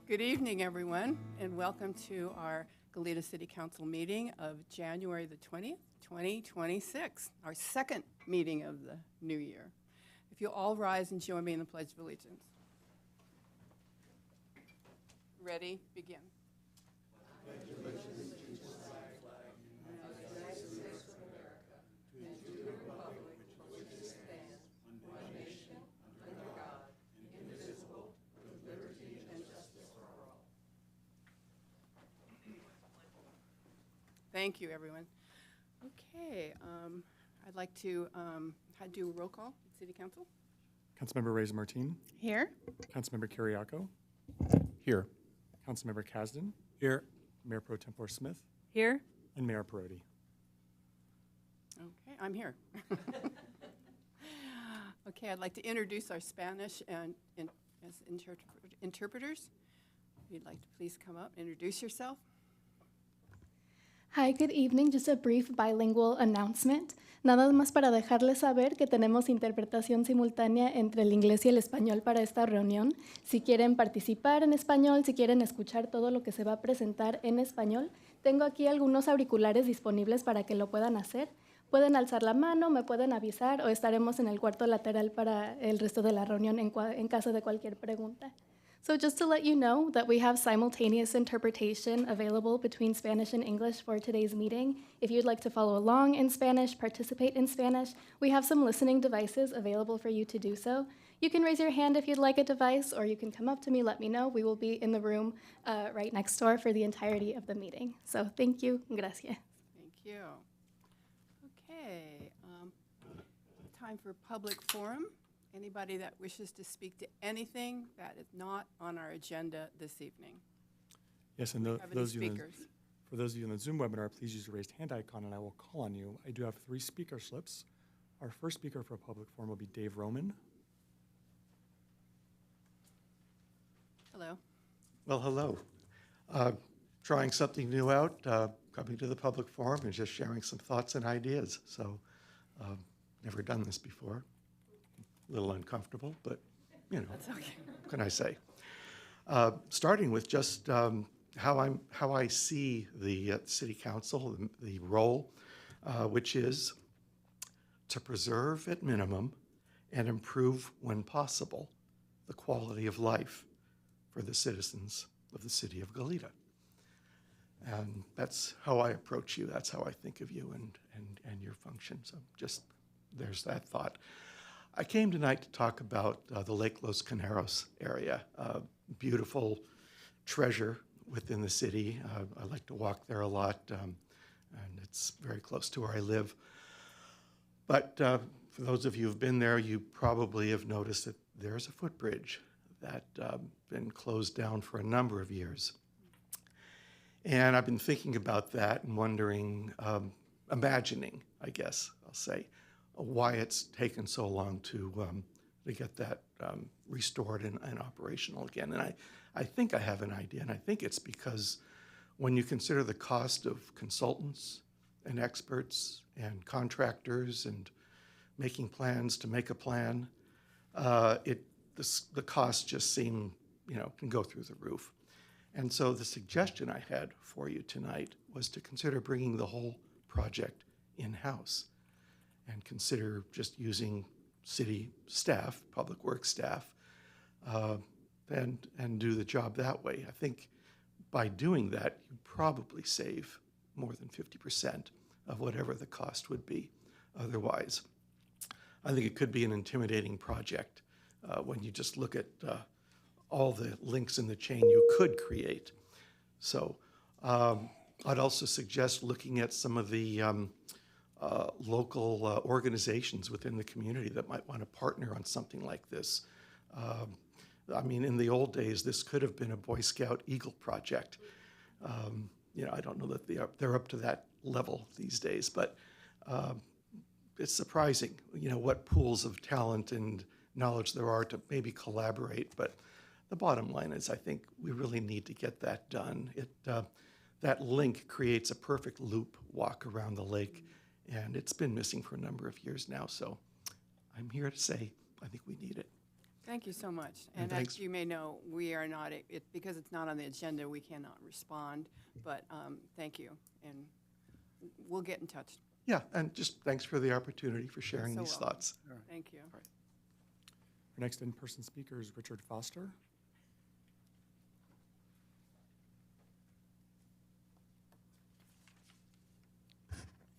Good evening, everyone, and welcome to our Goleta City Council meeting of January the 20th, 2026, our second meeting of the new year. If you'll all rise and join me in the Pledge of Allegiance. Ready? Begin. Thank you, everyone. Okay, I'd like to do a roll call at City Council. Councilmember Reyes-Martin. Here. Councilmember Kiriakou. Here. Councilmember Kasdan. Here. Mayor Pro Tempore Smith. Here. And Mayor Perotti. Okay, I'm here. Okay, I'd like to introduce our Spanish and as interpreters. If you'd like to please come up, introduce yourself. Hi, good evening. Just a brief bilingual announcement. Nada más para dejarles saber que tenemos interpretación simultánea entre el inglés y el español para esta reunión. Si quieren participar en español, si quieren escuchar todo lo que se va a presentar en español, tengo aquí algunos auriculares disponibles para que lo puedan hacer. Pueden alzar la mano, me pueden avisar o estaremos en el cuarto lateral para el resto de la reunión en caso de cualquier pregunta. So just to let you know that we have simultaneous interpretation available between Spanish and English for today's meeting. If you'd like to follow along in Spanish, participate in Spanish, we have some listening devices available for you to do so. You can raise your hand if you'd like a device, or you can come up to me, let me know. We will be in the room right next door for the entirety of the meeting. So thank you. Gracias. Thank you. Okay, time for public forum. Anybody that wishes to speak to anything that is not on our agenda this evening? Yes, and Have any those of you speakers? for those of you in the Zoom webinar, please use the raised hand icon and I will call on you. I do have 3 speaker slips. Our first speaker for a public forum will be Dave Roman. Hello. Well, hello. Trying something new out, coming to the public forum and just sharing some thoughts and ideas. So, never done this before. A little uncomfortable, but, you know, That's okay. what can I say? Starting with just how I see the city council, the role, which is to preserve at minimum and improve when possible the quality of life for the citizens of the city of Goleta. And that's how I approach you. That's how I think of you and your function. So just there's that thought. I came tonight to talk about the Lake Los Caneros area, beautiful treasure within the city. I like to walk there a lot, and it's very close to where I live. But for those of you who've been there, you probably have noticed that there's a footbridge that's been closed down for a number of years. And I've been thinking about that and wondering, imagining, I guess I'll say, why it's taken so long to get that restored and operational again. And I think I have an idea, and I think it's because when you consider the cost of consultants and experts and contractors and making plans to make a plan, the costs just seem, can go through the roof. And so the suggestion I had for you tonight was to consider bringing the whole project in-house and consider just using city staff, public works staff, and do the job that way. I think by doing that, you probably save more than 50% of whatever the cost would be otherwise. I think it could be an intimidating project when you just look at all the links in the chain you could create. So I'd also suggest looking at some of the local organizations within the community that might want to partner on something like this. I mean, in the old days, this could have been a Boy Scout Eagle project. I don't know that they're up to that level these days, but it's surprising, what pools of talent and knowledge there are to maybe collaborate. But the bottom line is, I think we really need to get that done. That link creates a perfect loop walk around the lake, and it's been missing for a number of years now. So I'm here to say I think we need it. Thank you so much. And And thanks. as you may know, we are not, because it's not on the agenda, we cannot respond, but thank you, and we'll get in touch. Yeah, and just thanks for the opportunity for sharing so these welcome. thoughts. Thank you. Our next in-person speaker is Richard Foster.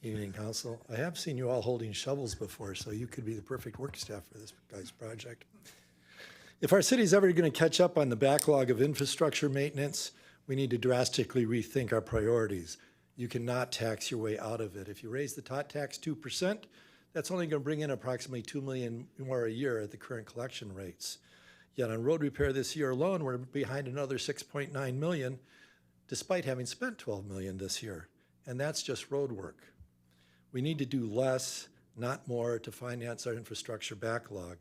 Evening, Council. I have seen you all holding shovels before, so you could be the perfect work staff for this guy's project. If our city's ever going to catch up on the backlog of infrastructure maintenance, we need to drastically rethink our priorities. You cannot tax your way out of it. If you raise the tot tax 2%, that's only going to bring in approximately $2 million more a year at the current collection rates. Yet on road repair this year alone, we're behind another $6.9 million, despite having spent $12 million this year. And that's just road work. We need to do less, not more, to finance our infrastructure backlog.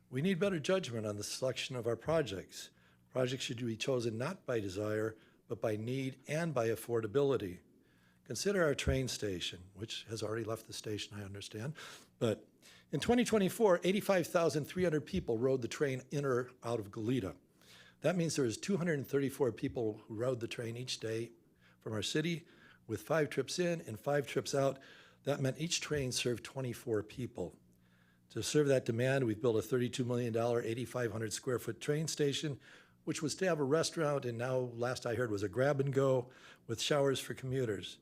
We need better judgment on the selection of our projects. Projects should be chosen not by desire, but by need and by affordability. Consider our train station, which has already left the station, I understand. But in 2024, 85,300 people rode the train in or out of Goleta. That means there is 234 people who rode the train each day from our city, with 5 trips in and 5 trips out. That meant each train served 24 people. To serve that demand, we've built a $32 million, 8,500 square foot train station, which was to have a restaurant and now, last I heard, was a grab and go with showers for commuters.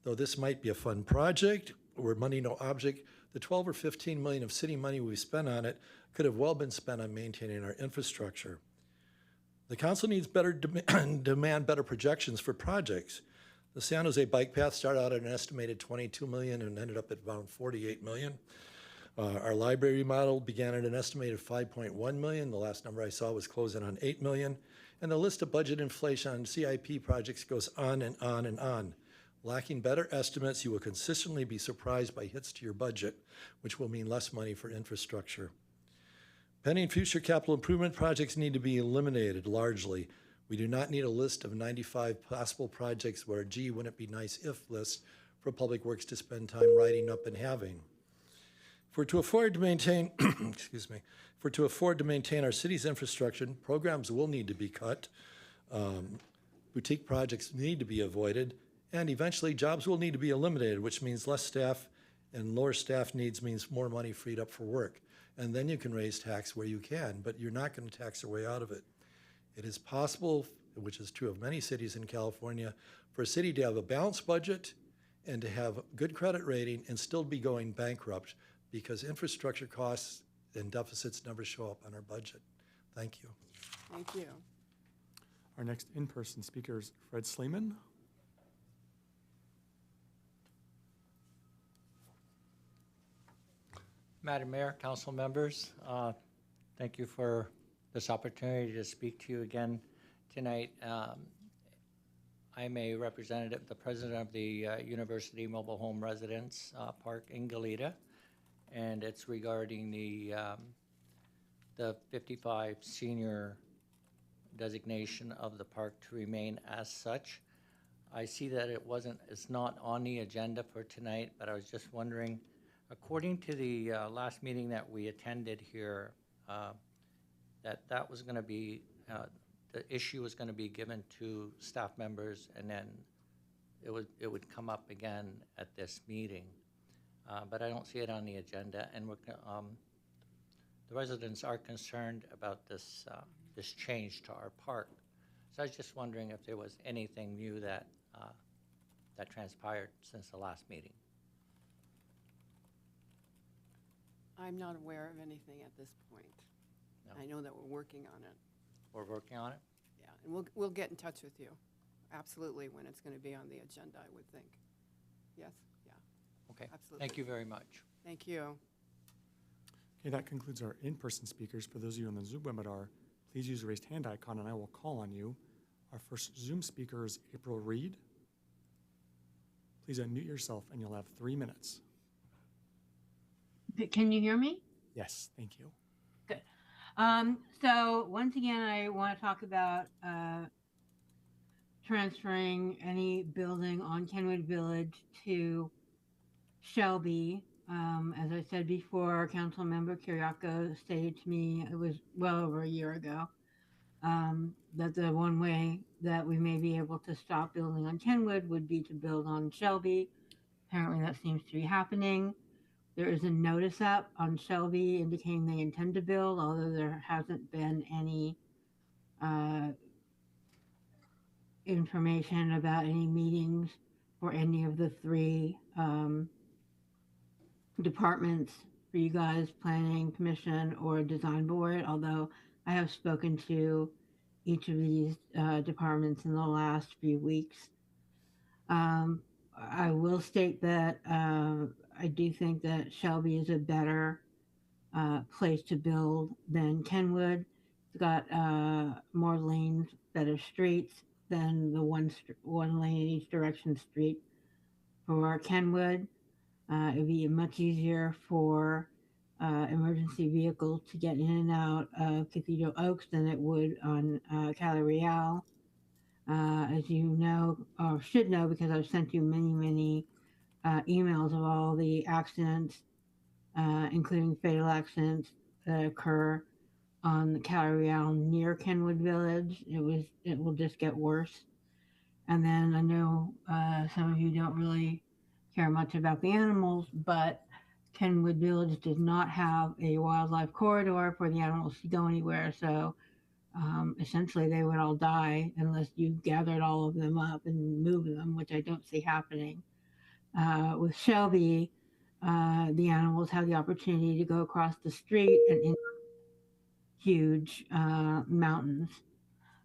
Though this might be a fun project or money no object, the 12 or 15 million of city money we've spent on it could have well been spent on maintaining our infrastructure. The council needs better demand better projections for projects. The San Jose Bike Path started out at an estimated 22 million and ended up at around 48 million. Our library model began at an estimated 5.1 million. The last number I saw was closing on 8 million. And the list of budget inflation on CIP projects goes on and on and on. Lacking better estimates, you will consistently be surprised by hits to your budget, which will mean less money for infrastructure. Pending future capital improvement projects need to be eliminated largely. We do not need a list of 95 possible projects where, gee, wouldn't it be nice if lists for Public Works to spend time writing up and having. If we're to afford to maintain, excuse me, if we're to afford to maintain our city's infrastructure, programs will need to be cut, boutique projects need to be avoided, and eventually jobs will need to be eliminated, which means less staff, and lower staff needs means more money freed up for work. And then you can raise tax where you can, but you're not going to tax your way out of it. It is possible, which is true of many cities in California, for a city to have a balanced budget and to have good credit rating and still be going bankrupt because infrastructure costs and deficits never show up on our budget. Thank you. Thank you. Our next in-person speaker is Fred Sleeman. Madam Mayor, council members, thank you for this opportunity to speak to you again tonight. I'm a representative, the president of the University Mobile Home Residence Park in Goleta, and it's regarding the 55 senior designation of the park to remain as such. I see that it's not on the agenda for tonight, but I was just wondering, according to the last meeting that we attended here, that was going to be, the issue was going to be given to staff members, and then it would come up again at this meeting. But I don't see it on the agenda, and the residents are concerned about this change to our park. So I was just wondering if there was anything new that transpired since the last meeting. I'm not aware of anything at this point. No. I know that we're working on it. We're working on it? Yeah, and we'll get in touch with you, absolutely, when it's going to be on the agenda, I would think. Yes, yeah, Okay. absolutely. Thank you very much. Thank you. Okay, that concludes our in-person speakers. For those of you on the Zoom webinar, please use the raised hand icon and I will call on you. Our first Zoom speaker is April Reed. Please unmute yourself and you'll have 3 minutes. Can you hear me? Yes, thank you. Good. So once again, I want to talk about transferring any building on Kenwood Village to Shelby. As I said before, Councilmember Kiriako stated to me, it was well over a year ago, that the one way that we may be able to stop building on Kenwood would be to build on Shelby. Apparently that seems to be happening. There is a notice up on Shelby indicating they intend to build, although there hasn't been any information about any meetings for any of the 3 departments for you guys, Planning Commission or Design Board, although I have spoken to each of these departments in the last few weeks. I will state that I do think that Shelby is a better place to build than Kenwood. It's got more lanes, better streets than the one lane in each direction street for Kenwood. It would be much easier for emergency vehicles to get in and out of Cathedral Oaks than it would on Cali Real. As you know, or should know, because I've sent you many, many emails of all the accidents, including fatal accidents that occur on the Calgary near Kenwood Village. It will just get worse. And then I know some of you don't really care much about the animals, but Kenwood Village does not have a wildlife corridor for the animals to go anywhere. So essentially, they would all die unless you gathered all of them up and moved them, which I don't see happening. With Shelby, the animals have the opportunity to go across the street and in huge mountains.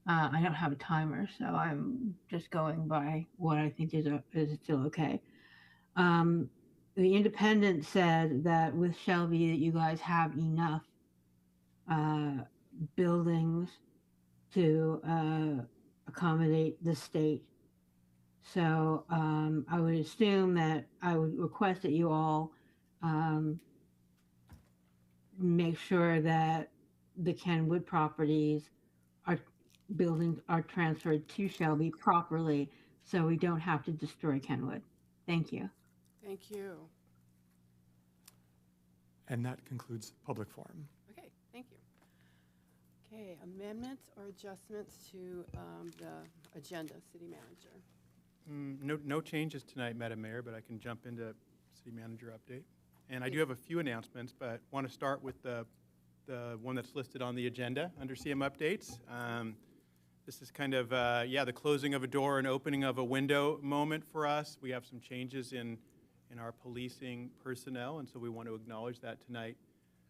I don't have a timer, so I'm just going by what I think is still okay. The Independent said that with Shelby that you guys have enough buildings to accommodate the state. So I would assume that I would request that you all make sure that the Kenwood properties are buildings are transferred to Shelby properly, so we don't have to destroy Kenwood. Thank you. Thank you. And that concludes public forum. Okay, thank you. Okay, amendments or adjustments to the agenda, city manager? No changes tonight, Madam Mayor, but I can jump into city manager update. And I do have a few announcements, but want to start with the one that's listed on the agenda under CM updates. This is kind of, the closing of a door and opening of a window moment for us. We have some changes in our policing personnel, and so we want to acknowledge that tonight.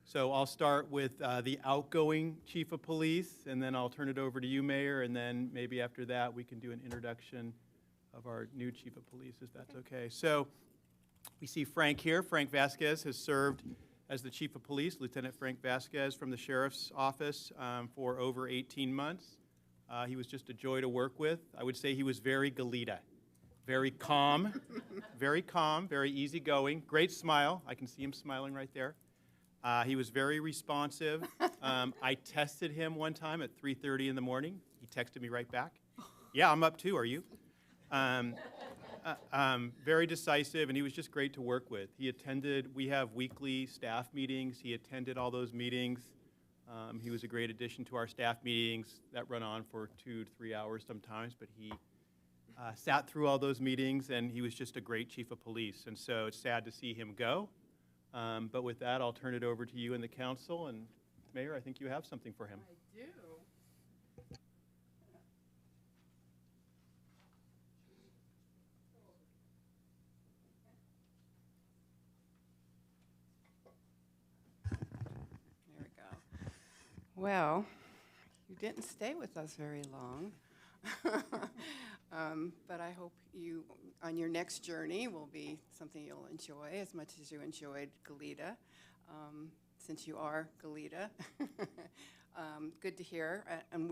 So I'll start with the outgoing chief of police, and then I'll turn it over to you, Mayor, and then maybe after that we can do an introduction of our new chief of police, if that's okay. So we see Frank here. Frank Vasquez has served as the chief of police, Lieutenant Frank Vasquez from the sheriff's office for over 18 months. He was just a joy to work with. I would say he was very Goleta, very calm, very easygoing, great smile. I can see him smiling right there. He was very responsive. I tested him one time at 3:30 in the morning. He texted me right back. Yeah, I'm up too, are you? Very decisive, and he was just great to work with. We have weekly staff meetings. He attended all those meetings. He was a great addition to our staff meetings that run on for 2 to 3 hours sometimes, but he sat through all those meetings, and he was just a great chief of police. And so it's sad to see him go. But with that, I'll turn it over to you and the council. And Mayor, I think you have something for him. I do. There we go. Well, you didn't stay with us very long. But I hope you, on your next journey, will be something you'll enjoy as much as you enjoyed Goleta, since you are Goleta. Good to hear. And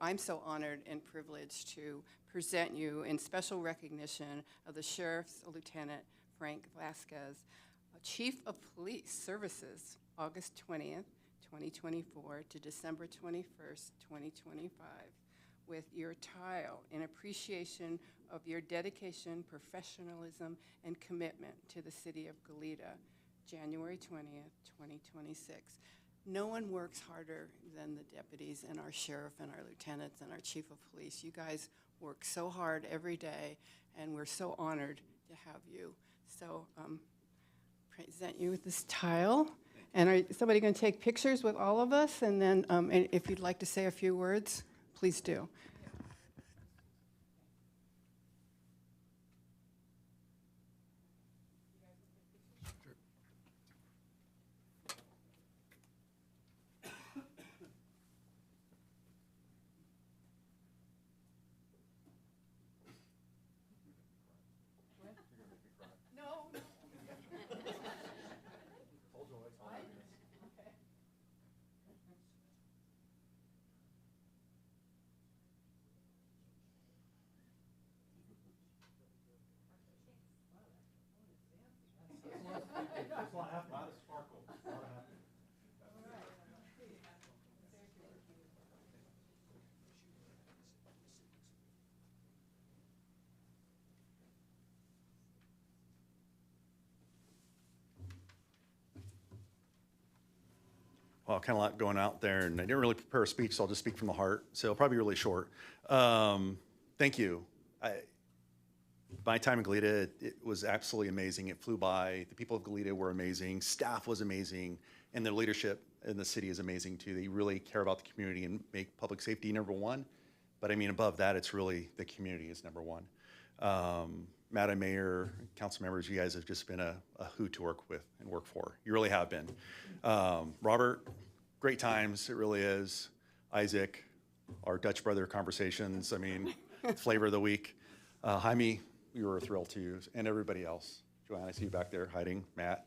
I'm so honored and privileged to present you in special recognition of the Sheriff's Lieutenant Frank Vasquez, Chief of Police Services, August 20th, 2024 to December 21st, 2025. With your tile in appreciation of your dedication, professionalism, and commitment to the city of Goleta, January 20th, 2026. No one works harder than the deputies and our sheriff and our lieutenants and our chief of police. You guys work so hard every day, and we're so honored to have you. So present you with this tile. And is somebody going to take pictures with all of us? And then and if you'd like to say a few words, please do. well, kind of a lot going out there, and I didn't really prepare a speech, so I'll just speak from the heart. So it'll probably be really short. Thank you. My time in Goleta, it was absolutely amazing. It flew by. The people of Goleta were amazing. Staff was amazing, and their leadership in the city is amazing too. They really care about the community and make public safety number one. But I mean, above that, it's really the community is number one. Madam Mayor, council members, you guys have just been a hoot to work with and work for. You really have been. Robert, great times, it really is. Isaac, our Dutch brother conversations, I mean, flavor of the week. Jaime, we were thrilled to, and everybody else. Joanne, I see you back there hiding, Matt.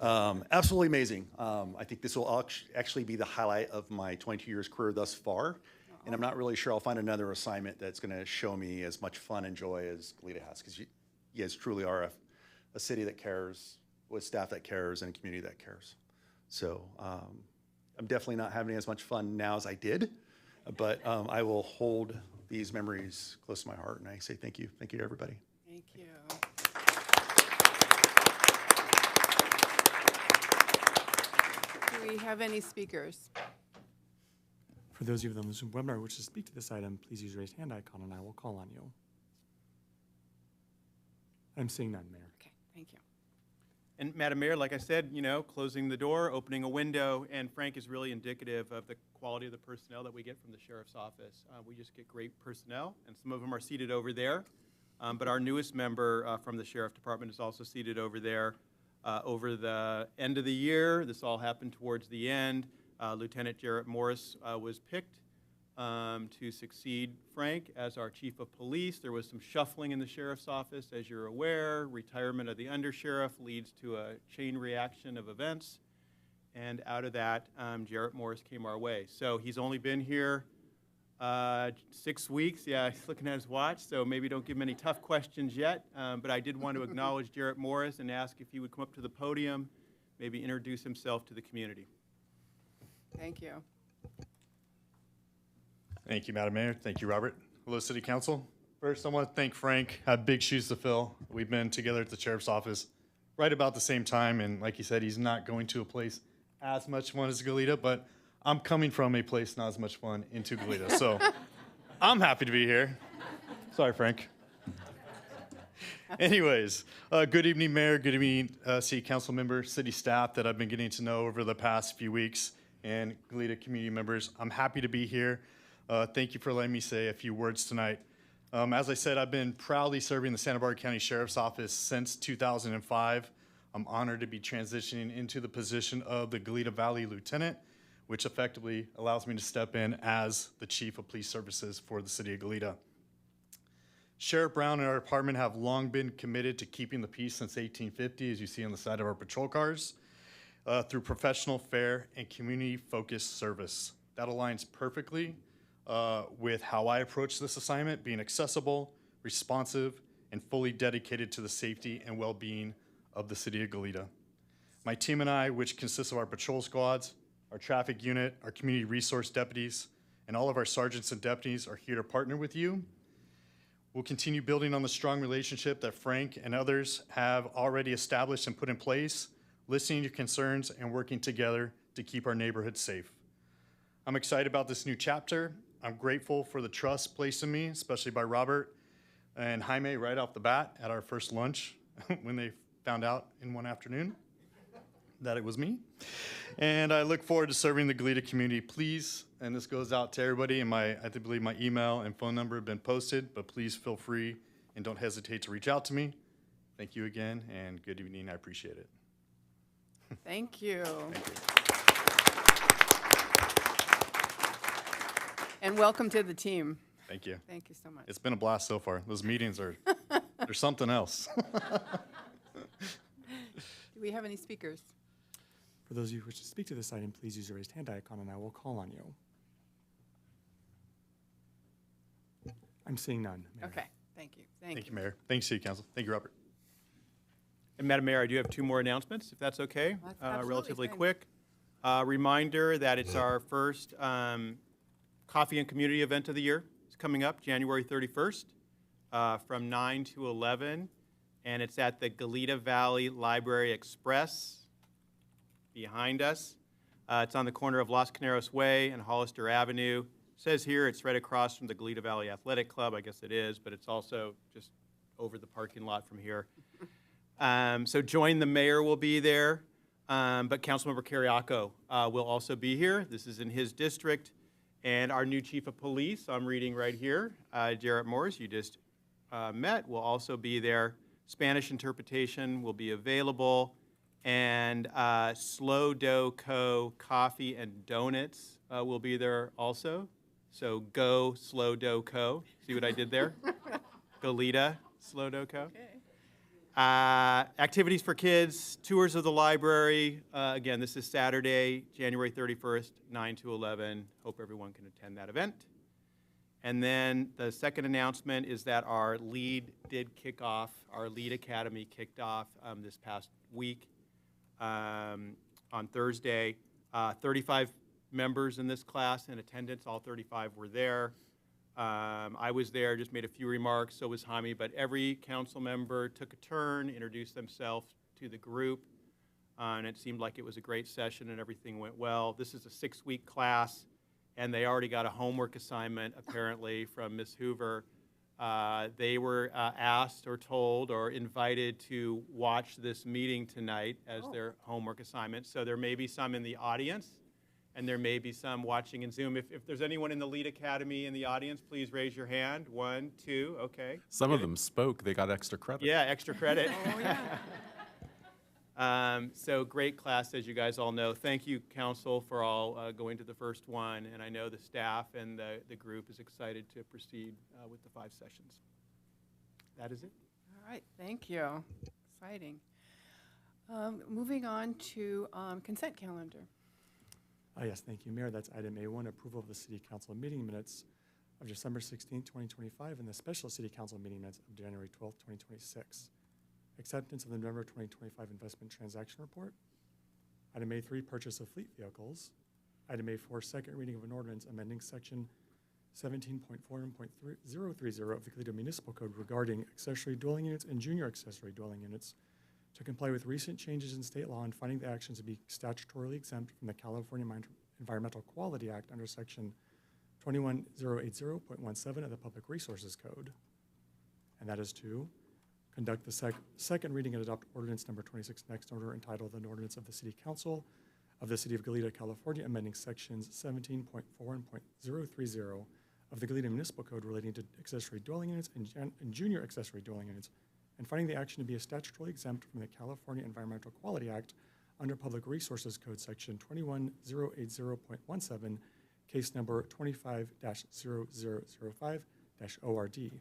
Absolutely amazing. I think this will actually be the highlight of my 22 years career thus far. And I'm not really sure I'll find another assignment that's going to show me as much fun and joy as Goleta has, because you guys truly are a city that cares, with staff that cares, and a community that cares. So I'm definitely not having as much fun now as I did, but I will hold these memories close to my heart, and I say thank you. Thank you to everybody. Thank you. Do we have any speakers? For those of you on the Zoom webinar which to speak to this item, please use the raised hand icon and I will call on you. I'm seeing none, Mayor. Okay, thank you. And Madam Mayor, like I said, you know, closing the door, opening a window, and Frank is really indicative of the quality of the personnel that we get from the sheriff's office. We just get great personnel, and some of them are seated over there. But our newest member from the sheriff department is also seated over there. Over the end of the year, this all happened towards the end, Lieutenant Jarrett Morris was picked to succeed Frank as our chief of police. There was some shuffling in the sheriff's office, as you're aware. Retirement of the undersheriff leads to a chain reaction of events. And out of that, Jarrett Morris came our way. So he's only been here 6 weeks. Yeah, he's looking at his watch, so maybe don't give him any tough questions yet. But I did want to acknowledge Jarrett Morris and ask if he would come up to the podium, maybe introduce himself to the community. Thank you. Thank you, Madam Mayor. Thank you, Robert. Hello, City Council. First, I want to thank Frank. I have big shoes to fill. We've been together at the Sheriff's Office right about the same time, and like he said, he's not going to a place as much fun as Goleta, but I'm coming from a place not as much fun into Goleta, so I'm happy to be here. Sorry, Frank. Anyways, good evening, Mayor. Good evening, City Council members, city staff that I've been getting to know over the past few weeks, and Goleta community members. I'm happy to be here. Thank you for letting me say a few words tonight. As I said, I've been proudly serving the Santa Barbara County Sheriff's Office since 2005. I'm honored to be transitioning into the position of the Goleta Valley Lieutenant, which effectively allows me to step in as the Chief of Police Services for the City of Goleta. Sheriff Brown and our department have long been committed to keeping the peace since 1850, as you see on the side of our patrol cars, through professional, fair, and community-focused service. That aligns perfectly with how I approach this assignment, being accessible, responsive, and fully dedicated to the safety and well-being of the City of Goleta. My team and I, which consists of our patrol squads, our traffic unit, our community resource deputies, and all of our sergeants and deputies are here to partner with you. We'll continue building on the strong relationship that Frank and others have already established and put in place, listening to your concerns and working together to keep our neighborhood safe. I'm excited about this new chapter. I'm grateful for the trust placed in me, especially by Robert and Jaime right off the bat at our first lunch when they found out in one afternoon that it was me. And I look forward to serving the Goleta community. Please, and this goes out to everybody, and I believe my email and phone number have been posted, but please feel free and don't hesitate to reach out to me. Thank you again, and good evening. I appreciate it. Thank you. And welcome to the team. Thank you. Thank you so much. It's been a blast so far. Those meetings are, they're something else. Do we have any speakers? For those of you who wish to speak to this item, please use the raised hand icon and I will call on you. I'm seeing none, Mayor. Okay, thank you. Thank you, Mayor. Thank you, City Council. Thank you, Robert. And Madam Mayor, I do have 2 more announcements, if that's okay. That's absolutely Relatively fine. quick. Reminder that it's our first coffee and community event of the year. It's coming up January 31st from 9 to 11. And it's at the Goleta Valley Library Express behind us. It's on the corner of Los Caneros Way and Hollister Avenue. Says here it's right across from the Goleta Valley Athletic Club. I guess it is, but it's also just over the parking lot from here. So Join the Mayor will be there, but Councilmember Carriaco will also be here. This is in his district. And our new Chief of Police, I'm reading right here, Jarrett Morris, you just met, will also be there. Spanish interpretation will be available. And Slow Dough Co. Coffee and Donuts will be there also. So go Slow Dough Co. See what I did there? Goleta Slow Dough Co. Activities for kids, tours of the library. Again, this is Saturday, January 31st, 9 to 11. Hope everyone can attend that event. And then the second announcement is that our LEAD did kick off. Our LEAD Academy kicked off this past week on Thursday. 35 members in this class in attendance. All 35 were there. I was there, just made a few remarks, so was Jaime, but every council member took a turn, introduced themselves to the group, and it seemed like it was a great session and everything went well. This is a 6-week class, and they already got a homework assignment, apparently, from Ms. Hoover. They were asked or told or invited to watch this meeting tonight as their homework assignment, so there may be some in the audience. And there may be some watching in Zoom. If there's anyone in the LEAD Academy in the audience, please raise your hand. 1, 2, okay. Some of them spoke. They got extra credit. Yeah, extra credit. Oh, yeah. So great class, as you guys all know. Thank you, council, for all going to the first one. And I know the staff and the group is excited to proceed with the 5 sessions. That is it. All right, thank you. Exciting. Moving on to consent calendar. Yes, thank you, Mayor. That's item A1, approval of the City Council meeting minutes of December 16, 2025, and the special City Council meeting minutes of January 12, 2026. Acceptance of the November 2025 investment transaction report. Item A3, purchase of fleet vehicles. Item A4, second reading of an ordinance amending section 17.41.030 of the Goleta Municipal Code regarding accessory dwelling units and junior accessory dwelling units to comply with recent changes in state law and finding the actions to be statutorily exempt from the California Environmental Quality Act under section 21080.17 of the Public Resources Code. And that is to conduct the second reading and adopt ordinance number 26 next order entitled an ordinance of the City Council of the City of Goleta, California, amending sections 17.41.030 of the Goleta Municipal Code relating to accessory dwelling units and junior accessory dwelling units, and finding the action to be statutorily exempt from the California Environmental Quality Act under Public Resources Code Section 21080.17, case number 25-0005-ORD.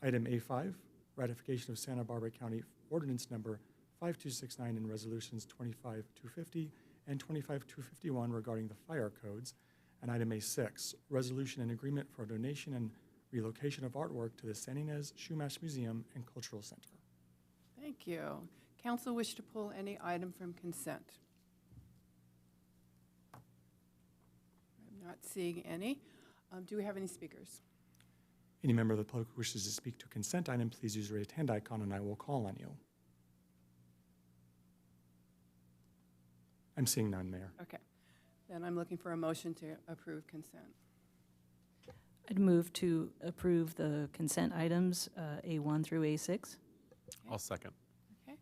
Item A5, ratification of Santa Barbara County Ordinance Number 5269 and Resolutions 25250 and 25251 regarding the fire codes. And item A6, resolution and agreement for a donation and relocation of artwork to the San Ynez Shumash Museum and Cultural Center. Thank you. Council wish to pull any item from consent? I'm not seeing any. Do we have any speakers? Any member of the public who wishes to speak to a consent item, please use the raised hand icon and I will call on you. I'm seeing none, Mayor. Okay. Then I'm looking for a motion to approve consent. I'd move to approve the consent items, A1 through A6. I'll second. Okay.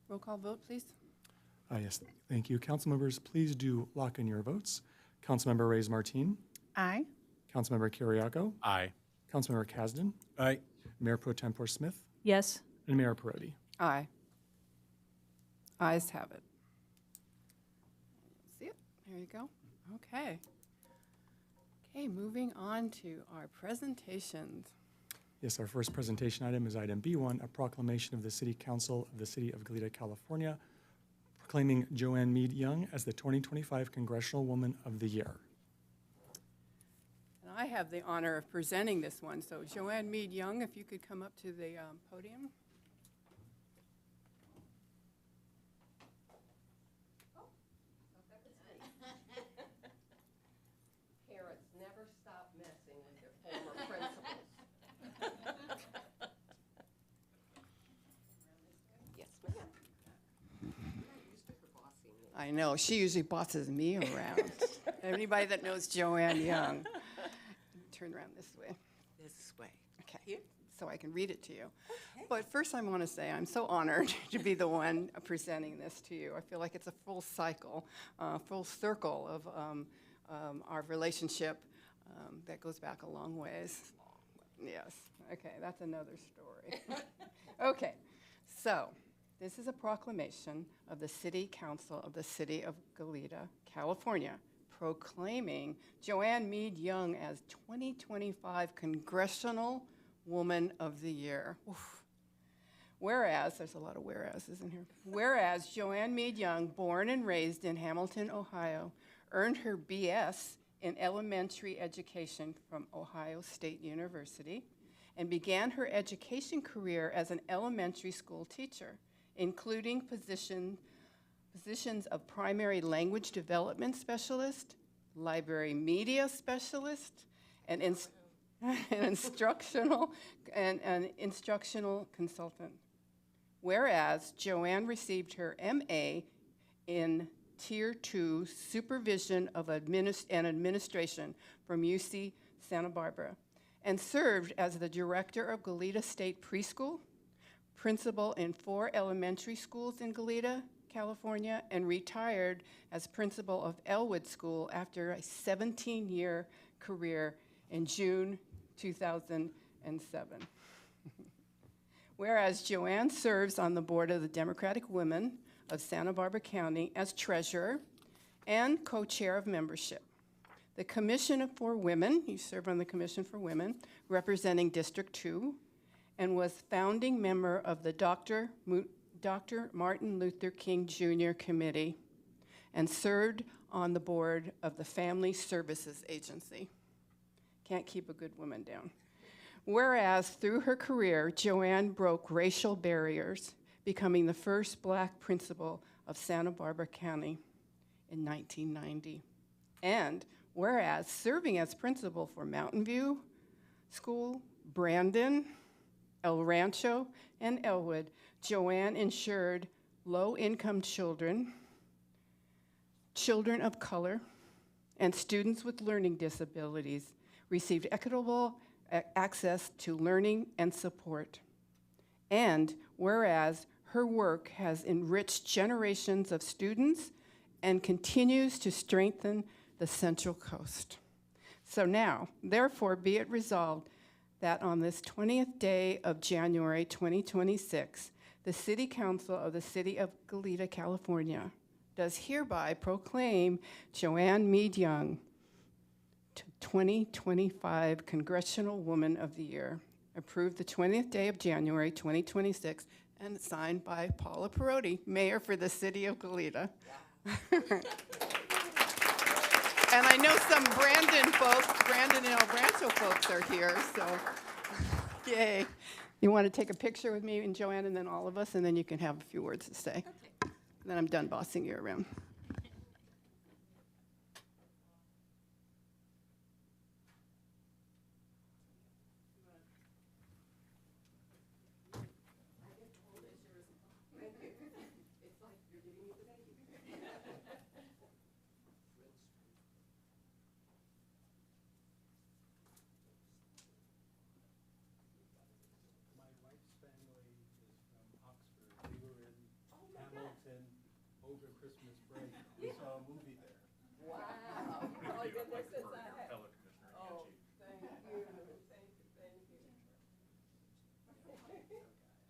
Roll call vote, please. Yes, thank you. Council members, please do lock in your votes. Councilmember Reyes Martin, Aye. Councilmember Carriaco, Aye. Councilmember Kasdan, Aye. Mayor Pro Tempore Smith, Yes. and Mayor Perotti. Aye. Ayes have it. See it? There you go. Okay. Okay, moving on to our presentations. Yes, our first presentation item is item B1, a proclamation of the City Council of the City of Goleta, California, proclaiming Joanne Meade Young as the 2025 Congressional Woman of the Year. And I have the honor of presenting this one. So Joanne Meade Young, if you could come up to the podium. Parents never stop messing with their former principals. Yes, ma'am. I'm not used to her bossing me. I know, she usually bosses me around. Anybody that knows Joanne Young, turn around this way. This way. Okay, so I can read it to you. But first I want to say I'm so honored to be the one presenting this to you. I feel like it's a full cycle, full circle of our relationship that goes back a long ways. Yes, okay, that's another story. Okay, so this is a proclamation of the City Council of the City of Goleta, California, proclaiming Joanne Meade Young as 2025 Congressional Woman of the Year. Oof. Whereas, there's a lot of whereases in here. Whereas Joanne Meade Young, born and raised in Hamilton, Ohio, earned her BS in elementary education from Ohio State University and began her education career as an elementary school teacher, including positions of primary language development specialist, library media specialist, and instructional consultant. Whereas Joanne received her MA in Tier 2 Supervision of and Administration from UC Santa Barbara and served as the director of Goleta State Preschool, principal in 4 elementary schools in Goleta, California, and retired as principal of Elwood School after a 17-year career in June 2007. Whereas Joanne serves on the board of the Democratic Women of Santa Barbara County as treasurer and co-chair of membership. The Commission for Women, you serve on the Commission for Women, representing District 2, and was founding member of the Dr. Martin Luther King Jr. Committee, and served on the board of the Family Services Agency. Can't keep a good woman down. Whereas through her career, Joanne broke racial barriers, becoming the first Black principal of Santa Barbara County in 1990. And whereas serving as principal for Mountain View School, Brandon, El Rancho, and Elwood, Joanne ensured low-income children, children of color, and students with learning disabilities received equitable access to learning and support. And whereas her work has enriched generations of students and continues to strengthen the Central Coast. So now, therefore, be it resolved that on this 20th day of January 2026, the City Council of the City of Goleta, California, does hereby proclaim Joanne Meade Young 2025 Congressional Woman of the Year, approved the 20th day of January 2026, and signed by Paula Perotti, Mayor for the City of Goleta. And I know some Brandon and El Rancho folks are here, so yay. You want to take a picture with me and Joanne and then all of us, and then you can have a few words to say. Okay. Then I'm done bossing you around. Over Christmas break, we saw a movie there. Wow. Oh, goodness, it's a... Fellow Commissioner Oh, Angie. thank you, thank you.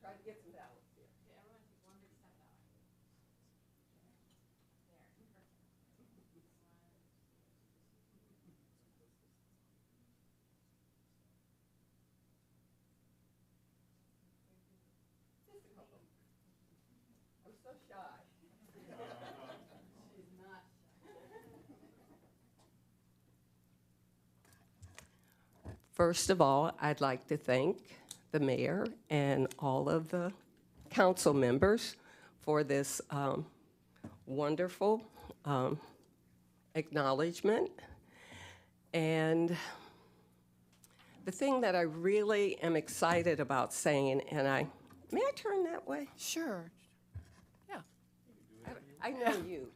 Try to get some balance here. Okay, everyone take one big step out. There. Just a couple. I'm so shy. She's not shy. First of all, I'd like to thank the mayor and all of the council members for this wonderful acknowledgement. And the thing that I really am excited about saying, and may I turn that way? Sure. Yeah. I know you.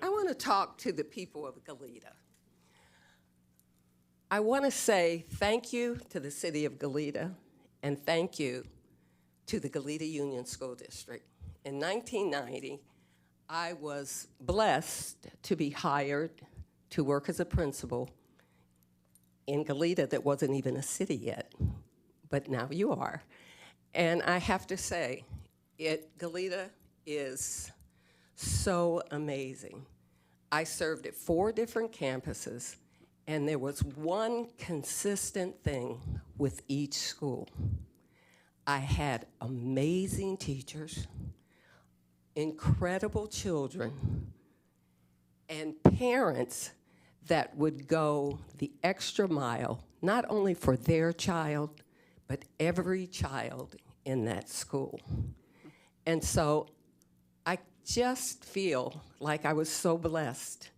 I want to talk to the people of Goleta. I want to say thank you to the city of Goleta and thank you to the Goleta Union School District. In 1990, I was blessed to be hired to work as a principal in Goleta that wasn't even a city yet, but now you are. And I have to say, Goleta is so amazing. I served at 4 different campuses, and there was one consistent thing with each school. I had amazing teachers, incredible children, and parents that would go the extra mile, not only for their child, but every child in that school. And so I just feel like I was so blessed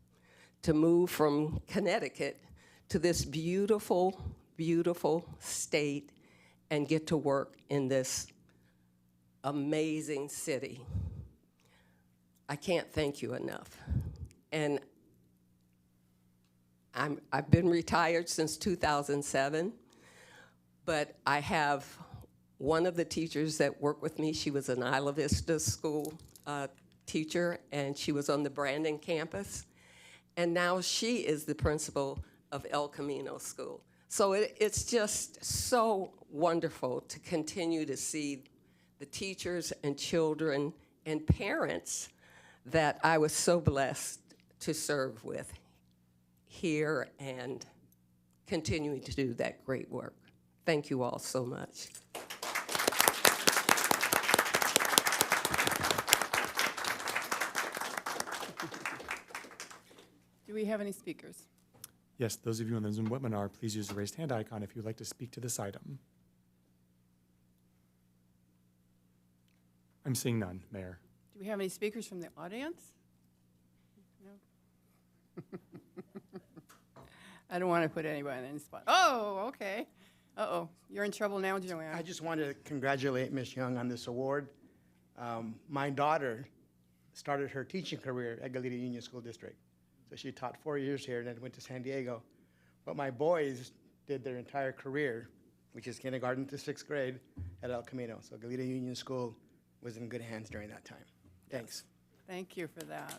to move from Connecticut to this beautiful, beautiful state and get to work in this amazing city. I can't thank you enough. And I've been retired since 2007, but I have one of the teachers that worked with me. She was an Isla Vista school teacher, and she was on the Brandon campus. And now she is the principal of El Camino School. So it's just so wonderful to continue to see the teachers and children and parents that I was so blessed to serve with here and continuing to do that great work. Thank you all so much. Do we have any speakers? Yes, those of you on the Zoom webinar, please use the raised hand icon if you'd like to speak to this item. I'm seeing none, Mayor. Do we have any speakers from the audience? No? I don't want to put anybody in any spot. Oh, okay. Uh-oh, you're in trouble now, Joanne. I just wanted to congratulate Ms. Young on this award. My daughter started her teaching career at Goleta Union School District. So she taught 4 years here and then went to San Diego. But my boys did their entire career, which is kindergarten to 6th grade, at El Camino. So Goleta Union School was in good hands during that time. Thanks. Thank you for that.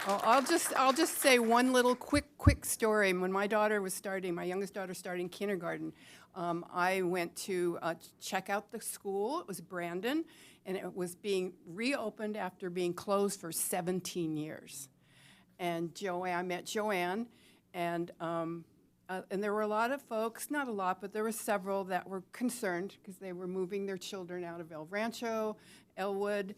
Oh, I'll just say one little quick story. When my daughter was starting, my youngest daughter starting kindergarten, I went to check out the school. It was Brandon, and it was being reopened after being closed for 17 years. And I met Joanne, and there were a lot of folks, not a lot, but there were several that were concerned because they were moving their children out of El Rancho, Elwood,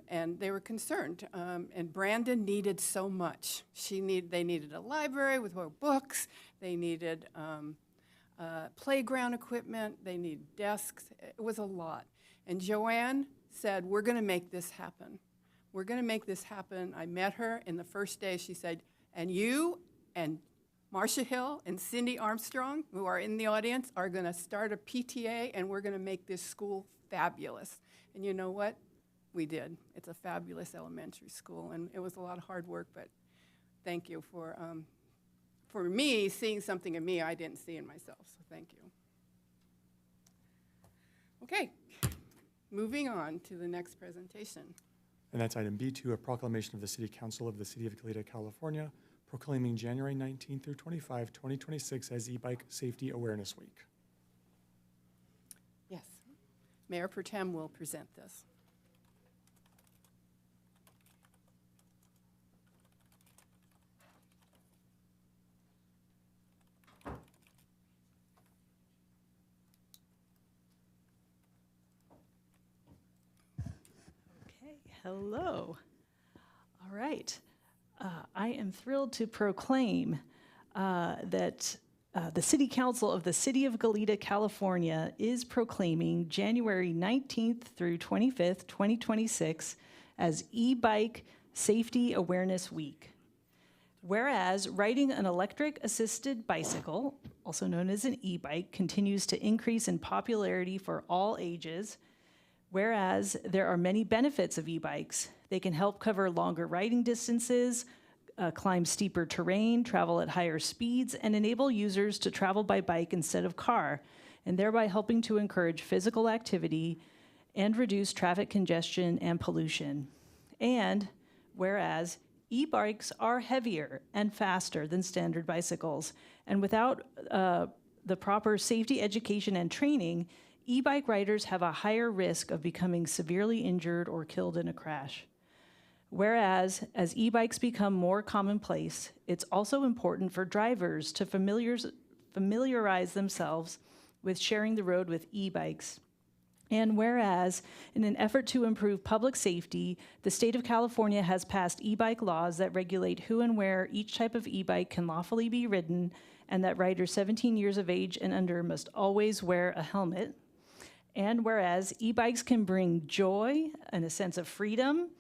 and they were concerned. And Brandon needed so much. They needed a library with more books. They needed playground equipment. They needed desks. It was a lot. And Joanne said, "We're going to make this happen. We're going to make this happen." I met her, and the first day she said, "And you and Marcia Hill and Cindy Armstrong, who are in the audience, are going to start a PTA, and we're going to make this school fabulous." And you know what? We did. It's a fabulous elementary school, and it was a lot of hard work, but thank you for me seeing something in me I didn't see in myself, so thank you. Okay, moving on to the next presentation. And that's item B2, a proclamation of the City Council of the City of Goleta, California, proclaiming January 19 through 25, 2026 as E-Bike Safety Awareness Week. Yes. Mayor Pro Tem will present this. Hello. All right. I am thrilled to proclaim that the City Council of the City of Goleta, California is proclaiming January 19th through 25th, 2026 as E-Bike Safety Awareness Week. Whereas riding an electric-assisted bicycle, also known as an e-bike, continues to increase in popularity for all ages, Whereas there are many benefits of e-bikes. They can help cover longer riding distances, climb steeper terrain, travel at higher speeds, and enable users to travel by bike instead of car, and thereby helping to encourage physical activity and reduce traffic congestion and pollution. And whereas e-bikes are heavier and faster than standard bicycles, and without the proper safety education and training, e-bike riders have a higher risk of becoming severely injured or killed in a crash. Whereas, as e-bikes become more commonplace, it's also important for drivers to familiarize themselves with sharing the road with e-bikes. And whereas, in an effort to improve public safety, the state of California has passed e-bike laws that regulate who and where each type of e-bike can lawfully be ridden, and that riders 17 years of age and under must always wear a helmet. And whereas e-bikes can bring joy and a sense of freedom,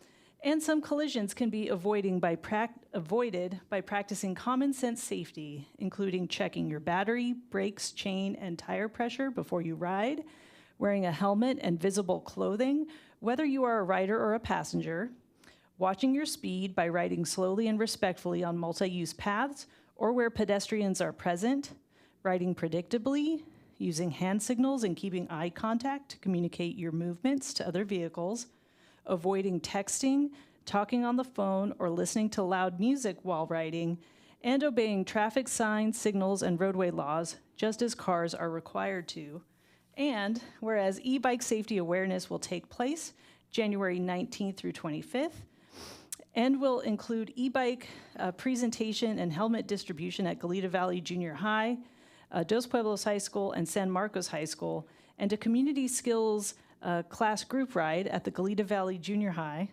and some collisions can be avoided by practicing common sense safety, including checking your battery, brakes, chain, and tire pressure before you ride, wearing a helmet and visible clothing, whether you are a rider or a passenger, watching your speed by riding slowly and respectfully on multi-use paths or where pedestrians are present, riding predictably, using hand signals and keeping eye contact to communicate your movements to other vehicles, avoiding texting, talking on the phone, or listening to loud music while riding, and obeying traffic signs, signals, and roadway laws, just as cars are required to. And whereas e-bike safety awareness will take place January 19th through 25th, and will include e-bike presentation and helmet distribution at Goleta Valley Junior High, Dos Pueblos High School, and San Marcos High School, and a community skills class group ride at the Goleta Valley Junior High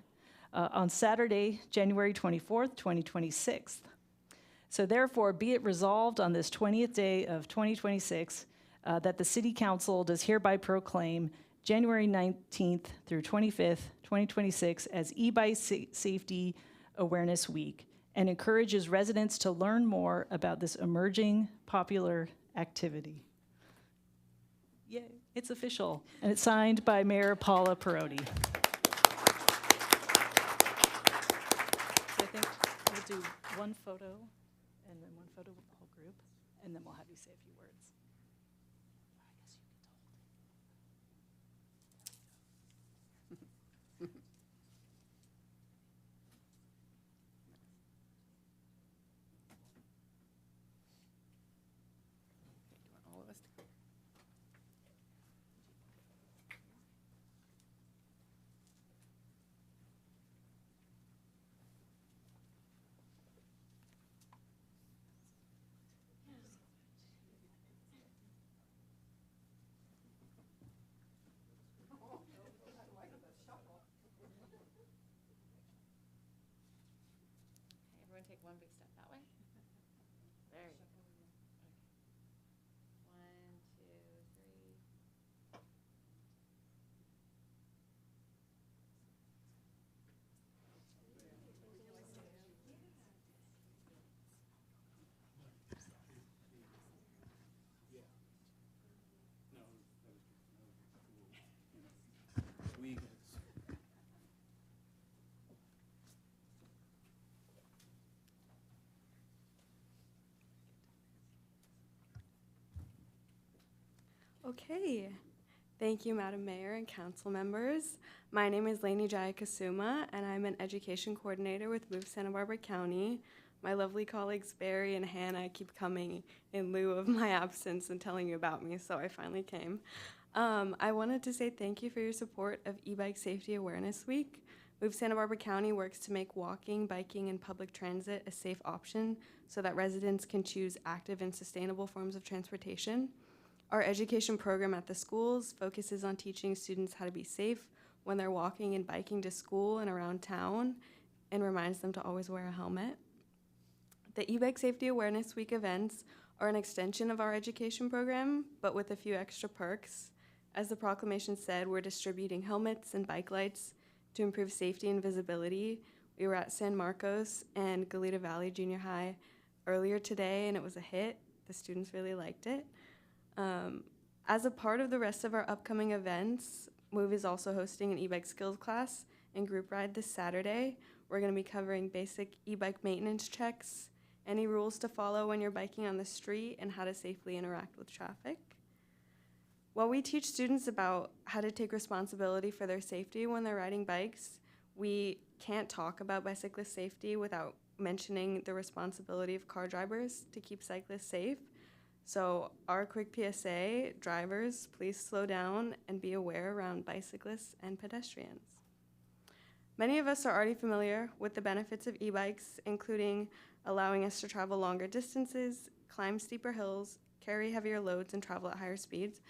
on Saturday, January 24th, 2026. So therefore, be it resolved on this 20th day of 2026 that the City Council does hereby proclaim January 19th through 25th, 2026 as e-bike Safety Awareness Week, and encourages residents to learn more about this emerging popular activity. Yay, it's official, and it's signed by Mayor Paula Perotti. So I think we'll do one photo, and then one photo with the whole group, and then we'll have you say a few words. All of us to go. Everyone take one big step that way. There you go. One, two, three. Okay. Thank you, Madam Mayor and council members. My name is Lainey Jayakasuma, and I'm an education coordinator with Move Santa Barbara County. My lovely colleagues Barry and Hannah keep coming in lieu of my absence and telling you about me, so I finally came. I wanted to say thank you for your support of E-Bike Safety Awareness Week. Move Santa Barbara County works to make walking, biking, and public transit a safe option so that residents can choose active and sustainable forms of transportation. Our education program at the schools focuses on teaching students how to be safe when they're walking and biking to school and around town, and reminds them to always wear a helmet. The E-Bike Safety Awareness Week events are an extension of our education program, but with a few extra perks. As the proclamation said, we're distributing helmets and bike lights to improve safety and visibility. We were at San Marcos and Goleta Valley Junior High earlier today, and it was a hit. The students really liked it. As a part of the rest of our upcoming events, Move is also hosting an e-bike skills class and group ride this Saturday. We're going to be covering basic e-bike maintenance checks, any rules to follow when you're biking on the street, and how to safely interact with traffic. While we teach students about how to take responsibility for their safety when they're riding bikes, we can't talk about bicyclist safety without mentioning the responsibility of car drivers to keep cyclists safe. So our quick PSA, drivers, please slow down and be aware around bicyclists and pedestrians. Many of us are already familiar with the benefits of e-bikes, including allowing us to travel longer distances, climb steeper hills, carry heavier loads, and travel at higher speeds.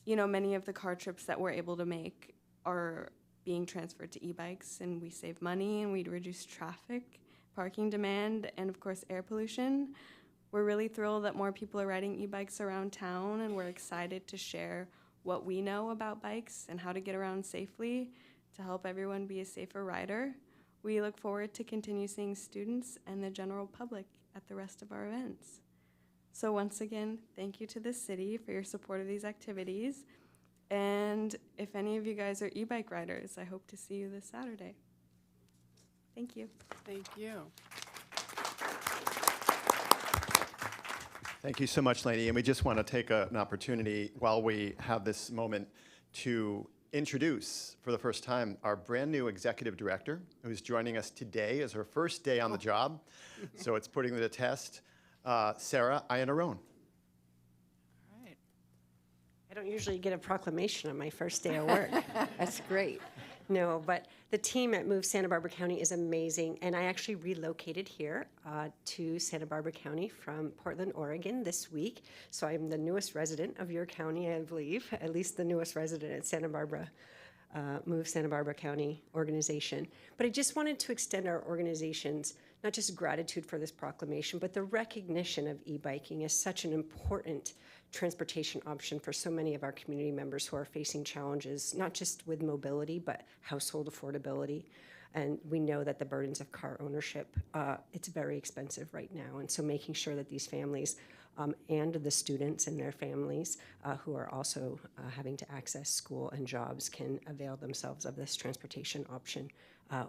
You know, many of the car trips that we're able to make are being transferred to e-bikes, and we save money and we reduce traffic, parking demand, and of course air pollution. We're really thrilled that more people are riding e-bikes around town, and we're excited to share what we know about bikes and how to get around safely to help everyone be a safer rider. We look forward to continue seeing students and the general public at the rest of our events. So once again, thank you to the city for your support of these activities. And if any of you guys are e-bike riders, I hope to see you this Saturday. Thank you. Thank you. Thank you so much, Lainey. And we just want to take an opportunity while we have this moment to introduce for the first time our brand new executive director who's joining us today as her first day on the job. So it's putting to the test. Sarah Iannarone. I don't usually get a proclamation on my first day of work. That's great. No, but the team at Move Santa Barbara County is amazing, and I actually relocated here to Santa Barbara County from Portland, Oregon this week. So I'm the newest resident of your county, I believe, at least the newest resident at Santa Barbara, Move Santa Barbara County organization. But I just wanted to extend our organization's not just gratitude for this proclamation, but the recognition of e-biking as such an important transportation option for so many of our community members who are facing challenges, not just with mobility, but household affordability. And we know that the burdens of car ownership, it's very expensive right now. And so making sure that these families and the students and their families who are also having to access school and jobs can avail themselves of this transportation option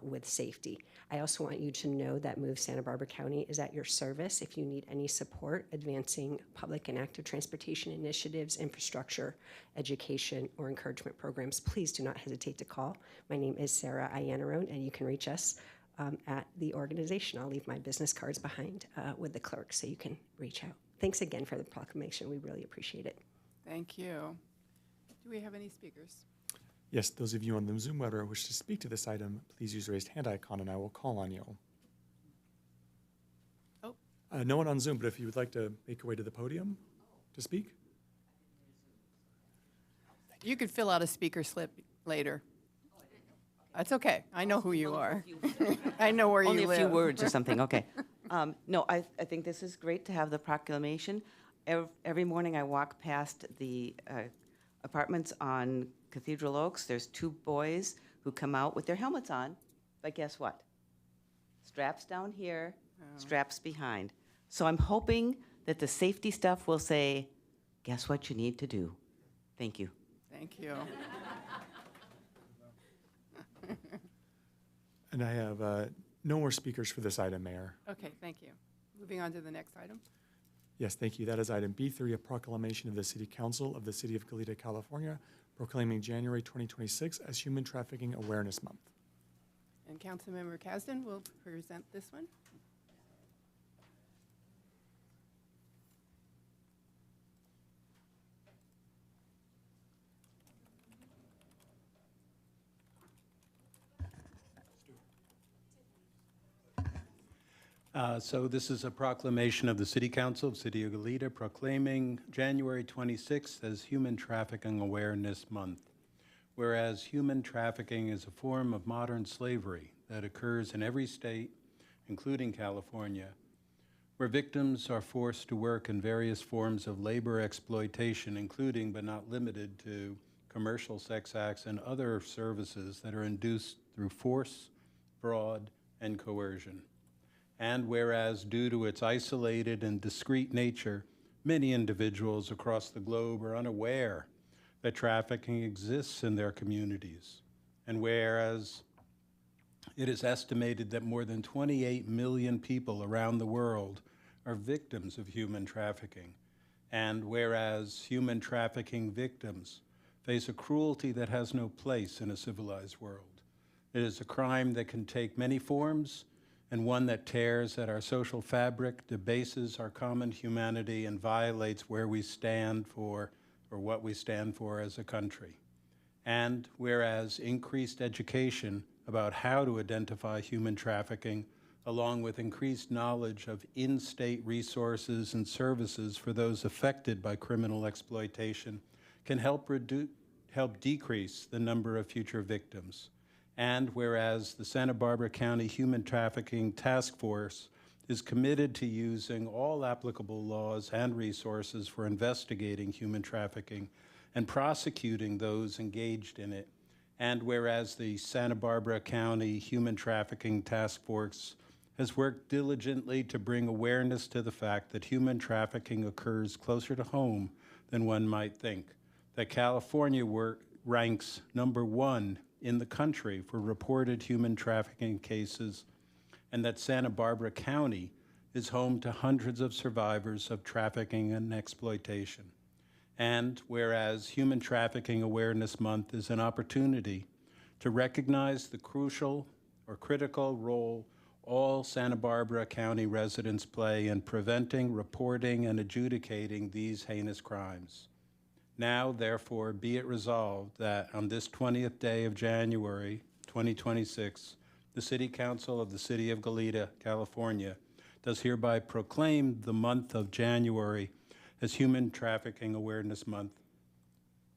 with safety. I also want you to know that Move Santa Barbara County is at your service if you need any support advancing public and active transportation initiatives, infrastructure, education, or encouragement programs. Please do not hesitate to call. My name is Sarah Iannarone, and you can reach us at the organization. I'll leave my business cards behind with the clerk so you can reach out. Thanks again for the proclamation. We really appreciate it. Thank you. Do we have any speakers? Yes, those of you on the Zoom webinar who wish to speak to this item, please use the raised hand icon and I will call on you. Oh. No one on Zoom, but if you would like to make your way to the podium to speak. You could fill out a speaker slip later. That's okay. I know who you are. I know where you live. Only a few words or something, okay. No, I think this is great to have the proclamation. Every morning I walk past the apartments on Cathedral Oaks. There's two boys who come out with their helmets on, but guess what? Straps down here, straps behind. So I'm hoping that the safety stuff will say, guess what you need to do? Thank you. Thank you. And I have no more speakers for this item, Mayor. Okay, thank you. Moving on to the next item. Yes, thank you. That is item B3, a proclamation of the City Council of the City of Goleta, California, proclaiming January 2026 as Human Trafficking Awareness Month. And Councilmember Kasdan will present this one. So this is a proclamation of the City Council of City of Goleta proclaiming January 26th as Human Trafficking Awareness Month. Whereas human trafficking is a form of modern slavery that occurs in every state, including California, where victims are forced to work in various forms of labor exploitation, including but not limited to commercial sex acts and other services that are induced through force, fraud, and coercion. And whereas due to its isolated and discrete nature, many individuals across the globe are unaware that trafficking exists in their communities. And whereas it is estimated that more than 28 million people around the world are victims of human trafficking, and whereas human trafficking victims face a cruelty that has no place in a civilized world. It is a crime that can take many forms, and one that tears at our social fabric, debases our common humanity, and violates where we stand for, or what we stand for as a country. And whereas increased education about how to identify human trafficking, along with increased knowledge of in-state resources and services for those affected by criminal exploitation, can help decrease the number of future victims. And whereas the Santa Barbara County Human Trafficking Task Force is committed to using all applicable laws and resources for investigating human trafficking and prosecuting those engaged in it. And whereas the Santa Barbara County Human Trafficking Task Force has worked diligently to bring awareness to the fact that human trafficking occurs closer to home than one might think, that California ranks #1 in the country for reported human trafficking cases, and that Santa Barbara County is home to hundreds of survivors of trafficking and exploitation. And whereas Human Trafficking Awareness Month is an opportunity to recognize the crucial or critical role all Santa Barbara County residents play in preventing, reporting, and adjudicating these heinous crimes. Now, therefore, be it resolved that on this 20th day of January 2026, the City Council of the City of Goleta, California, does hereby proclaim the month of January as Human Trafficking Awareness Month,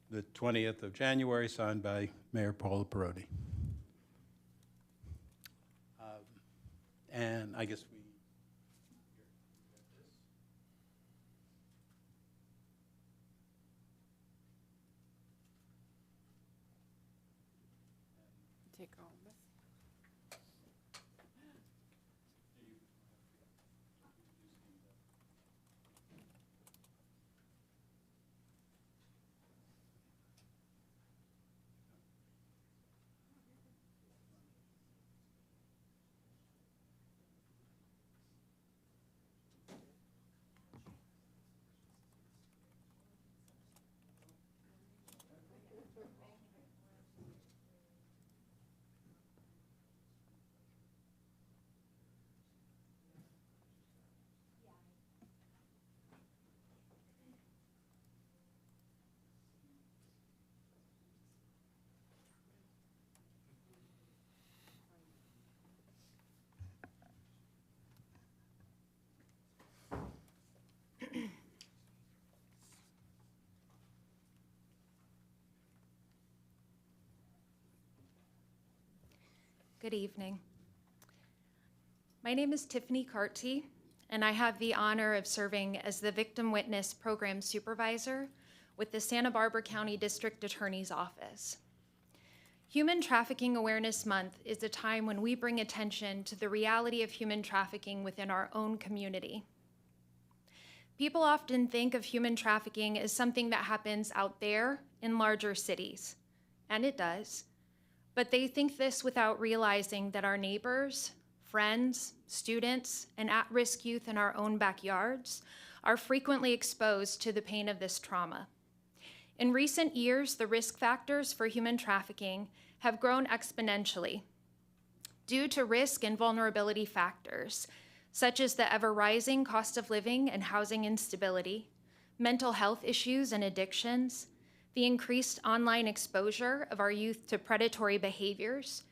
the 20th of January, signed by Mayor Paula Peroni. And I guess we take all of this. Good evening. My name is Tiffany Carty, and I have the honor of serving as the Victim Witness Program Supervisor with the Santa Barbara County District Attorney's Office. Human Trafficking Awareness Month is a time when we bring attention to the reality of human trafficking within our own community. People often think of human trafficking as something that happens out there in larger cities, and it does. But they think this without realizing that our neighbors, friends, students, and at-risk youth in our own backyards are frequently exposed to the pain of this trauma. In recent years, the risk factors for human trafficking have grown exponentially due to risk and vulnerability factors, such as the ever-rising cost of living and housing instability, mental health issues and addictions, the increased online exposure of our youth to predatory behaviors,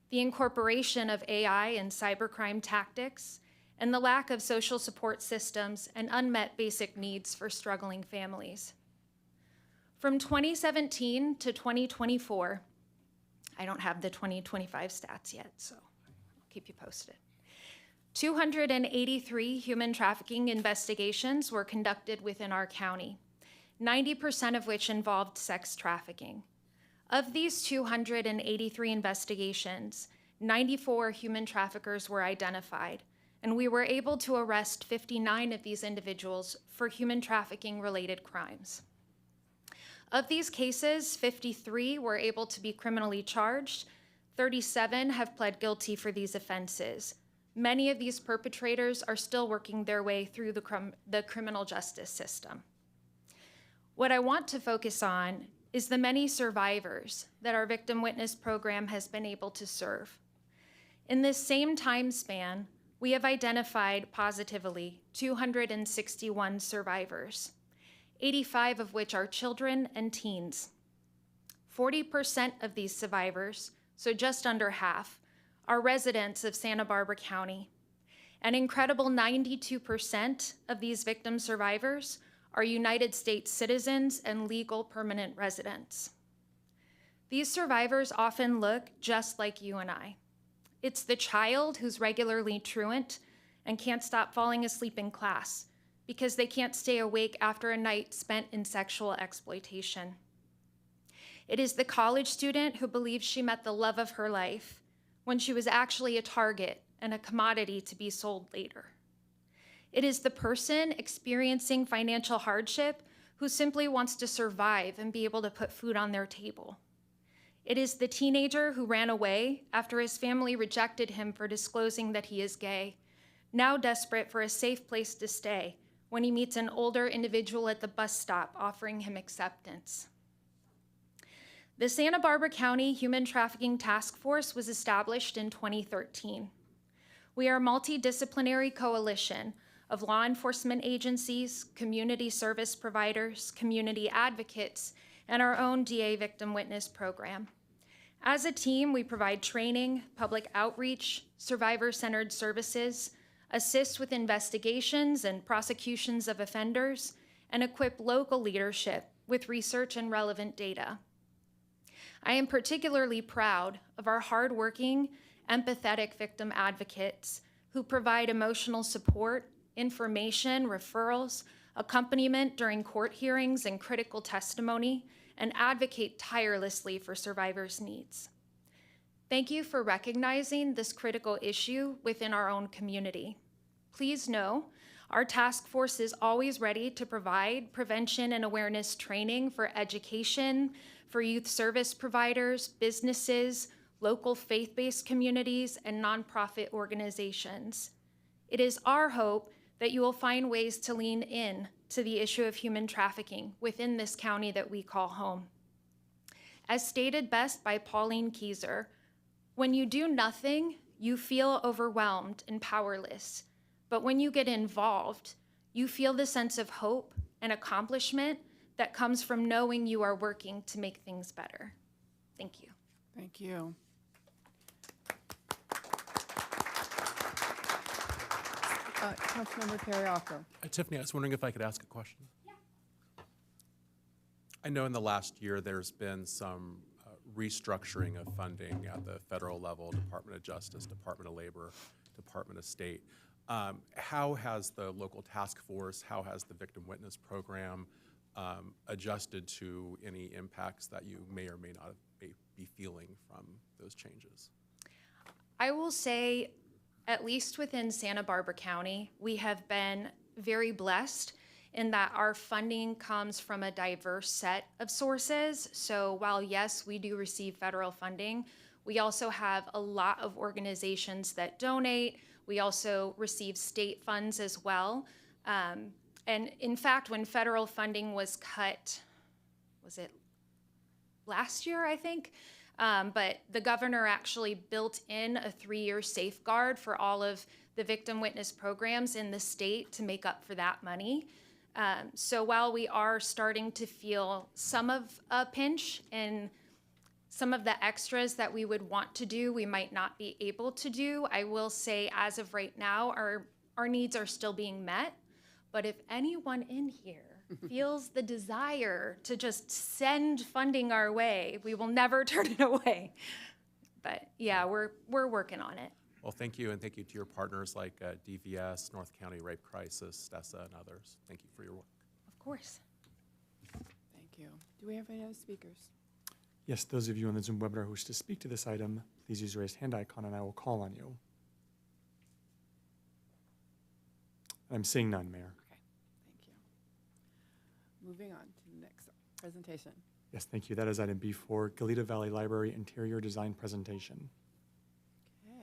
the incorporation of AI and cybercrime tactics, and the lack of social support systems and unmet basic needs for struggling families. From 2017 to 2024, I don't have the 2025 stats yet, so I'll keep you posted. 283 human trafficking investigations were conducted within our county, 90% of which involved sex trafficking. Of these 283 investigations, 94 human traffickers were identified, and we were able to arrest 59 of these individuals for human trafficking-related crimes. Of these cases, 53 were able to be criminally charged. 37 have pled guilty for these offenses. Many of these perpetrators are still working their way through the criminal justice system. What I want to focus on is the many survivors that our Victim Witness Program has been able to serve. In this same time span, we have identified positively 261 survivors, 85 of which are children and teens. 40% of these survivors, so just under half, are residents of Santa Barbara County. An incredible 92% of these victim survivors are United States citizens and legal permanent residents. These survivors often look just like you and I. It's the child who's regularly truant and can't stop falling asleep in class because they can't stay awake after a night spent in sexual exploitation. It is the college student who believes she met the love of her life when she was actually a target and a commodity to be sold later. It is the person experiencing financial hardship who simply wants to survive and be able to put food on their table. It is the teenager who ran away after his family rejected him for disclosing that he is gay, now desperate for a safe place to stay when he meets an older individual at the bus stop offering him acceptance. The Santa Barbara County Human Trafficking Task Force was established in 2013. We are a multidisciplinary coalition of law enforcement agencies, community service providers, community advocates, and our own DA Victim Witness Program. As a team, we provide training, public outreach, survivor-centered services, assist with investigations and prosecutions of offenders, and equip local leadership with research and relevant data. I am particularly proud of our hardworking, empathetic victim advocates who provide emotional support, information, referrals, accompaniment during court hearings and critical testimony, and advocate tirelessly for survivors' needs. Thank you for recognizing this critical issue within our own community. Please know, our task force is always ready to provide prevention and awareness training for education, for youth service providers, businesses, local faith-based communities, and nonprofit organizations. It is our hope that you will find ways to lean in to the issue of human trafficking within this county that we call home. As stated best by Pauline Kieser, when you do nothing, you feel overwhelmed and powerless. But when you get involved, you feel the sense of hope and accomplishment that comes from knowing you are working to make things better. Thank you. Thank you. Councilmember Carriaco. Tiffany, I was wondering if I could ask a question. Yeah. I know in the last year there's been some restructuring of funding at the federal level, Department of Justice, Department of Labor, Department of State. How has the local task force, how has the Victim Witness Program adjusted to any impacts that you may or may not be feeling from those changes? I will say, at least within Santa Barbara County, we have been very blessed in that our funding comes from a diverse set of sources. So while yes, we do receive federal funding, we also have a lot of organizations that donate. We also receive state funds as well. And in fact, when federal funding was cut, was it last year, I think? But the governor actually built in a 3-year safeguard for all of the victim witness programs in the state to make up for that money. So while we are starting to feel some of a pinch in some of the extras that we would want to do, we might not be able to do, I will say as of right now, our needs are still being met. But if anyone in here feels the desire to just send funding our way, we will never turn it away. But yeah, we're working on it. Well, thank you, and thank you to your partners like DVS, North County Rape Crisis, STESA, and others. Thank you for your work. Of course. Thank you. Do we have any other speakers? Yes, those of you on the Zoom webinar who wish to speak to this item, please use the raised hand icon and I will call on you. I'm seeing none, Mayor. Moving on to the next. presentation. Yes, thank you. That is item B4, Goleta Valley Library Interior Design Presentation. Okay.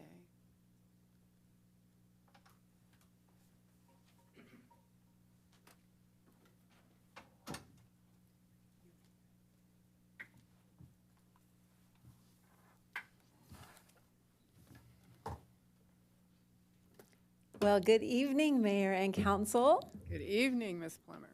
Well, good evening, Mayor and Council. Good evening, Ms. Plummer.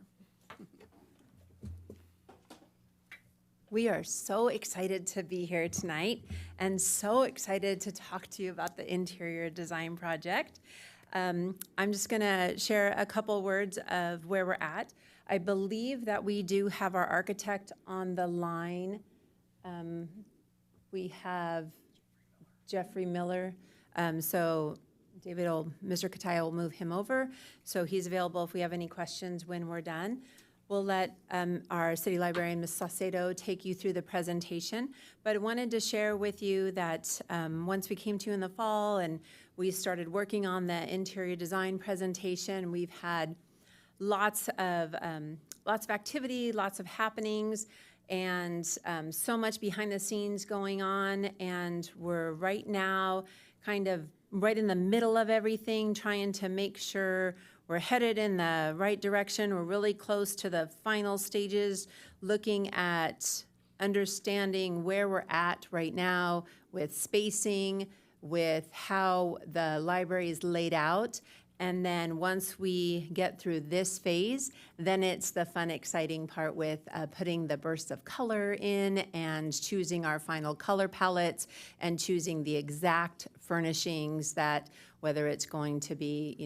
We are so excited to be here tonight and so excited to talk to you about the interior design project. I'm just going to share a couple words of where we're at. I believe that we do have our architect on the line. We have Jeffrey Miller. So Mr. Kataya will move him over. So he's available if we have any questions when we're done. We'll let our city librarian, Ms. Saucedo, take you through the presentation. But I wanted to share with you that once we came to you in the fall and we started working on the interior design presentation, we've had lots of activity, lots of happenings, and so much behind the scenes going on. And we're right now kind of right in the middle of everything, trying to make sure we're headed in the right direction. We're really close to the final stages, looking at understanding where we're at right now with spacing, with how the library is laid out. And then once we get through this phase, then it's the fun, exciting part with putting the bursts of color in and choosing our final color palettes and choosing the exact furnishings that, whether it's going to be,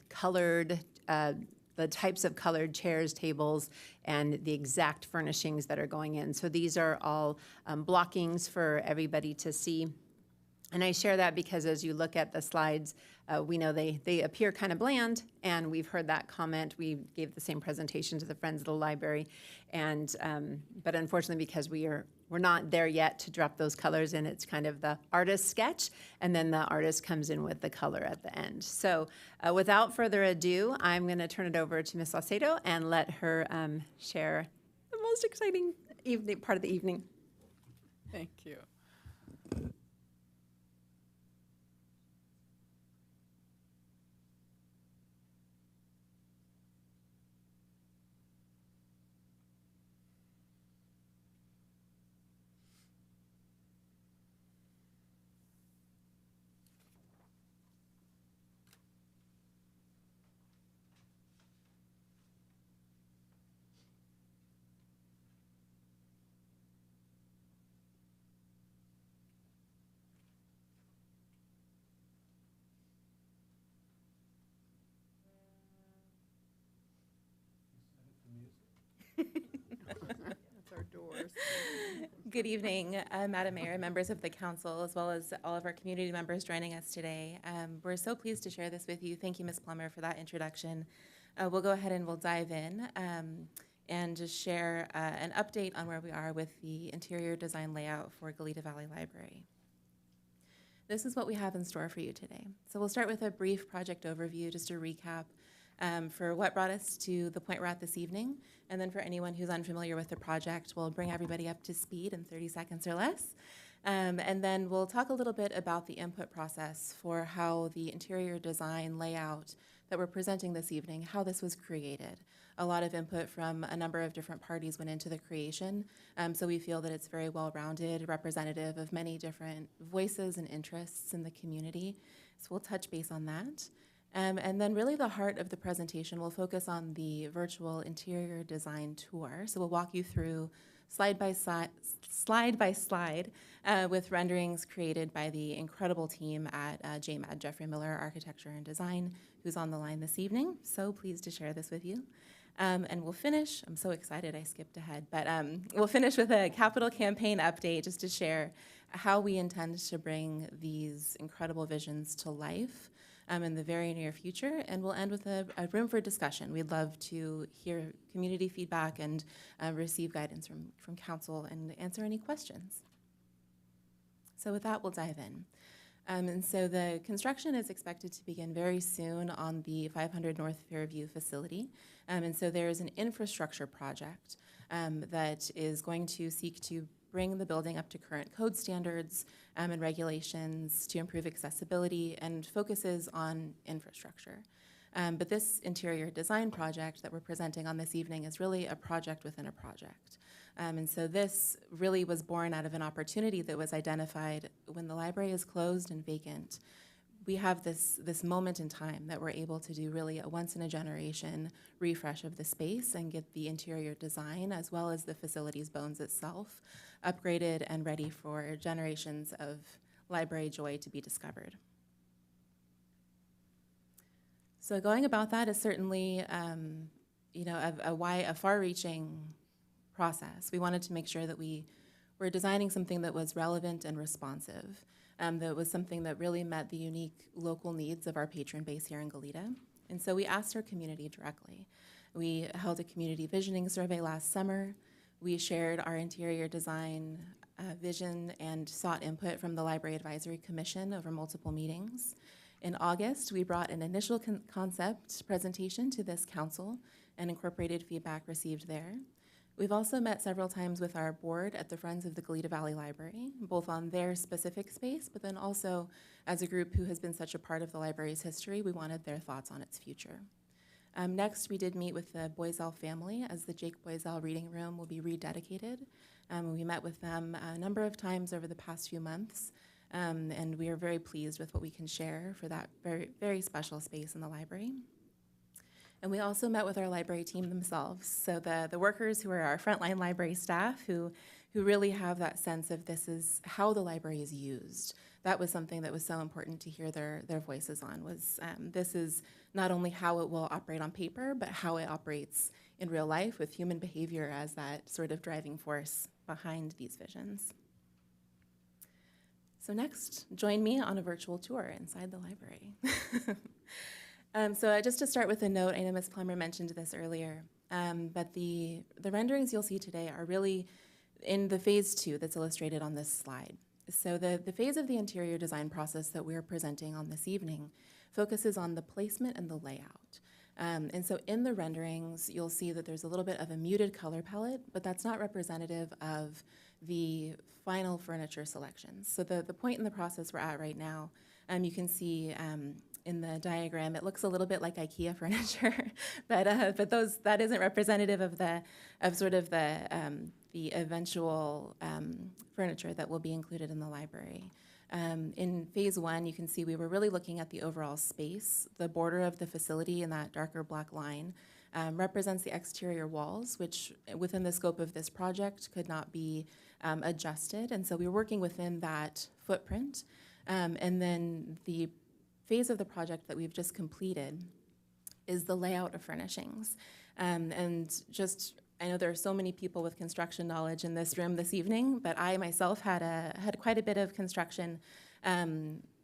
colored, the types of colored chairs, tables, and the exact furnishings that are going in. So these are all blockings for everybody to see. And I share that because as you look at the slides, we know they appear kind of bland, and we've heard that comment. We gave the same presentation to the Friends of the Library, and but unfortunately, because we're not there yet to drop those colors in, it's kind of the artist sketch, and then the artist comes in with the color at the end. So without further ado, I'm going to turn it over to Ms. Saucedo and let her share the most exciting part of the evening. Thank you. That's our doors. Good evening, Madam Mayor, members of the council, as well as all of our community members joining us today. We're so pleased to share this with you. Thank you, Ms. Plummer, for that introduction. We'll go ahead and we'll dive in and just share an update on where we are with the interior design layout for Goleta Valley Library. This is what we have in store for you today. So we'll start with a brief project overview, just to recap for what brought us to the point we're at this evening. And then for anyone who's unfamiliar with the project, we'll bring everybody up to speed in 30 seconds or less. And then we'll talk a little bit about the input process for how the interior design layout that we're presenting this evening, how this was created. A lot of input from a number of different parties went into the creation. So we feel that it's very well-rounded, representative of many different voices and interests in the community. So we'll touch base on that. And then really the heart of the presentation will focus on the virtual interior design tour. So we'll walk you through slide by slide with renderings created by the incredible team at JMAD, Jeffrey Miller Architecture and Design, who's on the line this evening. So pleased to share this with you. And we'll finish, I'm so excited I skipped ahead, but we'll finish with a capital campaign update just to share how we intend to bring these incredible visions to life in the very near future, and we'll end with a room for discussion. We'd love to hear community feedback and receive guidance from council and answer any questions. So with that, we'll dive in. And so the construction is expected to begin very soon on the 500 North Fairview facility. And so there is an infrastructure project that is going to seek to bring the building up to current code standards and regulations to improve accessibility and focuses on infrastructure. But this interior design project that we're presenting on this evening is really a project within a project. And so this really was born out of an opportunity that was identified when the library is closed and vacant. We have this moment in time that we're able to do really a once-in-a-generation refresh of the space and get the interior design as well as the facility's bones itself upgraded and ready for generations of library joy to be discovered. So going about that is certainly, a far-reaching process. We wanted to make sure that we were designing something that was relevant and responsive, that was something that really met the unique local needs of our patron base here in Goleta. And so we asked our community directly. We held a community visioning survey last summer. We shared our interior design vision and sought input from the Library Advisory Commission over multiple meetings. In August, we brought an initial concept presentation to this council and incorporated feedback received there. We've also met several times with our board at the Friends of the Goleta Valley Library, both on their specific space, but then also as a group who has been such a part of the library's history, we wanted their thoughts on its future. Next, we did meet with the Boiselle family as the Jake Boiselle Reading Room will be rededicated. We met with them a number of times over the past few months, and we are very pleased with what we can share for that very, very special space in the library. And we also met with our library team themselves. So the workers who are our frontline library staff who really have that sense of this is how the library is used. That was something that was so important to hear their voices on was this is not only how it will operate on paper, but how it operates in real life with human behavior as that sort of driving force behind these visions. So next, join me on a virtual tour inside the library. So just to start with a note, I know Ms. Plummer mentioned this earlier, but the renderings you'll see today are really in the phase 2 that's illustrated on this slide. So the phase of the interior design process that we're presenting on this evening focuses on the placement and the layout. And so in the renderings, you'll see that there's a little bit of a muted color palette, but that's not representative of the final furniture selections. So the point in the process we're at right now, you can see in the diagram, it looks a little bit like IKEA furniture, but that isn't representative of the eventual furniture that will be included in the library. In phase 1, you can see we were really looking at the overall space. The border of the facility in that darker black line represents the exterior walls, which within the scope of this project could not be adjusted. And so we were working within that footprint. And then the phase of the project that we've just completed is the layout of furnishings. And just, I know there are so many people with construction knowledge in this room this evening, but I myself had quite a bit of construction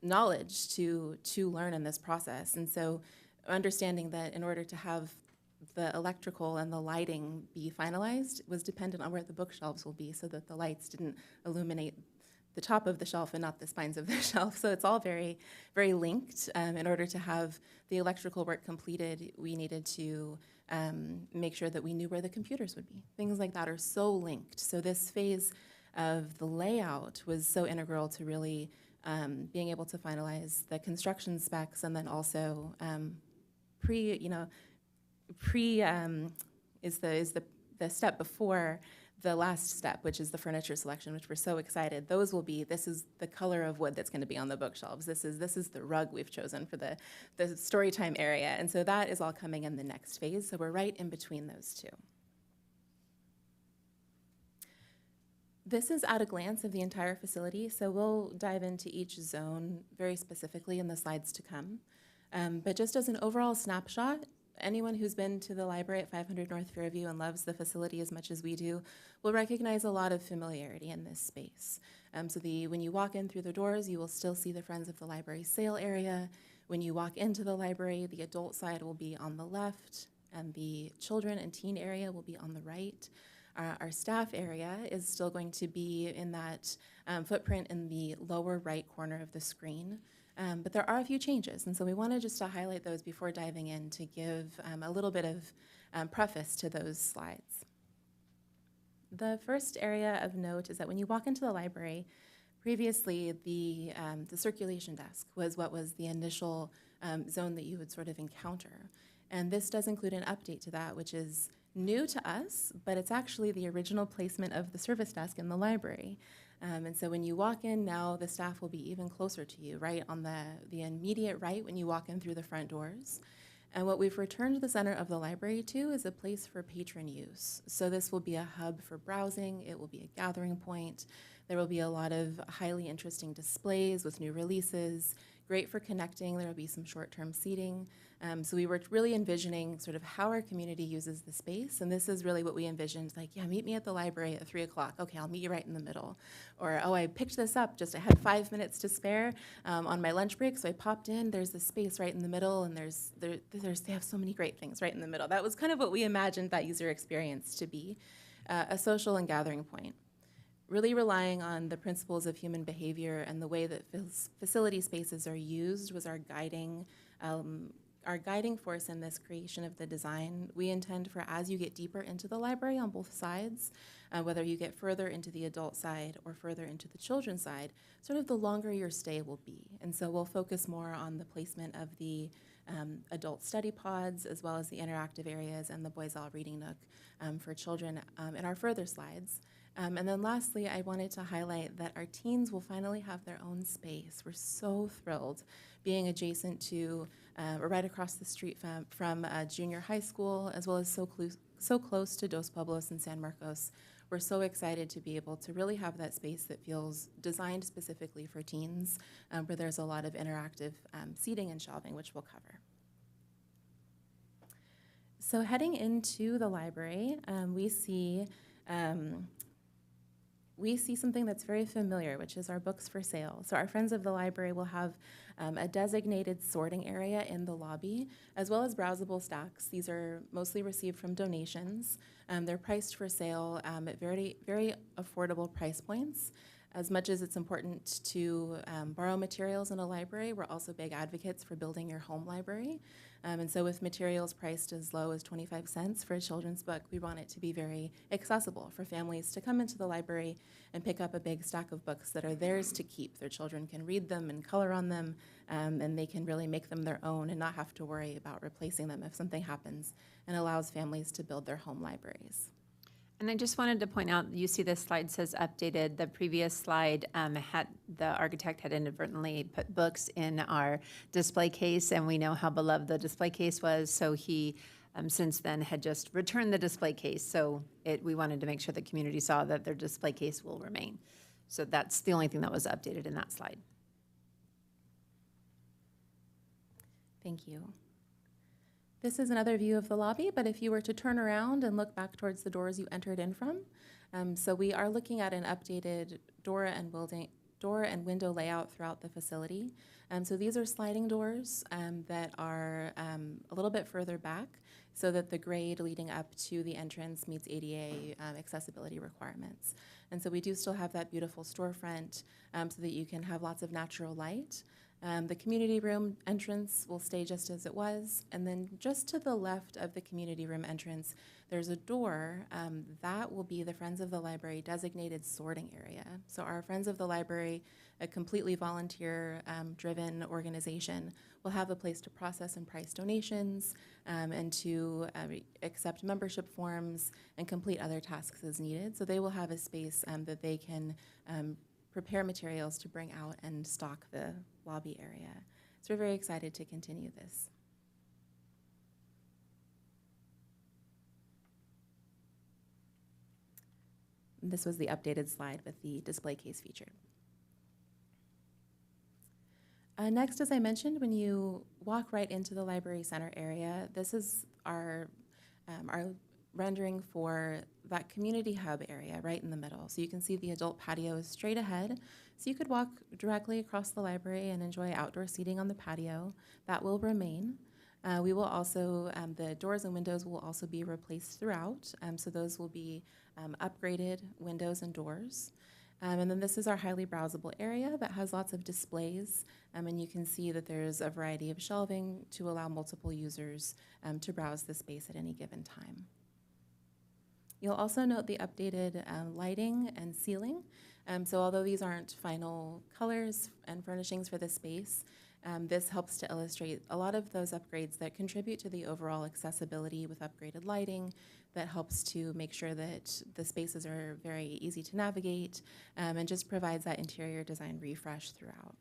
knowledge to learn in this process. And so understanding that in order to have the electrical and the lighting be finalized was dependent on where the bookshelves will be so that the lights didn't illuminate the top of the shelf and not the spines of the shelf. So it's all very, very linked. In order to have the electrical work completed, we needed to make sure that we knew where the computers would be. Things like that are so linked. So this phase of the layout was so integral to really being able to finalize the construction specs, and then also is the step before the last step, which is the furniture selection, which we're so excited. This is the color of wood that's going to be on the bookshelves. This is the rug we've chosen for the story time area. And so that is all coming in the next phase. So we're right in between those two. This is at a glance of the entire facility. So we'll dive into each zone very specifically in the slides to come. But just as an overall snapshot, anyone who's been to the library at 500 North Fairview and loves the facility as much as we do will recognize a lot of familiarity in this space. When you walk in through the doors, you will still see the Friends of the Library sale area. When you walk into the library, the adult side will be on the left, and the children and teen area will be on the right. Our staff area is still going to be in that footprint in the lower right corner of the screen. But there are a few changes, and so we wanted just to highlight those before diving in to give a little bit of preface to those slides. The first area of note is that when you walk into the library, previously the circulation desk was what was the initial zone that you would sort of encounter. And this does include an update to that, which is new to us, but it's actually the original placement of the service desk in the library. And so when you walk in now, the staff will be even closer to you, right on the immediate right when you walk in through the front doors. And what we've returned the center of the library to is a place for patron use. So this will be a hub for browsing, it will be a gathering point. There will be a lot of highly interesting displays with new releases, great for connecting. There will be some short-term seating. So we were really envisioning sort of how our community uses the space, and this is really what we envisioned, like, yeah, meet me at the library at 3 o'clock. Okay, I'll meet you right in the middle. Or, oh, I picked this up, I had 5 minutes to spare on my lunch break, so I popped in. There's this space right in the middle, and they have so many great things right in the middle. That was kind of what we imagined that user experience to be, a social and gathering point. Really relying on the principles of human behavior and the way that facility spaces are used was our guiding force in this creation of the design. We intend for, as you get deeper into the library on both sides, whether you get further into the adult side or further into the children's side, sort of the longer your stay will be. And so we'll focus more on the placement of the adult study pods, as well as the interactive areas and the Boys All Reading Nook for children in our further slides. And then lastly, I wanted to highlight that our teens will finally have their own space. We're so thrilled being adjacent to, or right across the street from junior high school, as well as so close to Dos Pueblos and San Marcos. We're so excited to be able to really have that space that feels designed specifically for teens, where there's a lot of interactive seating and shelving, which we'll cover. So heading into the library, we see something that's very familiar, which is our books for sale. So our Friends of the Library will have a designated sorting area in the lobby, as well as browsable stacks. These are mostly received from donations. They're priced for sale at very, very affordable price points. As much as it's important to borrow materials in a library, we're also big advocates for building your home library. And so with materials priced as low as 25 cents for a children's book, we want it to be very accessible for families to come into the library and pick up a big stack of books that are theirs to keep. Their children can read them and color on them, and they can really make them their own and not have to worry about replacing them if something happens, and allows families to build their home libraries. And I just wanted to point out, you see this slide says updated. The previous slide the architect had inadvertently put books in our display case, and we know how beloved the display case was, so he since then had just returned the display case. So we wanted to make sure the community saw that their display case will remain. So that's the only thing that was updated in that slide. Thank you. This is another view of the lobby, but if you were to turn around and look back towards the doors you entered in from, so we are looking at an updated door and window layout throughout the facility. So these are sliding doors that are a little bit further back so that the grade leading up to the entrance meets ADA accessibility requirements. And so we do still have that beautiful storefront so that you can have lots of natural light. The community room entrance will stay just as it was, and then just to the left of the community room entrance, there's a door that will be the Friends of the Library designated sorting area. So our Friends of the Library, a completely volunteer-driven organization, will have a place to process and price donations and to accept membership forms and complete other tasks as needed. So they will have a space that they can prepare materials to bring out and stock the lobby area. So we're very excited to continue this. This was the updated slide with the display case featured. Next, as I mentioned, when you walk right into the library center area, this is our rendering for that community hub area right in the middle. So you can see the adult patio is straight ahead. So you could walk directly across the library and enjoy outdoor seating on the patio. That will remain. We will also, the doors and windows will also be replaced throughout. So those will be upgraded windows and doors. And then this is our highly browsable area that has lots of displays. And you can see that there's a variety of shelving to allow multiple users to browse the space at any given time. You'll also note the updated lighting and ceiling. So although these aren't final colors and furnishings for the space, this helps to illustrate a lot of those upgrades that contribute to the overall accessibility with upgraded lighting, that helps to make sure that the spaces are very easy to navigate, and just provides that interior design refresh throughout.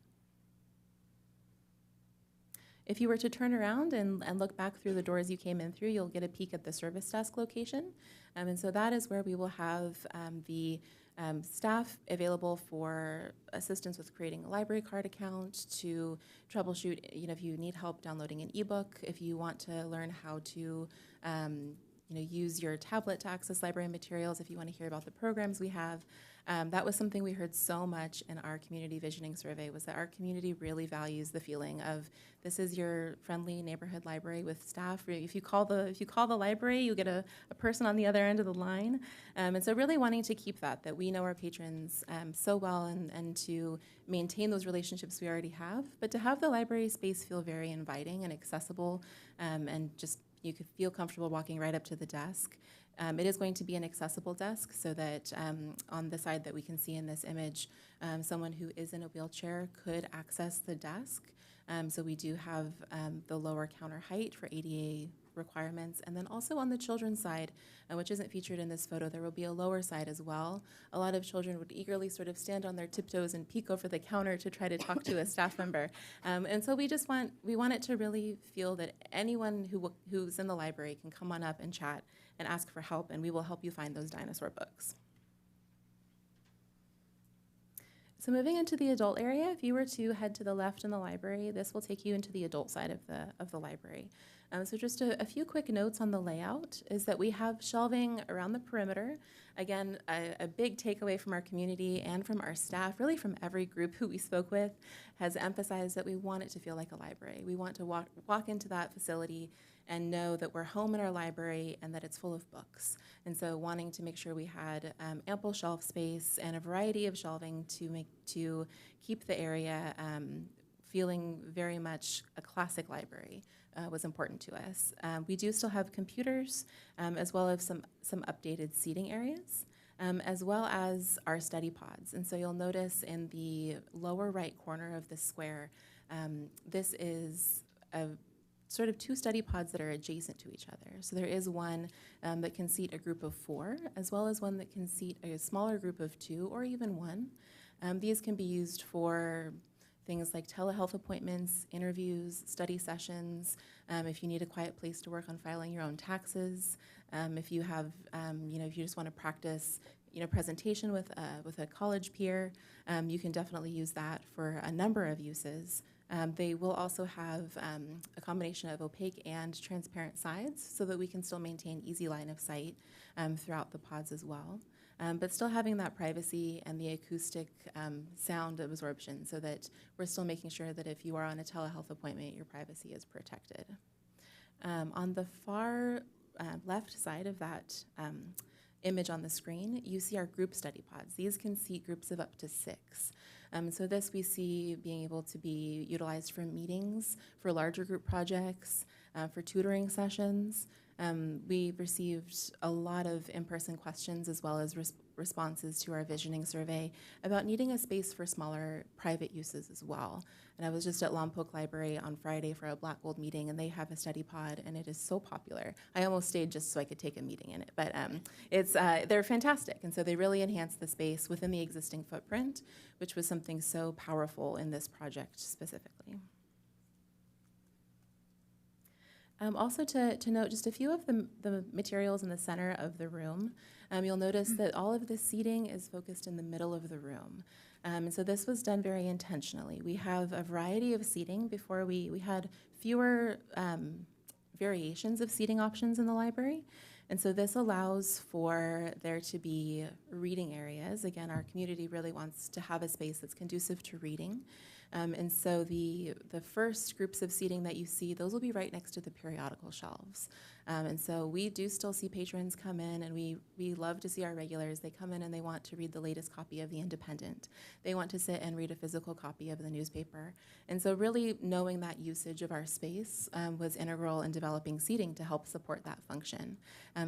If you were to turn around and look back through the doors you came in through, you'll get a peek at the service desk location. And so that is where we will have the staff available for assistance with creating a library card account, to troubleshoot, if you need help downloading an ebook, if you want to learn how to use your tablet to access library materials, if you want to hear about the programs we have. That was something we heard so much in our community visioning survey, was that our community really values the feeling of this is your friendly neighborhood library with staff. If you call the library, you get a person on the other end of the line. And so really wanting to keep that we know our patrons so well, and to maintain those relationships we already have, but to have the library space feel very inviting and accessible, and just you could feel comfortable walking right up to the desk. It is going to be an accessible desk, so that on the side that we can see in this image, someone who is in a wheelchair could access the desk. So we do have the lower counter height for ADA requirements. And then also on the children's side, which isn't featured in this photo, there will be a lower side as well. A lot of children would eagerly sort of stand on their tiptoes and peek over the counter to try to talk to a staff member. And so we want it to really feel that anyone who's in the library can come on up and chat and ask for help, and we will help you find those dinosaur books. So moving into the adult area, if you were to head to the left in the library, this will take you into the adult side of the library. So just a few quick notes on the layout is that we have shelving around the perimeter. Again, a big takeaway from our community and from our staff, really from every group who we spoke with, has emphasized that we want it to feel like a library. We want to walk into that facility and know that we're home in our library and that it's full of books. And so wanting to make sure we had ample shelf space and a variety of shelving to keep the area feeling very much a classic library was important to us. We do still have computers, as well as some updated seating areas, as well as our study pods. And so you'll notice in the lower right corner of the square, this is a sort of two study pods that are adjacent to each other. So there is one that can seat a group of 4, as well as one that can seat a smaller group of 2 or even 1. These can be used for things like telehealth appointments, interviews, study sessions, if you need a quiet place to work on filing your own taxes, if you have, if you just want to practice, presentation with a college peer, you can definitely use that for a number of uses. They will also have a combination of opaque and transparent sides so that we can still maintain easy line of sight throughout the pods as well. But still having that privacy and the acoustic sound absorption so that we're still making sure that if you are on a telehealth appointment, your privacy is protected. On the far left side of that image on the screen, you see our group study pods. These can seat groups of up to 6. So this we see being able to be utilized for meetings, for larger group projects, for tutoring sessions. We received a lot of in-person questions as well as responses to our visioning survey about needing a space for smaller private uses as well. And I was just at Lompoc Library on Friday for a Black Gold meeting, and they have a study pod, and it is so popular. I almost stayed just so I could take a meeting in it, but they're fantastic, and so they really enhance the space within the existing footprint, which was something so powerful in this project specifically. Also to note just a few of the materials in the center of the room. You'll notice that all of the seating is focused in the middle of the room. And so this was done very intentionally. We have a variety of seating. Before we had fewer variations of seating options in the library. And so this allows for there to be reading areas. Again, our community really wants to have a space that's conducive to reading. And so the first groups of seating that you see, those will be right next to the periodical shelves. And so we do still see patrons come in, and we love to see our regulars. They come in and they want to read the latest copy of The Independent. They want to sit and read a physical copy of the newspaper. And so really knowing that usage of our space was integral in developing seating to help support that function.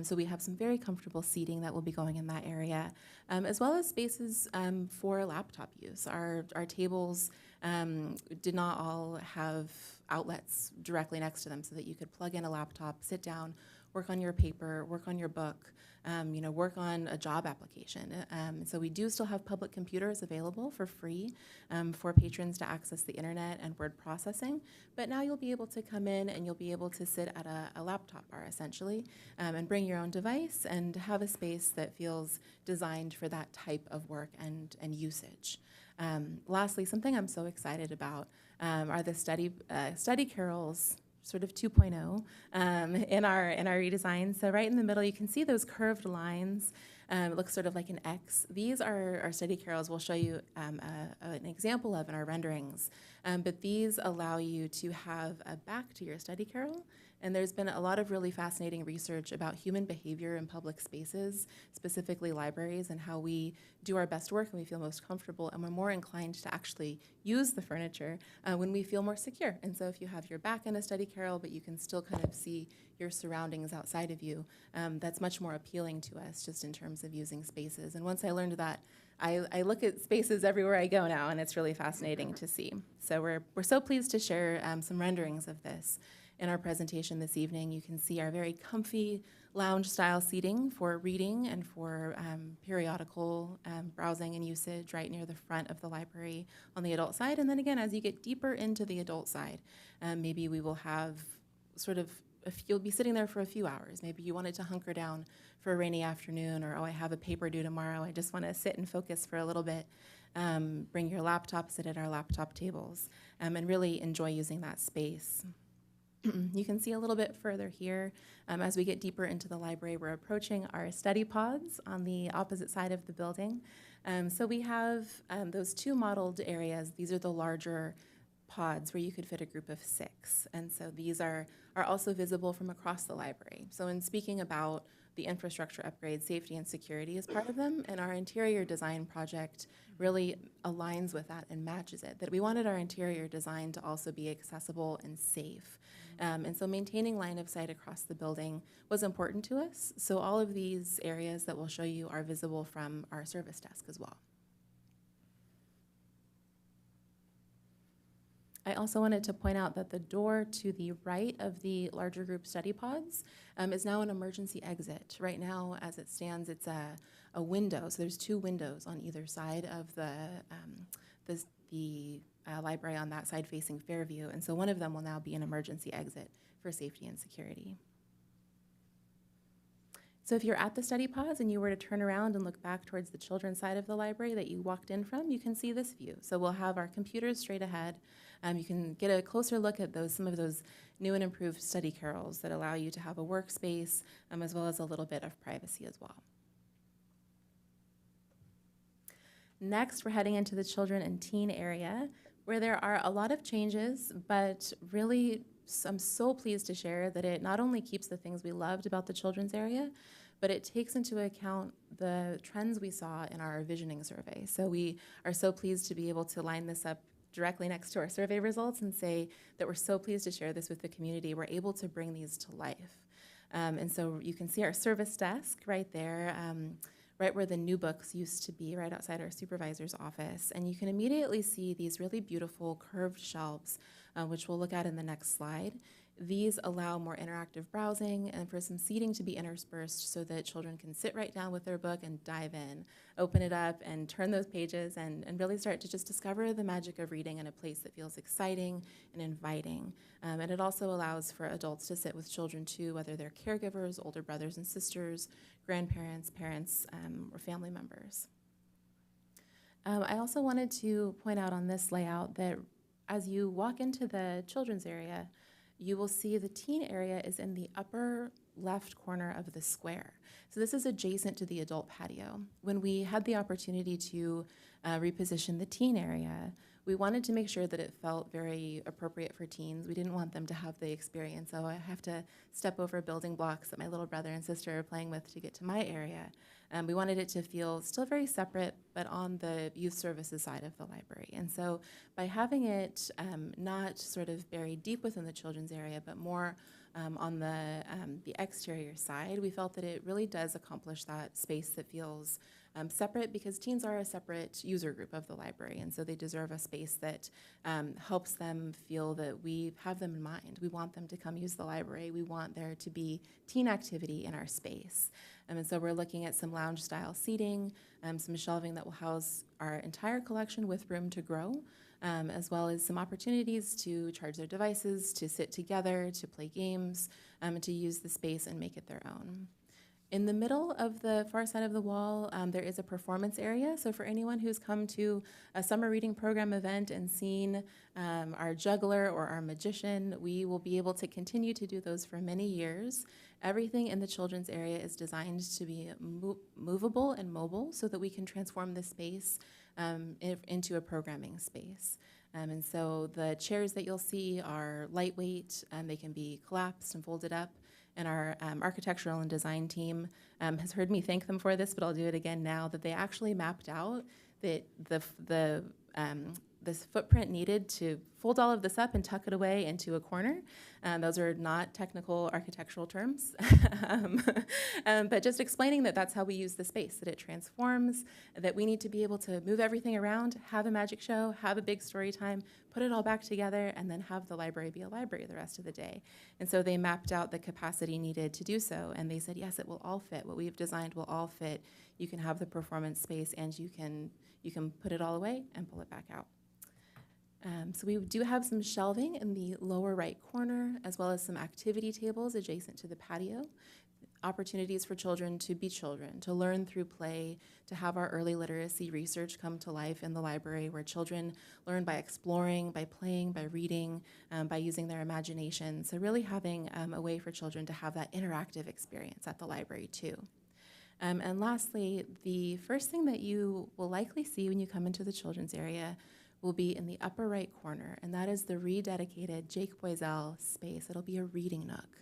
So we have some very comfortable seating that will be going in that area, as well as spaces for laptop use. Our tables did not all have outlets directly next to them so that you could plug in a laptop, sit down, work on your paper, work on your book, work on a job application. So we do still have public computers available for free for patrons to access the internet and word processing. But now you'll be able to come in and you'll be able to sit at a laptop bar essentially and bring your own device and have a space that feels designed for that type of work and usage. Lastly, something I'm so excited about are the study carrels, sort of 2.0 in our redesign. So right in the middle, you can see those curved lines. It looks sort of like an X. These are our study carrels we'll show you an example of in our renderings. But these allow you to have a back to your study carrel. And there's been a lot of really fascinating research about human behavior in public spaces, specifically libraries, and how we do our best work and we feel most comfortable, and we're more inclined to actually use the furniture when we feel more secure. And so if you have your back in a study carrel, but you can still kind of see your surroundings outside of you, that's much more appealing to us just in terms of using spaces. And once I learned that, I look at spaces everywhere I go now, and it's really fascinating to see. So we're so pleased to share some renderings of this. In our presentation this evening, you can see our very comfy lounge-style seating for reading and for periodical browsing and usage right near the front of the library on the adult side. And then again, as you get deeper into the adult side, maybe we will have sort of, you'll be sitting there for a few hours. Maybe you wanted to hunker down for a rainy afternoon, or, oh, I have a paper due tomorrow. I just want to sit and focus for a little bit. Bring your laptop, sit at our laptop tables, and really enjoy using that space. You can see a little bit further here. As we get deeper into the library, we're approaching our study pods on the opposite side of the building. So we have those two modeled areas. These are the larger pods where you could fit a group of 6. And so these are also visible from across the library. So in speaking about the infrastructure upgrades, safety and security is part of them, and our interior design project really aligns with that and matches it, that we wanted our interior design to also be accessible and safe. And so maintaining line of sight across the building was important to us. So all of these areas that we'll show you are visible from our service desk as well. I also wanted to point out that the door to the right of the larger group study pods is now an emergency exit. Right now, as it stands, it's a window. So there's 2 windows on either side of the library on that side facing Fairview. And so one of them will now be an emergency exit for safety and security. So if you're at the study pods and you were to turn around and look back towards the children's side of the library that you walked in from, you can see this view. So we'll have our computers straight ahead. You can get a closer look at some of those new and improved study carrels that allow you to have a workspace as well as a little bit of privacy as well. Next, we're heading into the children and teen area, where there are a lot of changes, but really I'm so pleased to share that it not only keeps the things we loved about the children's area, but it takes into account the trends we saw in our visioning survey. So we are so pleased to be able to line this up directly next to our survey results and say that we're so pleased to share this with the community. We're able to bring these to life. And so you can see our service desk right there, right where the new books used to be, right outside our supervisor's office. And you can immediately see these really beautiful curved shelves, which we'll look at in the next slide. These allow more interactive browsing and for some seating to be interspersed so that children can sit right down with their book and dive in, open it up and turn those pages and really start to just discover the magic of reading in a place that feels exciting and inviting. And it also allows for adults to sit with children too, whether they're caregivers, older brothers and sisters, grandparents, parents, or family members. I also wanted to point out on this layout that as you walk into the children's area, you will see the teen area is in the upper left corner of the square. So this is adjacent to the adult patio. When we had the opportunity to reposition the teen area. We wanted to make sure that it felt very appropriate for teens. We didn't want them to have the experience, oh, I have to step over building blocks that my little brother and sister are playing with to get to my area. We wanted it to feel still very separate, but on the youth services side of the library. And so by having it not sort of buried deep within the children's area, but more on the exterior side, we felt that it really does accomplish that space that feels separate, because teens are a separate user group of the library, and so they deserve a space that helps them feel that we have them in mind. We want them to come use the library. We want there to be teen activity in our space. And so we're looking at some lounge-style seating, some shelving that will house our entire collection with room to grow, as well as some opportunities to charge their devices, to sit together, to play games, and to use the space and make it their own. In the middle of the far side of the wall, there is a performance area. So for anyone who's come to a summer reading program event and seen our juggler or our magician, we will be able to continue to do those for many years. Everything in the children's area is designed to be movable and mobile so that we can transform the space into a programming space. And so the chairs that you'll see are lightweight, and they can be collapsed and folded up. And our architectural and design team has heard me thank them for this, but I'll do it again now, that they actually mapped out that this footprint needed to fold all of this up and tuck it away into a corner. Those are not technical architectural terms, but just explaining that that's how we use the space, that it transforms, that we need to be able to move everything around, have a magic show, have a big story time, put it all back together, and then have the library be a library the rest of the day. And so they mapped out the capacity needed to do so, and they said, yes, it will all fit. What we've designed will all fit. You can have the performance space, and you can put it all away and pull it back out. So we do have some shelving in the lower right corner, as well as some activity tables adjacent to the patio. Opportunities for children, to learn through play, to have our early literacy research come to life in the library, where children learn by exploring, by playing, by reading, by using their imagination. So really having a way for children to have that interactive experience at the library too. And lastly, the first thing that you will likely see when you come into the children's area will be in the upper right corner, and that is the rededicated Jake Boiselle space. It'll be a reading nook.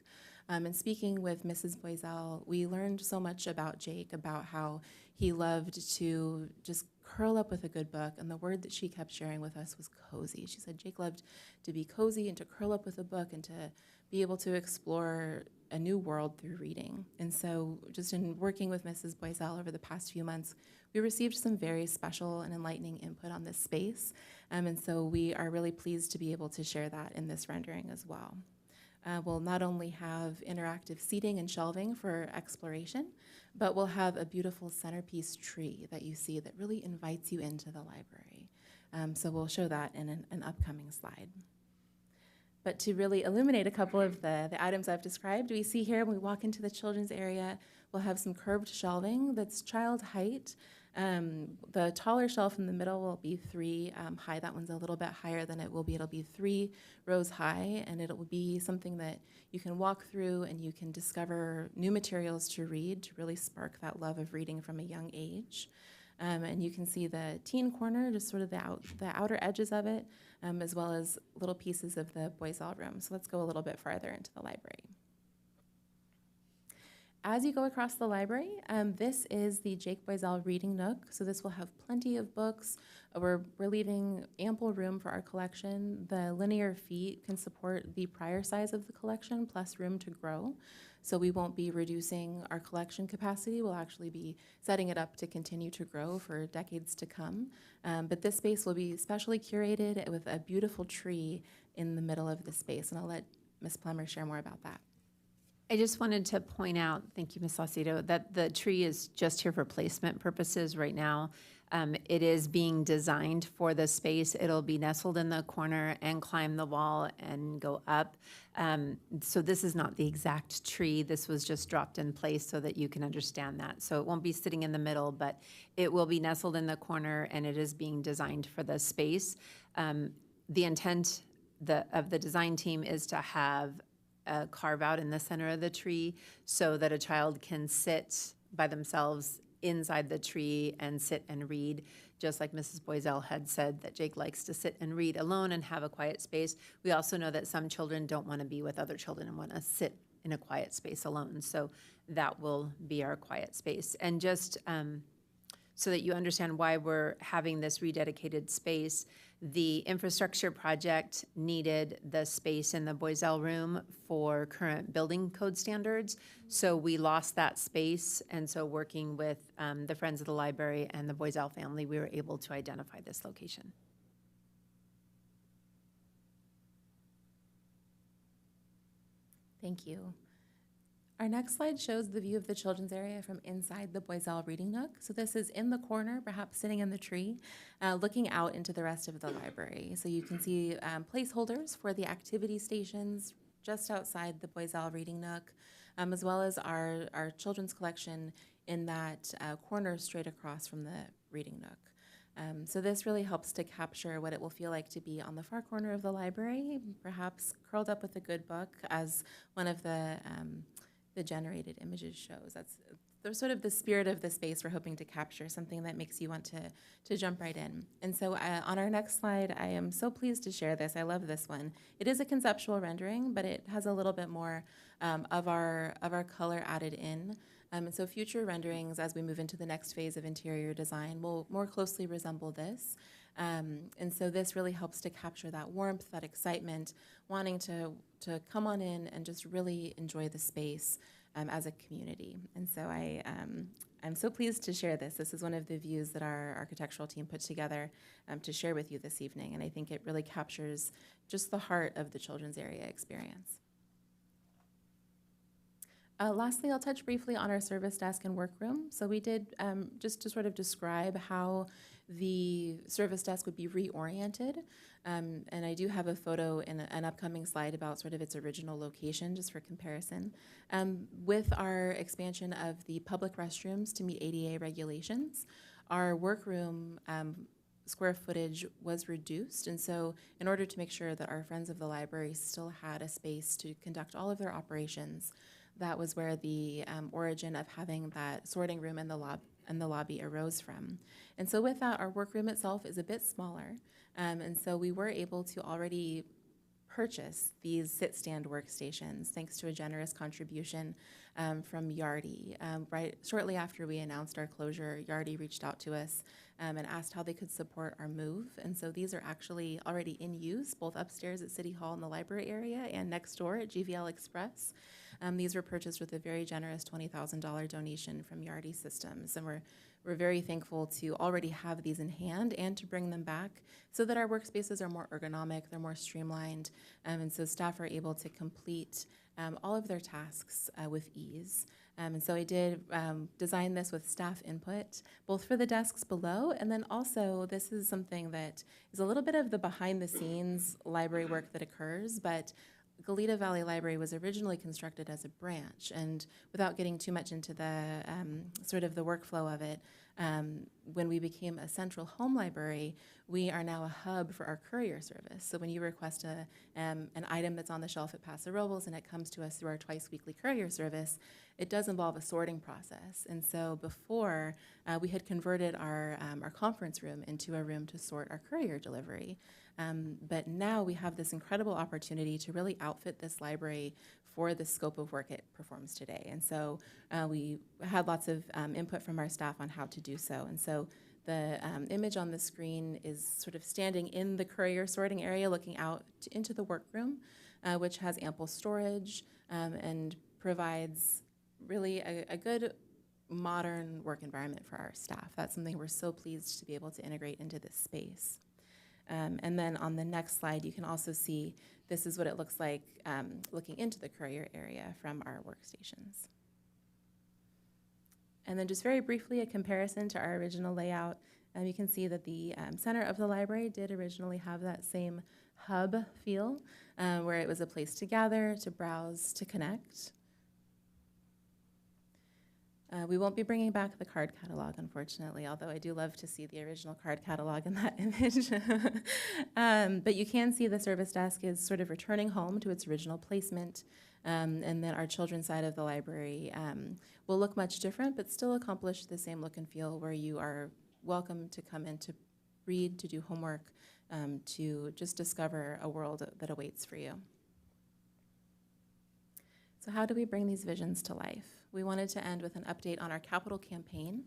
And speaking with Mrs. Boiselle, we learned so much about Jake, about how he loved to just curl up with a good book, and the word that she kept sharing with us was cozy. She said Jake loved to be cozy and to curl up with a book and to be able to explore a new world through reading. And so just in working with Mrs. Boiselle over the past few months, we received some very special and enlightening input on this space. And so we are really pleased to be able to share that in this rendering as well. We'll not only have interactive seating and shelving for exploration, but we'll have a beautiful centerpiece tree that you see that really invites you into the library. So we'll show that in an upcoming slide. But to really illuminate a couple of the items I've described, we see here when we walk into the children's area, we'll have some curved shelving that's child height. The taller shelf in the middle will be 3 high. That one's a little bit higher than it will be. It'll be 3 rows high, and it will be something that you can walk through and you can discover new materials to read to really spark that love of reading from a young age. And you can see the teen corner, just sort of the outer edges of it, as well as little pieces of the Boiselle room. So let's go a little bit farther into the library. As you go across the library, this is the Jake Boiselle Reading Nook. So this will have plenty of books. We're leaving ample room for our collection. The linear feet can support the prior size of the collection, plus room to grow. So we won't be reducing our collection capacity. We'll actually be setting it up to continue to grow for decades to come. But this space will be specially curated with a beautiful tree in the middle of the space. And I'll let Ms. Plummer share more about that. I just wanted to point out, thank you, Ms. Saucedo, that the tree is just here for placement purposes right now. It is being designed for the space. It'll be nestled in the corner and climb the wall and go up. So this is not the exact tree. This was just dropped in place so that you can understand that. So it won't be sitting in the middle, but it will be nestled in the corner, and it is being designed for the space. The intent of the design team is to have a carve out in the center of the tree so that a child can sit by themselves inside the tree and sit and read just like Mrs. Boiselle had said, that Jake likes to sit and read alone and have a quiet space. We also know that some children don't want to be with other children and want to sit in a quiet space alone. So that will be our quiet space. And just so that you understand why we're having this rededicated space, the infrastructure project needed the space in the Boiselle room for current building code standards. So we lost that space. And so working with the Friends of the Library and the Boiselle family, we were able to identify this location. Thank you. Our next slide shows the view of the children's area from inside the Boiselle Reading Nook. So this is in the corner, perhaps sitting in the tree, looking out into the rest of the library. So you can see placeholders for the activity stations just outside the Boiselle Reading Nook, as well as our children's collection in that corner straight across from the Reading Nook. So this really helps to capture what it will feel like to be on the far corner of the library, perhaps curled up with a good book, as one of the generated images shows. That's sort of the spirit of the space we're hoping to capture, something that makes you want to jump right in. And so on our next slide, I am so pleased to share this. I love this one. It is a conceptual rendering, but it has a little bit more of our color added in. And so future renderings, as we move into the next phase of interior design, will more closely resemble this. And so this really helps to capture that warmth, that excitement, wanting to come on in and just really enjoy the space as a community. And so I'm so pleased to share this. This is one of the views that our architectural team put together to share with you this evening. And I think it really captures just the heart of the children's area experience. Lastly, I'll touch briefly on our service desk and workroom. So we did, just to sort of describe how the service desk would be reoriented. And I do have a photo in an upcoming slide about sort of its original location, just for comparison. With our expansion of the public restrooms to meet ADA regulations, our workroom square footage was reduced. And so in order to make sure that our Friends of the Library still had a space to conduct all of their operations, that was where the origin of having that sorting room in the lobby arose from. And so with that, our workroom itself is a bit smaller. And so we were able to already purchase these sit-stand workstations thanks to a generous contribution from Yardi. Right shortly after we announced our closure, Yardi reached out to us and asked how they could support our move. And so these are actually already in use, both upstairs at City Hall in the library area and next door at GVL Express. These were purchased with a very generous $20,000 donation from Yardi Systems. And we're very thankful to already have these in hand and to bring them back so that our workspaces are more ergonomic, they're more streamlined, and so staff are able to complete all of their tasks with ease. And so I did design this with staff input, both for the desks below, and then also this is something that is a little bit of the behind-the-scenes library work that occurs, but Goleta Valley Library was originally constructed as a branch, and without getting too much into the sort of the workflow of it, when we became a central home library, we are now a hub for our courier service. So when you request an item that's on the shelf at Paso Robles and it comes to us through our twice-weekly courier service, it does involve a sorting process. And so before, we had converted our conference room into a room to sort our courier delivery. But now we have this incredible opportunity to really outfit this library for the scope of work it performs today. And so we had lots of input from our staff on how to do so. And so the image on the screen is sort of standing in the courier sorting area, looking out into the workroom, which has ample storage and provides really a good modern work environment for our staff. That's something we're so pleased to be able to integrate into this space. And then on the next slide, you can also see this is what it looks like looking into the courier area from our workstations. And then just very briefly, a comparison to our original layout. You can see that the center of the library did originally have that same hub feel, where it was a place to gather, to browse, to connect. We won't be bringing back the card catalog, unfortunately, although I do love to see the original card catalog in that image. But you can see the service desk is sort of returning home to its original placement, and then our children's side of the library will look much different, but still accomplish the same look and feel where you are welcome to come in to read, to do homework, to just discover a world that awaits for you. So how do we bring these visions to life? We wanted to end with an update on our capital campaign.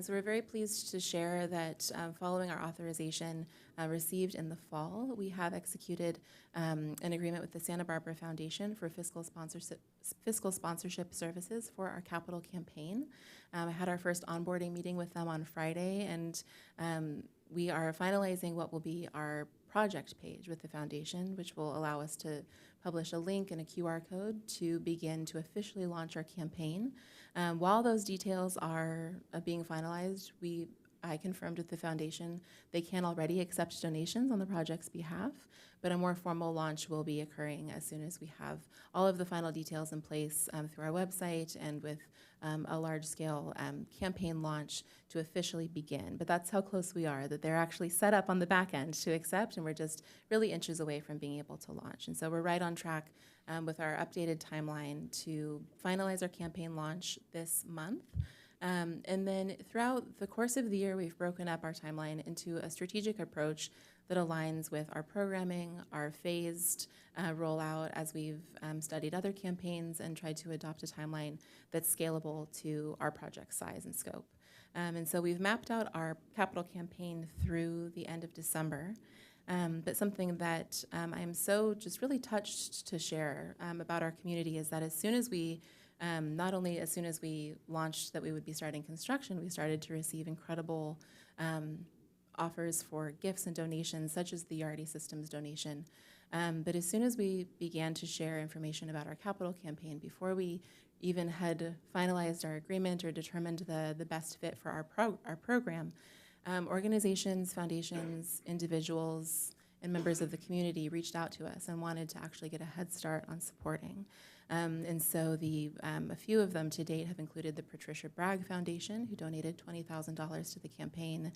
So we're very pleased to share that following our authorization received in the fall, we have executed an agreement with the Santa Barbara Foundation for fiscal sponsorship services for our capital campaign. I had our first onboarding meeting with them on Friday, and we are finalizing what will be our project page with the foundation, which will allow us to publish a link and a QR code to begin to officially launch our campaign. While those details are being finalized, I confirmed with the foundation they can already accept donations on the project's behalf, but a more formal launch will be occurring as soon as we have all of the final details in place through our website and with a large-scale campaign launch to officially begin. But that's how close we are, that they're actually set up on the back end to accept, and we're just really inches away from being able to launch. And so we're right on track with our updated timeline to finalize our campaign launch this month. And then throughout the course of the year, we've broken up our timeline into a strategic approach that aligns with our programming, our phased rollout as we've studied other campaigns and tried to adopt a timeline that's scalable to our project size and scope. And so we've mapped out our capital campaign through the end of December. But something that I am so just really touched to share about our community is that as soon as we not only as soon as we launched that we would be starting construction, we started to receive incredible offers for gifts and donations, such as the Yardi Systems donation. But as soon as we began to share information about our capital campaign, before we even had finalized our agreement or determined the best fit for our program, organizations, foundations, individuals, and members of the community reached out to us and wanted to actually get a head start on supporting. And so a few of them to date have included the Patricia Bragg Foundation, who donated $20,000 to the campaign.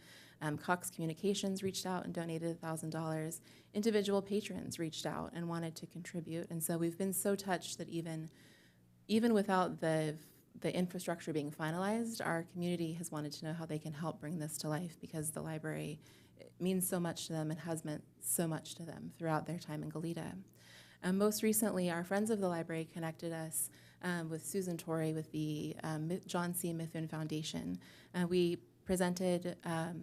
Cox Communications reached out and donated $1,000. Individual patrons reached out and wanted to contribute. And so we've been so touched that even without the infrastructure being finalized, our community has wanted to know how they can help bring this to life, because the library means so much to them and has meant so much to them throughout their time in Goleta. Most recently, our Friends of the Library connected us with Susan Torrey with the John C. Mithun Foundation. We presented a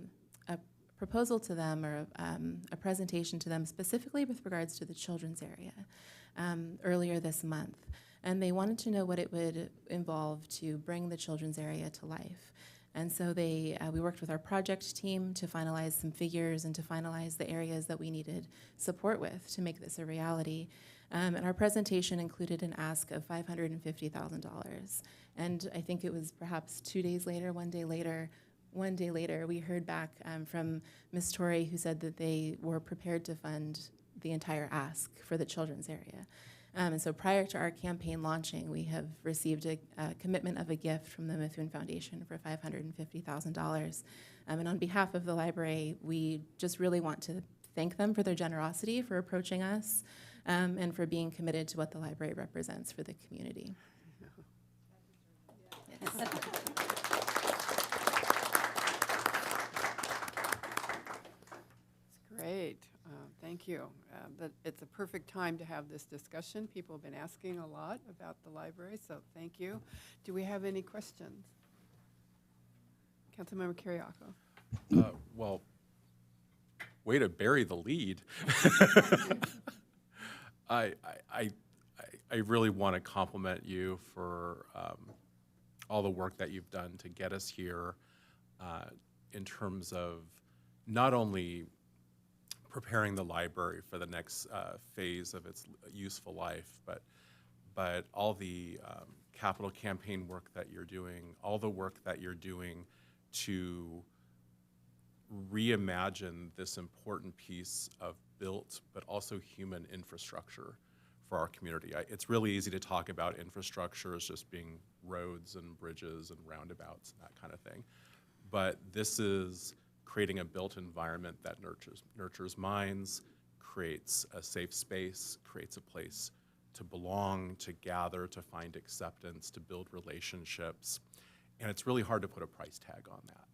proposal to them, or a presentation to them specifically with regards to the children's area earlier this month. And they wanted to know what it would involve to bring the children's area to life. And so we worked with our project team to finalize some figures and to finalize the areas that we needed support with to make this a reality. And our presentation included an ask of $550,000. And I think it was perhaps 2 days later, one day later, we heard back from Ms. Torrey, who said that they were prepared to fund the entire ask for the children's area. And so prior to our campaign launching, we have received a commitment of a gift from the Mithun Foundation for $550,000. And on behalf of the library, we just really want to thank them for their generosity, for approaching us, and for being committed to what the library represents for the community. Yes. Great. Thank you. It's a perfect time to have this discussion. People have been asking a lot about the library, so thank you. Do we have any questions? Councilmember Kiriakou. Well, way to bury the lead. I really want to compliment you for all the work that you've done to get us here in terms of not only preparing the library for the next phase of its useful life, but all the capital campaign work that you're doing, all the work that you're doing to reimagine this important piece of built but also human infrastructure for our community. It's really easy to talk about infrastructure as just being roads and bridges and roundabouts and that kind of thing. But this is creating a built environment that nurtures minds, creates a safe space, creates a place to belong, to gather, to find acceptance, to build relationships. And it's really hard to put a price tag on that.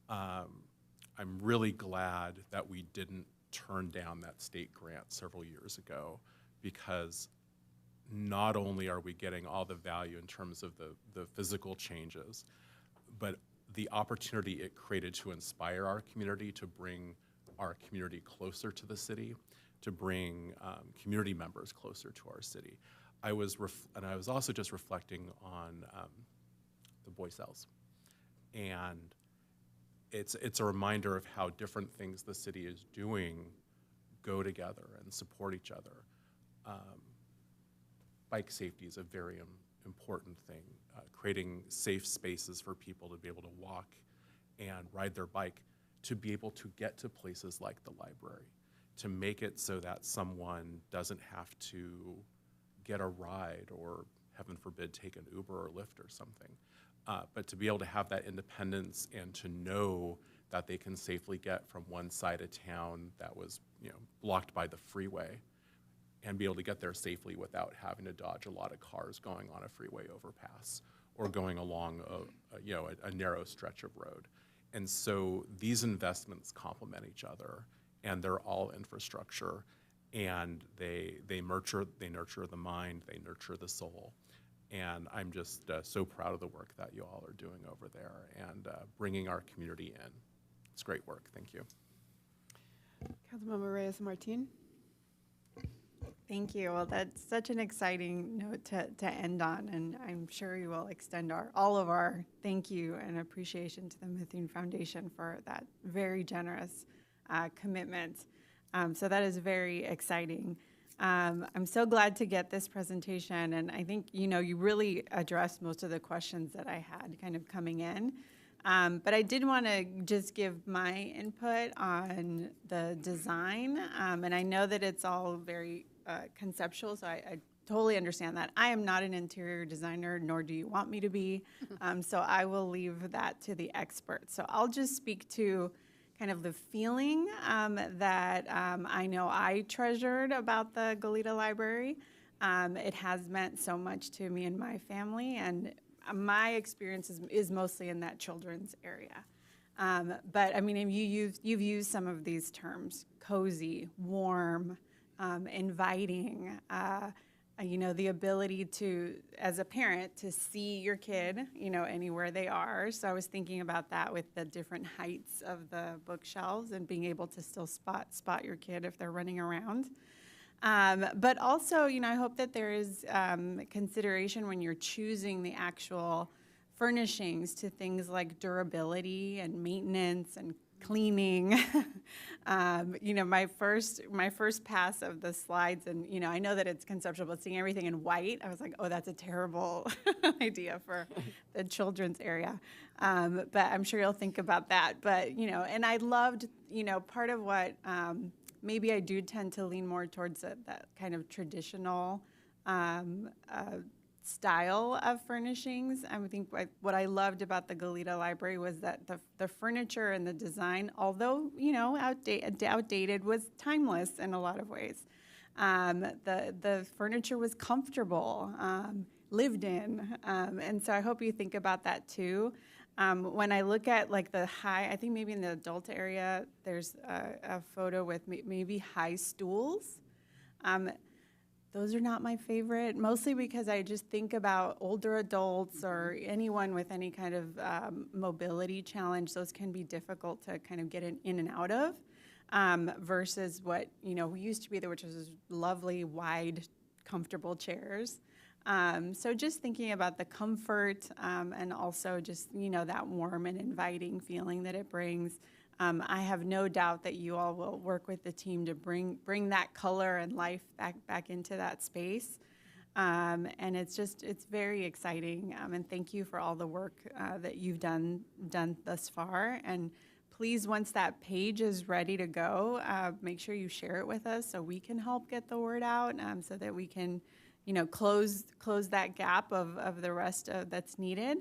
I'm really glad that we didn't turn down that state grant several years ago, because not only are we getting all the value in terms of the physical changes, but the opportunity it created to inspire our community, to bring our community closer to the city, to bring community members closer to our city. I was also just reflecting on the Boy Scouts, and it's a reminder of how different things the city is doing go together and support each other. Bike safety is a very important thing. Creating safe spaces for people to be able to walk and ride their bike, to be able to get to places like the library, to make it so that someone doesn't have to get a ride or, heaven forbid, take an Uber or Lyft or something. But to be able to have that independence and to know that they can safely get from one side of town that was, blocked by the freeway, and be able to get there safely without having to dodge a lot of cars going on a freeway overpass or going along a narrow stretch of road. And so these investments complement each other, and they're all infrastructure, and they nurture the mind, they nurture the soul. And I'm just so proud of the work that you all are doing over there and bringing our community in. It's great work. Thank you. Councilmember Reyes-Martin. Thank you. Well, that's such an exciting note to end on, and I'm sure you will extend all of our thank you and appreciation to the Mithun Foundation for that very generous commitment. So that is very exciting. I'm so glad to get this presentation, and I think, you really addressed most of the questions that I had kind of coming in. But I did want to just give my input on the design, and I know that it's all very conceptual, so I totally understand that. I am not an interior designer, nor do you want me to be, so I will leave that to the experts. So I'll just speak to kind of the feeling that I know I treasured about the Goleta Library. It has meant so much to me and my family, and my experience is mostly in that children's area. But I mean, you've used some of these terms: cozy, warm, inviting, the ability to, as a parent, to see your kid, anywhere they are. So I was thinking about that with the different heights of the bookshelves and being able to still spot your kid if they're running around. But also, I hope that there is consideration when you're choosing the actual furnishings to things like durability and maintenance and cleaning. My first pass of the slides, and I know that it's conceptual, but seeing everything in white, I was like, oh, that's a terrible idea for the children's area. But I'm sure you'll think about that. But and I loved, part of what maybe I do tend to lean more towards that kind of traditional style of furnishings. I think what I loved about the Goleta Library was that the furniture and the design, although outdated, was timeless in a lot of ways. The furniture was comfortable, lived in, and so I hope you think about that too. When I look at I think maybe in the adult area, there's a photo with maybe high stools. Those are not my favorite, mostly because I just think about older adults or anyone with any kind of mobility challenge. Those can be difficult to kind of get in and out of, versus what used to be there, which was lovely, wide, comfortable chairs. So just thinking about the comfort and also just that warm and inviting feeling that it brings. I have no doubt that you all will work with the team to bring that color and life back into that space. And it's very exciting. And thank you for all the work that you've done thus far. And please, once that page is ready to go, make sure you share it with us so we can help get the word out, so that we can, close that gap of the rest that's needed.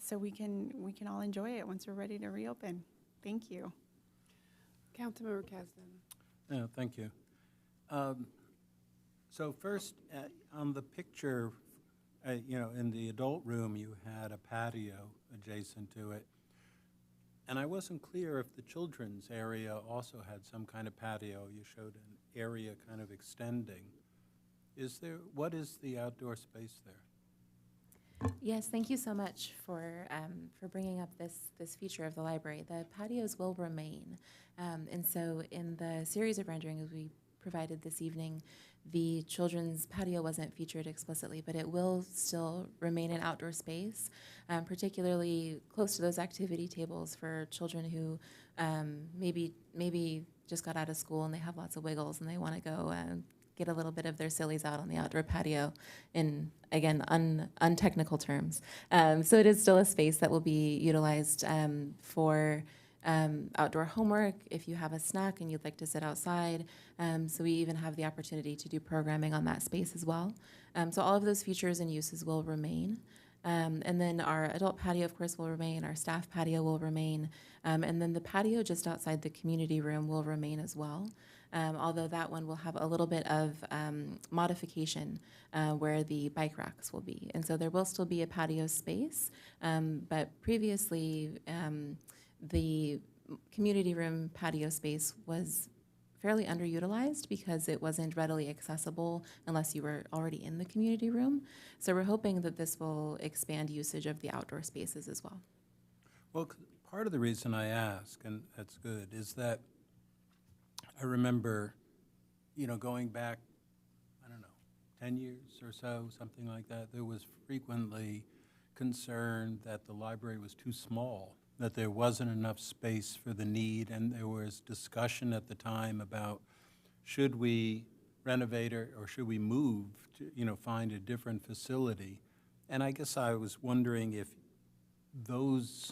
So we can all enjoy it once we're ready to reopen. Thank you. Councilmember Kasdan. Thank you. So first, on the picture, in the adult room, you had a patio adjacent to it. And I wasn't clear if the children's area also had some kind of patio. You showed an area kind of extending. What is the outdoor space there? Yes, thank you so much for bringing up this feature of the library. The patios will remain. And so in the series of renderings we provided this evening, the children's patio wasn't featured explicitly, but it will still remain an outdoor space, particularly close to those activity tables for children who maybe just got out of school and they have lots of wiggles and they want to go get a little bit of their sillies out on the outdoor patio in, again, untechnical terms. So it is still a space that will be utilized for outdoor homework, if you have a snack and you'd like to sit outside. So we even have the opportunity to do programming on that space as well. So all of those features and uses will remain. And then our adult patio, of course, will remain. Our staff patio will remain. And then the patio just outside the community room will remain as well. Although that one will have a little bit of modification where the bike racks will be. And so there will still be a patio space, but previously the community room patio space was fairly underutilized because it wasn't readily accessible unless you were already in the community room. So we're hoping that this will expand usage of the outdoor spaces as well. Well, part of the reason I ask, and that's good, is that I remember, going back, 10 years or so, something like that, there was frequently concern that the library was too small, that there wasn't enough space for the need, and there was discussion at the time about should we renovate or should we move to, find a different facility. And I guess I was wondering if those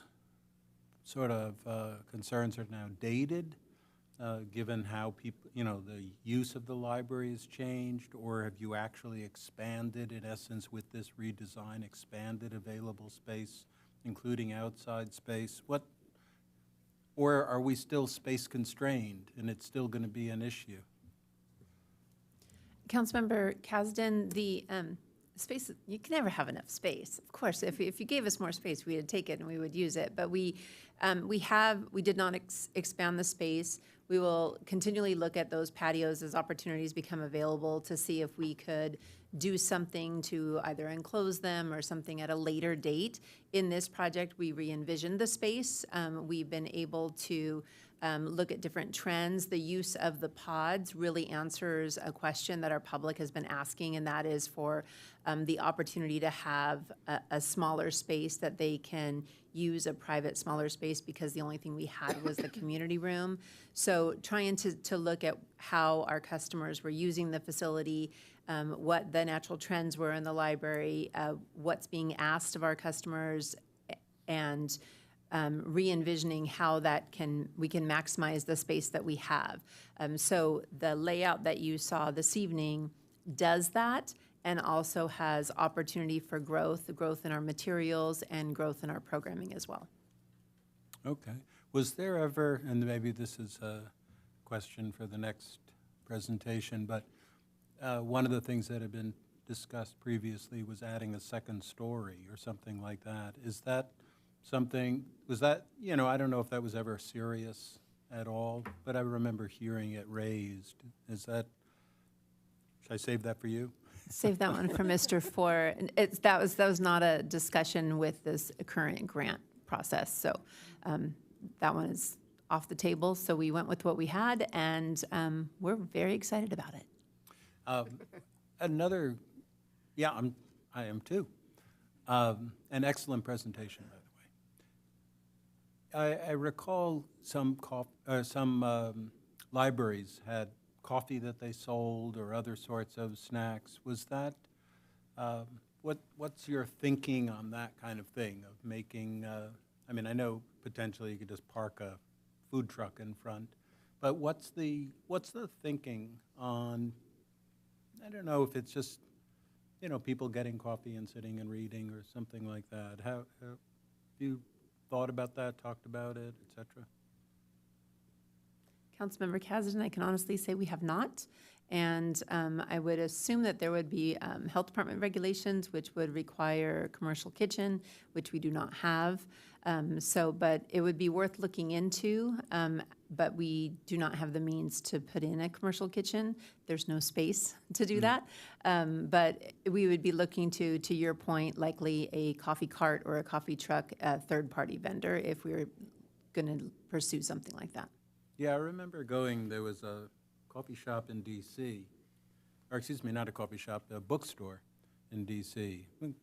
sort of concerns are now dated, given how people, the use of the library has changed, or have you actually expanded, in essence, with this redesign, expanded available space, including outside space? Or are we still space constrained and it's still going to be an issue? Councilmember Kasdan, the space, you can never have enough space. Of course, if you gave us more space, we would take it and we would use it. But we did not expand the space. We will continually look at those patios as opportunities become available to see if we could do something to either enclose them or something at a later date. In this project, we re-envisioned the space. We've been able to look at different trends. The use of the pods really answers a question that our public has been asking, and that is for the opportunity to have a smaller space that they can use, a private smaller space, because the only thing we had was the community room. So trying to look at how our customers were using the facility, what the natural trends were in the library, what's being asked of our customers, and re-envisioning how we can maximize the space that we have. So the layout that you saw this evening does that, and also has opportunity for growth in our materials and growth in our programming as well. Okay. Was there ever, and maybe this is a question for the next presentation, but one of the things that had been discussed previously was adding a second story or something like that. Is that something, I don't know if that was ever serious at all, but I remember hearing it raised. Should I save that for you? Save that one for Mr. Four. That was not a discussion with this current grant process, so that one is off the table. So we went with what we had, and we're very excited about it. I am too. An excellent presentation, by the way. I recall some libraries had coffee that they sold or other sorts of snacks. Was that, what's your thinking on that kind of thing, of making, I know potentially you could just park a food truck in front, but what's the thinking on, I don't know if it's just, people getting coffee and sitting and reading or something like that. Have you thought about that, talked about it, et cetera? Councilmember Kasdan, I can honestly say we have not. And I would assume that there would be health department regulations, which would require a commercial kitchen, which we do not have. But it would be worth looking into, but we do not have the means to put in a commercial kitchen. There's no space to do that. But we would be looking to your point, likely a coffee cart or a coffee truck, third-party vendor, if we were going to pursue something like that. Yeah, I remember there was a coffee shop in D.C., or excuse me, not a coffee shop, a bookstore in D.C. Can't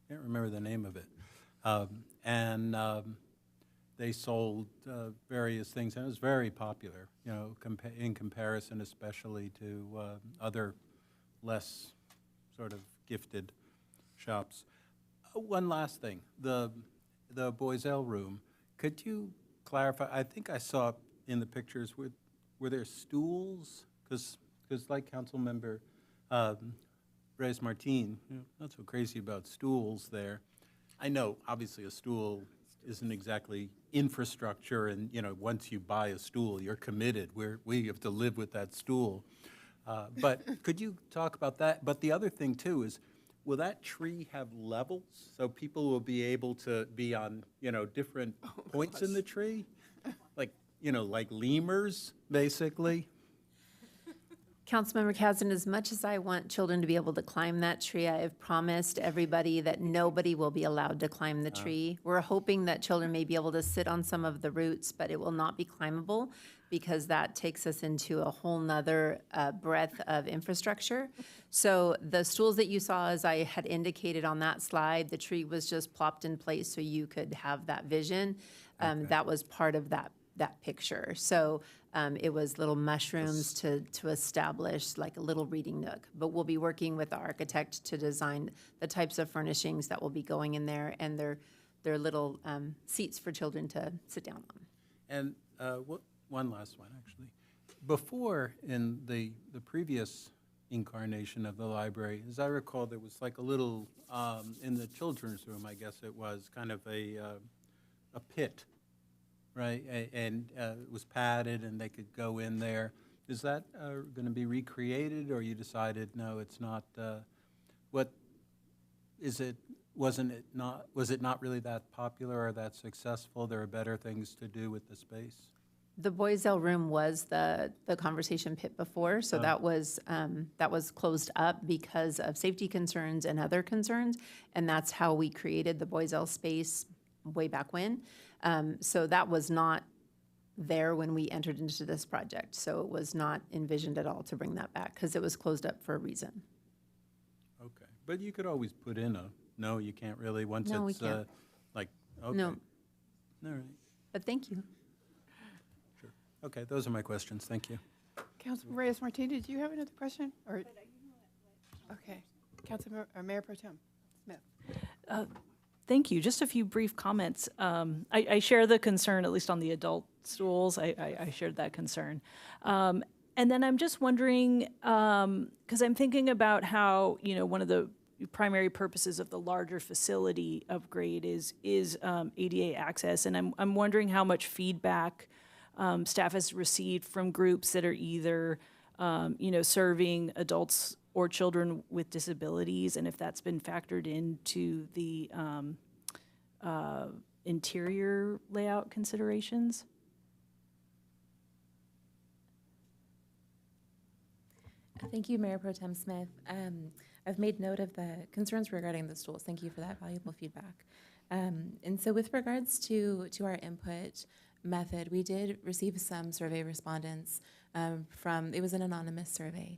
remember the name of it. They sold various things, and it was very popular, you know, in comparison especially to other less sort of gifted shops. One last thing, the Boiselle room, could you clarify? I think I saw in the pictures, were there stools? Because like Councilmember Reyes-Martin, not so crazy about stools there. I know, obviously, a stool isn't exactly infrastructure, and you know, once you buy a stool, you're committed. We have to live with that stool. But could you talk about that? But the other thing too is, will that tree have levels so people will be able to be on, you know, different points in the tree, like, you know, like lemurs, basically? Councilmember Kasdan, as much as I want children to be able to climb that tree, I have promised everybody that nobody will be allowed to climb the tree. We're hoping that children may be able to sit on some of the roots, but it will not be climbable because that takes us into a whole nother breadth of infrastructure. So the stools that you saw, as I had indicated on that slide, the tree was just plopped in place so you could have that vision. That was part of that picture. So it was little mushrooms to establish like a little reading nook. But we'll be working with the architect to design the types of furnishings that will be going in there, and they're little seats for children to sit down on. And one last one, actually. Before, in the previous incarnation of the library, as I recall, there was like a little, in the children's room, I guess it was, kind of a pit, right? And it was padded and they could go in there. Is that going to be recreated, or you decided, no, it's not? What is it? Was it not really that popular or that successful? There are better things to do with the space? The Boiselle room was the conversation pit before, so that was closed up because of safety concerns and other concerns, and that's how we created the Boiselle space way back when. So that was not there when we entered into this project, so it was not envisioned at all to bring that back because it was closed up for a reason. Okay, but you could always put in no, you can't really, once No, we it's can't. like, okay. No. All right. But thank you. Sure. Okay, those are my questions. Thank you. Councilmember Reyes-Martin, did you have another question? Or okay, Councilmember or Mayor Pro Tem Smith. Thank you. Just a few brief comments. I share the concern, at least on the adult stools. I shared that concern. And then I'm just wondering, because I'm thinking about how, you know, one of the primary purposes of the larger facility upgrade is ADA access, and I'm wondering how much feedback staff has received from groups that are either, you know, serving adults or children with disabilities, and if that's been factored into the interior layout considerations. Thank you, Mayor Pro Tem Smith. I've made note of the concerns regarding the stools. Thank you for that valuable feedback. And so with regards to our input method, we did receive some survey respondents it was an anonymous survey,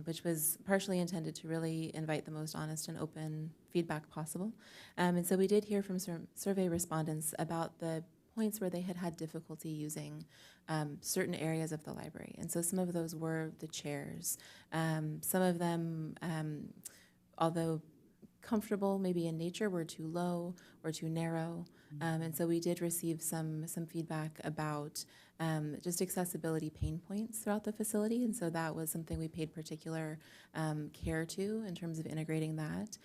which was partially intended to really invite the most honest and open feedback possible. And so we did hear from survey respondents about the points where they had difficulty using certain areas of the library. And so some of those were the chairs. Some of them, although comfortable maybe in nature, were too low or too narrow. And so we did receive some feedback about just accessibility pain points throughout the facility. And so that was something we paid particular care to in terms of integrating that.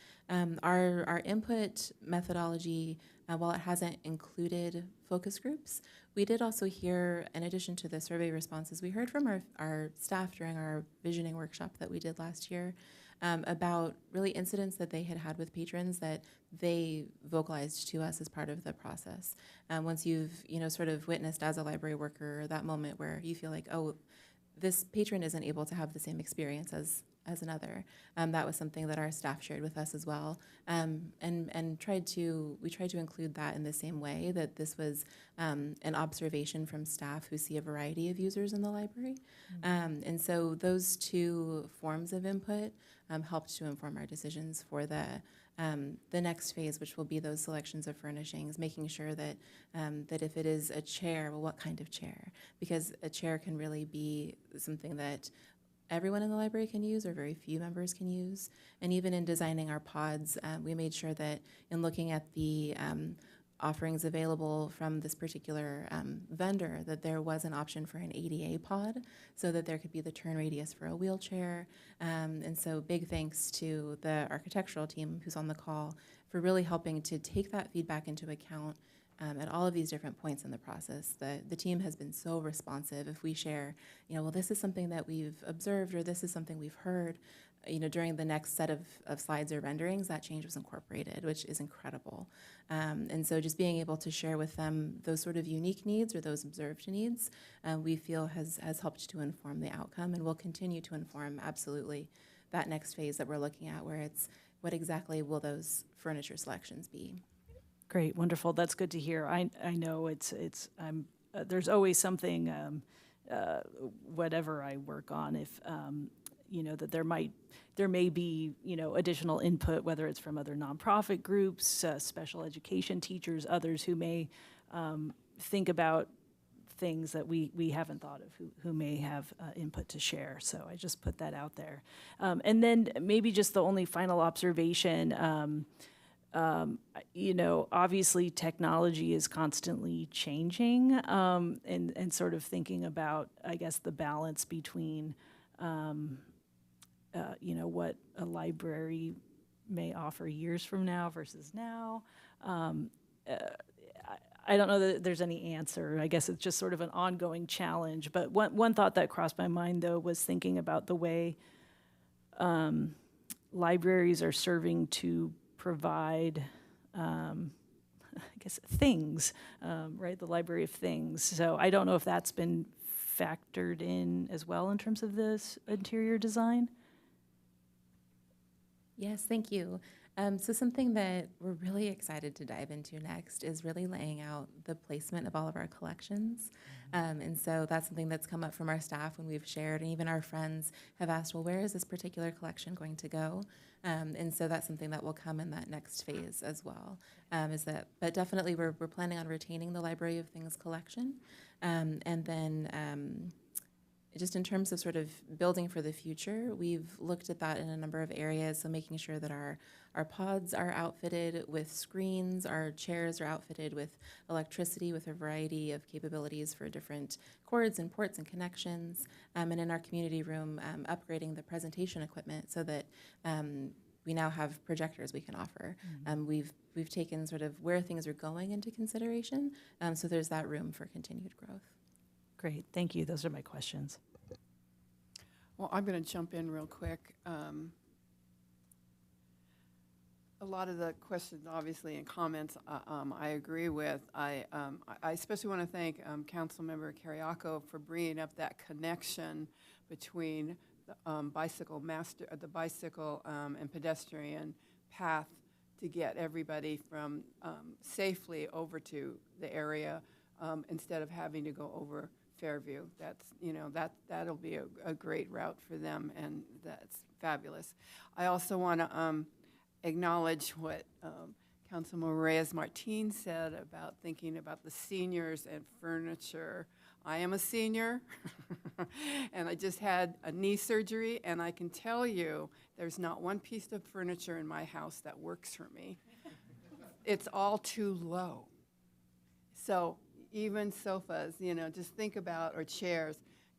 Our input methodology, while it hasn't included focus groups, We did also hear, in addition to the survey responses, we heard from our staff during our visioning workshop that we did last year about really incidents that they had with patrons that they vocalized to us as part of the process. Once you've, sort of witnessed as a library worker that moment where you feel like, oh, this patron isn't able to have the same experience as another. That was something that our staff shared with us as well, and we tried to include that in the same way, that this was an observation from staff who see a variety of users in the library. And so those two forms of input helped to inform our decisions for the next phase, which will be those selections of furnishings, making sure that that if it is a chair, well, what kind of chair? Because a chair can really be something that everyone in the library can use or very few members can use. And even in designing our pods, we made sure that in looking at the offerings available from this particular vendor, that there was an option for an ADA pod so that there could be the turn radius for a wheelchair. And so big thanks to the architectural team who's on the call for really helping to take that feedback into account at all of these different points in the process. The team has been so responsive. If we share, well, this is something that we've observed or this is something we've heard, during the next set of slides or renderings, that change was incorporated, which is incredible. And so just being able to share with them those sort of unique needs or those observed needs, we feel has helped to inform the outcome and will continue to inform absolutely that next phase that we're looking at, where it's what exactly will those furniture selections be. Great, wonderful. That's good to hear. I know there's always something, whatever I work on, if that there may be additional input, whether it's from other nonprofit groups, special education teachers, others who may think about things that we haven't thought of, who may have input to share. So I just put that out there. And then maybe just the only final observation. Obviously technology is constantly changing, and sort of thinking about, I guess, the balance between, what a library may offer years from now versus now. I don't know that there's any answer. I guess it's just sort of an ongoing challenge. But one thought that crossed my mind, though, was thinking about the way libraries are serving to provide, I guess, things, right? The Library of Things. So I don't know if that's been factored in as well in terms of this interior design. Yes, thank you. So something that we're really excited to dive into next is really laying out the placement of all of our collections. And so that's something that's come up from our staff when we've shared, and even our friends have asked, well, where is this particular collection going to go? And so that's something that will come in that next phase as well. But definitely we're planning on retaining the Library of Things collection. And then just in terms of sort of building for the future, we've looked at that in a number of areas. So making sure that our pods are outfitted with screens, our chairs are outfitted with electricity with a variety of capabilities for different cords and ports and connections. And in our community room, upgrading the presentation equipment so that we now have projectors we can offer. We've taken sort of where things are going into consideration. So there's that room for continued growth. Great, thank you. Those are my questions. Well, I'm going to jump in real quick. A lot of the questions, obviously, and comments, I agree with. I especially want to thank Councilmember Kiriakou for bringing up that connection between the bicycle and pedestrian path to get everybody from safely over to the area instead of having to go over Fairview. That'll be a great route for them, and that's fabulous. I also want to acknowledge what Councilman Reyes-Martin said about thinking about the seniors and furniture. I am a senior, and I just had a knee surgery, and I can tell you there's not one piece of furniture in my house that works for me. It's all too low. So even sofas, just think about, or chairs,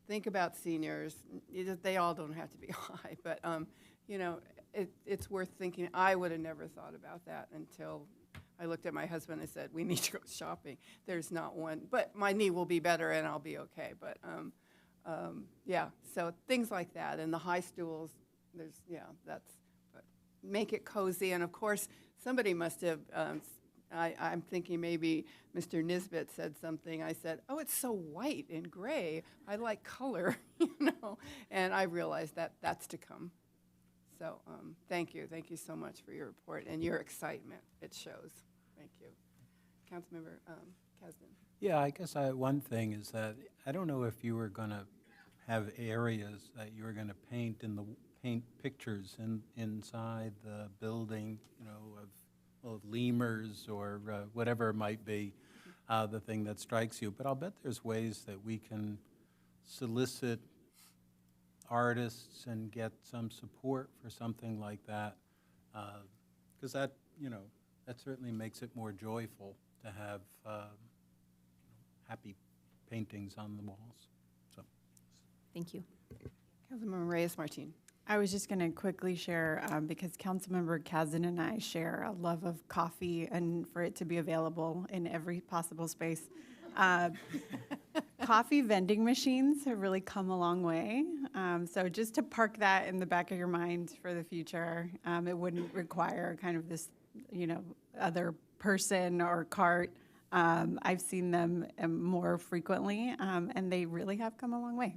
think about seniors. They all don't have to be high, but, it's worth thinking. I would have never thought about that until I looked at my husband and said, we need to go shopping. There's not one, but my knee will be better and I'll be okay. But yeah, so things like that. And the high stools, but make it cozy. And of course, somebody must have, I'm thinking maybe Mr. Nisbet said something. I said, oh, it's so white and gray. I like color, and I realized that that's to come. So thank you. Thank you so much for your report and your excitement. It shows. Thank you. Councilmember Kasdan. Yeah, I guess one thing is that I don't know if you were going to have areas that you were going to paint pictures inside the building, of lemurs or whatever it might be, the thing that strikes you. But I'll bet there's ways that we can solicit artists and get some support for something like that, because that certainly makes it more joyful to have happy paintings on the walls. So, Thank you. Councilmember Reyes-Martin. I was just going to quickly share, because Councilmember Kasdan and I share a love of coffee and for it to be available in every possible space. Coffee vending machines have really come a long way. So just to park that in the back of your mind for the future, it wouldn't require kind of this, other person or cart. I've seen them more frequently, and they really have come a long way.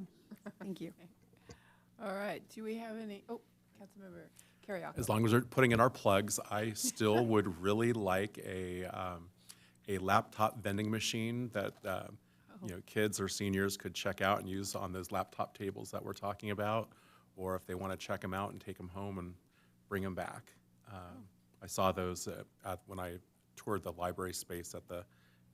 Thank you. All right. Do we have any? Oh, Councilmember Carriaco. As long as we're putting in our plugs, I still would really like a laptop vending machine that kids or seniors could check out and use on those laptop tables that we're talking about, or if they want to check them out and take them home and bring them back. I saw those when I toured the library space at the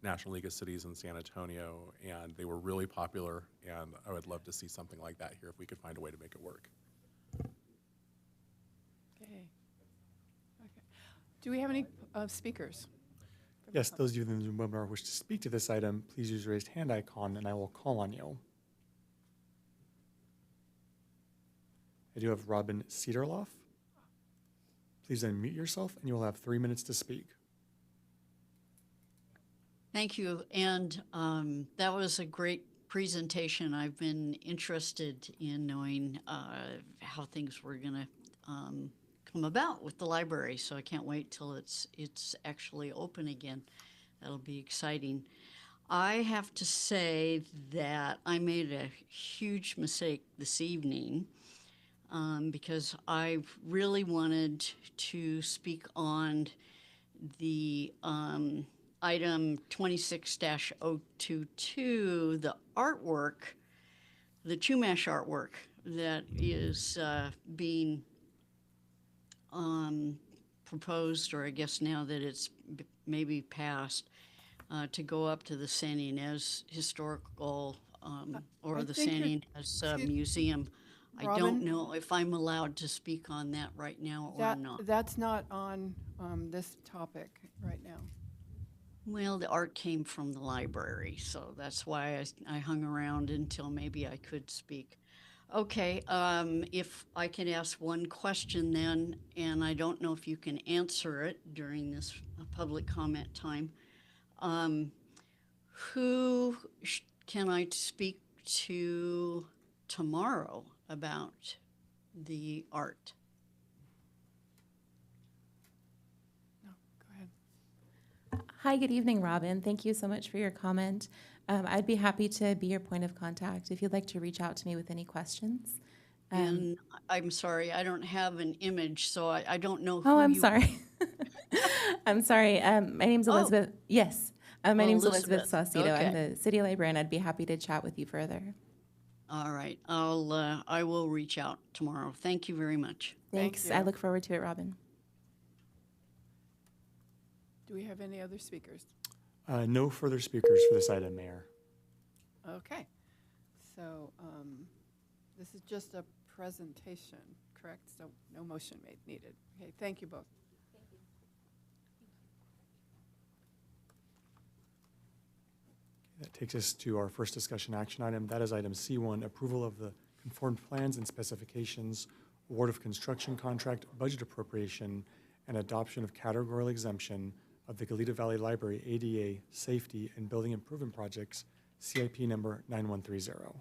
National League of Cities in San Antonio, and they were really popular, and I would love to see something like that here if we could find a way to make it work. Okay. Do we have any speakers? Yes, those of you in the Zoom webinar who wish to speak to this item, please use the raised hand icon and I will call on you. I do have Robin Cedarloff. Please unmute yourself and you will have 3 minutes to speak. Thank you. And that was a great presentation. I've been interested in knowing how things were going to come about with the library, so I can't wait till it's actually open again. That'll be exciting. I have to say that I made a huge mistake this evening because I really wanted to speak on the item 26-022, the artwork, the Chumash artwork that is being proposed, or I guess now that it's maybe passed, to go up to the San Ynez Historical or the San Ynez Museum. I don't know if I'm allowed to speak on that right now or not. That's not on this topic right now. Well, the art came from the library, so that's why I hung around until maybe I could speak. Okay, if I can ask one question then, and I don't know if you can answer it during this public comment time. Who can I speak to tomorrow about the art? Hi, good evening, Robin. Thank you so much for your comment. I'd be happy to be your point of contact if you'd like to reach out to me with any questions. And I'm sorry, I don't have an image, so I don't know who Oh, I'm you sorry. I'm sorry. My name's Elizabeth. Yes. My name's Elizabeth Saucedo. Okay. I'm the city librarian. I'd be happy to chat with you further. All right, I will reach out tomorrow. Thank you very much. Thanks. you. I look forward to it, Robin. Do we have any other speakers? No further speakers for this item, Mayor. Okay. So this is just a presentation, correct? So no motion needed. Okay, thank you both. That takes us to our first discussion action item. That is item C1, approval of the conformed plans and specifications, award of construction contract, budget appropriation, and adoption of categorical exemption of the Goleta Valley Library ADA Safety and Building Improvement Projects, CIP number 9130.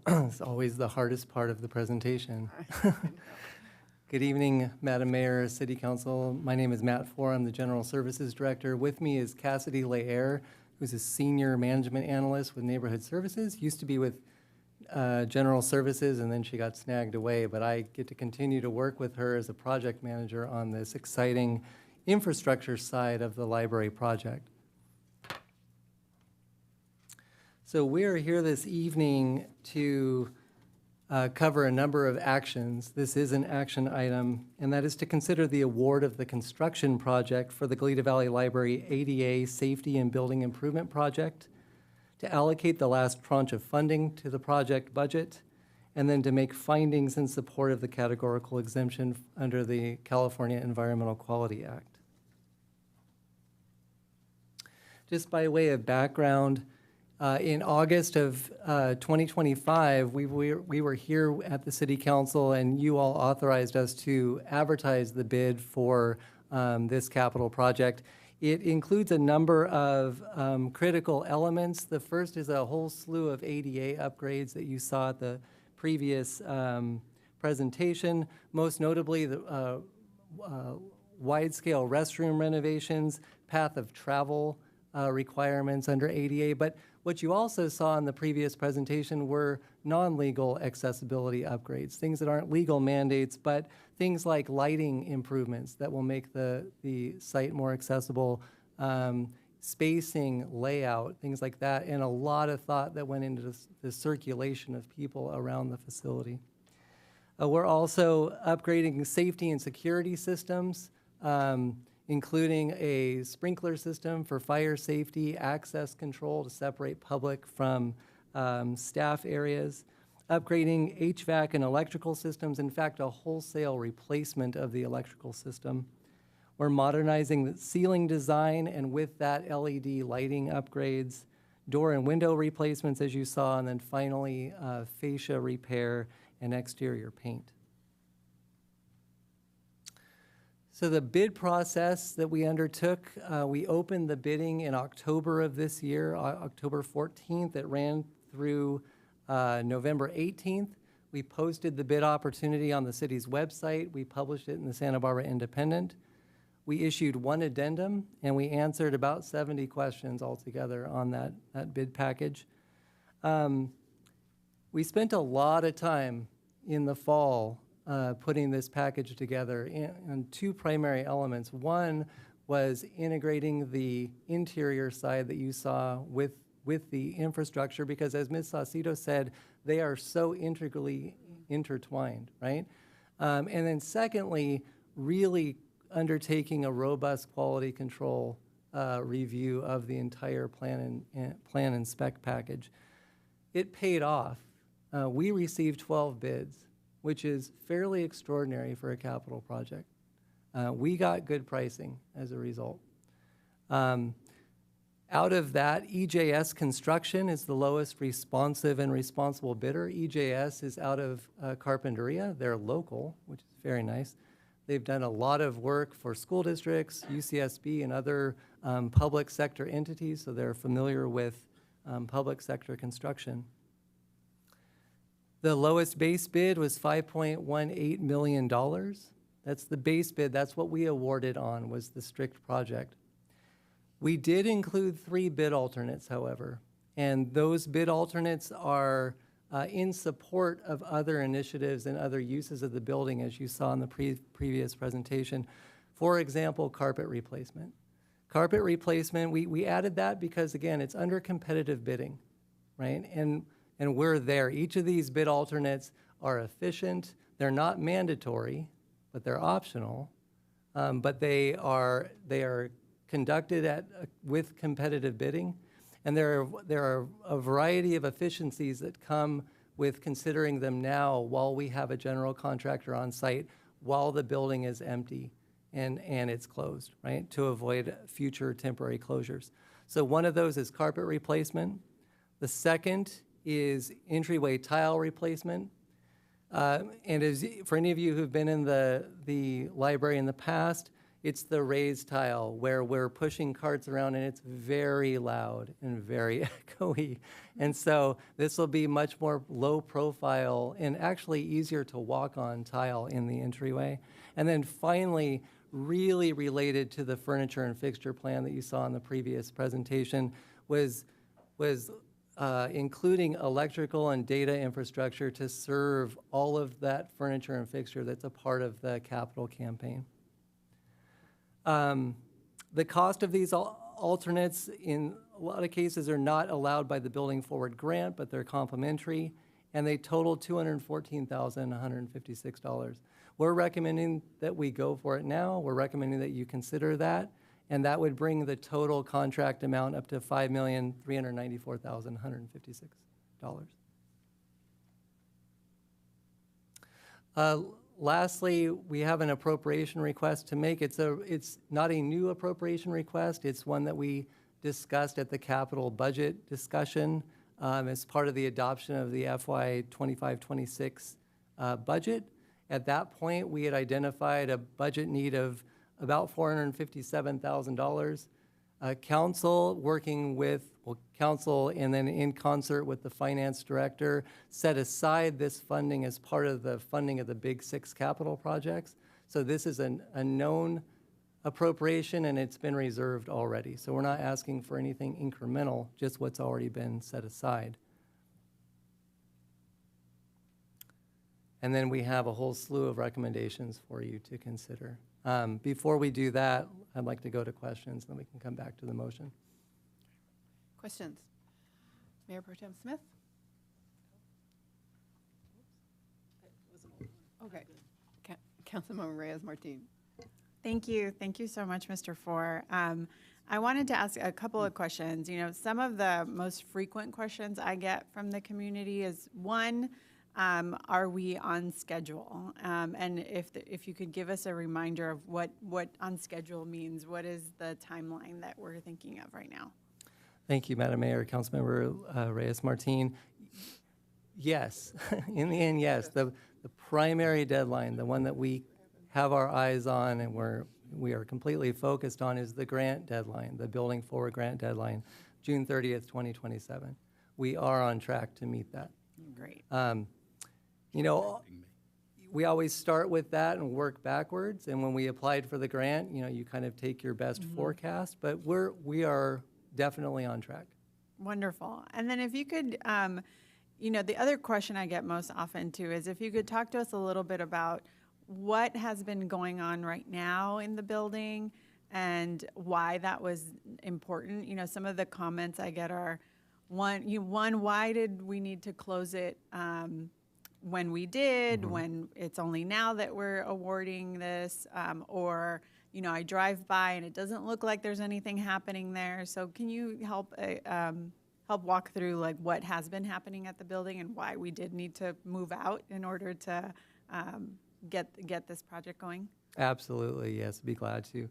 It's always the hardest part of the presentation. Good evening, Madam Mayor, City Council. My name is Matt Four. I'm the General Services Director. With me is Cassidy Lair, who's a Senior Management Analyst with Neighborhood Services. Used to be with General Services, and then she got snagged away, but I get to continue to work with her as a project manager on this exciting infrastructure side of the library project. So we are here this evening to cover a number of actions. This is an action item, and that is to consider the award of the construction project for the Goleta Valley Library ADA Safety and Building Improvement Project, to allocate the last tranche of funding to the project budget, and then to make findings in support of the categorical exemption under the California Environmental Quality Act. Just by way of background, in August of 2025, we were here at the City Council, and you all authorized us to advertise the bid for this capital project. It includes a number of critical elements. The first is a whole slew of ADA upgrades that you saw at the previous presentation, most notably the wide-scale restroom renovations, path of travel requirements under ADA. But what you also saw in the previous presentation were non-legal accessibility upgrades, things that aren't legal mandates, but things like lighting improvements that will make the site more accessible, spacing, layout, things like that, and a lot of thought that went into the circulation of people around the facility. We're also upgrading safety and security systems, including a sprinkler system for fire safety, access control to separate public from staff areas, upgrading HVAC and electrical systems, in fact, a wholesale replacement of the electrical system. We're modernizing the ceiling design, and with that, LED lighting upgrades, door and window replacements, as you saw, and then finally, fascia repair and exterior paint. So the bid process that we undertook, we opened the bidding in October of this year, October 14th. It ran through November 18th. We posted the bid opportunity on the city's website. We published it in the Santa Barbara Independent. We issued one addendum, and we answered about 70 questions altogether on that bid package. We spent a lot of time in the fall putting this package together in two primary elements. One was integrating the interior side that you saw with the infrastructure, because as Ms. Saucedo said, they are so integrally intertwined, right? And then secondly, really undertaking a robust quality control review of the entire plan and spec package. It paid off. We received 12 bids, which is fairly extraordinary for a capital project. We got good pricing as a result. Out of that, EJS Construction is the lowest responsive and responsible bidder. EJS is out of Carpinteria. They're local, which is very nice. They've done a lot of work for school districts, UCSB, and other public sector entities, so they're familiar with public sector construction. The lowest base bid was $5.18 million. That's the base bid. That's what we awarded on, was the strict project. We did include 3 bid alternates, however, and those bid alternates are in support of other initiatives and other uses of the building, as you saw in the previous presentation. For example, carpet replacement. Carpet replacement, we added that because, again, it's under competitive bidding, right? And we're there. Each of these bid alternates are efficient. They're not mandatory, but they're optional. But they are conducted with competitive bidding. And there are a variety of efficiencies that come with considering them now while we have a general contractor on site, while the building is empty and it's closed, right, to avoid future temporary closures. So one of those is carpet replacement. The second is entryway tile replacement. And as for any of you who've been in the library in the past, it's the raised tile where we're pushing carts around and it's very loud and very echoey. And so this will be much more low profile and actually easier to walk on tile in the entryway. And then finally, really related to the furniture and fixture plan that you saw in the previous presentation was including electrical and data infrastructure to serve all of that furniture and fixture that's a part of the capital campaign. The cost of these alternates in a lot of cases are not allowed by the Building Forward grant, but they're complementary, and they total $214,156. We're recommending that we go for it now. We're recommending that you consider that, and that would bring the total contract amount up to $5,394,156. Lastly, we have an appropriation request to make. It's not a new appropriation request. It's one that we discussed at the capital budget discussion as part of the adoption of the FY 25-26 budget. At that point, we had identified a budget need of about $457,000. Council, working with council and then in concert with the finance director, set aside this funding as part of the funding of the Big Six capital projects. So this is a known appropriation and it's been reserved already. So we're not asking for anything incremental, just what's already been set aside. And then we have a whole slew of recommendations for you to consider. Before we do that, I'd like to go to questions, then we can come back to the motion. Questions? Mayor Pro Tem Smith? Okay. Councilmember Reyes-Martin. Thank you. Thank you so much, Mr. Four. I wanted to ask a couple of questions. You know, some of the most frequent questions I get from the community is, one, are we on schedule? And if you could give us a reminder of what on schedule means, what is the timeline that we're thinking of right now? Thank you, Madam Mayor, Councilmember Reyes-Martin. Yes, in the end, yes. The primary deadline, the one that we have our eyes on and we are completely focused on, is the grant deadline, the Building Forward grant deadline, June 30th, 2027. We are on track to meet that. Great. You know, we always start with that and work backwards. And when we applied for the grant, you know, you kind of take your best forecast, but we are definitely on track. Wonderful. And then if you could, you know, the other question I get most often too is if you could talk to us a little bit about what has been going on right now in the building and why that was important. You know, some of the comments I get are, one, why did we need to close it when we did, when it's only now that we're awarding this, or, you know, I drive by and it doesn't look like there's anything happening there. So can you help walk through like what has been happening at the building and why we did need to move out in order to get this project going? Absolutely, yes, be glad to.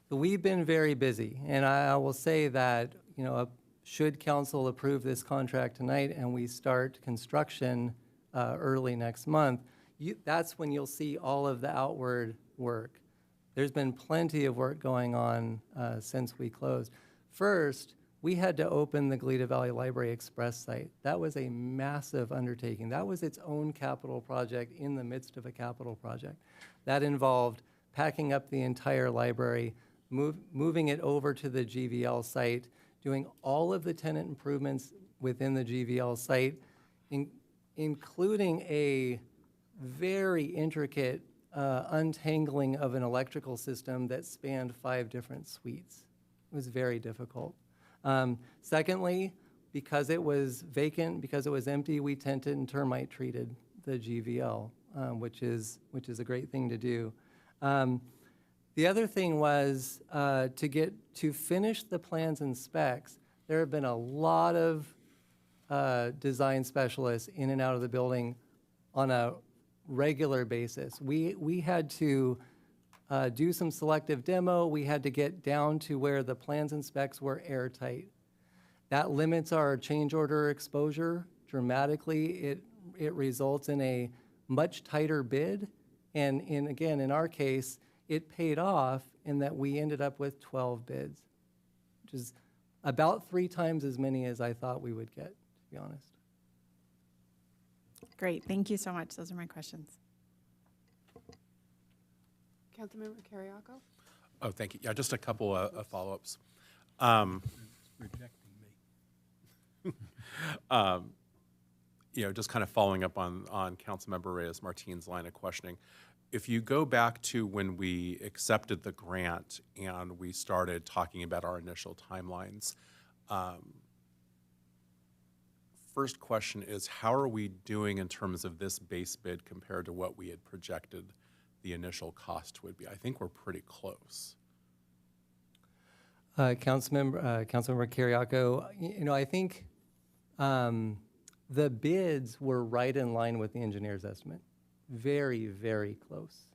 But we've been very busy, and I will say that, you know, should council approve this contract tonight and we start construction early next month, that's when you'll see all of the outward work. There's been plenty of work going on since we closed. First, we had to open the Goleta Valley Library Express site. That was a massive undertaking. That was its own capital project in the midst of a capital project. That involved packing up the entire library, moving it over to the GVL site, doing all of the tenant improvements within the GVL site, including a very intricate untangling of an electrical system that spanned 5 different suites. It was very difficult. Secondly, because it was vacant, because it was empty, we tented and termite treated the GVL, which is a great thing to do. The other thing was to finish the plans and specs. There have been a lot of design specialists in and out of the building on a regular basis. We had to do some selective demo. We had to get down to where the plans and specs were airtight. That limits our change order exposure dramatically. It results in a much tighter bid. And in our case, it paid off in that we ended up with 12 bids, which is about 3 times as many as I thought we would get, to be honest. Great, thank you so much. Those are my questions. Councilmember Carriaco? Oh, thank you. Yeah, just a couple of follow-ups. Rejecting me. Just kind of following up on Councilmember Reyes-Martin's line of questioning. If you go back to when we accepted the grant and we started talking about our initial timelines, first question is, how are we doing in terms of this base bid compared to what we had projected the initial cost would be? I think we're pretty close. Councilmember Carriaco, I think the bids were right in line with the engineer's estimate. Very, very close.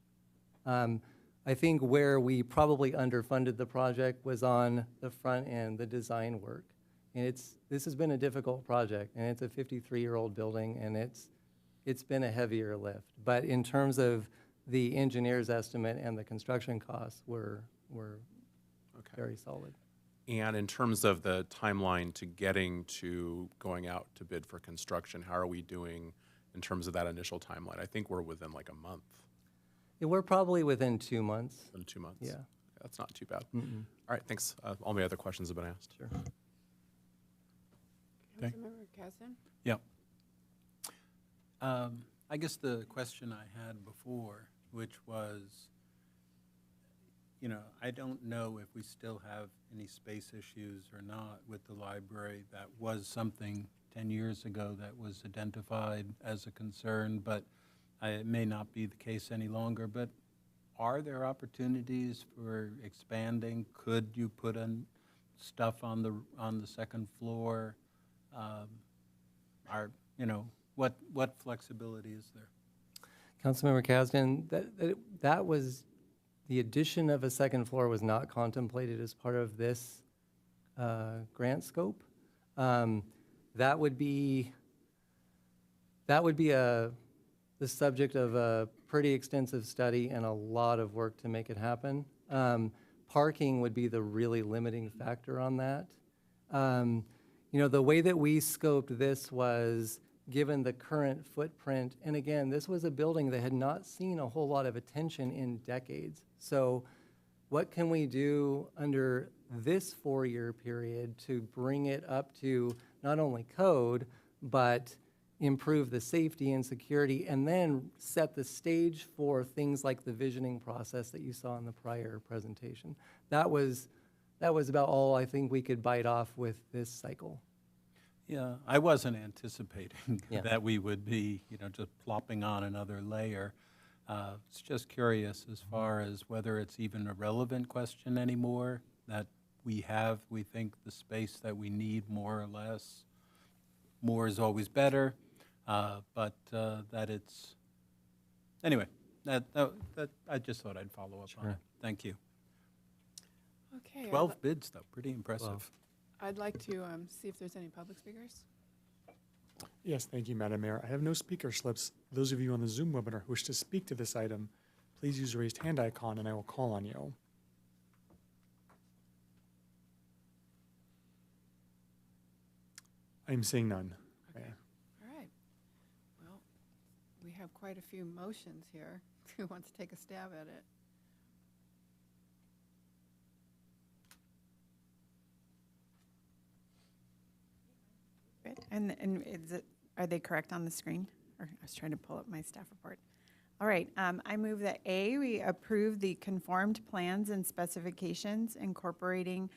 I think where we probably underfunded the project was on the front end, the design work. And this has been a difficult project, and it's a 53-year-old building, and it's been a heavier lift. But in terms of the engineer's estimate and the construction costs were very solid. And in terms of the timeline to getting to going out to bid for construction, how are we doing in terms of that initial timeline? I think we're within like a month. Yeah, we're probably within 2 months. Within 2 months? Yeah. That's not too bad. Mm-mm. All right, thanks. All my other questions have been asked. Sure. Councilmember Caston? Yeah. I guess the question I had before, which was, I don't know if we still have any space issues or not with the library. That was something 10 years ago that was identified as a concern, but it may not be the case any longer. But are there opportunities for expanding? Could you put in stuff on the second floor? What flexibility is there? Councilmember Kasdan, that was, the addition of a second floor was not contemplated as part of this grant scope. That would be the subject of a pretty extensive study and a lot of work to make it happen. Parking would be the really limiting factor on that. The way that we scoped this was given the current footprint, and again, this was a building that had not seen a whole lot of attention in decades. So what can we do under this 4-year period to bring it up to not only code, but improve the safety and security, and then set the stage for things like the visioning process that you saw in the prior presentation. That was about all I think we could bite off with this cycle. Yeah, I wasn't anticipating Yeah. that we would be, just plopping on another layer. It's just curious as far as whether it's even a relevant question anymore, that we think the space that we need more or less. More is always better, but that it's, anyway, that I just thought I'd follow up on it. Thank you. Okay. 12 bids, though, pretty impressive. 12. I'd like to see if there's any public speakers. Yes, thank you, Madam Mayor. I have no speaker slips. Those of you on the Zoom webinar who wish to speak to this item, please use the raised hand icon and I will call on you. I'm seeing none. Mayor. All right. Well, we have quite a few motions here. Who wants to take a stab at it? Great. And are they correct on the screen? Or I was trying to pull up my staff report. All right, I move that A, we approve the conformed plans and specifications incorporating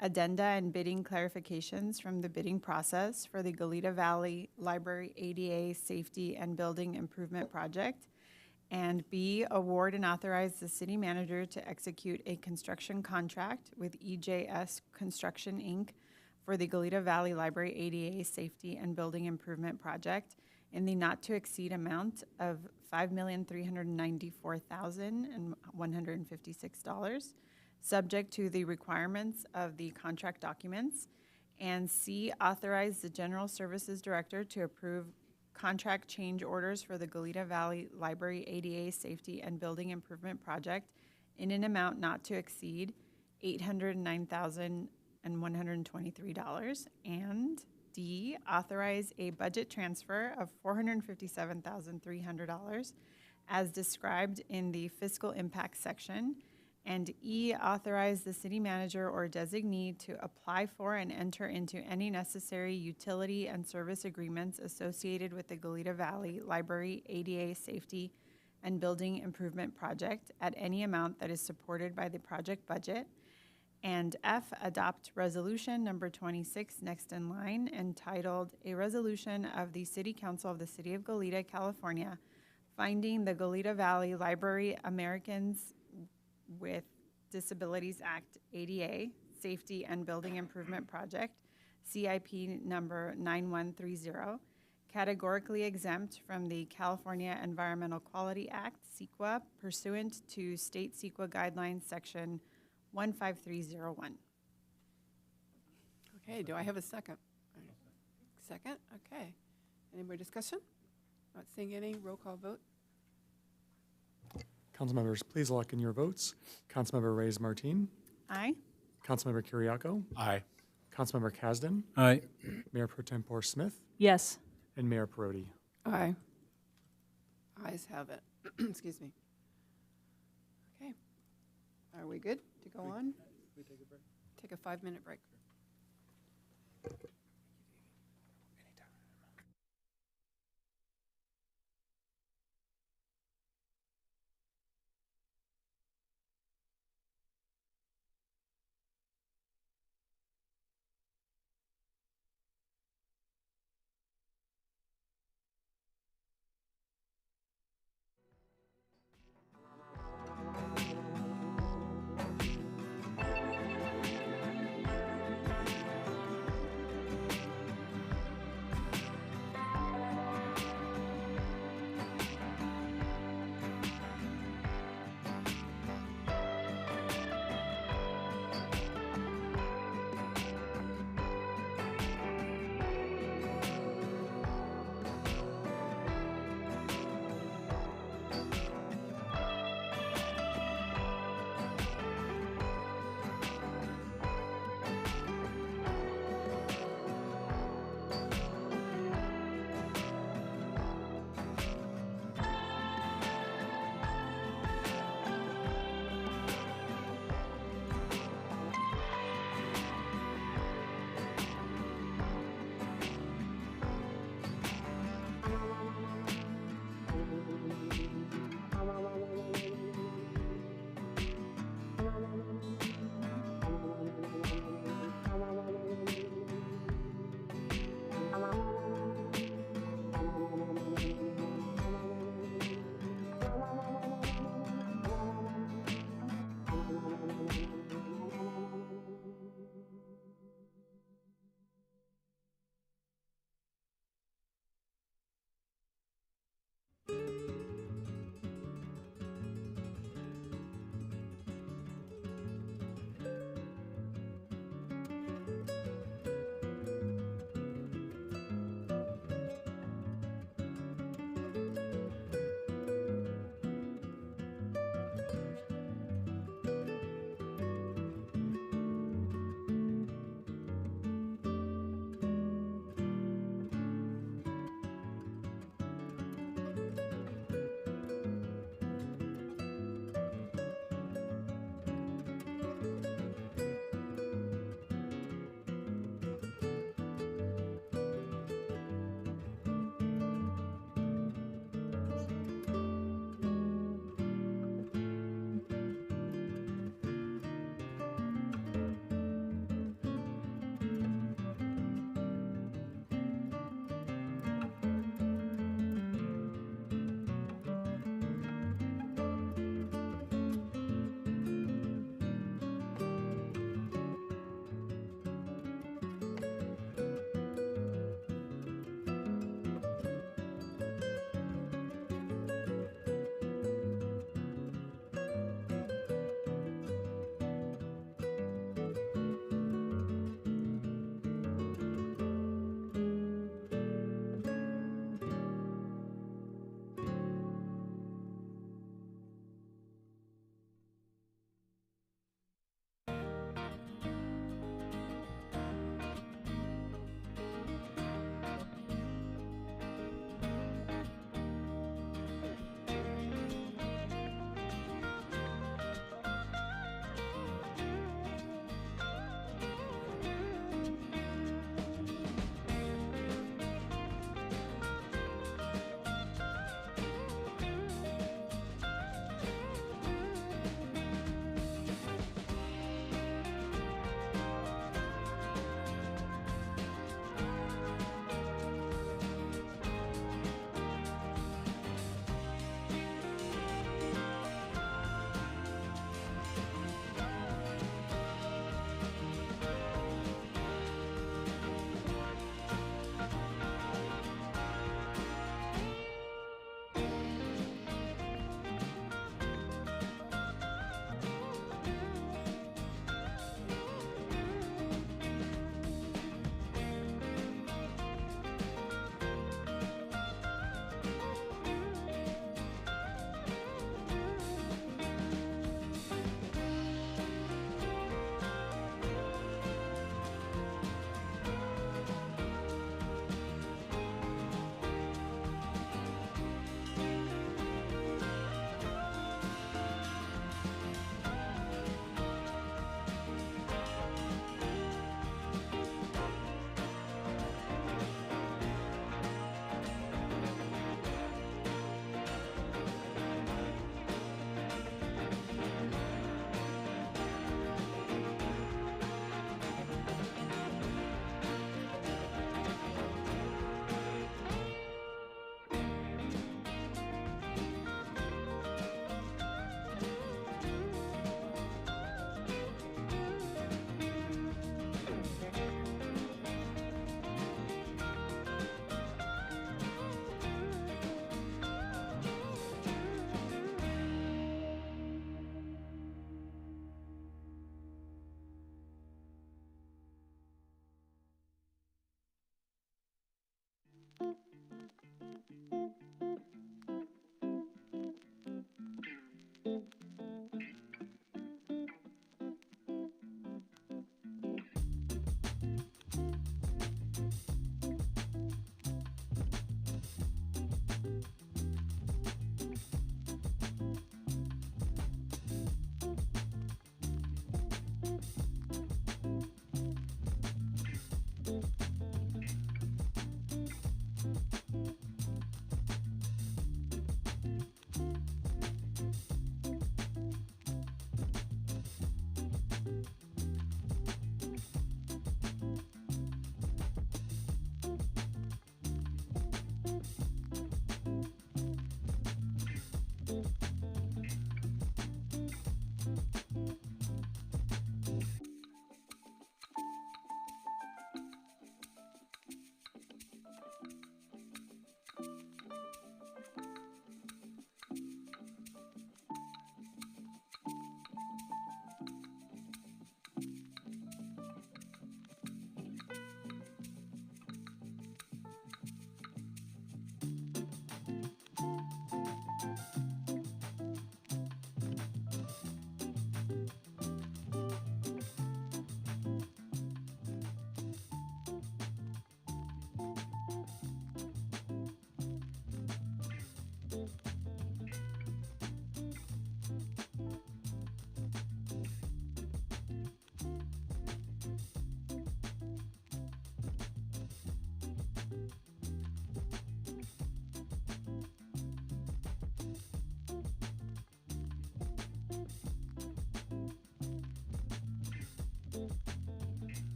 addenda and bidding clarifications from the bidding process for the Goleta Valley Library ADA Safety and Building Improvement Project. And B, award and authorize the city manager to execute a construction contract with EJS Construction, Inc. for the Goleta Valley Library ADA Safety and Building Improvement Project in the not-to-exceed amount of $5,394,156, subject to the requirements of the contract documents. And C, authorize the General Services Director to approve contract change orders for the Goleta Valley Library ADA Safety and Building Improvement Project in an amount not to exceed $809,123. And D, authorize a budget transfer of $457,300 as described in the fiscal impact section. And E, authorize the city manager or designee to apply for and enter into any necessary utility and service agreements associated with the Goleta Valley Library ADA Safety and Building Improvement Project at any amount that is supported by the project budget. And F, adopt resolution number 26 next in line, entitled A Resolution of the City Council of the City of Goleta, California, finding the Goleta Valley Library Americans with Disabilities Act ADA Safety and Building Improvement Project, CIP number 9130, categorically exempt from the California Environmental Quality Act, CEQA, pursuant to State CEQA Guidelines Section 15301. Okay, do I have a second? Second, okay. Any more discussion? Not seeing any, roll call vote. Council members, please lock in your votes. Councilmember Reyes Martin. Aye. Councilmember Kiriakou. Aye. Councilmember Kasdan. Aye. Mayor Pro Tempore Smith. Yes. And Mayor Perotti. Aye. Ayes have it. Excuse me. Okay. Are we good to go on? We take a break? Take a 5-minute break.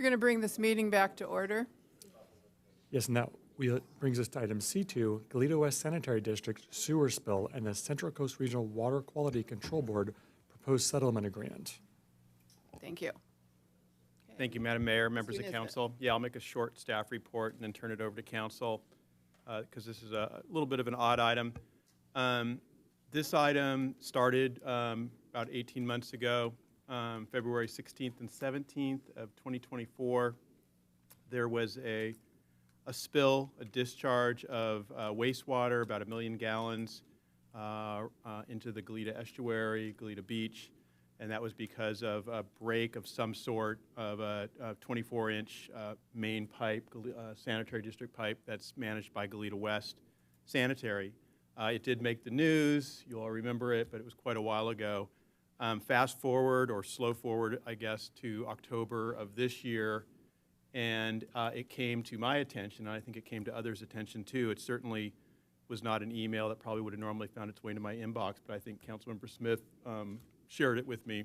going to bring this meeting back to order. Yes, and that brings us to item C2, Goleta West Sanitary District sewer spill and the Central Coast Regional Water Quality Control Board proposed settlement agreement. Thank you. Thank you, Madam Mayor, members of Soon as council. Yeah, I'll make a short staff report and then turn it over to council because this is a little bit of an odd item. This item started about 18 months ago, February 16th and 17th of 2024. There was a spill, a discharge of wastewater, about 1 million gallons, into the Goleta Estuary, Goleta Beach, and that was because of a break of some sort of a 24-inch main pipe, sanitary district pipe that's managed by Goleta West Sanitary. It did make the news, you all remember it, but it was quite a while ago. Fast forward, or slow forward, I guess, to October of this year, and it came to my attention, and I think it came to others' attention too. It certainly was not an email that probably would have normally found its way into my inbox, but I think Councilmember Smith shared it with me,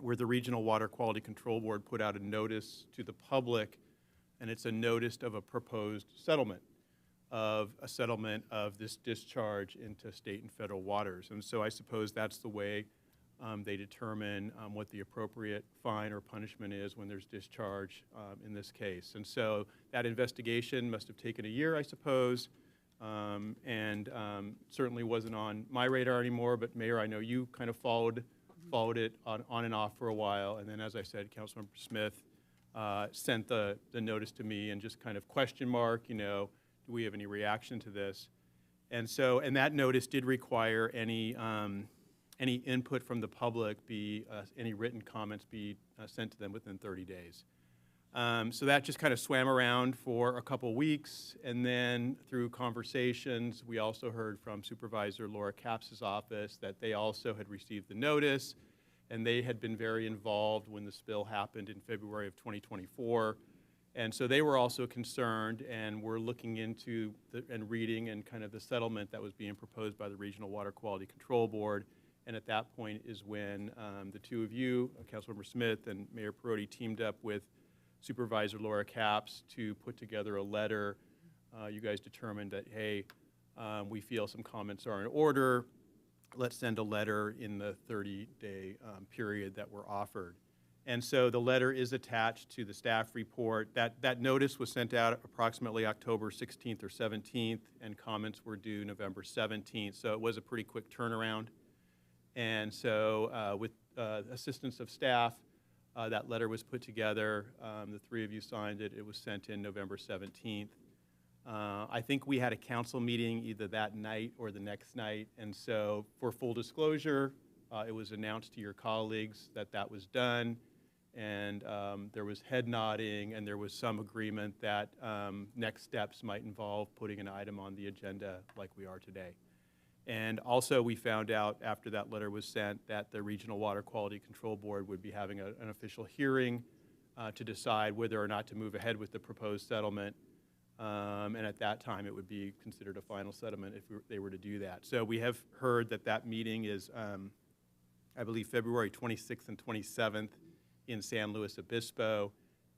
where the Regional Water Quality Control Board put out a notice to the public, and it's a notice of a proposed settlement of this discharge into state and federal waters. And so I suppose that's the way they determine what the appropriate fine or punishment is when there's discharge in this case. And so that investigation must have taken a year, I suppose, and certainly wasn't on my radar anymore. But Mayor, I know you kind of followed it on and off for a while. And then, as I said, Councilmember Smith sent the notice to me and just kind of question mark, you know, do we have any reaction to this? And so, and that notice did require any input from the public, any written comments be sent to them within 30 days. So that just kind of swam around for a couple weeks, and then through conversations, we also heard from Supervisor Laura Capps' office that they also had received the notice, and they had been very involved when the spill happened in February of 2024. And so they were also concerned and were looking into and reading and kind of the settlement that was being proposed by the Regional Water Quality Control Board. And at that point is when the two of you, Councilmember Smith and Mayor Perotti, teamed up with Supervisor Laura Capps to put together a letter. You guys determined that, hey, we feel some comments are in order. Let's send a letter in the 30-day period that we're offered. And so the letter is attached to the staff report. That notice was sent out approximately October 16th or 17th, and comments were due November 17th. So it was a pretty quick turnaround. And so with assistance of staff, that letter was put together. The three of you signed it. It was sent in November 17th. I think we had a council meeting either that night or the next night. And so for full disclosure, it was announced to your colleagues that that was done. And there was head nodding, and there was some agreement that next steps might involve putting an item on the agenda like we are today. And also we found out after that letter was sent that the Regional Water Quality Control Board would be having an official hearing to decide whether or not to move ahead with the proposed settlement. And at that time, it would be considered a final settlement if they were to do that. So we have heard that that meeting is, I believe, February 26th and 27th in San Luis Obispo,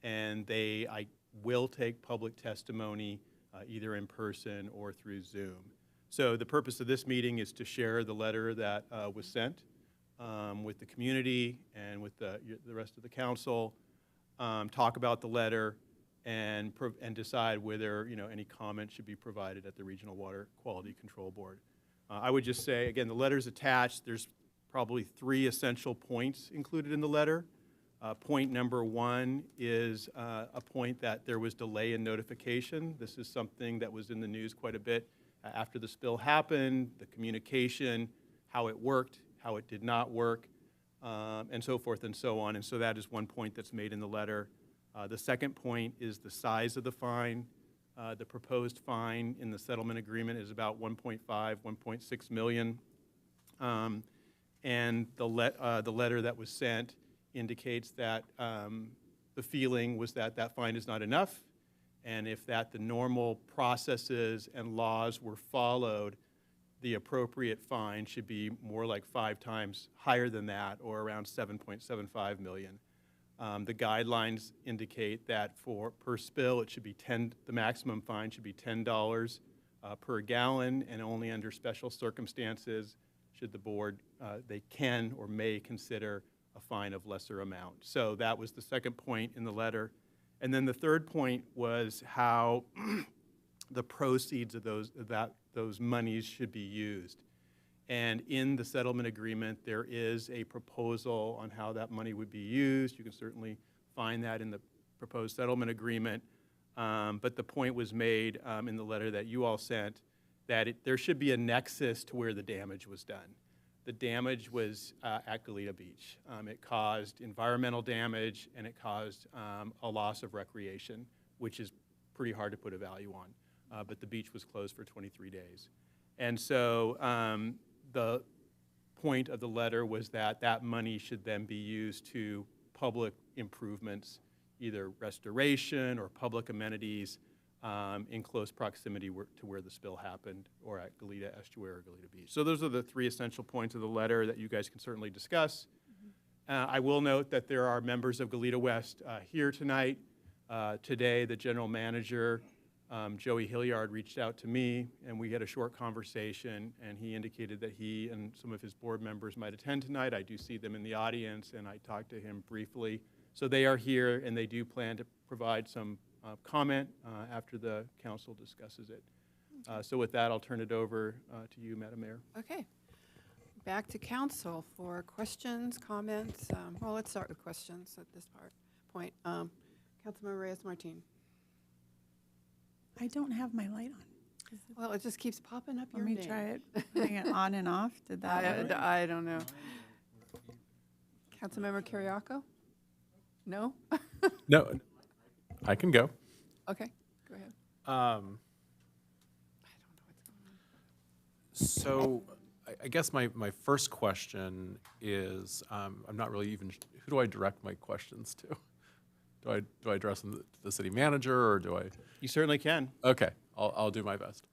and I will take public testimony either in person or through Zoom. So the purpose of this meeting is to share the letter that was sent with the community and with the rest of the council, talk about the letter, and decide whether any comment should be provided at the Regional Water Quality Control Board. I would just say, again, the letter's attached. There's probably 3 essential points included in the letter. Point number 1 is a point that there was delay in notification. This is something that was in the news quite a bit after the spill happened, the communication, how it worked, how it did not work, and so forth and so on. And so that is one point that's made in the letter. The second point is the size of the fine. The proposed fine in the settlement agreement is about 1.5, 1.6 million. And the letter that was sent indicates that the feeling was that that fine is not enough, and if the normal processes and laws were followed, the appropriate fine should be more like 5 times higher than that, or around 7.75 million. The guidelines indicate that per spill, it should be the maximum fine should be $10 per gallon, and only under special circumstances should the board, they can or may consider a fine of lesser amount. So that was the second point in the letter. And then the third point was how the proceeds of those monies should be used. And in the settlement agreement, there is a proposal on how that money would be used. You can certainly find that in the proposed settlement agreement. But the point was made in the letter that you all sent that there should be a nexus to where the damage was done. The damage was at Goleta Beach. It caused environmental damage, and it caused a loss of recreation, which is pretty hard to put a value on. But the beach was closed for 23 days. And so the point of the letter was that that money should then be used to public improvements, either restoration or public amenities in close proximity to where the spill happened, or at Goleta Estuary or Goleta Beach. So those are the three essential points of the letter that you guys can certainly discuss. I will note that there are members of Goleta West here tonight. Today, the general manager, Joey Hilliard, reached out to me, and we had a short conversation, and he indicated that he and some of his board members might attend tonight. I do see them in the audience, and I talked to him briefly. So they are here, and they do plan to provide some comment after the council discusses it. So with that, I'll turn it over to you, Madam Mayor. Okay. Back to council for questions, comments. Well, let's start with questions at this point. Councilmember Reyes-Martin. I don't have my light on. Well, it just keeps popping up Let your me name. try it. Putting it on and off. Did that work? I don't know. Councilmember Kiriakou? No? No, I can go. Okay, go ahead. So I guess my first question is, I'm not really even, who do I direct my questions to? Do I address them to the city manager, or do I? You certainly can. Okay, I'll do my best.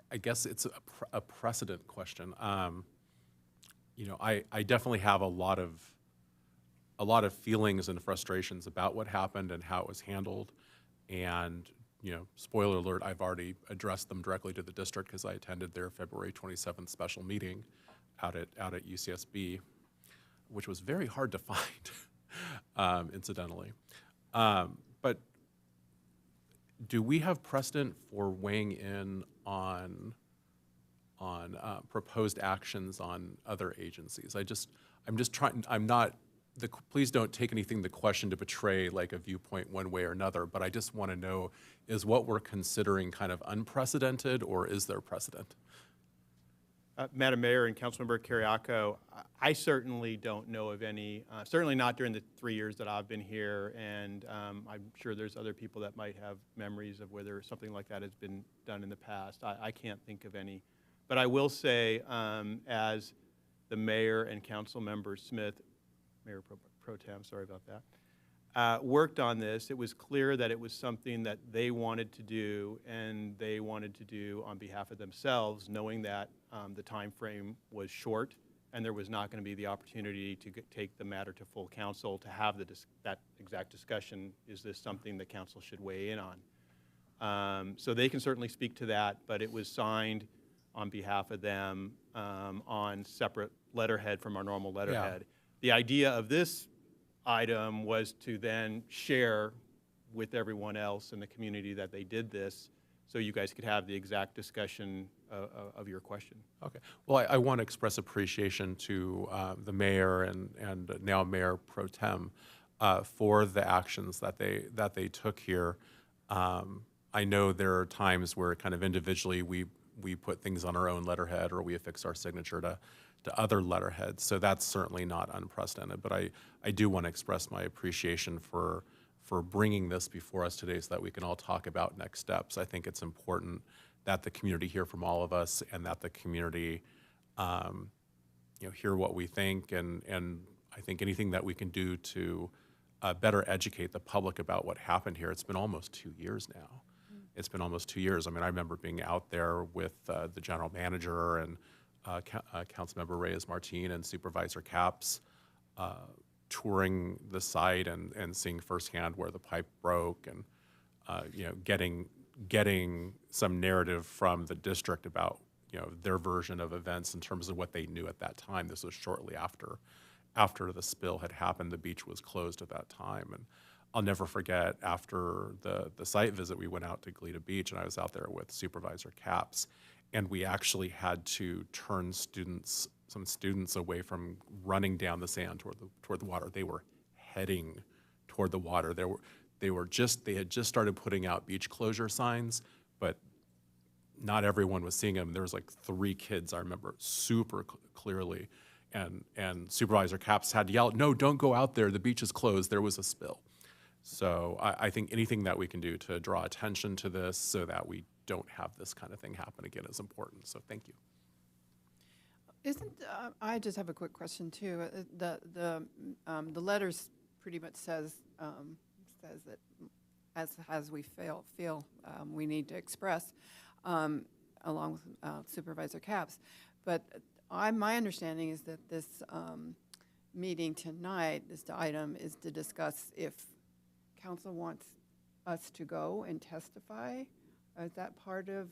I guess it's a precedent question. You know, I definitely have a lot of feelings and frustrations about what happened and how it was handled. And, you know, spoiler alert, I've already addressed them directly to the district because I attended their February 27th special meeting out at UCSB, which was very hard to find, incidentally. But do we have precedent for weighing in on proposed actions on other agencies? Please don't take anything the question to betray like a viewpoint one way or another, but I just want to know, is what we're considering kind of unprecedented, or is there precedent? Madam Mayor and Councilmember Kiriakou, I certainly don't know of any, certainly not during the 3 years that I've been here, and I'm sure there's other people that might have memories of whether something like that has been done in the past. I can't think of any. But I will say, as the mayor and Councilmember Smith, Mayor Pro Tem, sorry about that, worked on this, it was clear that it was something that they wanted to do, and they wanted to do on behalf of themselves, knowing that the time frame was short and there was not going to be the opportunity to take the matter to full council to have that exact discussion. Is this something the council should weigh in on? So they can certainly speak to that, but it was signed on behalf of them on separate letterhead from our normal letterhead. Yeah. The idea of this item was to then share with everyone else in the community that they did this, so you guys could have the exact discussion of your question. Okay. Well, I want to express appreciation to the mayor and now Mayor Pro Tem for the actions that they took here. I know there are times where kind of individually we put things on our own letterhead, or we affix our signature to other letterheads. So that's certainly not unprecedented. But I do want to express my appreciation for bringing this before us today so that we can all talk about next steps. I think it's important that the community hear from all of us, and that the community hear what we think, and I think anything that we can do to better educate the public about what happened here. It's been almost 2 years now. it's been almost 2 years. I mean, I remember being out there with the general manager and Councilmember Reyes-Martin and Supervisor Capps, touring the site and seeing firsthand where the pipe broke, and getting some narrative from the district about their version of events in terms of what they knew at that time. This was shortly after the spill had happened. The beach was closed at that time, and I'll never forget, after the site visit, we went out to Goleta Beach, and I was out there with Supervisor Capps, and we actually had to turn some students away from running down the sand toward the water. They were heading toward the water. They had just started putting out beach closure signs, but not everyone was seeing them. There was like 3 kids, I remember super clearly, and Supervisor Capps had to yell, "No, don't go out there. The beach is closed. There was a spill." So I think anything that we can do to draw attention to this so that we don't have this kind of thing happen again is important. So thank you. I just have a quick question too. The letters pretty much says that as we feel we need to express, along with Supervisor Capps. But my understanding is that this meeting tonight, this item, is to discuss if council wants us to go and testify. Is that part of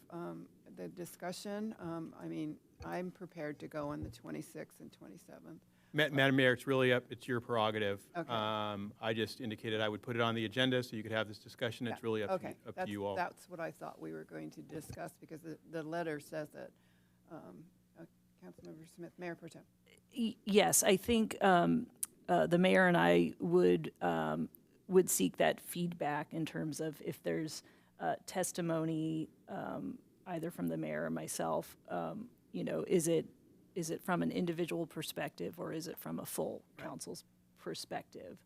the discussion? I mean, I'm prepared to go on the 26th and 27th. Madam Mayor, it's really it's your prerogative. Okay. I just indicated I would put it on the agenda so you could have this discussion. It's really up to you all. That's what I thought we were going to discuss, because the letter says that. Councilmember Smith, Mayor Pro Tem. Yes, I think the mayor and I would seek that feedback in terms of if there's testimony, either from the mayor or myself. Is it from an individual perspective, or is it from a full council's perspective?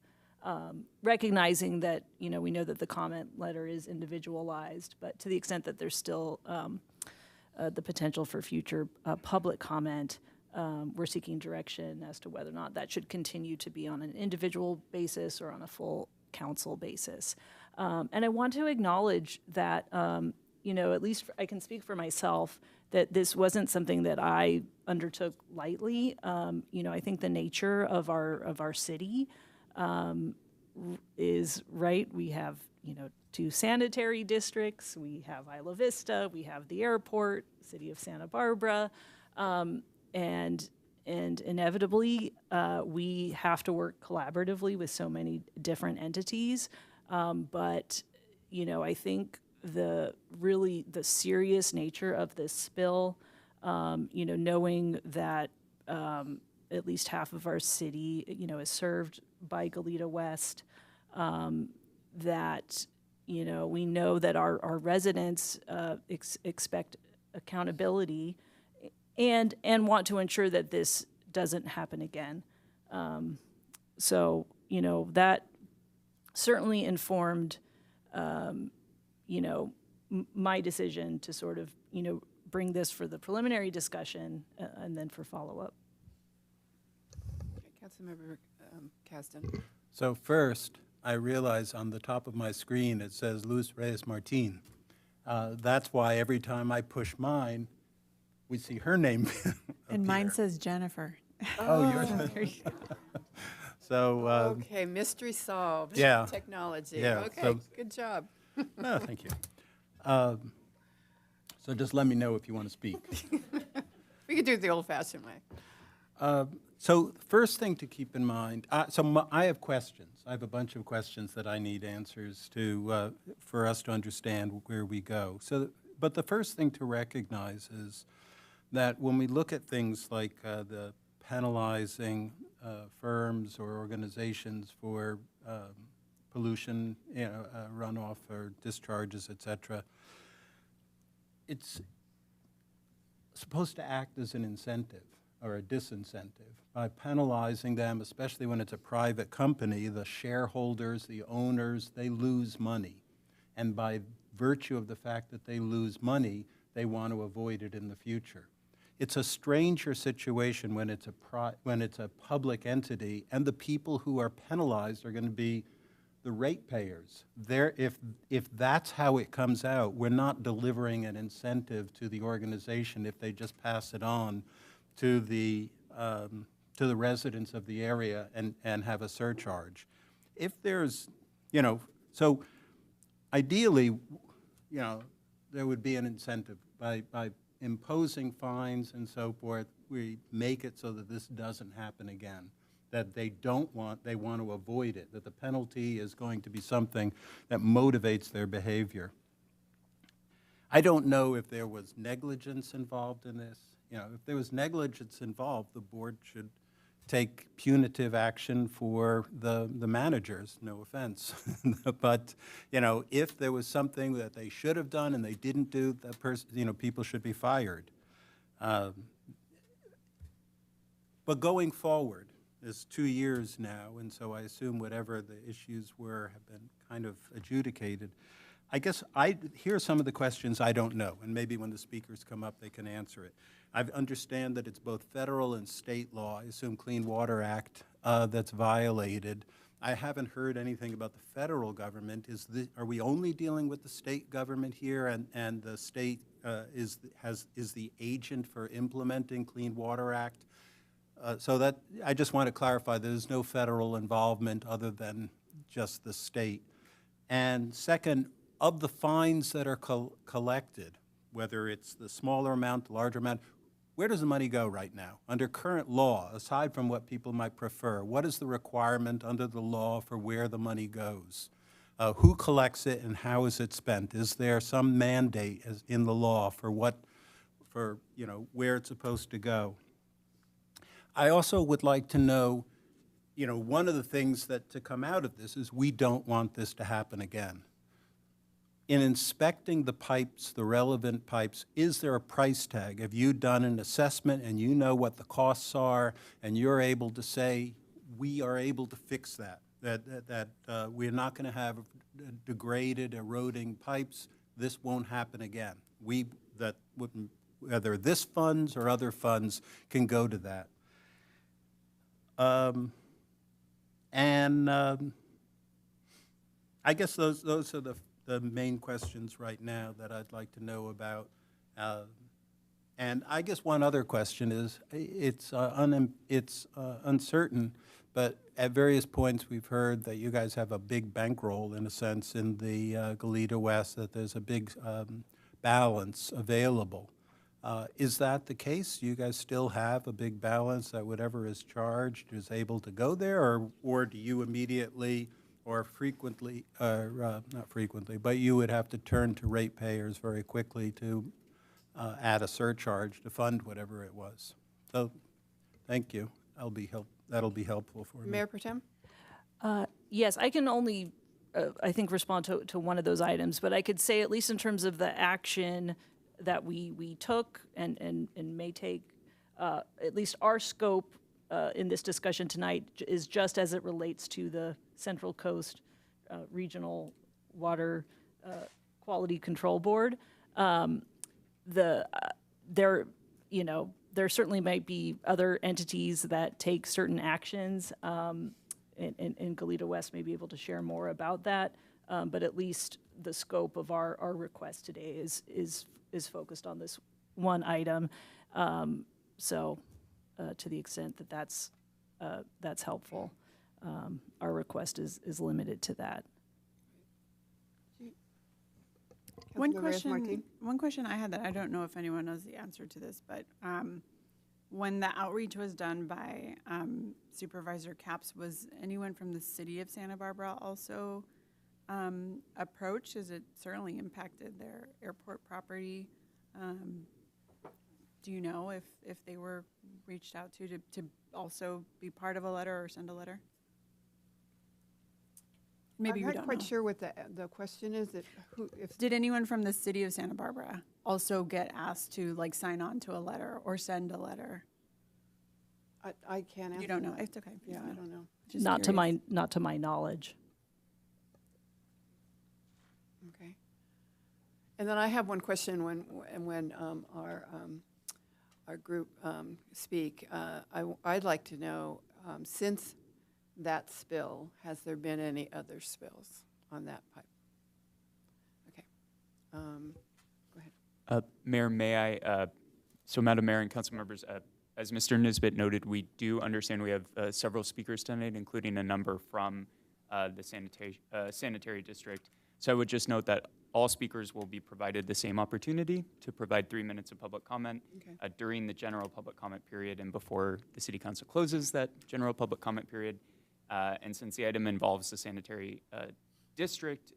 Recognizing that we know that the comment letter is individualized, but to the extent that there's still the potential for future public comment, we're seeking direction as to whether or not that should continue to be on an individual basis or on a full council basis. And I want to acknowledge that, at least I can speak for myself, that this wasn't something that I undertook lightly. I think the nature of our city is right. We have, 2 sanitary districts. We have Isla Vista. We have the airport, city of Santa Barbara, and inevitably we have to work collaboratively with so many different entities. But I think the serious nature of this spill, knowing that at least half of our city, is served by Goleta West, that, we know that our residents expect accountability and want to ensure that this doesn't happen again. So, that certainly informed, my decision to sort of, bring this for the preliminary discussion and then for follow-up. Okay, Councilmember Caston. So first, I realize on the top of my screen it says Luz Reyes-Martin. That's why every time I push mine, we see her name. And mine says Jennifer. Oh, yours. So. Okay, mystery solved. Yeah. Technology. Yeah, Okay, so- good job. No, thank you. So just let me know if you want to speak. We could do it the old-fashioned way. So first thing to keep in mind, I have questions. I have a bunch of questions that I need answers to for us to understand where we go. But the first thing to recognize is that when we look at things like the penalizing firms or organizations for pollution, runoff or discharges, et cetera, it's supposed to act as an incentive or a disincentive. By penalizing them, especially when it's a private company, the shareholders, the owners, they lose money. And by virtue of the fact that they lose money, they want to avoid it in the future. It's a stranger situation when it's a public entity, and the people who are penalized are going to be the ratepayers. If that's how it comes out, we're not delivering an incentive to the organization if they just pass it on to the residents of the area and have a surcharge. If there's, so ideally, there would be an incentive by imposing fines and so forth. We make it so that this doesn't happen again, that they want to avoid it, that the penalty is going to be something that motivates their behavior. I don't know if there was negligence involved in this. If there was negligence involved, the board should take punitive action for the managers, no offense. But, if there was something that they should have done and they didn't do, that person, people should be fired. But going forward, it's 2 years now, and so I assume whatever the issues were have been kind of adjudicated. I guess here are some of the questions I don't know, and maybe when the speakers come up, they can answer it. I understand that it's both federal and state law, I assume Clean Water Act, that's violated. I haven't heard anything about the federal government. Are we only dealing with the state government here, and the state is the agent for implementing Clean Water Act? So that, I just want to clarify, there's no federal involvement other than just the state. And second, of the fines that are collected, whether it's the smaller amount, the larger amount, where does the money go right now? Under current law, aside from what people might prefer, what is the requirement under the law for where the money goes? Who collects it and how is it spent? Is there some mandate in the law for where it's supposed to go? I also would like to know, one of the things that to come out of this is we don't want this to happen again. In inspecting the pipes, the relevant pipes, is there a price tag? Have you done an assessment and you know what the costs are and you're able to say, we are able to fix that, we're not going to have degraded, eroding pipes, this won't happen again. Whether this funds or other funds can go to that. I guess those are the main questions right now that I'd like to know about. And I guess one other question is, it's uncertain, but at various points we've heard that you guys have a big bankroll, in a sense, in the Goleta West, that there's a big balance available. Is that the case? Do you guys still have a big balance that whatever is charged is able to go there, or do you immediately or frequently, not frequently, but you would have to turn to ratepayers very quickly to add a surcharge to fund whatever it was? So, thank you. That'll be helpful for me. Mayor Pro Tem? Yes, I can only, I think, respond to one of those items, but I could say, at least in terms of the action that we took and may take, at least our scope in this discussion tonight is just as it relates to the Central Coast Regional Water Quality Control Board. There certainly might be other entities that take certain actions, and Goleta West may be able to share more about that. But at least the scope of our request today is focused on this one item. So to the extent that that's helpful, our request is limited to that. One question I had that I don't know if anyone knows the answer to this, but when the outreach was done by Supervisor Capps, was anyone from the city of Santa Barbara also approached? As it certainly impacted their airport property. Do you know if they were reached out to also be part of a letter or send a letter? Maybe I'm you not don't quite know. sure what the question is. Did anyone from the city of Santa Barbara also get asked to sign on to a letter or send a letter? I can't answer. You don't know. that. It's okay. Yeah, I don't know. Just Not curious. to my knowledge. Okay. And then I have one question when our group speak. I'd like to know, since that spill, has there been any other spills on that pipe? Okay. Go ahead. Mayor, may I, so Madam Mayor and council members, as Mr. Nisbet noted, we do understand we have several speakers tonight, including a number from the sanitary district. So I would just note that all speakers will be provided the same opportunity to provide 3 minutes of public comment during the general public comment period and before the city council closes that general public comment period. And since the item involves the sanitary district,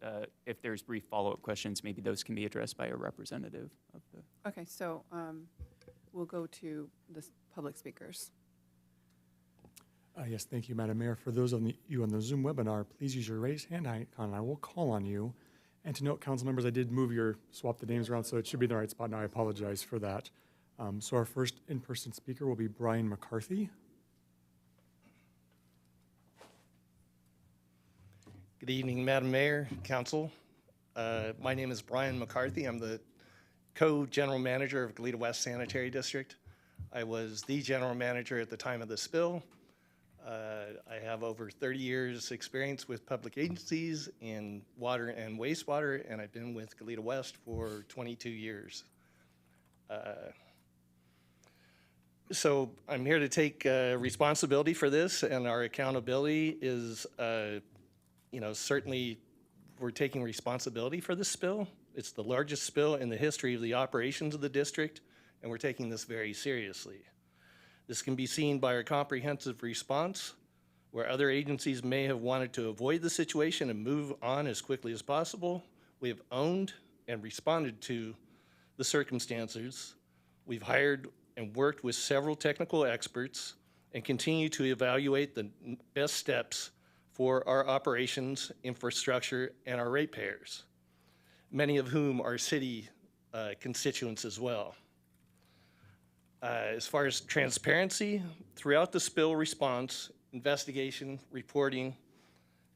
if there's brief follow-up questions, maybe those can be addressed by a representative of the. Okay, so we'll go to the public speakers. Yes, thank you, Madam Mayor. For those of you on the Zoom webinar, please use your raise hand icon, and I will call on you. And to note, council members, I did swap the names around, so it should be in the right spot now. I apologize for that. So our first in-person speaker will be Brian McCarthy. Good evening, Madam Mayor, Council. My name is Brian McCarthy. I'm the co-general manager of Goleta West Sanitary District. I was the general manager at the time of the spill. I have over 30 years experience with public agencies in water and wastewater, and I've been with Goleta West for 22 years. So I'm here to take responsibility for this, and our accountability is, certainly we're taking responsibility for this spill. It's the largest spill in the history of the operations of the district, and we're taking this very seriously. This can be seen by our comprehensive response, where other agencies may have wanted to avoid the situation and move on as quickly as possible. We have owned and responded to the circumstances. We've hired and worked with several technical experts and continue to evaluate the best steps for our operations, infrastructure, and our ratepayers, many of whom are city constituents as well. As far as transparency, throughout the spill response, investigation, reporting,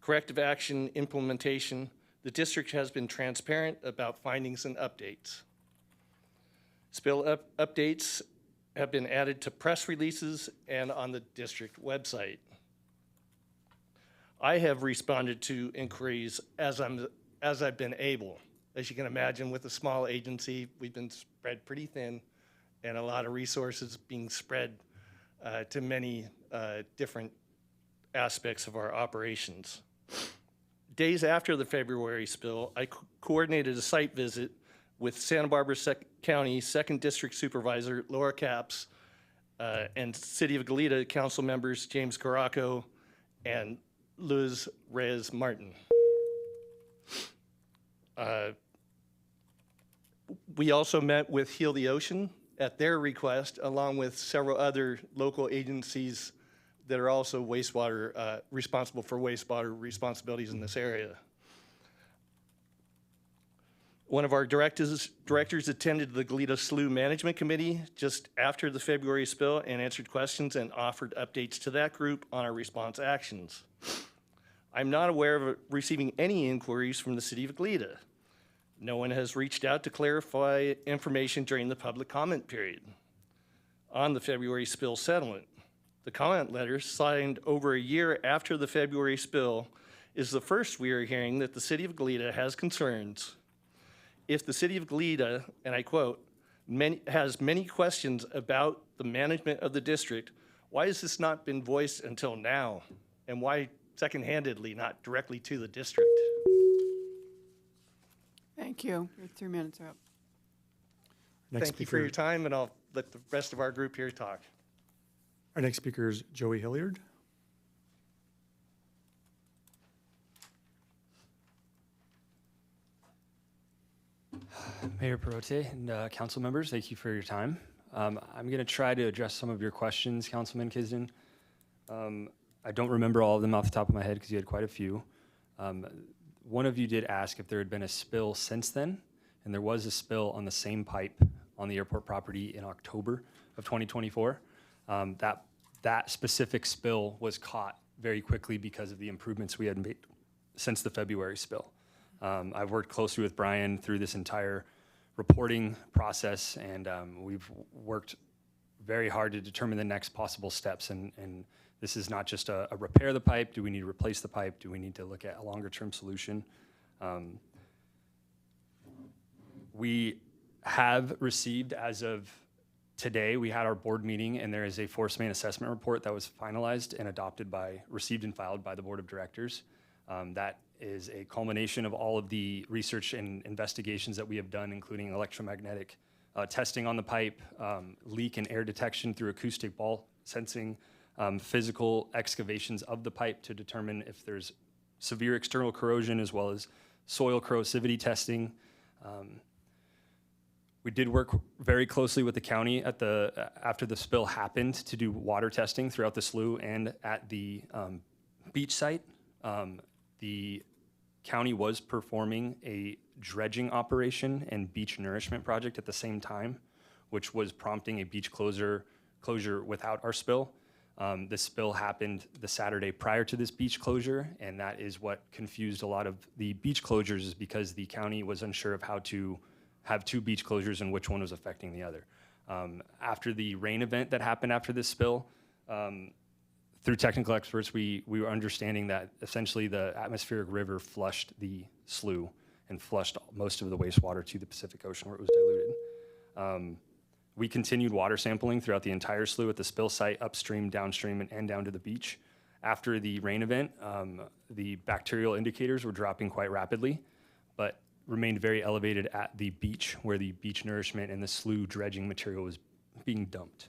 corrective action, implementation, the district has been transparent about findings and updates. Spill updates have been added to press releases and on the district website. I have responded to inquiries as I've been able. As you can imagine, with a small agency, we've been spread pretty thin, and a lot of resources being spread to many different aspects of our operations. Days after the February spill, I coordinated a site visit with Santa Barbara County 2nd District Supervisor Laura Capps and City of Goleta Council members James Caraco and Luz Reyes Martin. We also met with Heal the Ocean at their request, along with several other local agencies that are also responsible for wastewater responsibilities in this area. One of our directors attended the Goleta Slough Management Committee just after the February spill and answered questions and offered updates to that group on our response actions. I'm not aware of receiving any inquiries from the City of Goleta. No one has reached out to clarify information during the public comment period on the February spill settlement. The comment letter, signed over a year after the February spill, is the first we are hearing that the City of Goleta has concerns. If the City of Goleta, and I quote, has many questions about the management of the district, why has this not been voiced until now? And why second-handedly, not directly to the district? Thank you. Your 3 minutes are up. Thank you for your time, and I'll let the rest of our group here talk. Our next speaker is Joey Hilliard. Mayor Perote and council members, thank you for your time. I'm going to try to address some of your questions, Councilman Kisden. I don't remember all of them off the top of my head because you had quite a few. One of you did ask if there had been a spill since then, and there was a spill on the same pipe on the airport property in October of 2024. That specific spill was caught very quickly because of the improvements we had made since the February spill. I've worked closely with Brian through this entire reporting process, and we've worked very hard to determine the next possible steps, and This is not just a repair the pipe. Do we need to replace the pipe? Do we need to look at a longer-term solution? We have received, as of today, we had our board meeting, and there is a force main assessment report that was finalized and received and filed by the board of directors. That is a culmination of all of the research and investigations that we have done, including electromagnetic testing on the pipe, leak and air detection through acoustic ball sensing, physical excavations of the pipe to determine if there's severe external corrosion, as well as soil corrosivity testing. We did work very closely with the county after the spill happened to do water testing throughout the slough and at the beach site. The county was performing a dredging operation and beach nourishment project at the same time, which was prompting a beach closure without our spill. The spill happened the Saturday prior to this beach closure, and that is what confused a lot of the beach closures, is because the county was unsure of how to have two beach closures and which one was affecting the other. After the rain event that happened after this spill, through technical experts, we were understanding that essentially the atmospheric river flushed the slough and flushed most of the wastewater to the Pacific Ocean where it was diluted. We continued water sampling throughout the entire slough at the spill site, upstream, downstream, and down to the beach. After the rain event, the bacterial indicators were dropping quite rapidly, but remained very elevated at the beach, where the beach nourishment and the slough dredging material was being dumped.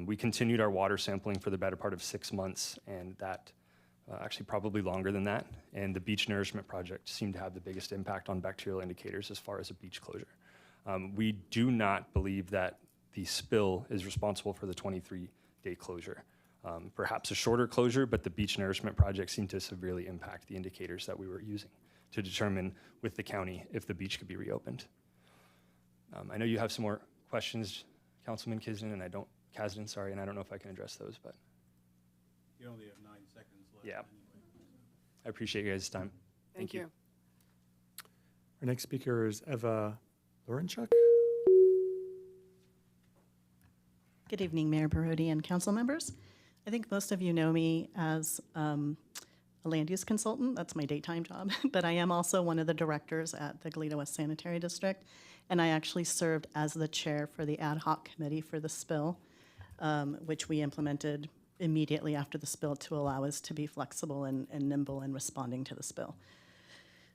We continued our water sampling for the better part of 6 months, and that actually probably longer than that. And the beach nourishment project seemed to have the biggest impact on bacterial indicators as far as a beach closure. We do not believe that the spill is responsible for the 23-day closure. Perhaps a shorter closure, but the beach nourishment project seemed to severely impact the indicators that we were using to determine with the county if the beach could be reopened. I know you have some more questions, Councilman Kisden, and I don't know if I can address those, but. You only have 9 seconds left. Yeah. Anyway. I appreciate you guys' time. Thank you. Our next speaker is Eva Lorenchuk. Good evening, Mayor Barodi and council members. I think most of you know me as a land use consultant. That's my daytime job. But I am also one of the directors at the Goleta West Sanitary District. And I actually served as the chair for the ad hoc committee for the spill, which we implemented immediately after the spill to allow us to be flexible and nimble in responding to the spill.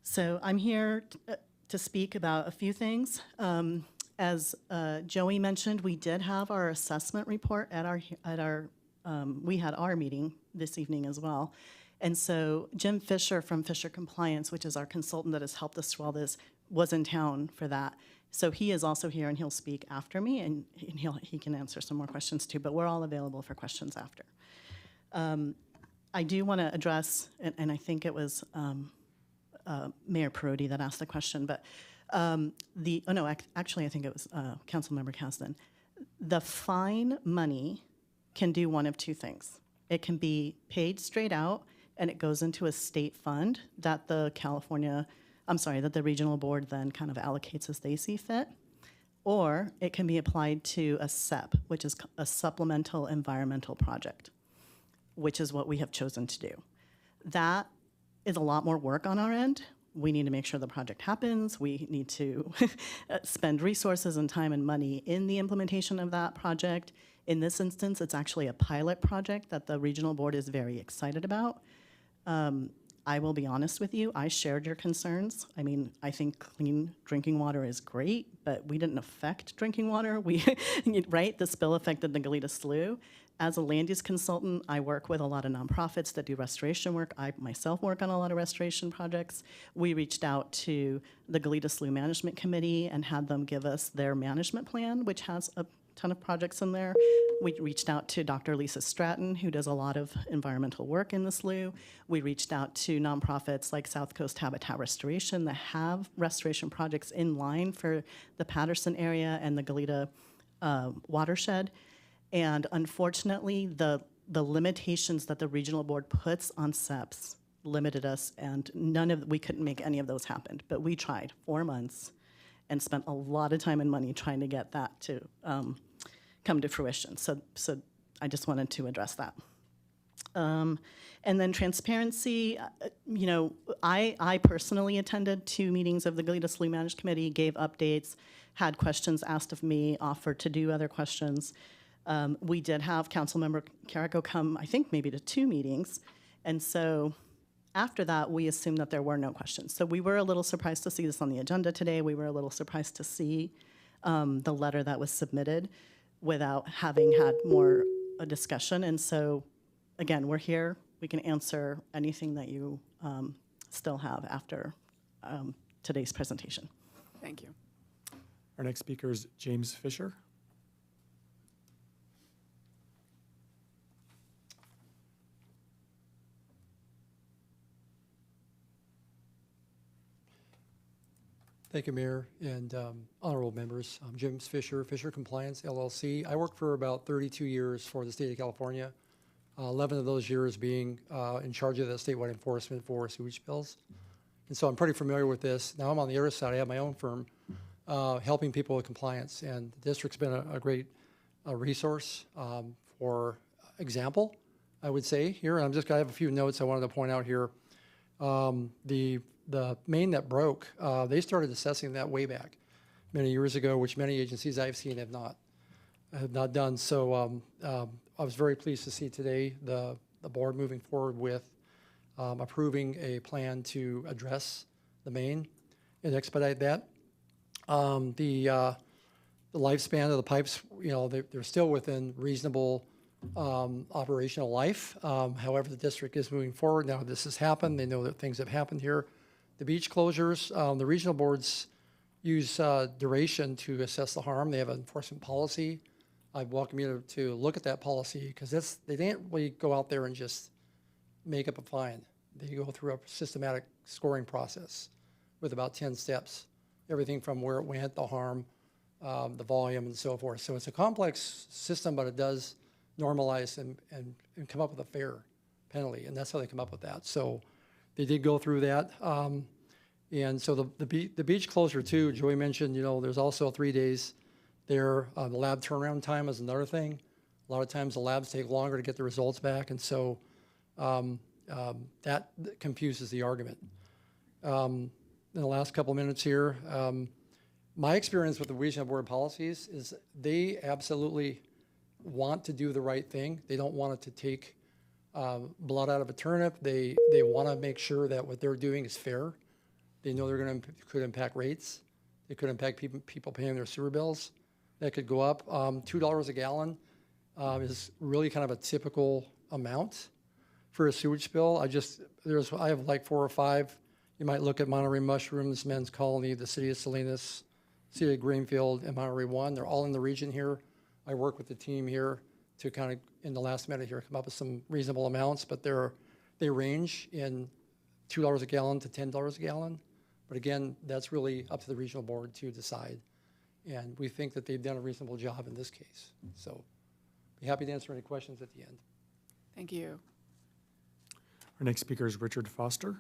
So I'm here to speak about a few things. As Joey mentioned, we did have our assessment report we had our meeting this evening as well. And so Jim Fisher from Fisher Compliance, which is our consultant that has helped us through all this, was in town for that. So he is also here, and he'll speak after me, and he can answer some more questions too, but we're all available for questions after. I do want to address, and I think it was Mayor Parodi that asked the question, but actually I think it was Councilmember Kasdan. The fine money can do one of two things. It can be paid straight out, and it goes into a state fund that the regional board then kind of allocates as they see fit. Or it can be applied to a SEP, which is a supplemental environmental project, which is what we have chosen to do. That is a lot more work on our end. We need to make sure the project happens. We need to spend resources and time and money in the implementation of that project. In this instance, it's actually a pilot project that the regional board is very excited about. I will be honest with you, I shared your concerns. I mean, I think clean drinking water is great, but we didn't affect drinking water. Right? The spill affected the Goleta Slough. As a land use consultant, I work with a lot of nonprofits that do restoration work. I myself work on a lot of restoration projects. We reached out to the Goleta Slough Management Committee and had them give us their management plan, which has a ton of projects in there. We reached out to Dr. Lisa Stratton, who does a lot of environmental work in the slough. We reached out to nonprofits like South Coast Habitat Restoration that have restoration projects in line for the Patterson area and the Goleta watershed. And unfortunately, the limitations that the regional board puts on SEPs limited us, and we couldn't make any of those happen. But we tried 4 months and spent a lot of time and money trying to get that to come to fruition. So I just wanted to address that. And then transparency, you know, I personally attended 2 meetings of the Goleta Slough Managed Committee, gave updates, had questions asked of me, offered to do other questions. We did have Councilmember Carrico come, I think, maybe to 2 meetings. And so after that, we assumed that there were no questions. So we were a little surprised to see this on the agenda today. We were a little surprised to see the letter that was submitted without having had more a discussion. And so, again, we're here. We can answer anything that you still have after today's presentation. Thank you. Our next speaker is James Fisher. Thank you, Mayor and honorable members. I'm James Fisher, Fisher Compliance LLC. I worked for about 32 years for the state of California, 11 of those years being in charge of the statewide enforcement for sewage bills. And so I'm pretty familiar with this. Now I'm on the other side. I have my own firm helping people with compliance. And the district's been a great resource for example, I would say here. And I have a few notes I wanted to point out here. The main that broke, they started assessing that way back many years ago, which many agencies I've seen have not done. So I was very pleased to see today the board moving forward with approving a plan to address the main and expedite that. The lifespan of the pipes, you know, they're still within reasonable operational life. However, the district is moving forward. Now this has happened. They know that things have happened here. The beach closures, the regional boards use duration to assess the harm. They have an enforcement policy. I welcome you to look at that policy because they didn't really go out there and just make up a fine. They go through a systematic scoring process with about 10 steps, everything from where it went, the harm, the volume, and so forth. So it's a complex system, but it does normalize and come up with a fair penalty, and that's how they come up with that. So they did go through that. And so the beach closure too, Joey mentioned, you know, there's also 3 days there. The lab turnaround time is another thing. A lot of times the labs take longer to get the results back, and so that confuses the argument. In the last couple of minutes here, my experience with the regional board policies is they absolutely want to do the right thing. They don't want it to take blood out of a turnip. They want to make sure that what they're doing is fair. They know they're could impact rates. It could impact people paying their sewer bills. That could go up. $2 a gallon is really kind of a typical amount for a sewage spill. I have like 4 or 5. You might look at Monterey Mushrooms, Men's Colony, the City of Salinas, City of Greenfield, and Monterey One. They're all in the region here. I work with the team here to kind of, in the last minute here, come up with some reasonable amounts, but they range in $2 a gallon to $10 a gallon. But again, that's really up to the regional board to decide. And we think that they've done a reasonable job in this case. So be happy to answer any questions at the end. Thank you. Our next speaker is Richard Foster.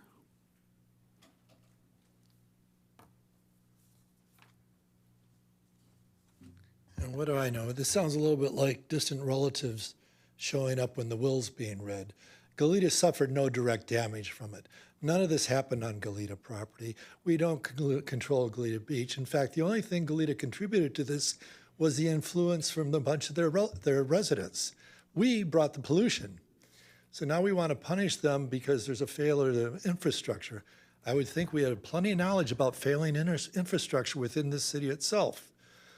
And what do I know? This sounds a little bit like distant relatives showing up when the will's being read. Goleta suffered no direct damage from it. None of this happened on Goleta property. We don't control Goleta Beach. In fact, the only thing Goleta contributed to this was the influence from a bunch of their residents. We brought the pollution. So now we want to punish them because there's a failure of infrastructure. I would think we had plenty of knowledge about failing infrastructure within the city itself.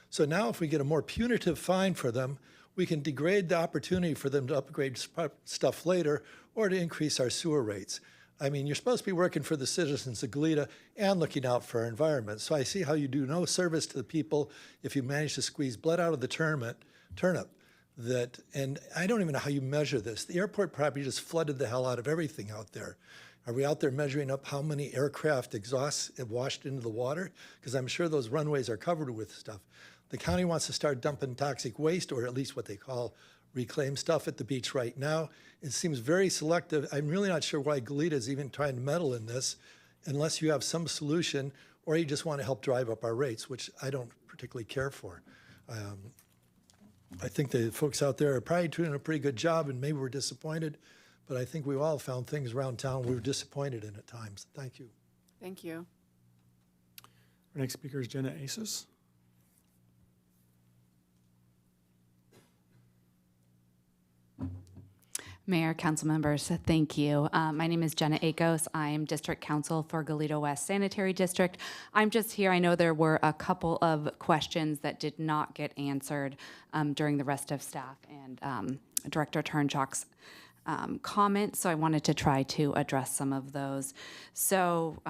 So now if we get a more punitive fine for them, we can degrade the opportunity for them to upgrade stuff later or to increase our sewer rates. I mean, you're supposed to be working for the citizens of Goleta and looking out for our environment. So I see how you do no service to the people if you manage to squeeze blood out of the turnip. And I don't even know how you measure this. The airport property just flooded the hell out of everything out there. Are we out there measuring up how many aircraft exhausts have washed into the water? Because I'm sure those runways are covered with stuff. The county wants to start dumping toxic waste, or at least what they call reclaimed stuff, at the beach right now. It seems very selective. I'm really not sure why Goleta is even trying to meddle in this, unless you have some solution, or you just want to help drive up our rates, which I don't particularly care for. I think the folks out there are probably doing a pretty good job, and maybe we're disappointed, but I think we've all found things around town we were disappointed in at times. Thank you. Thank you. Our next speaker is Jenna Asus. Mayor, council members, thank you. My name is Jenna Akos. I am District Counsel for Goleta West Sanitary District. I'm just here. I know there were a couple of questions that did not get answered during the rest of staff and Director Turnchak's comments, so I wanted to try to address some of those. So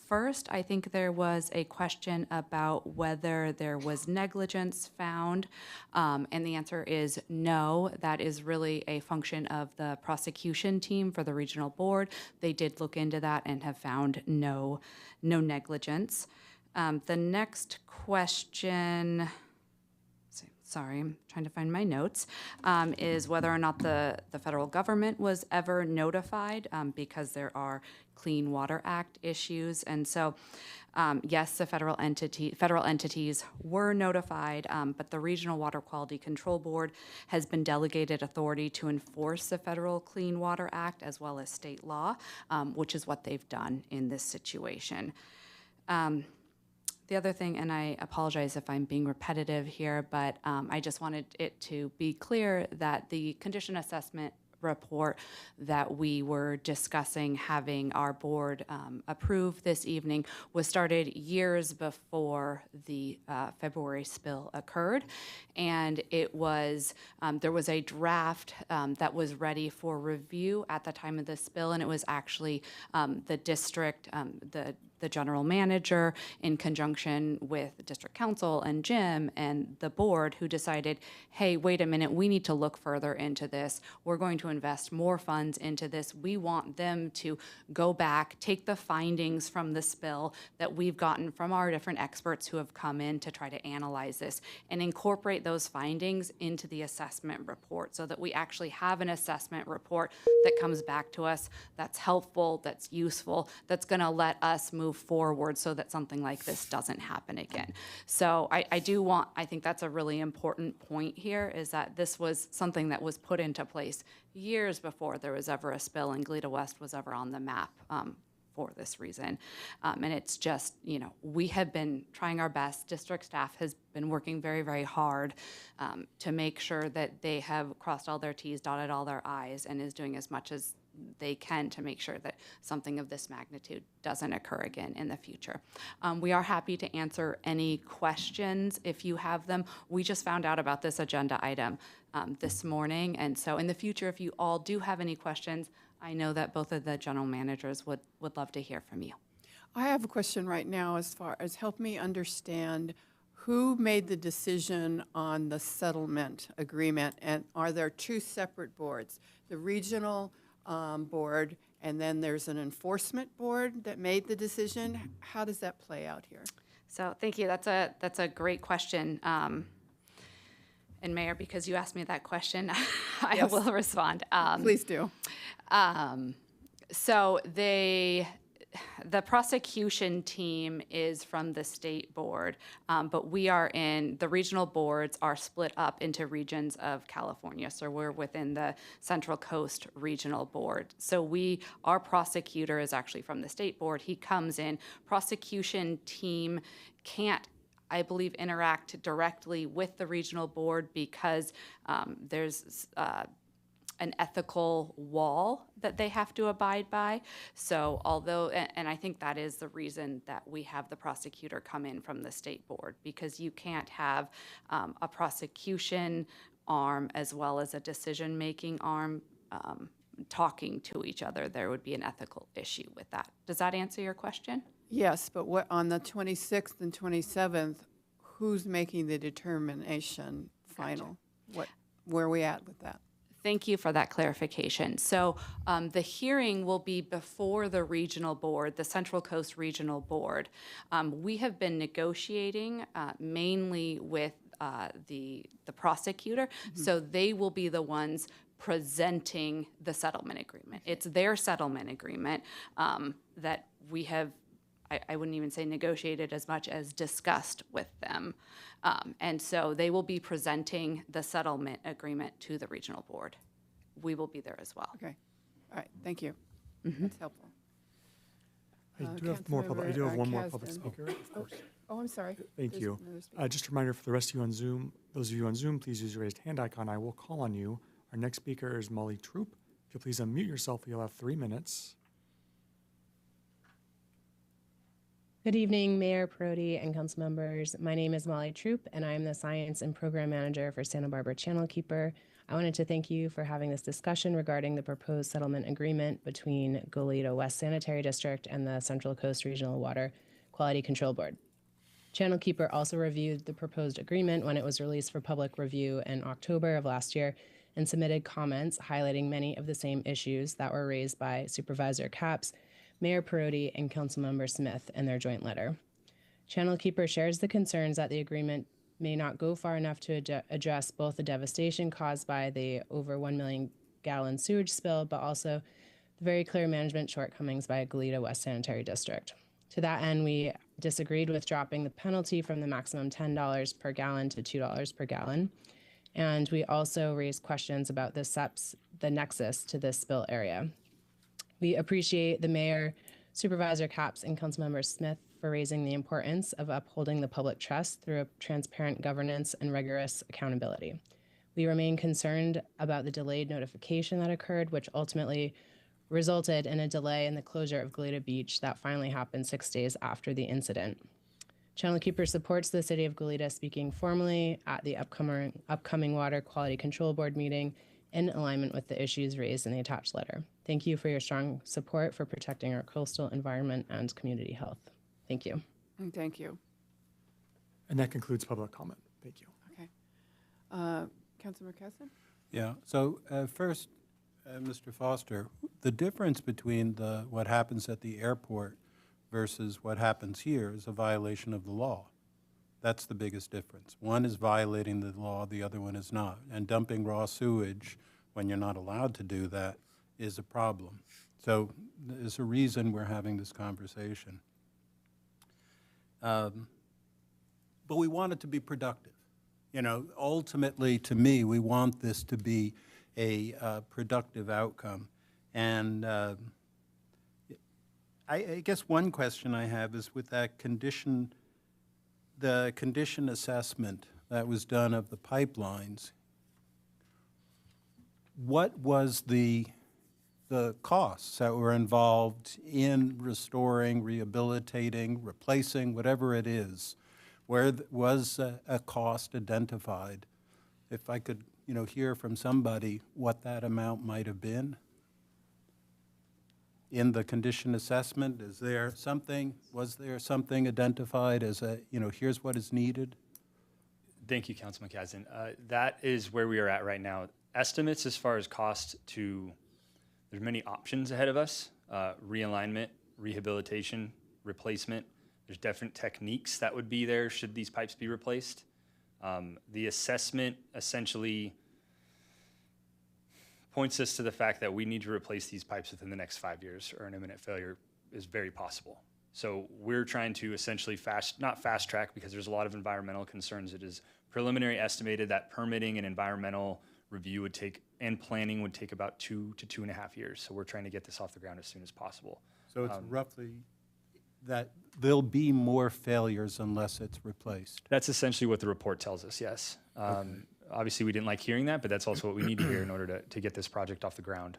first, I think there was a question about whether there was negligence found, and the answer is no. That is really a function of the prosecution team for the regional board. They did look into that and have found no negligence. The next question, sorry, I'm trying to find my notes, is whether or not the federal government was ever notified, because there are Clean Water Act issues. And so, yes, the federal entities were notified, but the Regional Water Quality Control Board has been delegated authority to enforce the federal Clean Water Act as well as state law, which is what they've done in this situation. The other thing, and I apologize if I'm being repetitive here, but I just wanted it to be clear that the condition assessment report that we were discussing having our board approve this evening was started years before the February spill occurred. And it was, there was a draft that was ready for review at the time of the spill, and it was actually the district, the general manager in conjunction with the district council and Jim and the board who decided, hey, wait a minute, we need to look further into this. We're going to invest more funds into this. We want them to go back, take the findings from the spill that we've gotten from our different experts who have come in to try to analyze this and incorporate those findings into the assessment report so that we actually have an assessment report that comes back to us that's helpful, that's useful, that's going to let us move forward so that something like this doesn't happen again. So I think that's a really important point here, is that this was something that was put into place years before there was ever a spill and Goleta West was ever on the map for this reason. And it's just, we have been trying our best. District staff has been working very, very hard to make sure that they have crossed all their T's, dotted all their I's, and is doing as much as they can to make sure that something of this magnitude doesn't occur again in the future. We are happy to answer any questions if you have them. We just found out about this agenda item this morning, and so in the future, if you all do have any questions, I know that both of the general managers would love to hear from you. I have a question right now as far as help me understand who made the decision on the settlement agreement, and are there two separate boards? The regional board, and then there's an enforcement board that made the decision. How does that play out here? So thank you. That's a great question. And Mayor, because you asked me that question, I Yes. will respond. Please do. So the prosecution team is from the state board, but the regional boards are split up into regions of California. So we're within the Central Coast Regional Board. So our prosecutor is actually from the state board. He comes in. Prosecution team can't, I believe, interact directly with the regional board because there's an ethical wall that they have to abide by. So and I think that is the reason that we have the prosecutor come in from the state board, because you can't have a prosecution arm as well as a decision-making arm talking to each other. There would be an ethical issue with that. Does that answer your question? Yes, but what on the 26th and 27th, who's making the determination final? Where are we at with that? Thank you for that clarification. So the hearing will be before the regional board, the Central Coast Regional Board. We have been negotiating mainly with the prosecutor, so they will be the ones presenting the settlement agreement. It's their settlement agreement that we have, I wouldn't even say negotiated as much as discussed with them. And so they will be presenting the settlement agreement to the regional board. We will be there as well. Okay. All right, thank you. That's helpful. I do have more public, I do have Councilmember one more public Kasdan. speaker, of course. Oh, I'm sorry. Thank There's you. another speaker. Just a reminder for the rest of you on Zoom, those of you on Zoom, please use the raised hand icon. I will call on you. Our next speaker is Molly Troop. If you'll please unmute yourself, you'll have 3 minutes. Good evening, Mayor Prody and council members. My name is Molly Troop, and I am the Science and Program Manager for Santa Barbara Channel Keeper. I wanted to thank you for having this discussion regarding the proposed settlement agreement between Goleta West Sanitary District and the Central Coast Regional Water Quality Control Board. Channel Keeper also reviewed the proposed agreement when it was released for public review in October of last year and submitted comments highlighting many of the same issues that were raised by Supervisor Capps, Mayor Perotti, and Councilmember Smith in their joint letter. Channel Keeper shares the concerns that the agreement may not go far enough to address both the devastation caused by the over 1 million gallon sewage spill, but also the very clear management shortcomings by Goleta West Sanitary District. To that end, we disagreed with dropping the penalty from the maximum $10 per gallon to $2 per gallon. And we also raised questions about the nexus to this spill area. We appreciate the mayor, Supervisor Capps, and Councilmember Smith for raising the importance of upholding the public trust through a transparent governance and rigorous accountability. We remain concerned about the delayed notification that occurred, which ultimately resulted in a delay in the closure of Goleta Beach that finally happened 6 days after the incident. Channel Keeper supports the City of Goleta speaking formally at the upcoming Water Quality Control Board meeting in alignment with the issues raised in the attached letter. Thank you for your strong support for protecting our coastal environment and community health. Thank you. And thank you. And that concludes public comment. Thank you. Okay. Councilmember Kasdan? Yeah, so first, Mr. Foster, the difference between what happens at the airport versus what happens here is a violation of the law. That's the biggest difference. One is violating the law, the other one is not. And dumping raw sewage when you're not allowed to do that is a problem. So there's a reason we're having this conversation. But we want it to be productive. You know, ultimately, to me, we want this to be a productive outcome. And I guess one question I have is with that condition, the condition assessment that was done of the pipelines, what was the costs that were involved in restoring, rehabilitating, replacing, whatever it is? Where was a cost identified? If I could, hear from somebody what that amount might have been in the condition assessment. Was there something identified as here's what is needed? Thank you, Councilman Kasdan. That is where we are at right now. Estimates as far as cost there's many options ahead of us, realignment, rehabilitation, replacement. There's different techniques that would be there should these pipes be replaced. The assessment essentially points us to the fact that we need to replace these pipes within the next 5 years, or an imminent failure is very possible. So we're trying to essentially not fast track, because there's a lot of environmental concerns. It is preliminary estimated that permitting and environmental review and planning would take about 2 to 2.5 years. So we're trying to get this off the ground as soon as possible. So it's roughly that there'll be more failures unless it's replaced. That's essentially what the report tells us, yes. Obviously, we didn't like hearing that, but that's also what we need to hear in order to get this project off the ground.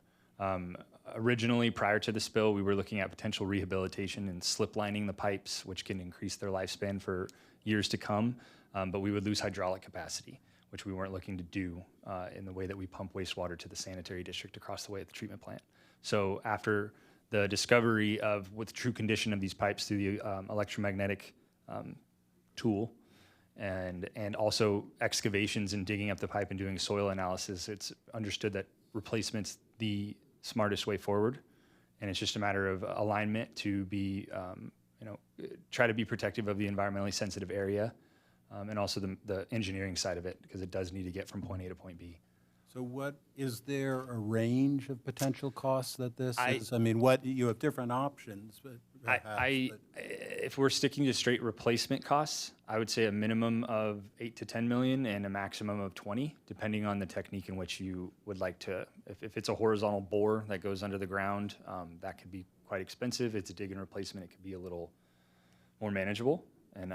Originally, prior to the spill, we were looking at potential rehabilitation and slip lining the pipes, which can increase their lifespan for years to come, but we would lose hydraulic capacity, which we weren't looking to do in the way that we pump wastewater to the sanitary district across the way at the treatment plant. So after the discovery of what the true condition of these pipes through the electromagnetic tool, and also excavations and digging up the pipe and doing soil analysis, it's understood that replacement's the smartest way forward. And it's just a matter of alignment to be, try to be protective of the environmentally sensitive area, and also the engineering side of it, because it does need to get from point A to point B. So is there a range of potential costs that this is? I mean, you have different options, but perhaps, If we're sticking to straight replacement costs, I would say a minimum of 8 to 10 million and a maximum of 20, depending on the technique in which you would like to. If it's a horizontal bore that goes under the ground, that could be quite expensive. It's a dig and replacement. It could be a little more manageable and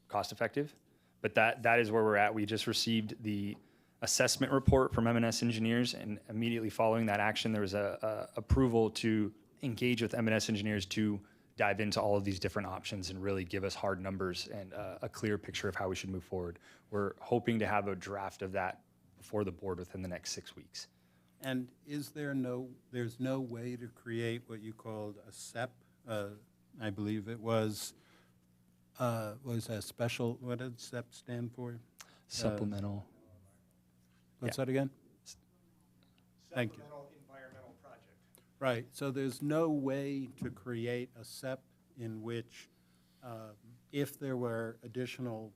cost effective. But that is where we're at. We just received the assessment report from M&S Engineers, and immediately following that action, there was a approval to engage with M&S Engineers to dive into all of these different options and really give us hard numbers and a clear picture of how we should move forward. We're hoping to have a draft of that before the board within the next 6 weeks. And there's no way to create what you called a SEP? I believe it was a special, what did SEP stand for? Supplemental. What's that again? Thank you. Environmental project. Right, so there's no way to create a SEP in which, if there were additional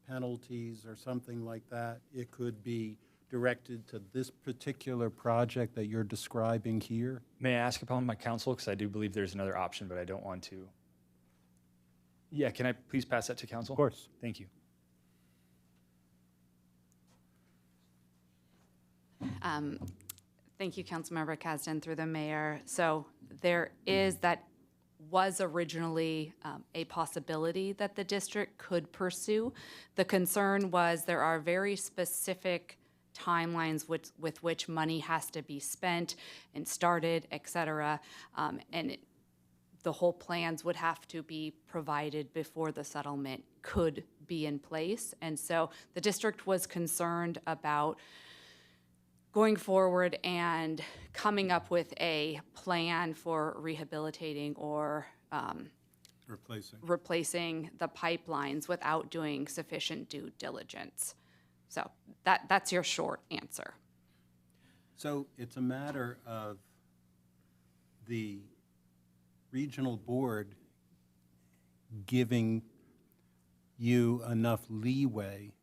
penalties or something like that, it could be directed to this particular project that you're describing here? May I ask upon my counsel, because I do believe there's another option, but I don't want to. Yeah, can I please pass that to counsel? Of course. Thank you. Thank you, Councilmember Kasdan, through the mayor. So there was originally a possibility that the district could pursue. The concern was there are very specific timelines with which money has to be spent and started, et cetera. The whole plans would have to be provided before the settlement could be in place. And so the district was concerned about going forward and coming up with a plan for rehabilitating or replacing the pipelines without doing sufficient due diligence. So that's your short answer. So it's a matter of the regional board giving you enough leeway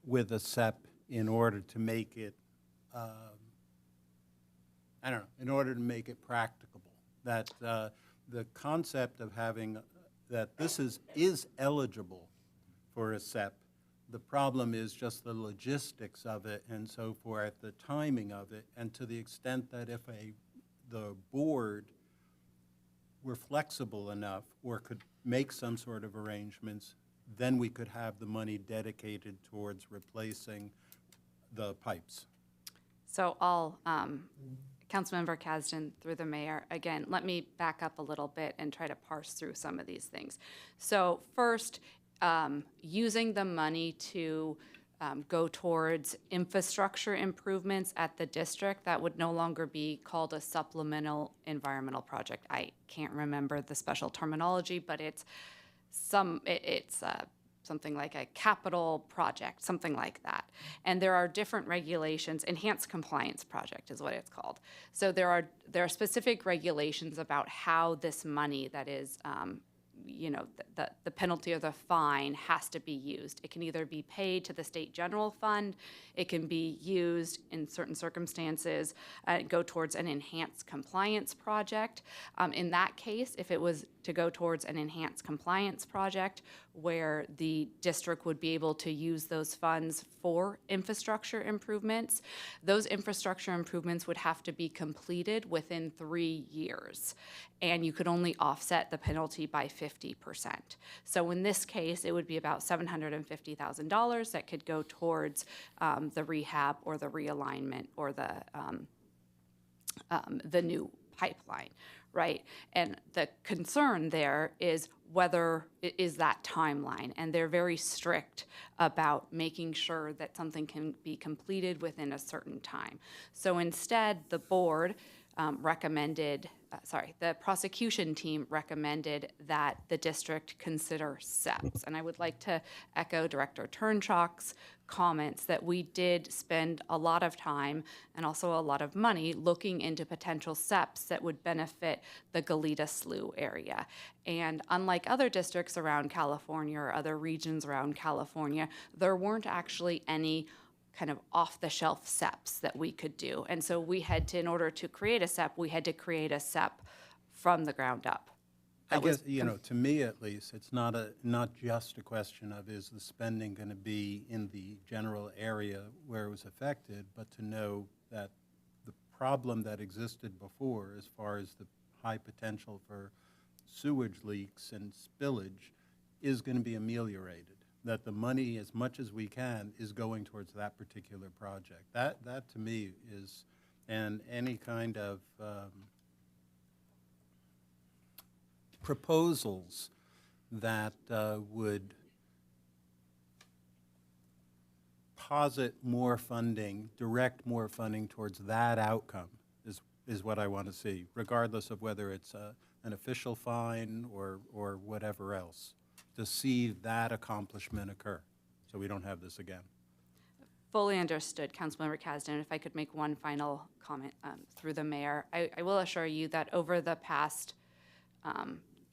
with a SEP in order to make it, in order to make it practicable. That the concept of having, that this is eligible for a SEP. The problem is just the logistics of it and so forth, the timing of it, and to the extent that if the board were flexible enough or could make some sort of arrangements, then we could have the money dedicated towards replacing the pipes. So Councilmember Kasdan, through the mayor, again, let me back up a little bit and try to parse through some of these things. So first, using the money to go towards infrastructure improvements at the district, that would no longer be called a supplemental environmental project. I can't remember the special terminology, but it's something like a capital project, something like that. And there are different regulations. Enhanced compliance project is what it's called. So there are specific regulations about how this money that is the penalty or the fine has to be used. It can either be paid to the state general fund, it can be used in certain circumstances, go towards an enhanced compliance project. In that case, if it was to go towards an enhanced compliance project where the district would be able to use those funds for infrastructure improvements, those infrastructure improvements would have to be completed within 3 years. And you could only offset the penalty by 50%. So in this case, it would be about $750,000 that could go towards the rehab or the realignment or the new pipeline, right? And the concern there is whether it is that timeline, and they're very strict about making sure that something can be completed within a certain time. So instead, the board the prosecution team recommended that the district consider SEPs. And I would like to echo Director Turnchok's comments that we did spend a lot of time and also a lot of money looking into potential SEPs that would benefit the Goleta Slough area. And unlike other districts around California or other regions around California, there weren't actually any kind of off-the-shelf SEPs that we could do. And so we had to, in order to create a SEP, we had to create a SEP from the ground up. I That was guess, you know, to me at least, it's not just a question of is the spending going to be in the general area where it was affected, but to know that the problem that existed before, as far as the high potential for sewage leaks and spillage, is going to be ameliorated. That the money, as much as we can, is going towards that particular project. That to me is, and any kind of proposals that would posit more funding, direct more funding towards that outcome is what I want to see, regardless of whether it's an official fine or whatever else, to see that accomplishment occur, so we don't have this again. Fully understood, Councilmember Kasdan. If I could make one final comment through the mayor, I will assure you that over the past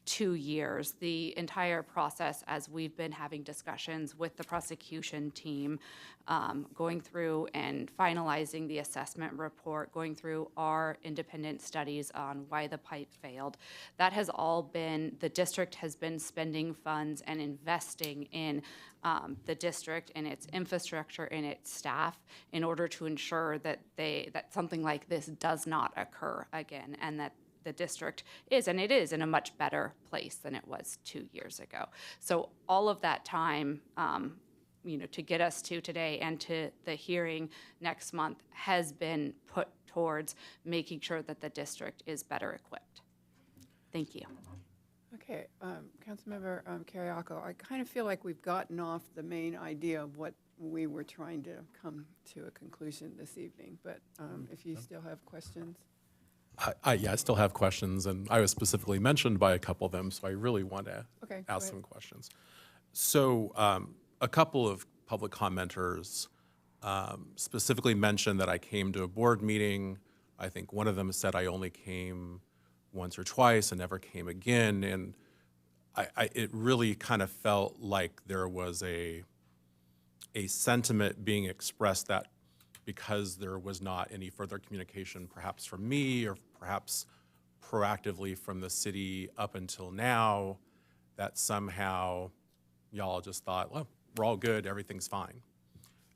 2 years, the entire process, as we've been having discussions with the prosecution team, going through and finalizing the assessment report, going through our independent studies on why the pipe failed, that has all been, the district has been spending funds and investing in the district and its infrastructure and its staff in order to ensure that that something like this does not occur again, and that the district is, and it is, in a much better place than it was 2 years ago. So all of that time, to get us to today and to the hearing next month has been put towards making sure that the district is better equipped. Thank you. Okay, Councilmember Kiriakou, I kind of feel like we've gotten off the main idea of what we were trying to come to a conclusion this evening, but if you still have questions. I still have questions, and I was specifically mentioned by a couple of them, so I really want to ask some questions. So a couple of public commenters specifically mentioned that I came to a board meeting. I think one of them said I only came once or twice and never came again, and it really kind of felt like there was a sentiment being expressed that because there was not any further communication perhaps from me or perhaps proactively from the city up until now, that somehow y'all just thought, well, we're all good, everything's fine.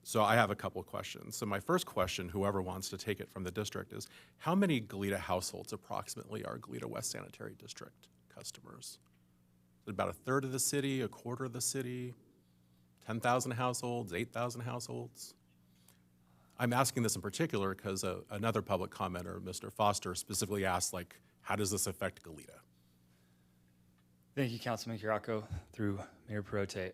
So I have a couple of questions. So my first question, whoever wants to take it from the district, is how many Goleta households approximately are Goleta West Sanitary District customers? Is it about a third of the city, a quarter of the city, 10,000 households, 8,000 households? I'm asking this in particular because another public commenter, Mr. Foster, specifically asked, like, how does this affect Goleta? Thank you, Councilman Kiriakou, through Mayor Perote.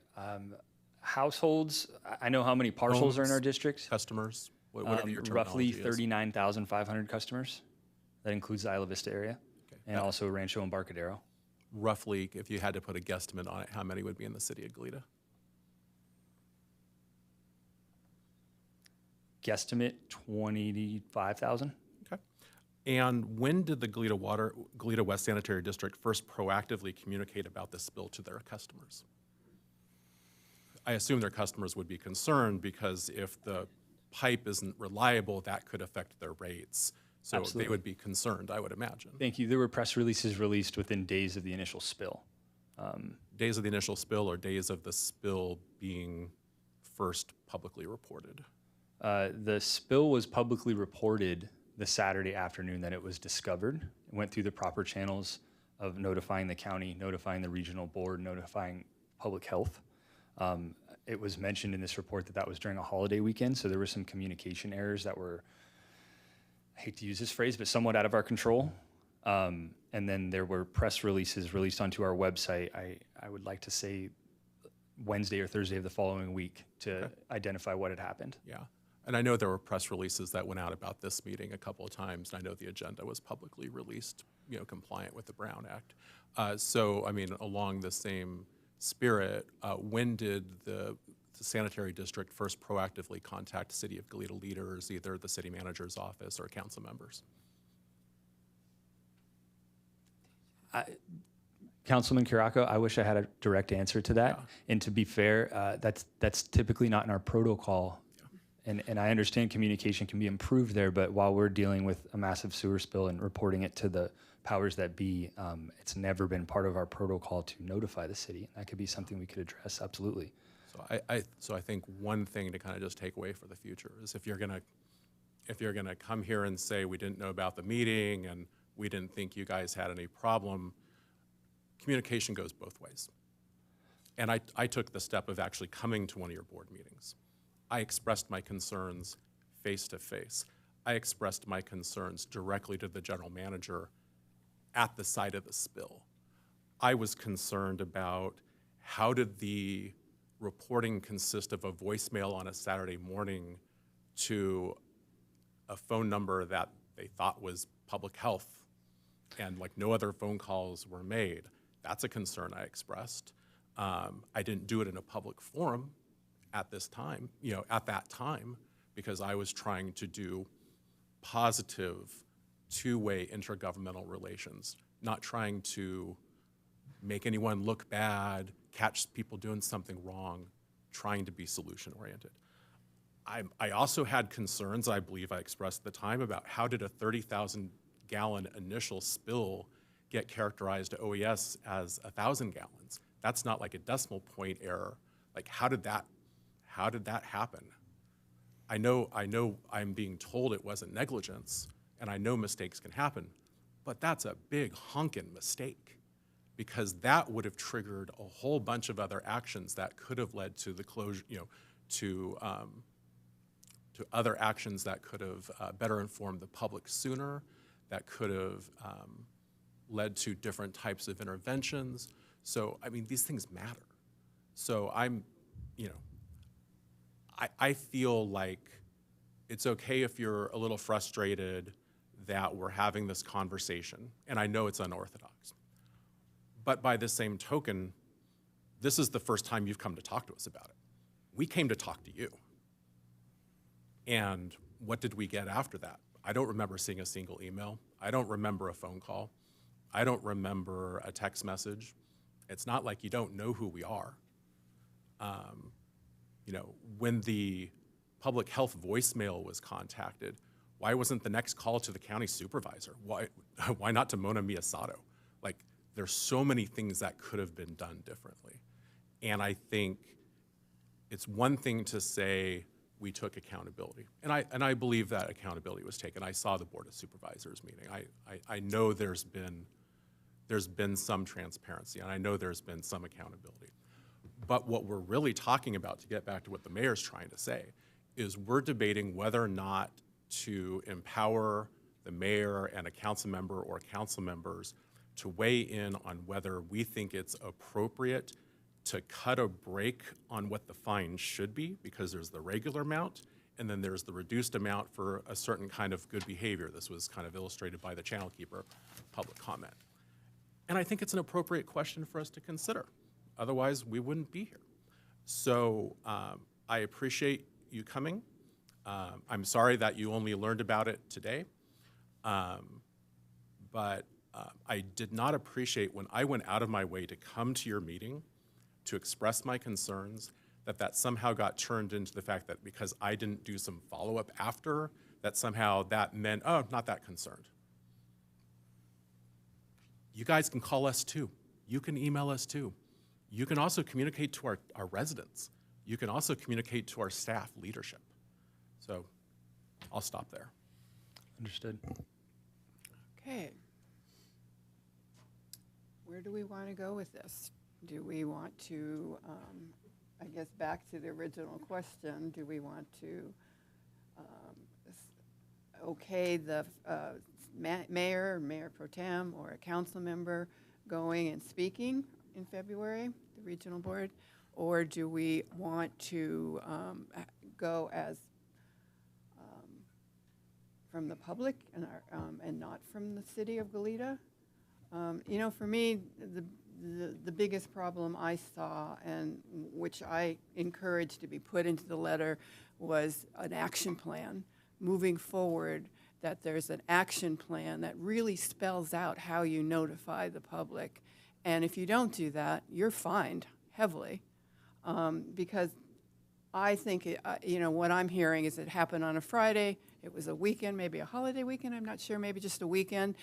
Households, I know how many parcels are in our district. Customers, whatever your roughly terminology is. 39,500 customers. That includes the Isla Vista area and also Rancho Embarcadero. Roughly, if you had to put a guesstimate on it, how many would be in the city of Goleta? Guesstimate 25,000. Okay. And when did the Goleta West Sanitary District first proactively communicate about this spill to their customers? I assume their customers would be concerned because if the pipe isn't reliable, that could affect their rates. So Absolutely. They would be concerned, I would imagine. Thank you. There were press releases released within days of the initial spill. Days of the initial spill or days of the spill being first publicly reported? The spill was publicly reported the Saturday afternoon that it was discovered. It went through the proper channels of notifying the county, notifying the regional board, notifying public health. It was mentioned in this report that that was during a holiday weekend, so there were some communication errors that were, I hate to use this phrase, but somewhat out of our control. And then there were press releases released onto our website, I would like to say Wednesday or Thursday of the following week to identify what had happened. Yeah. And I know there were press releases that went out about this meeting a couple of times, and I know the agenda was publicly released, compliant with the Brown Act. So, I mean, along the same spirit, when did the sanitary district first proactively contact City of Goleta leaders, either the city manager's office or council members? Councilman Kiriakou, I wish I had a direct answer to that. Yeah. And to be fair, that's typically not in our protocol. And I understand communication can be improved there, but while we're dealing with a massive sewer spill and reporting it to the powers that be, it's never been part of our protocol to notify the city. That could be something we could address, absolutely. So I think one thing to kind of just take away for the future is if you're gonna come here and say we didn't know about the meeting and we didn't think you guys had any problem, communication goes both ways. And I took the step of actually coming to one of your board meetings. I expressed my concerns face to face. I expressed my concerns directly to the general manager at the site of the spill. I was concerned about how did the reporting consist of a voicemail on a Saturday morning to a phone number that they thought was public health and like no other phone calls were made. That's a concern I expressed. I didn't do it in a public forum at this time, at that time, because I was trying to do positive two-way intergovernmental relations, not trying to make anyone look bad, catch people doing something wrong, trying to be solution-oriented. I also had concerns, I believe I expressed at the time, about how did a 30,000-gallon initial spill get characterized to OES as 1,000 gallons? That's not like a decimal point error. Like, how did that happen? I know I'm being told it wasn't negligence, and I know mistakes can happen, but that's a big honkin' mistake, because that would have triggered a whole bunch of other actions that could have led to the closure, to other actions that could have better informed the public sooner, that could have led to different types of interventions. So, I mean, these things matter. So I feel like it's okay if you're a little frustrated that we're having this conversation, and I know it's unorthodox. But by the same token, this is the first time you've come to talk to us about it. We came to talk to you. And what did we get after that? I don't remember seeing a single email. I don't remember a phone call. I don't remember a text message. It's not like you don't know who we are. When the public health voicemail was contacted, why wasn't the next call to the county supervisor? Why not to Mona Miyasato? Like, there's so many things that could have been done differently. And I think it's one thing to say we took accountability. And I believe that accountability was taken. I saw the Board of Supervisors meeting. I know there's been some transparency, and I know there's been some accountability. But what we're really talking about, to get back to what the mayor's trying to say, is we're debating whether or not to empower the mayor and a council member or council members to weigh in on whether we think it's appropriate to cut a break on what the fine should be, because there's the regular amount, and then there's the reduced amount for a certain kind of good behavior. This was kind of illustrated by the Channel Keeper public comment. And I think it's an appropriate question for us to consider. Otherwise, we wouldn't be here. So I appreciate you coming. I'm sorry that you only learned about it today. But I did not appreciate when I went out of my way to come to your meeting to express my concerns, that somehow got turned into the fact that because I didn't do some follow-up after, that somehow that meant, oh, not that concerned. You guys can call us too. You can email us too. You can also communicate to our residents. You can also communicate to our staff leadership. So I'll stop there. Understood. Okay. Where do we want to go with this? Do we want to, I guess back to the original question, do we want to okay the mayor, mayor pro tem, or a council member going and speaking in February, the regional board? Or do we want to go as from the public and not from the city of Goleta? For me, the biggest problem I saw, and which I encouraged to be put into the letter, was an action plan moving forward, that there's an action plan that really spells out how you notify the public. And if you don't do that, you're fined heavily, because I think, what I'm hearing is it happened on a Friday, it was a weekend, maybe a holiday weekend, I'm not sure, maybe just a weekend,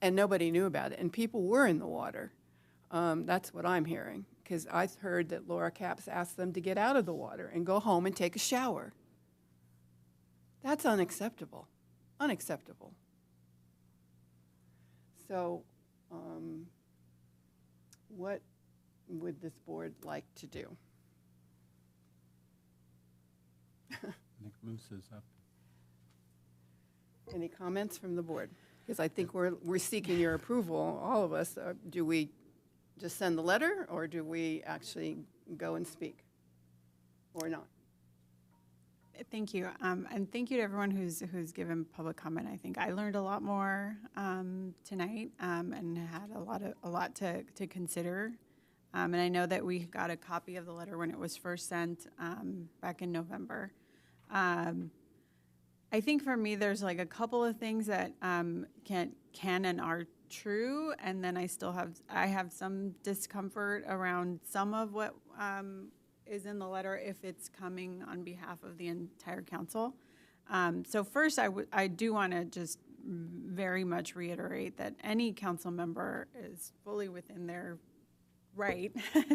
and nobody knew about it, and people were in the water. That's what I'm hearing, because I heard that Laura Capps asked them to get out of the water and go home and take a shower. That's unacceptable, unacceptable. So, what would this board like to do? Nick Moose is up. Any comments from the board? Because I think we're seeking your approval, all of us. Do we just send the letter, or do we actually go and speak, or not? Thank you, and thank you to everyone who's given public comment. I think I learned a lot more tonight, and had a lot to consider. And I know that we got a copy of the letter when it was first sent back in November. I think for me, there's like a couple of things that can and are true, and then I have some discomfort around some of what is in the letter if it's coming on behalf of the entire council. So first, I do want to just very much reiterate that any council member is fully within their right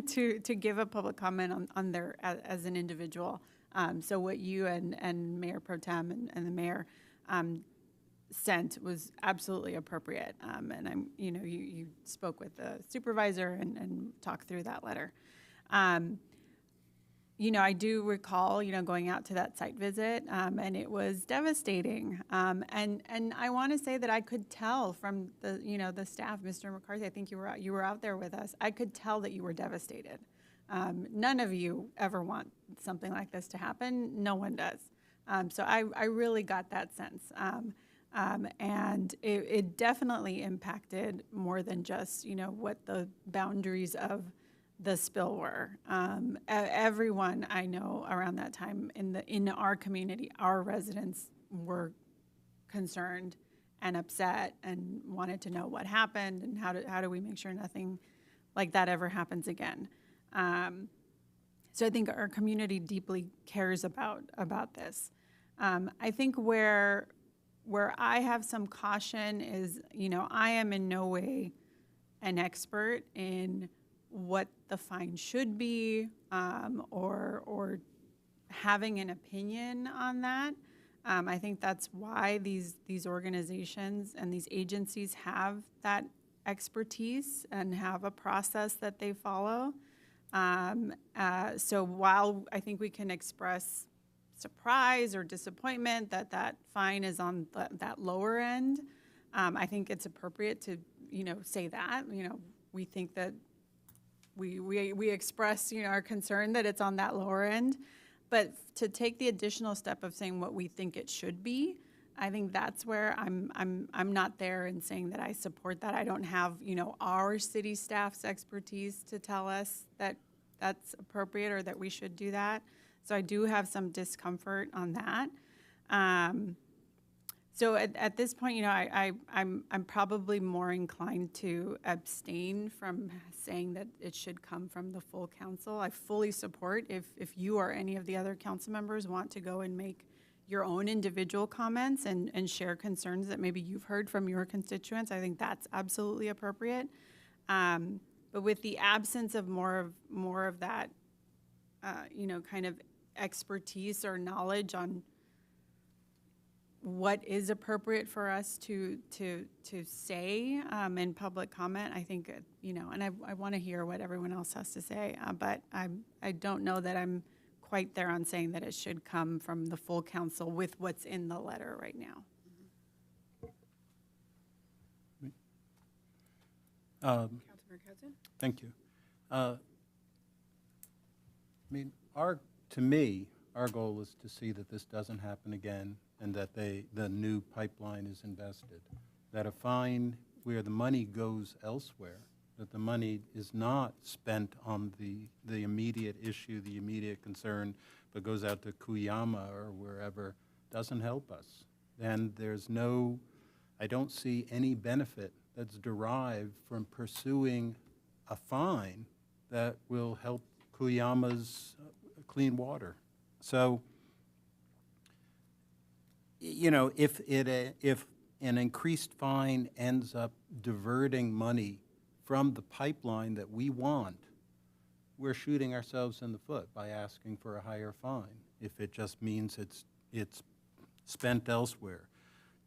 to give a public comment on their as an individual. So what you and Mayor Pro Tem and the mayor sent was absolutely appropriate. And you spoke with the supervisor and talked through that letter. I do recall, going out to that site visit, and it was devastating. And I want to say that I could tell from the staff, Mr. McCarthy, I think you were out there with us. I could tell that you were devastated. None of you ever want something like this to happen. No one does. So I really got that sense. And it definitely impacted more than just, what the boundaries of the spill were. Everyone I know around that time in our community, our residents were concerned and upset and wanted to know what happened and how do we make sure nothing like that ever happens again. So I think our community deeply cares about this. I think where I have some caution is, I am in no way an expert in what the fine should be, or having an opinion on that. I think that's why these organizations and these agencies have that expertise and have a process that they follow. So while I think we can express surprise or disappointment that fine is on that lower end, I think it's appropriate to, say that, we think that we express, our concern that it's on that lower end, but to take the additional step of saying what we think it should be, I think that's where I'm not there in saying that I support that. I don't have, our city staff's expertise to tell us that that's appropriate or that we should do that. So I do have some discomfort on that. So at this point, I'm probably more inclined to abstain from saying that it should come from the full council. I fully support if you or any of the other council members want to go and make your own individual comments and share concerns that maybe you've heard from your constituents. I think that's absolutely appropriate. But with the absence of more of that, kind of expertise or knowledge on what is appropriate for us to say in public comment, I think, and I want to hear what everyone else has to say, but I don't know that I'm quite there on saying that it should come from the full council with what's in the letter right now. Councilmember Cousin? Thank you. To me, our goal is to see that this doesn't happen again and that the new pipeline is invested. That a fine where the money goes elsewhere, that the money is not spent on the immediate issue, the immediate concern, but goes out to Cuyama or wherever, doesn't help us. Then I don't see any benefit that's derived from pursuing a fine that will help Cuyama's clean water. So, you know, if an increased fine ends up diverting money from the pipeline that we want, we're shooting ourselves in the foot by asking for a higher fine if it just means it's spent elsewhere.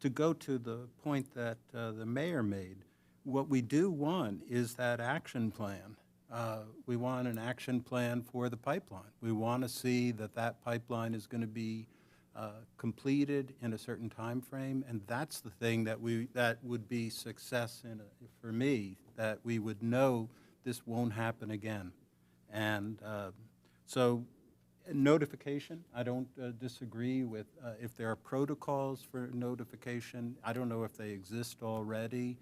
To go to the point that the mayor made, what we do want is that action plan. We want an action plan for the pipeline. We want to see that that pipeline is going to be completed in a certain time frame, and that's the thing that would be success for me, that we would know this won't happen again. And so notification, I don't disagree with if there are protocols for notification. I don't know if they exist already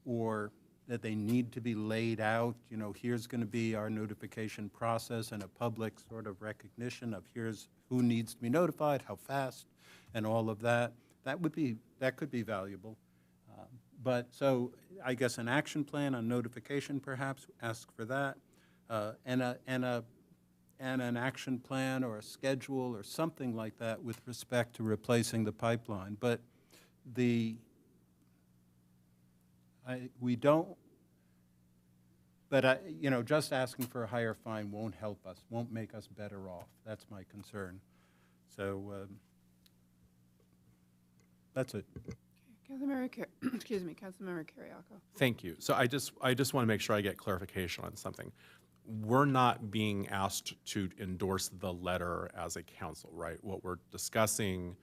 or that they need to be laid out. You know, here's going to be our notification process and a public sort of recognition of here's who needs to be notified, how fast, and all of that. That could be valuable. But so I guess an action plan on notification, perhaps, ask for that, and an action plan or a schedule or something like that with respect to replacing the pipeline. But we don't. But you know, just asking for a higher fine won't help us, won't make us better off. That's my concern. So that's it. Councilmember Councilmember Carriaco. Thank you. So I just want to make sure I get clarification on something. We're not being asked to endorse the letter as a council, right? What we're discussing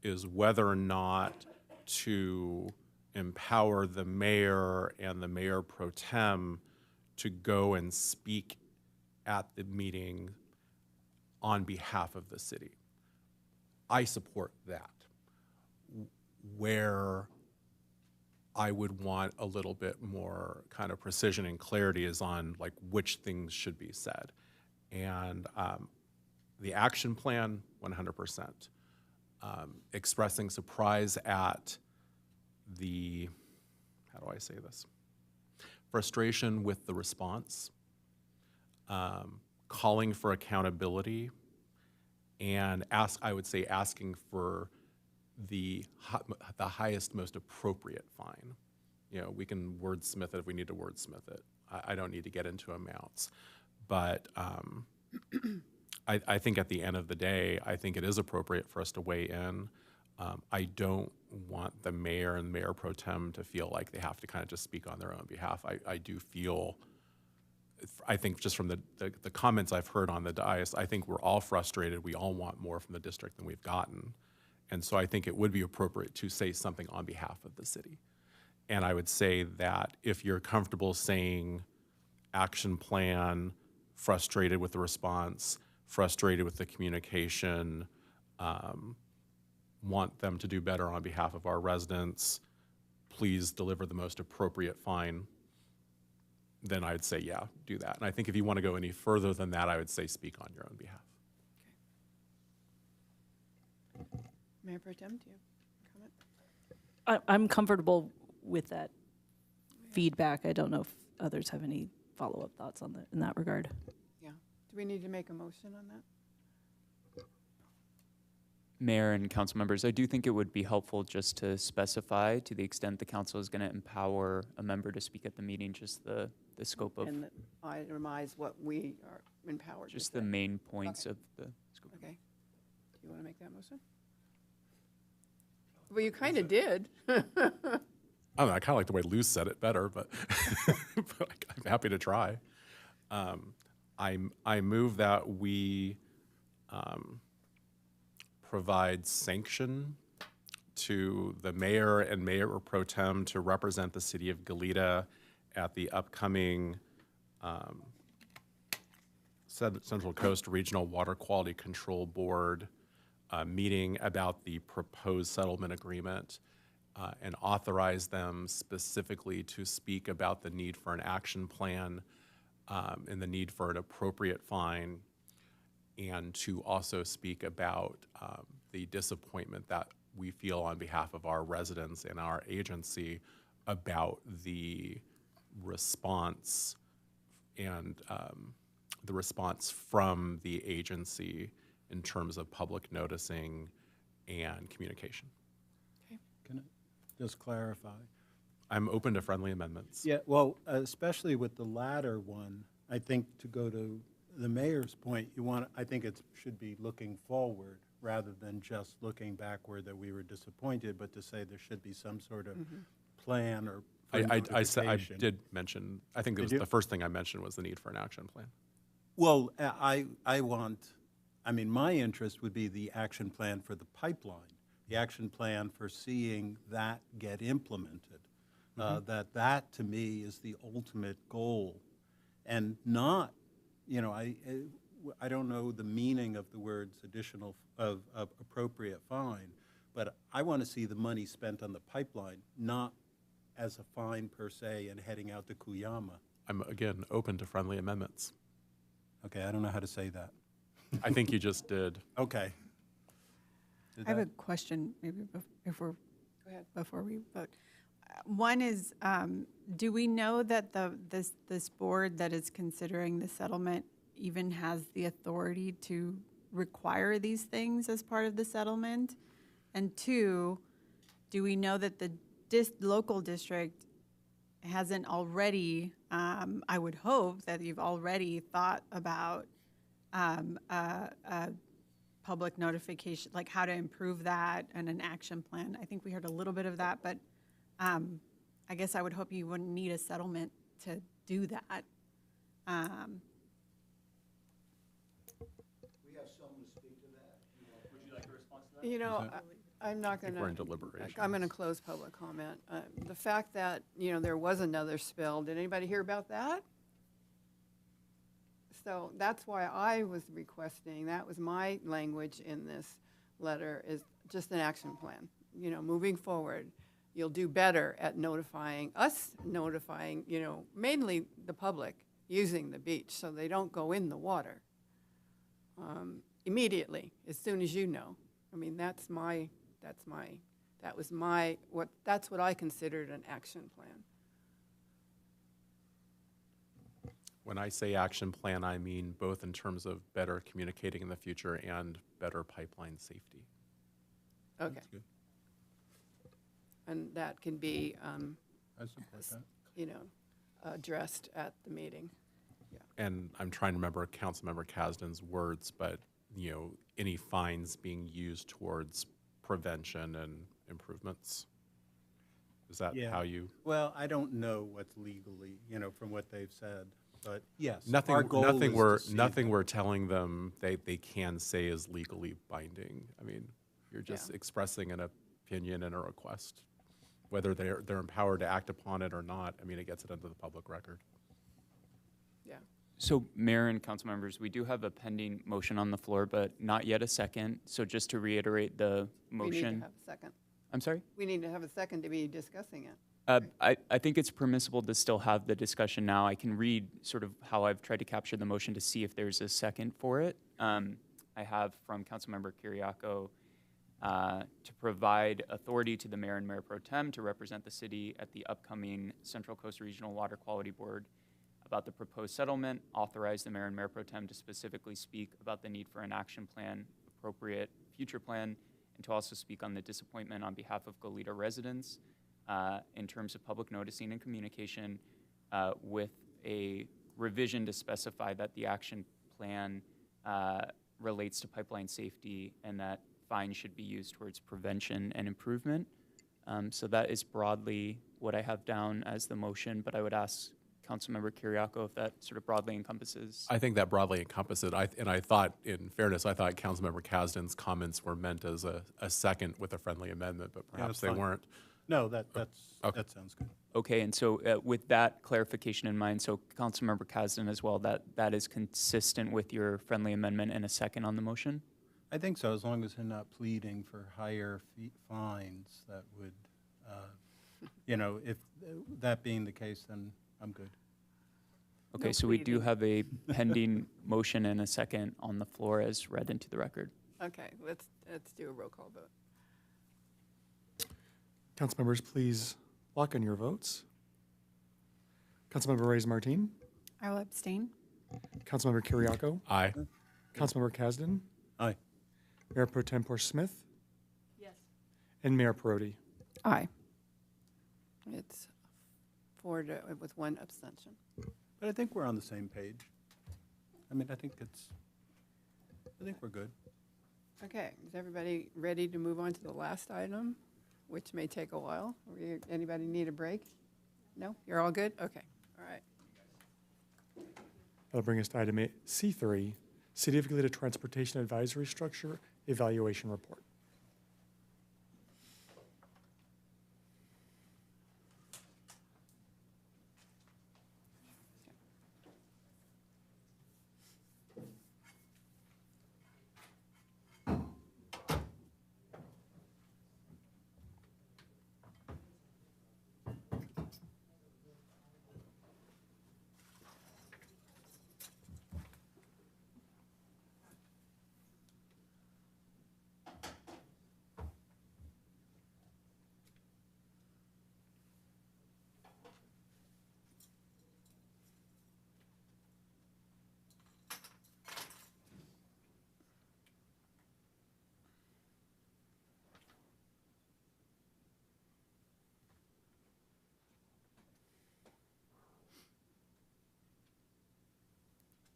is whether or not to empower the mayor and the mayor pro tem to go and speak at the meeting on behalf of the city. I support that. Where I would want a little bit more kind of precision and clarity is on like which things should be said. And the action plan, 100%. Expressing surprise at the, how do I say this? Frustration with the response, calling for accountability, and I would say asking for the highest, most appropriate fine. You know, we can wordsmith it if we need to wordsmith it. I don't need to get into amounts. But I think at the end of the day, I think it is appropriate for us to weigh in. I don't want the mayor and mayor pro tem to feel like they have to kind of just speak on their own behalf. I do feel, I think just from the comments I've heard on the dais, I think we're all frustrated. We all want more from the district than we've gotten. And so I think it would be appropriate to say something on behalf of the city. And I would say that if you're comfortable saying action plan, frustrated with the response, frustrated with the communication, want them to do better on behalf of our residents, please deliver the most appropriate fine, then I'd say, yeah, do that. And I think if you want to go any further than that, I would say speak on your own behalf. Okay. Mayor Pro Tem, do you have a comment? I'm comfortable with that feedback. I don't know if others have any follow-up thoughts on that in that regard. Yeah. Do we need to make a motion on that? Mayor and council members, I do think it would be helpful just to specify, to the extent the council is going to empower a member to speak at the meeting, just the scope of, And itemize what we are empowered to just say. the main points of the scope. Okay. Do you want to make that motion? Well, you kind of did. I don't know, I kind of like the way Lou said it better, but, but I'm happy to try. I move that we provide sanction to the mayor and mayor pro tem to represent the city of Goleta at the upcoming Central Coast Regional Water Quality Control Board meeting about the proposed settlement agreement, and authorize them specifically to speak about the need for an action plan and the need for an appropriate fine, and to also speak about the disappointment that we feel on behalf of our residents and our agency about the response and the response from the agency in terms of public noticing and communication. Can I just clarify? I'm open to friendly amendments. Yeah, well, especially with the latter one, I think to go to the mayor's point, I think it should be looking forward rather than just looking backward that we were disappointed, but to say there should be some sort of plan or. I did mention, I think it was the first thing I mentioned was the need for an action plan. Well, my interest would be the action plan for the pipeline, the action plan for seeing that get implemented. That to me is the ultimate goal, and not, I don't know the meaning of the words additional of appropriate fine, but I want to see the money spent on the pipeline, not as a fine per se and heading out to Cuyama. I'm, again, open to friendly amendments. Okay, I don't know how to say that. I think you just did. Okay. I have a question, maybe before we vote. One is, do we know that this board that is considering the settlement even has the authority to require these things as part of the settlement? And two, do we know that the local district hasn't already, I would hope that you've already thought about public notification, like how to improve that and an action plan. I think we heard a little bit of that, but I guess I would hope you wouldn't need a settlement to do that. We have someone to speak to that. Would you like a response to that? I'm not going we're in to. deliberations. I'm going to close public comment. The fact that, there was another spill, did anybody hear about that? So that's why I was requesting, that was my language in this letter, is just an action plan. Moving forward, you'll do better at notifying, mainly the public using the beach so they don't go in the water immediately, as soon as you know. That's what I considered an action plan. When I say action plan, I mean both in terms of better communicating in the future and better pipeline safety. Okay. And that can be, I support that. addressed at the meeting. And I'm trying to remember Councilmember Kasdan's words, but, any fines being used towards prevention and improvements? Is that how you? Well, I don't know what's legally, from what they've said, but yes. Nothing Nothing we're telling them they can say is legally binding. You're just expressing an opinion and a request. Whether they're empowered to act upon it or not, it gets it into the public record. Yeah. So Mayor and council members, we do have a pending motion on the floor, but not yet a second. So just to reiterate the motion. We need to have a second. I'm sorry? We need to have a second to be discussing it. I think it's permissible to still have the discussion now. I can read sort of how I've tried to capture the motion to see if there's a second for it. I have from Councilmember Kiriakou to provide authority to the mayor and mayor pro tem to represent the city at the upcoming Central Coast Regional Water Quality Board about the proposed settlement, authorize the mayor and mayor pro tem to specifically speak about the need for an action plan, appropriate future plan, and to also speak on the disappointment on behalf of Goleta residents in terms of public noticing and communication with a revision to specify that the action plan relates to pipeline safety and that fines should be used towards prevention and improvement. So that is broadly what I have down as the motion, but I would ask Councilmember Kiriakou if that sort of broadly encompasses. I think that broadly encompasses it. And I thought, in fairness, Councilmember Kasdan's comments were meant as a second with a friendly amendment, but perhaps they weren't. No, that sounds good. Okay, and so with that clarification in mind, so Councilmember Kasdan as well, that is consistent with your friendly amendment and a second on the motion? I think so, as long as they're not pleading for higher fines, that would, if that being the case, then I'm good. Okay, No so we do pleading. have a pending motion and a second on the floor as read into the record. Okay, let's do a roll call vote. Council members, please lock in your votes. Councilmember Reyes-Martin, I will abstain. Councilmember Kiriakou, Aye. Councilmember Kasdan, Aye. Mayor Pro Tempore Smith, Yes. and Mayor Perotti. Aye. It's 4 with 1 abstention. But I think we're on the same page. I mean, I think we're good. Okay, is everybody ready to move on to the last item, which may take a while? Anybody need a break? No? You're all good? Okay, all right. That'll bring us to item C3, City of Goleta Transportation Advisory Structure Evaluation Report.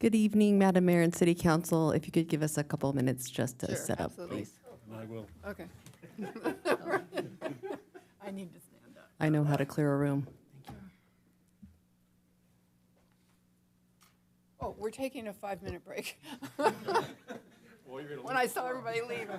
Good evening, Madam Mayor and City Council. If you could give us a couple of minutes just to Sure, set up, absolutely. please. I will. Okay. I need to stand up. I know how to clear a room. Oh, we're taking a 5-minute break. When I saw everybody leave.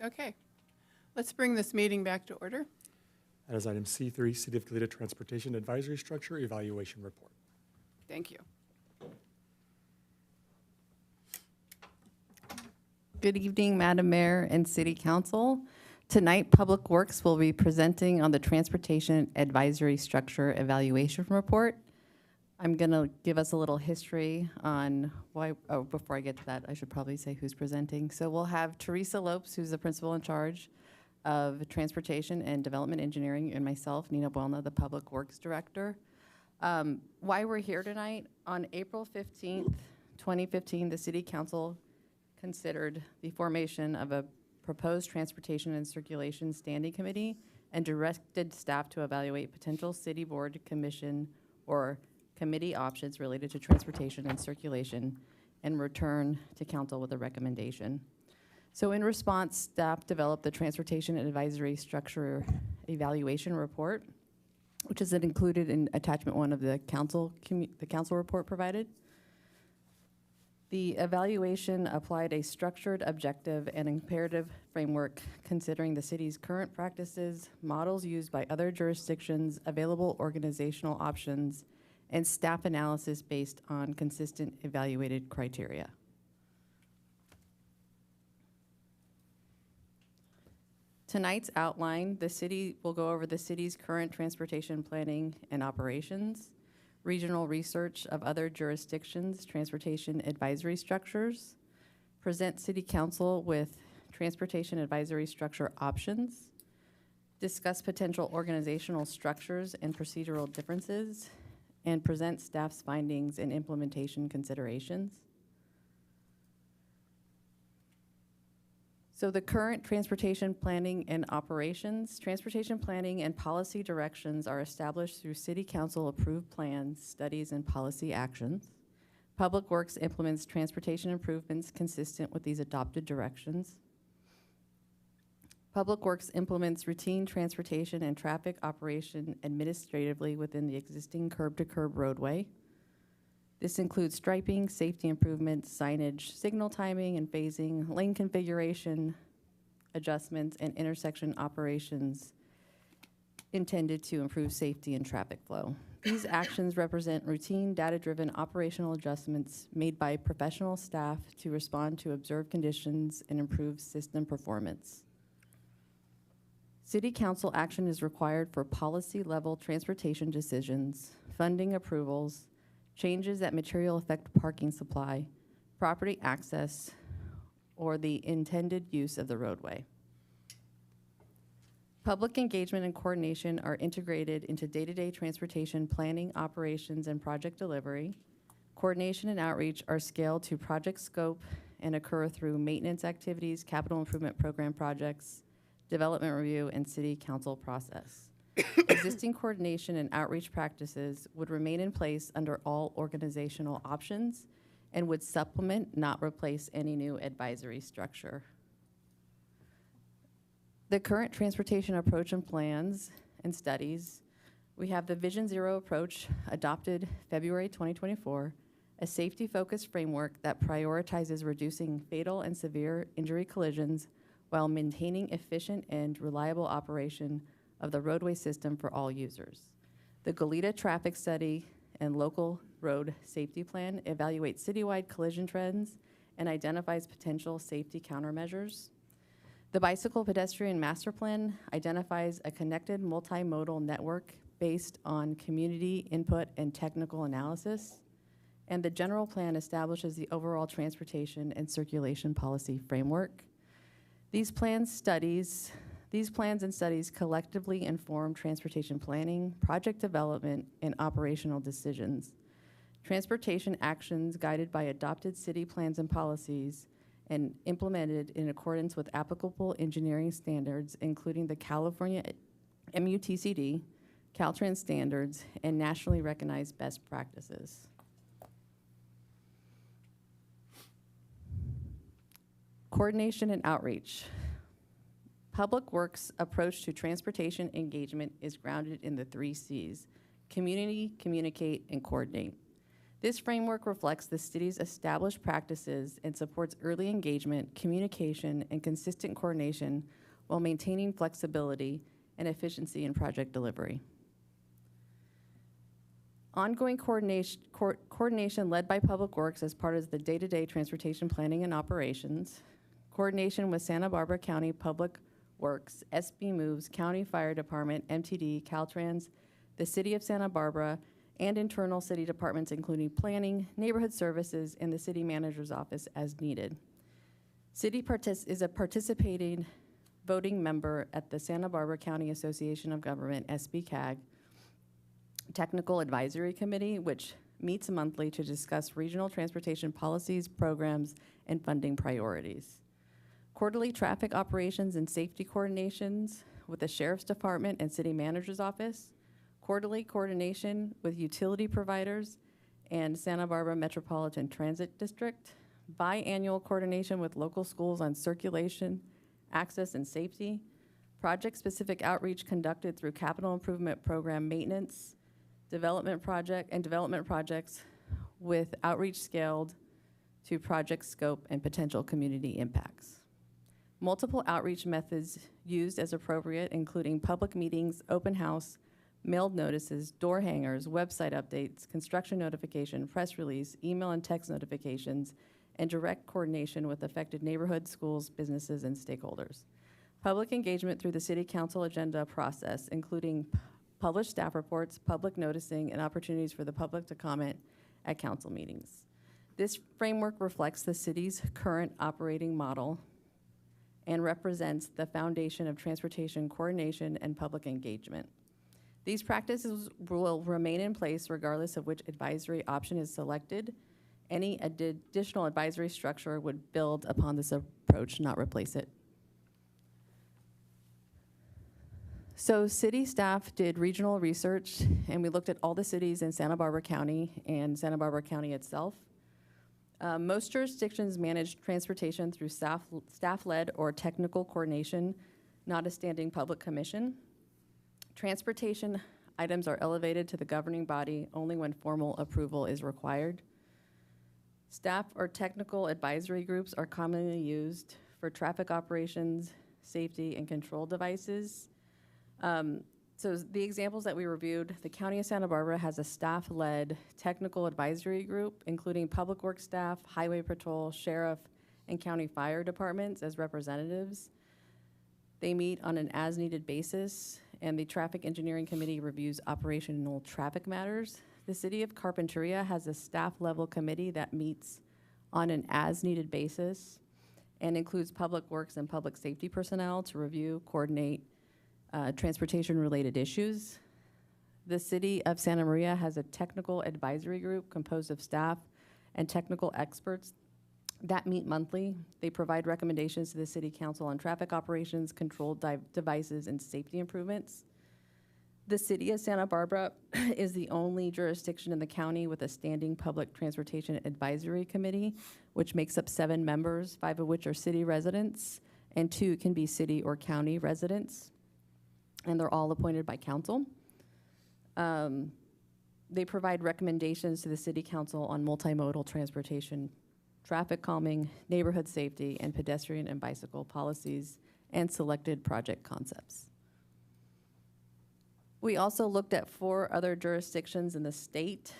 Okay, let's bring this meeting back to order. That is item C3, City of Goleta Transportation Advisory Structure Evaluation Report. Thank you. Good evening, Madam Mayor and City Council. Tonight, Public Works will be presenting on the Transportation Advisory Structure Evaluation Report. I'm going to give us a little history on why, oh, before I get to that, I should probably say who's presenting. So we'll have Teresa Lopes, who's the principal in charge of Transportation and Development Engineering, and myself, Nina Buelna, the Public Works Director. Why we're here tonight, on April 15th, 2015, the City Council considered the formation of a proposed Transportation and Circulation Standing Committee and directed staff to evaluate potential city board, commission, or committee options related to transportation and circulation and return to council with a recommendation. So in response, staff developed the Transportation Advisory Structure Evaluation Report, which is included in attachment 1 of the council report provided. The evaluation applied a structured, objective, and imperative framework considering the city's current practices, models used by other jurisdictions, available organizational options, and staff analysis based on consistent evaluated criteria. Tonight's outline, the city will go over the city's current transportation planning and operations, regional research of other jurisdictions' transportation advisory structures, present City Council with transportation advisory structure options, discuss potential organizational structures and procedural differences, and present staff's findings and implementation considerations. So the current transportation planning and operations, transportation planning and policy directions are established through City Council approved plans, studies, and policy actions. Public Works implements transportation improvements consistent with these adopted directions. Public Works implements routine transportation and traffic operation administratively within the existing curb-to-curb roadway. This includes striping, safety improvements, signage, signal timing and phasing, lane configuration adjustments, and intersection operations intended to improve safety and traffic flow. These actions represent routine, data-driven operational adjustments made by professional staff to respond to observed conditions and improve system performance. City Council action is required for policy-level transportation decisions, funding approvals, changes that material affect parking supply, property access, or the intended use of the roadway. Public engagement and coordination are integrated into day-to-day transportation planning, operations, and project delivery. Coordination and outreach are scaled to project scope and occur through maintenance activities, capital improvement program projects, development review, and City Council process. Existing coordination and outreach practices would remain in place under all organizational options and would supplement, not replace, any new advisory structure. The current transportation approach and plans and studies, we have the Vision Zero approach adopted February 2024, a safety-focused framework that prioritizes reducing fatal and severe injury collisions while maintaining efficient and reliable operation of the roadway system for all users. The Goleta Traffic Study and Local Road Safety Plan evaluates citywide collision trends and identifies potential safety countermeasures. The Bicycle Pedestrian Master Plan identifies a connected multimodal network based on community input and technical analysis. And the General Plan establishes the overall transportation and circulation policy framework. These plans and studies collectively inform transportation planning, project development, and operational decisions. Transportation actions guided by adopted city plans and policies and implemented in accordance with applicable engineering standards, including the California MUTCD, Caltrans standards, and nationally recognized best practices. Coordination and outreach. Public Works' approach to transportation engagement is grounded in the 3 C's: community, communicate, and coordinate. This framework reflects the city's established practices and supports early engagement, communication, and consistent coordination while maintaining flexibility and efficiency in project delivery. Ongoing coordination led by Public Works as part of the day-to-day transportation planning and operations, coordination with Santa Barbara County Public Works, SB Moves, County Fire Department, MTD, Caltrans, the City of Santa Barbara, and internal city departments including planning, neighborhood services, and the city manager's office as needed. City is a participating voting member at the Santa Barbara County Association of Government, SBCAG, Technical Advisory Committee, which meets monthly to discuss regional transportation policies, programs, and funding priorities. Quarterly traffic operations and safety coordinations with the Sheriff's Department and City Manager's Office, quarterly coordination with utility providers and Santa Barbara Metropolitan Transit District, biannual coordination with local schools on circulation, access, and safety, project-specific outreach conducted through capital improvement program maintenance, development projects with outreach scaled to project scope and potential community impacts. Multiple outreach methods used as appropriate, including public meetings, open house, mailed notices, door hangers, website updates, construction notification, press release, email and text notifications, and direct coordination with affected neighborhoods, schools, businesses, and stakeholders. Public engagement through the City Council agenda process, including published staff reports, public noticing, and opportunities for the public to comment at council meetings. This framework reflects the city's current operating model and represents the foundation of transportation coordination and public engagement. These practices will remain in place regardless of which advisory option is selected. Any additional advisory structure would build upon this approach, not replace it. So city staff did regional research, and we looked at all the cities in Santa Barbara County and Santa Barbara County itself. Most jurisdictions manage transportation through staff-led or technical coordination, not a standing public commission. Transportation items are elevated to the governing body only when formal approval is required. Staff or technical advisory groups are commonly used for traffic operations, safety, and control devices. So the examples that we reviewed, the County of Santa Barbara has a staff-led technical advisory group, including public works staff, highway patrol, sheriff, and county fire departments as representatives. They meet on an as-needed basis, and the Traffic Engineering Committee reviews operational traffic matters. The City of Carpinteria has a staff-level committee that meets on an as-needed basis and includes public works and public safety personnel to review, coordinate, transportation-related issues. The City of Santa Maria has a technical advisory group composed of staff and technical experts that meet monthly. They provide recommendations to the City Council on traffic operations, controlled devices, and safety improvements. The City of Santa Barbara is the only jurisdiction in the county with a standing public transportation advisory committee, which makes up 7 members, 5 of which are city residents, and 2 can be city or county residents. And they're all appointed by council. They provide recommendations to the City Council on multimodal transportation, traffic calming, neighborhood safety, and pedestrian and bicycle policies, and selected project concepts. We also looked at 4 other jurisdictions in the state.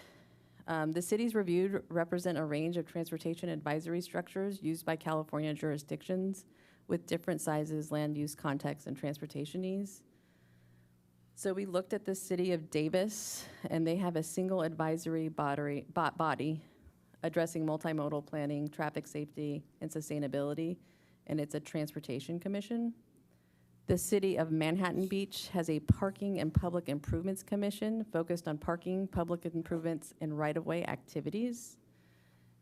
The cities reviewed represent a range of transportation advisory structures used by California jurisdictions with different sizes, land use, context, and transportation needs. So we looked at the City of Davis, and they have a single advisory body addressing multimodal planning, traffic safety, and sustainability, and it's a transportation commission. The City of Manhattan Beach has a Parking and Public Improvements Commission focused on parking, public improvements, and right-of-way activities.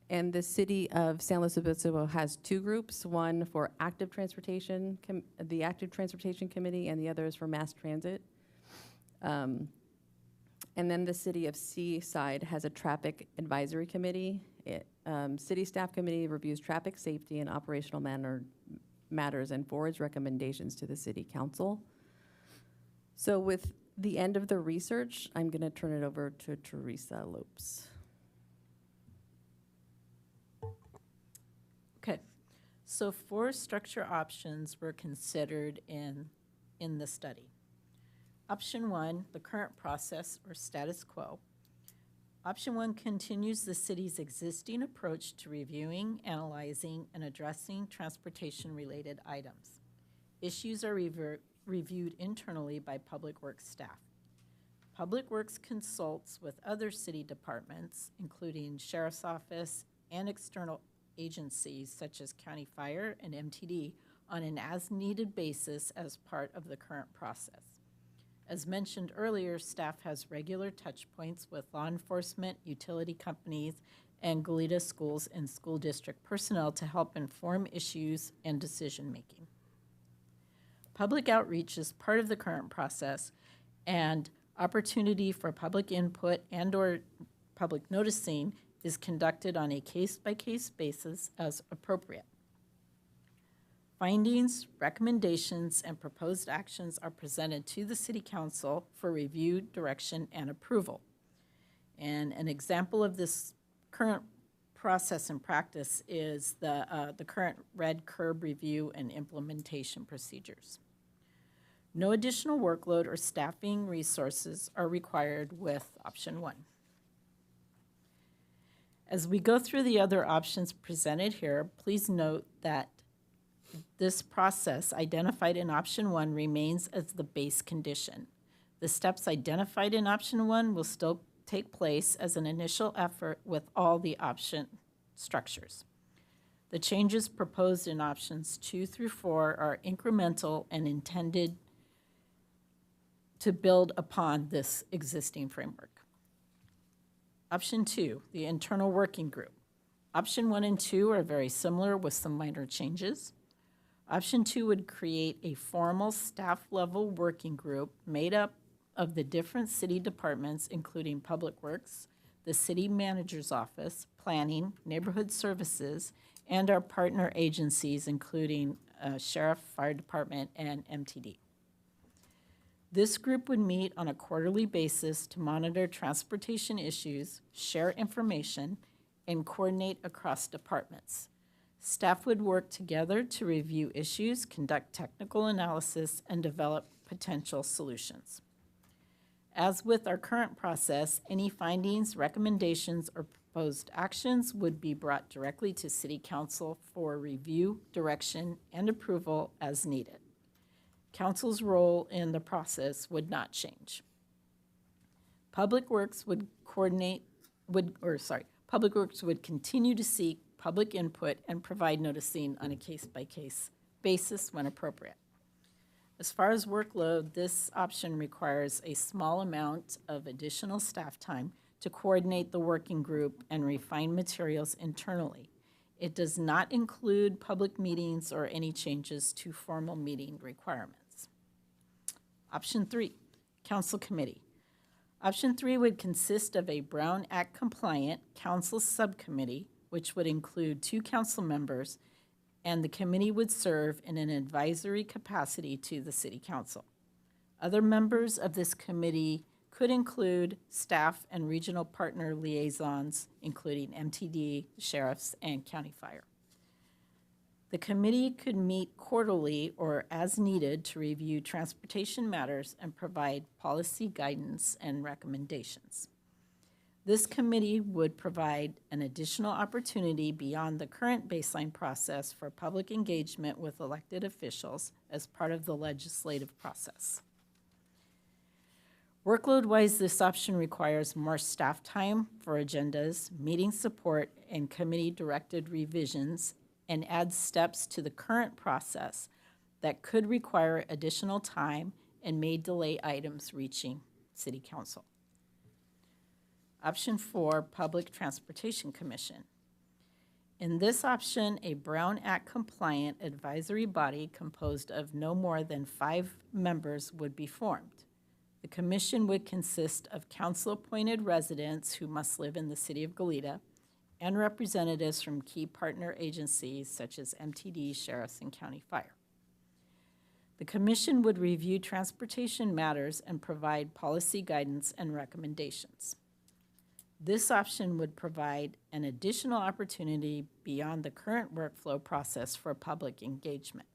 And the City of San Luis Obispo has 2 groups, one for active transportation, the Active Transportation Committee, and the other is for mass transit. And then the City of Seaside has a Traffic Advisory Committee. City Staff Committee reviews traffic safety and operational matters and forwards recommendations to the City Council. So with the end of the research, I'm going to turn it over to Teresa Lopes. So 4 structure options were considered in the study. Option 1, the current process or status quo. Option 1 continues the city's existing approach to reviewing, analyzing, and addressing transportation-related items. Issues are reviewed internally by Public Works staff. Public Works consults with other city departments, including Sheriff's Office and external agencies such as County Fire and MTD, on an as-needed basis as part of the current process. As mentioned earlier, staff has regular touch points with law enforcement, utility companies, and Goleta schools and school district personnel to help inform issues and decision-making. Public outreach is part of the current process, and opportunity for public input and/or public noticing is conducted on a case-by-case basis as appropriate. Findings, recommendations, and proposed actions are presented to the City Council for review, direction, and approval. And an example of this current process and practice is the current red curb review and implementation procedures. No additional workload or staffing resources are required with option 1. As we go through the other options presented here, please note that this process identified in option 1 remains as the base condition. The steps identified in option 1 will still take place as an initial effort with all the option structures. The changes proposed in options 2 through 4 are incremental and intended to build upon this existing framework. Option 2, the internal working group. Option 1 and 2 are very similar with some minor changes. Option 2 would create a formal staff-level working group made up of the different city departments, including Public Works, the City Manager's Office, Planning, Neighborhood Services, and our partner agencies, including Sheriff, Fire Department, and MTD. This group would meet on a quarterly basis to monitor transportation issues, share information, and coordinate across departments. Staff would work together to review issues, conduct technical analysis, and develop potential solutions. As with our current process, any findings, recommendations, or proposed actions would be brought directly to City Council for review, direction, and approval as needed. Council's role in the process would not change. Public Works would continue to seek public input and provide noticing on a case-by-case basis when appropriate. As far as workload, this option requires a small amount of additional staff time to coordinate the working group and refine materials internally. It does not include public meetings or any changes to formal meeting requirements. Option 3, Council Committee. Option 3 would consist of a Brown Act compliant council subcommittee, which would include 2 council members, and the committee would serve in an advisory capacity to the City Council. Other members of this committee could include staff and regional partner liaisons, including MTD, sheriffs, and County Fire. The committee could meet quarterly or as needed to review transportation matters and provide policy guidance and recommendations. This committee would provide an additional opportunity beyond the current baseline process for public engagement with elected officials as part of the legislative process. Workload-wise, this option requires more staff time for agendas, meeting support, and committee-directed revisions, and adds steps to the current process that could require additional time and may delay items reaching City Council. Option 4, Public Transportation Commission. In this option, a Brown Act compliant advisory body composed of no more than 5 members would be formed. The commission would consist of council-appointed residents who must live in the city of Goleta and representatives from key partner agencies such as MTD, sheriffs, and County Fire. The commission would review transportation matters and provide policy guidance and recommendations. This option would provide an additional opportunity beyond the current workflow process for public engagement.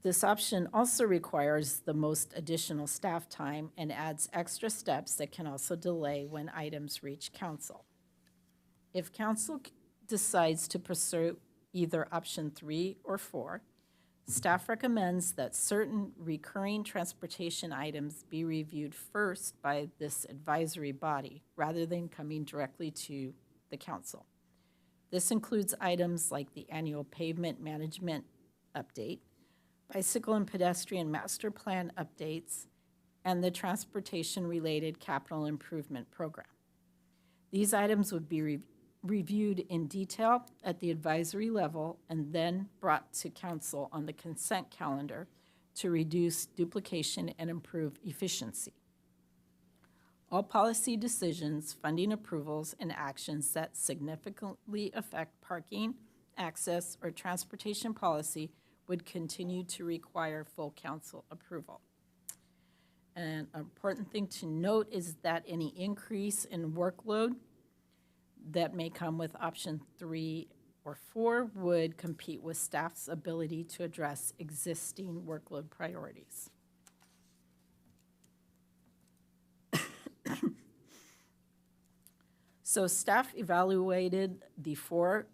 This option also requires the most additional staff time and adds extra steps that can also delay when items reach council. If council decides to pursue either option 3 or 4, staff recommends that certain recurring transportation items be reviewed first by this advisory body rather than coming directly to the council. This includes items like the annual pavement management update, bicycle and pedestrian master plan updates, and the transportation-related capital improvement program. These items would be reviewed in detail at the advisory level and then brought to council on the consent calendar to reduce duplication and improve efficiency. All policy decisions, funding approvals, and actions that significantly affect parking, access, or transportation policy would continue to require full council approval. An important thing to note is that any increase in workload that may come with option 3 or 4 would compete with staff's ability to address existing workload priorities. So staff evaluated the 4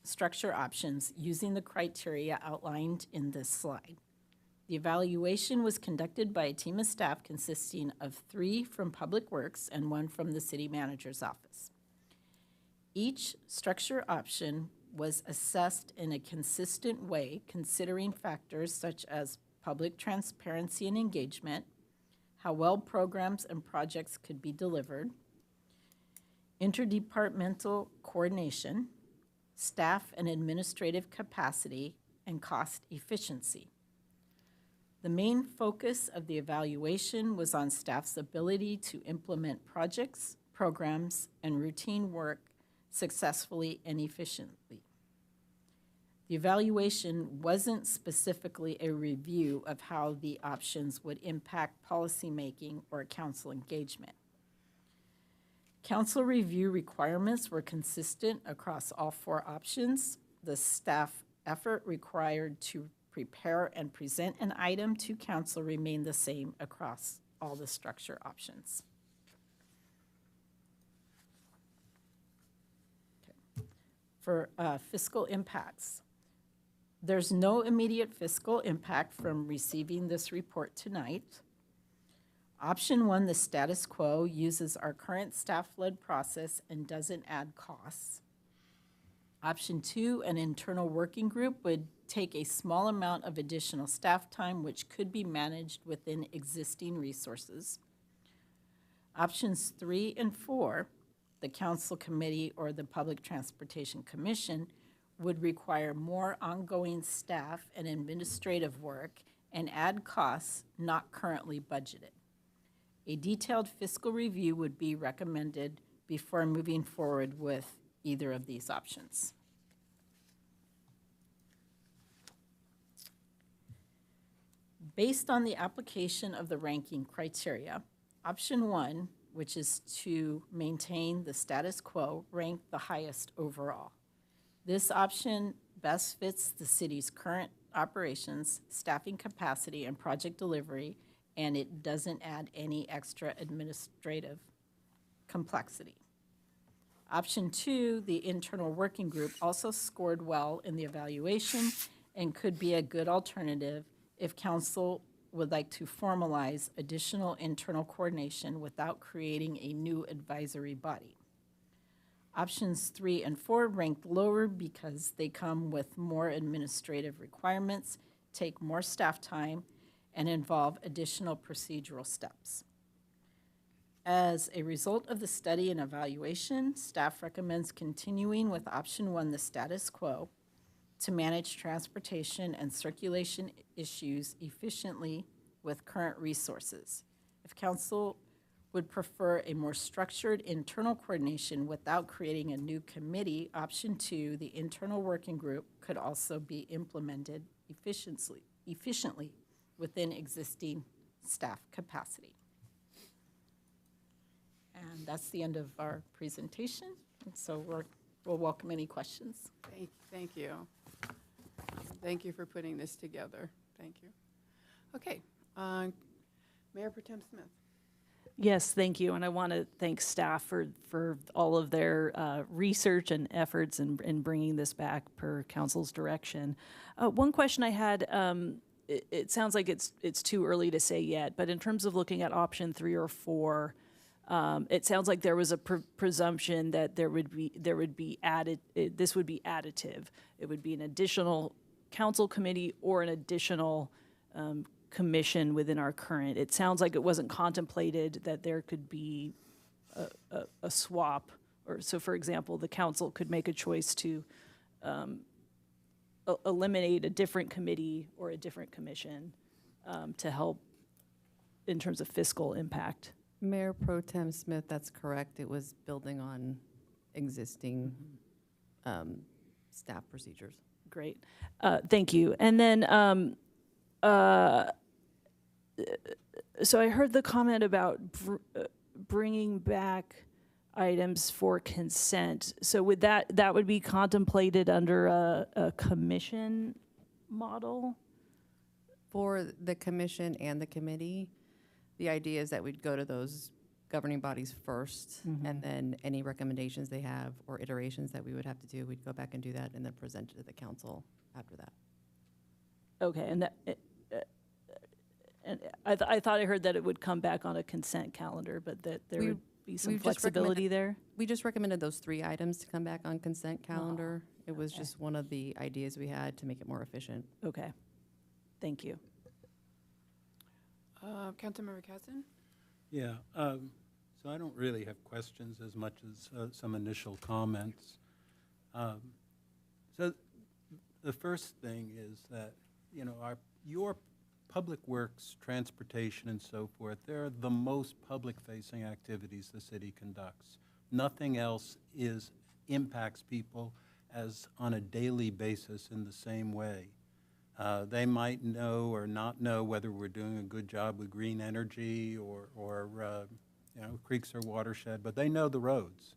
structure options using the criteria outlined in this slide. The evaluation was conducted by a team of staff consisting of 3 from Public Works and 1 from the City Manager's Office. Each structure option was assessed in a consistent way, considering factors such as public transparency and engagement, how well programs and projects could be delivered, interdepartmental coordination, staff and administrative capacity, and cost efficiency. The main focus of the evaluation was on staff's ability to implement projects, programs, and routine work successfully and efficiently. The evaluation wasn't specifically a review of how the options would impact policymaking or council engagement. Council review requirements were consistent across all 4 options. The staff effort required to prepare and present an item to council remained the same across all the structure options. Okay. For fiscal impacts, there's no immediate fiscal impact from receiving this report tonight. Option 1, the status quo, uses our current staff-led process and doesn't add costs. Option 2, an internal working group would take a small amount of additional staff time, which could be managed within existing resources. Options 3 and 4, the council committee or the Public Transportation Commission, would require more ongoing staff and administrative work and add costs not currently budgeted. A detailed fiscal review would be recommended before moving forward with either of these options. Based on the application of the ranking criteria, option 1, which is to maintain the status quo, ranked the highest overall. This option best fits the city's current operations, staffing capacity, and project delivery, and it doesn't add any extra administrative complexity. Option 2, the internal working group, also scored well in the evaluation and could be a good alternative if council would like to formalize additional internal coordination without creating a new advisory body. Options 3 and 4 ranked lower because they come with more administrative requirements, take more staff time, and involve additional procedural steps. As a result of the study and evaluation, staff recommends continuing with option 1, the status quo, to manage transportation and circulation issues efficiently with current resources. If council would prefer a more structured internal coordination without creating a new committee, option 2, the internal working group, could also be implemented efficiently within existing staff capacity. And that's the end of our presentation. And so we'll welcome any questions. Thank you. Thank you for putting this together. Thank you. Okay, Mayor Pro Tem Smith. Yes, thank you. And I want to thank staff for all of their research and efforts in bringing this back per council's direction. One question I had, it sounds like it's too early to say yet, but in terms of looking at option 3 or 4, it sounds like there was a presumption that this would be additive. It would be an additional council committee or an additional commission within our current. It sounds like it wasn't contemplated that there could be a swap, or so for example, the council could make a choice to eliminate a different committee or a different commission to help in terms of fiscal impact. Mayor Pro Tem Smith, that's correct. It was building on existing staff procedures. Great. Thank you. And then, so I heard the comment about bringing back items for consent. So would that would be contemplated under a commission model? For the commission and the committee, the idea is that we'd go to those governing bodies first, and then any recommendations they have or iterations that we would have to do, we'd go back and do that and then present it to the council after that. Okay, and that, and I thought I heard that it would come back on a consent calendar, but that there would be some flexibility there? We just recommended those 3 items to come back on consent calendar. It was just one of the ideas we had to make it more efficient. Okay, thank you. Councilmember Katzen? Yeah, so I don't really have questions as much as some initial comments. So the first thing is that, you know, your public works, transportation, and so forth, they're the most public-facing activities the city conducts. Nothing else impacts people as on a daily basis in the same way. They might know or not know whether we're doing a good job with green energy or you know, creeks or watershed, but they know the roads.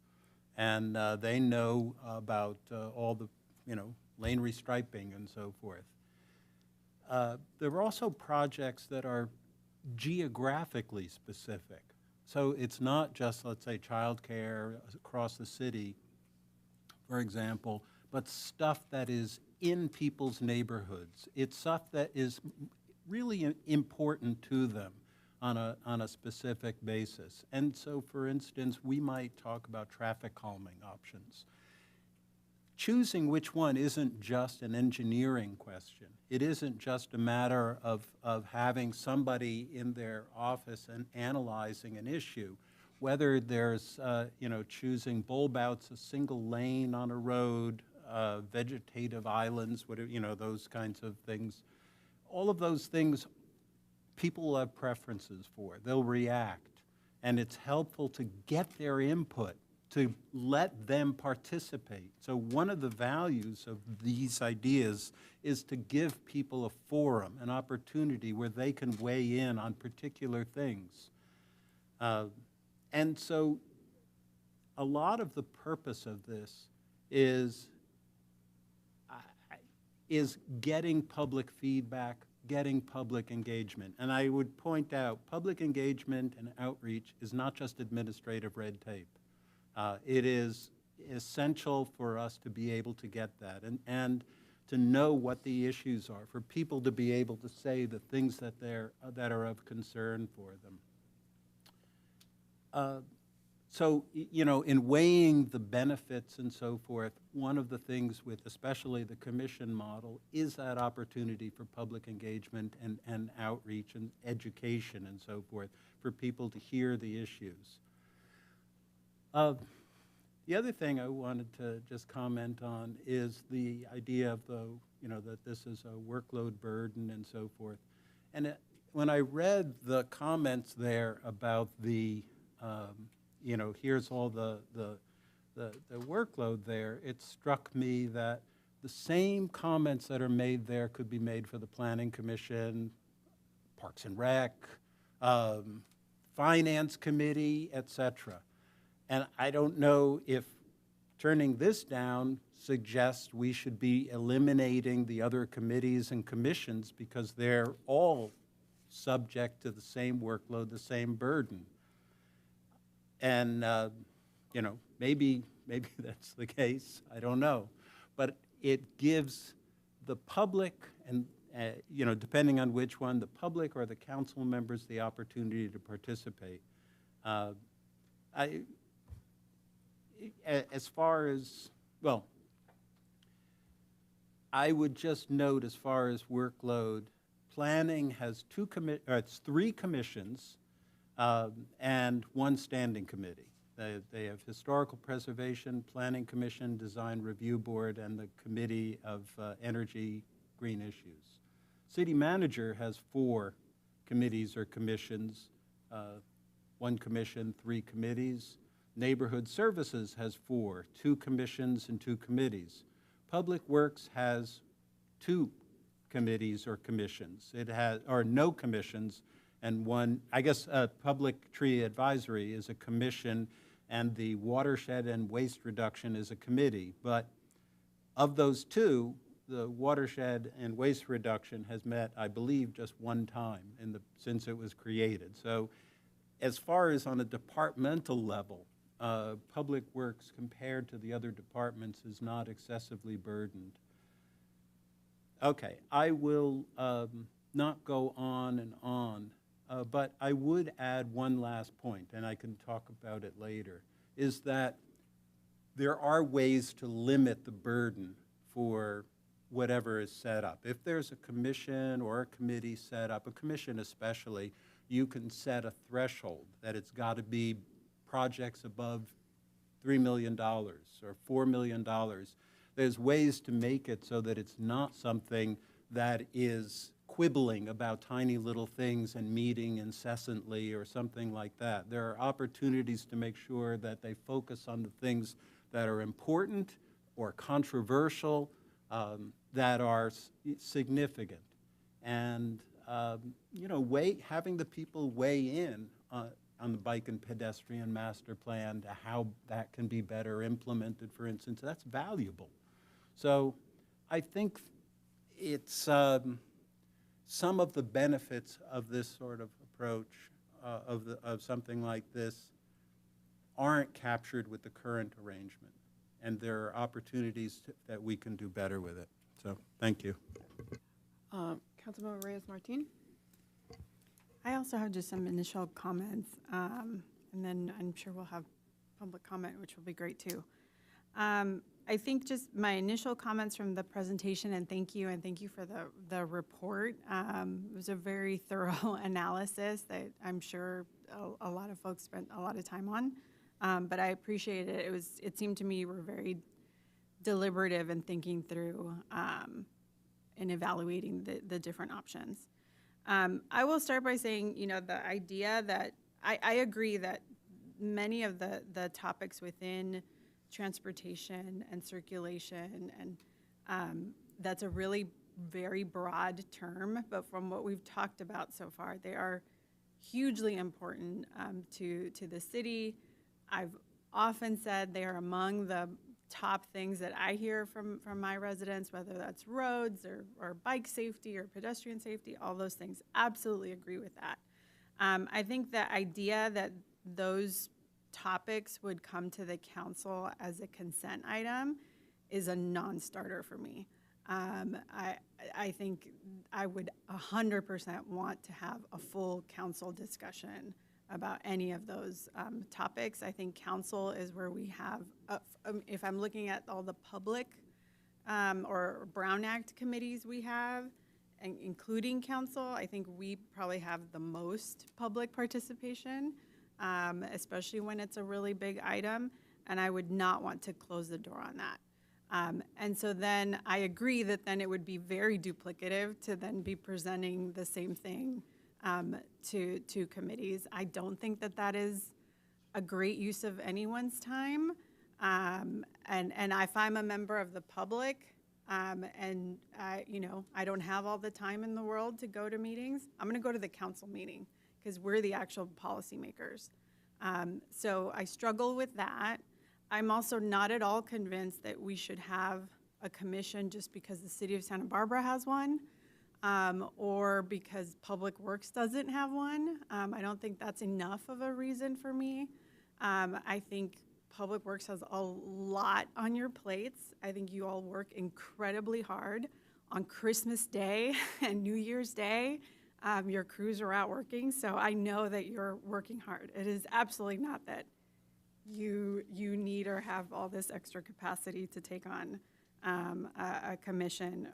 And they know about all the, you know, lane restriping and so forth. There are also projects that are geographically specific. So it's not just, let's say, childcare across the city, for example, but stuff that is in people's neighborhoods. It's stuff that is really important to them on a specific basis. And so, for instance, we might talk about traffic calming options. Choosing which one isn't just an engineering question. It isn't just a matter of having somebody in their office and analyzing an issue. Whether there's, you know, choosing bulb outs, a single lane on a road, vegetative islands, whatever, you know, those kinds of things. All of those things, people will have preferences for. They'll react. And it's helpful to get their input, to let them participate. So one of the values of these ideas is to give people a forum, an opportunity where they can weigh in on particular things. And so a lot of the purpose of this is getting public feedback, getting public engagement. And I would point out, public engagement and outreach is not just administrative red tape. It is essential for us to be able to get that and to know what the issues are, for people to be able to say the things that are of concern for them. So, you know, in weighing the benefits and so forth, one of the things with especially the commission model is that opportunity for public engagement and outreach and education and so forth for people to hear the issues. The other thing I wanted to just comment on is the idea of you know, that this is a workload burden and so forth. And when I read the comments there about the, you know, here's all the workload there, it struck me that the same comments that are made there could be made for the Planning Commission, Parks and Rec, Finance Committee, et cetera. And I don't know if turning this down suggests we should be eliminating the other committees and commissions because they're all subject to the same workload, the same burden. And, you know, maybe that's the case, I don't know. But it gives the public and, you know, depending on which one, the public or the council members the opportunity to participate. As far as, well, I would just note as far as workload, planning has it's 3 commissions and 1 standing committee. They have Historical Preservation, Planning Commission, Design Review Board, and the Committee of Energy Green Issues. City manager has 4 committees or commissions, 1 commission, 3 committees. Neighborhood Services has 4, 2 commissions and 2 committees. Public Works has 2 committees or commissions. It has, or no commissions, and 1, I guess Public Tree Advisory is a commission, and the Watershed and Waste Reduction is a committee. But of those 2, the Watershed and Waste Reduction has met, I believe, just 1 time since it was created. So as far as on a departmental level, Public Works compared to the other departments is not excessively burdened. Okay, I will not go on and on, but I would add one last point, and I can talk about it later, is that there are ways to limit the burden for whatever is set up. If there's a commission or a committee set up, a commission especially, you can set a threshold that it's got to be projects above $3 million or $4 million. There's ways to make it so that it's not something that is quibbling about tiny little things and meeting incessantly or something like that. There are opportunities to make sure that they focus on the things that are important or controversial, that are significant. And, you know, having the people weigh in on the bike and pedestrian master plan to how that can be better implemented, for instance, that's valuable. So I think it's some of the benefits of this sort of approach, of something like this, aren't captured with the current arrangement. And there are opportunities that we can do better with it. So thank you. Councilmember Reyes-Martin? I also have just some initial comments, and then I'm sure we'll have public comment, which will be great too. I think just my initial comments from the presentation, and thank you for the report. It was a very thorough analysis that I'm sure a lot of folks spent a lot of time on, but I appreciate it. It seemed to me you were very deliberative in thinking through and evaluating the different options. I will start by saying, you know, the idea that I agree that many of the topics within transportation and circulation, and that's a really very broad term, but from what we've talked about so far, they are hugely important to the city. I've often said they are among the top things that I hear from my residents, whether that's roads or bike safety or pedestrian safety, all those things. Absolutely agree with that. I think the idea that those topics would come to the council as a consent item is a non-starter for me. I think I would 100% want to have a full council discussion about any of those topics. I think council is where we have, if I'm looking at all the public or Brown Act committees we have, and including council, I think we probably have the most public participation, especially when it's a really big item, and I would not want to close the door on that. And so then I agree that then it would be very duplicative to then be presenting the same thing to committees. I don't think that is a great use of anyone's time. And if I'm a member of the public and I don't have all the time in the world to go to meetings, I'm going to go to the council meeting because we're the actual policymakers. So I struggle with that. I'm also not at all convinced that we should have a commission just because the city of Santa Barbara has one, or because Public Works doesn't have one. I don't think that's enough of a reason for me. I think Public Works has a lot on your plates. I think you all work incredibly hard on Christmas Day and New Year's Day. Your crews are out working, so I know that you're working hard. It is absolutely not that you need or have all this extra capacity to take on a commission.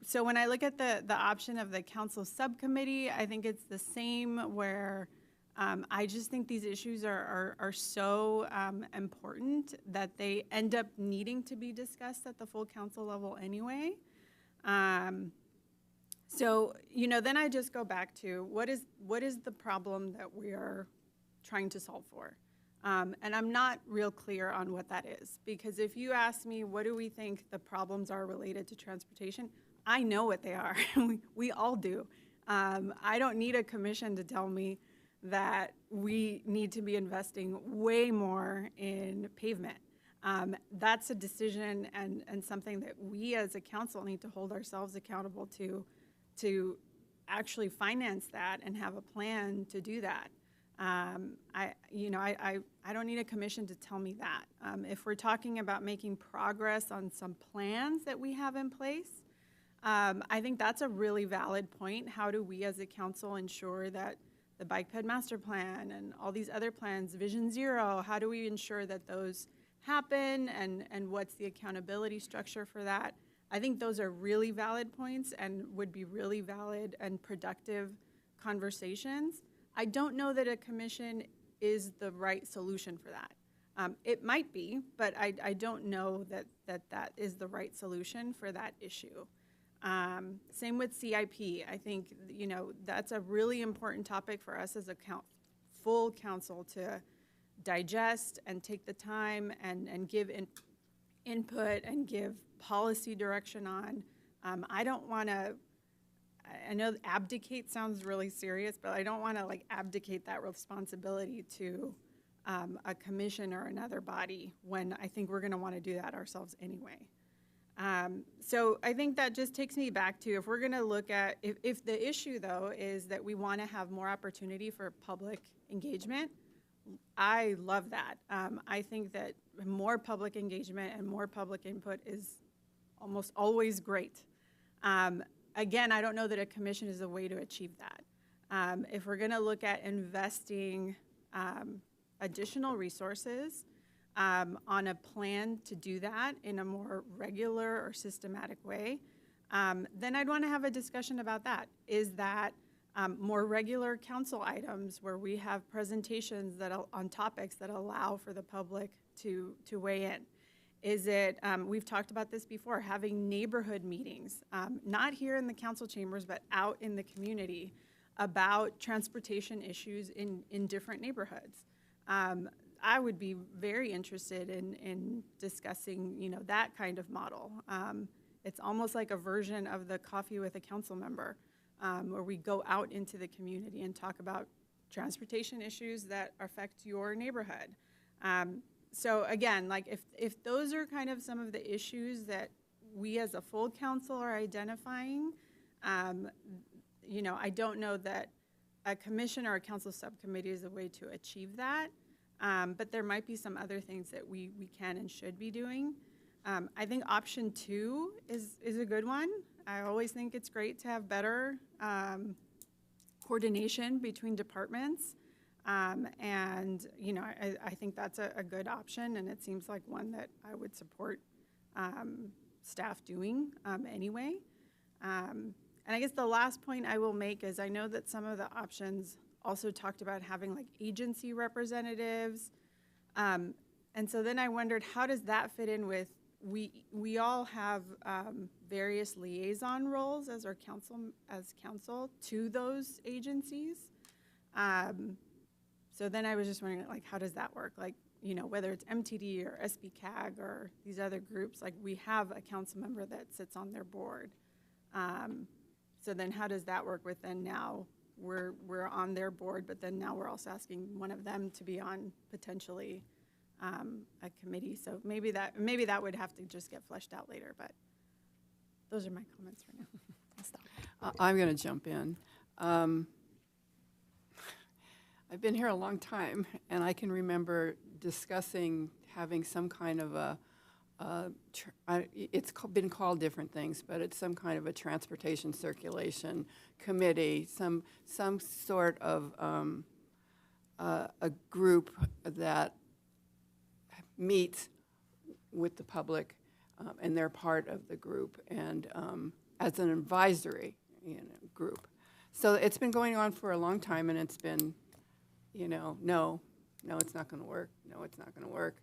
So when I look at the option of the council subcommittee, I think it's the same where I just think these issues are so important that they end up needing to be discussed at the full council level anyway. So, then I just go back to what is the problem that we are trying to solve for? And I'm not real clear on what that is, because if you ask me, what do we think the problems are related to transportation? I know what they are. We all do. I don't need a commission to tell me that we need to be investing way more in pavement. That's a decision and something that we as a council need to hold ourselves accountable to actually finance that and have a plan to do that. I don't need a commission to tell me that. If we're talking about making progress on some plans that we have in place, I think that's a really valid point. How do we as a council ensure that the Bike Ped Master Plan and all these other plans, Vision Zero, how do we ensure that those happen, and what's the accountability structure for that? I think those are really valid points and would be really valid and productive conversations. I don't know that a commission is the right solution for that. It might be, but I don't know that is the right solution for that issue. Same with CIP. I think, that's a really important topic for us as a full council to digest and take the time and give input and give policy direction on. I don't want to, I know abdicate sounds really serious, but I don't want to abdicate that responsibility to a commission or another body when I think we're going to want to do that ourselves anyway. So I think that just takes me back to, if we're going to look at, if the issue though is that we want to have more opportunity for public engagement, I love that. I think that more public engagement and more public input is almost always great. Again, I don't know that a commission is a way to achieve that. If we're going to look at investing additional resources on a plan to do that in a more regular or systematic way, then I'd want to have a discussion about that. Is that more regular council items where we have presentations that on topics that allow for the public to weigh in? Is it, we've talked about this before, having neighborhood meetings, not here in the council chambers, but out in the community about transportation issues in different neighborhoods. I would be very interested in discussing, that kind of model. It's almost like a version of the Coffee with a Council Member, where we go out into the community and talk about transportation issues that affect your neighborhood. So again, if those are kind of some of the issues that we as a full council are identifying, I don't know that a commission or a council subcommittee is a way to achieve that, but there might be some other things that we can and should be doing. I think option 2 is a good one. I always think it's great to have better coordination between departments. And, I think that's a good option, and it seems like one that I would support staff doing anyway. And I guess the last point I will make is I know that some of the options also talked about having agency representatives. And so then I wondered, how does that fit in with, we all have various liaison roles as council to those agencies. So then I was just wondering, how does that work? Whether it's MTD or SBCAG or these other groups, we have a council member that sits on their board. So then how does that work with then now we're on their board, but then now we're also asking one of them to be on potentially a committee. So maybe that would have to just get fleshed out later, but those are my comments for now. I'll stop. I'm going to jump in. I've been here a long time, and I can remember discussing having some kind of it's been called different things, but it's some kind of a transportation circulation committee, some sort of a group that meets with the public, and they're part of the group, and as an advisory group. So it's been going on for a long time, and it's been, no, it's not going to work. No, it's not going to work.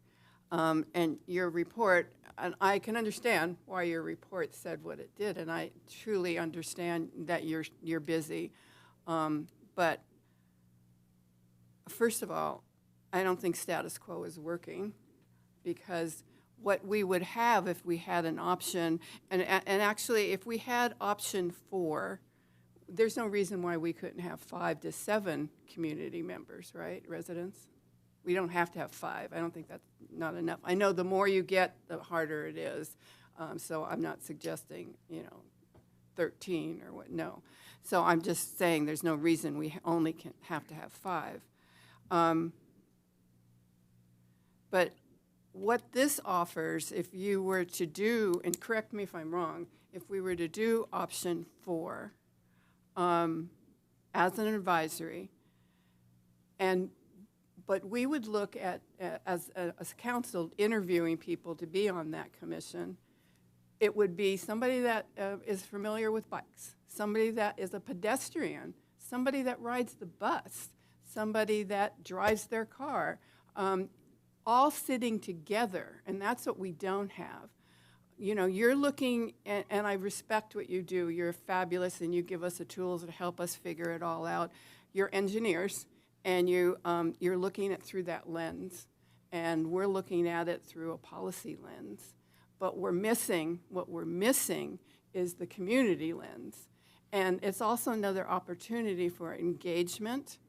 And your report, and I can understand why your report said what it did, and I truly understand that you're busy. But first of all, I don't think status quo is working, because what we would have if we had an option, and actually if we had option 4, there's no reason why we couldn't have 5 to 7 community members, right, residents? We don't have to have 5. I don't think that's not enough. I know the more you get, the harder it is. So I'm not suggesting, 13 or what, no. So I'm just saying there's no reason we only can have to have 5. But what this offers, if you were to do, and correct me if I'm wrong, if we were to do option 4 as an advisory, but we would look at, as council, interviewing people to be on that commission. It would be somebody that is familiar with bikes, somebody that is a pedestrian, somebody that rides the bus, somebody that drives their car, all sitting together, and that's what we don't have. You're looking, and I respect what you do. You're fabulous, and you give us the tools to help us figure it all out. You're engineers. And you're looking at it through that lens, and we're looking at it through a policy lens. But what we're missing is the community lens. And it's also another opportunity for engagement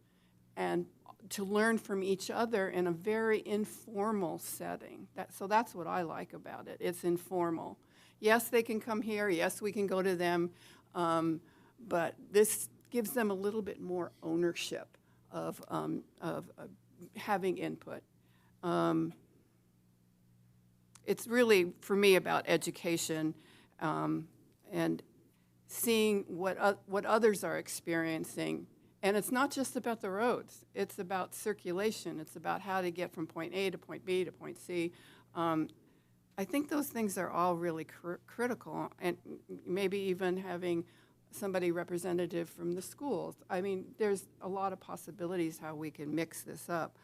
and to learn from each other in a very informal setting. So that's what I like about it. It's informal. Yes, they can come here. Yes, we can go to them. But this gives them a little bit more ownership of having input. It's really, for me, about education and seeing what others are experiencing. And it's not just about the roads. It's about circulation. It's about how to get from point A to point B to point C. I think those things are all really critical, and maybe even having somebody representative from the schools. I mean, there's a lot of possibilities how we can mix this up.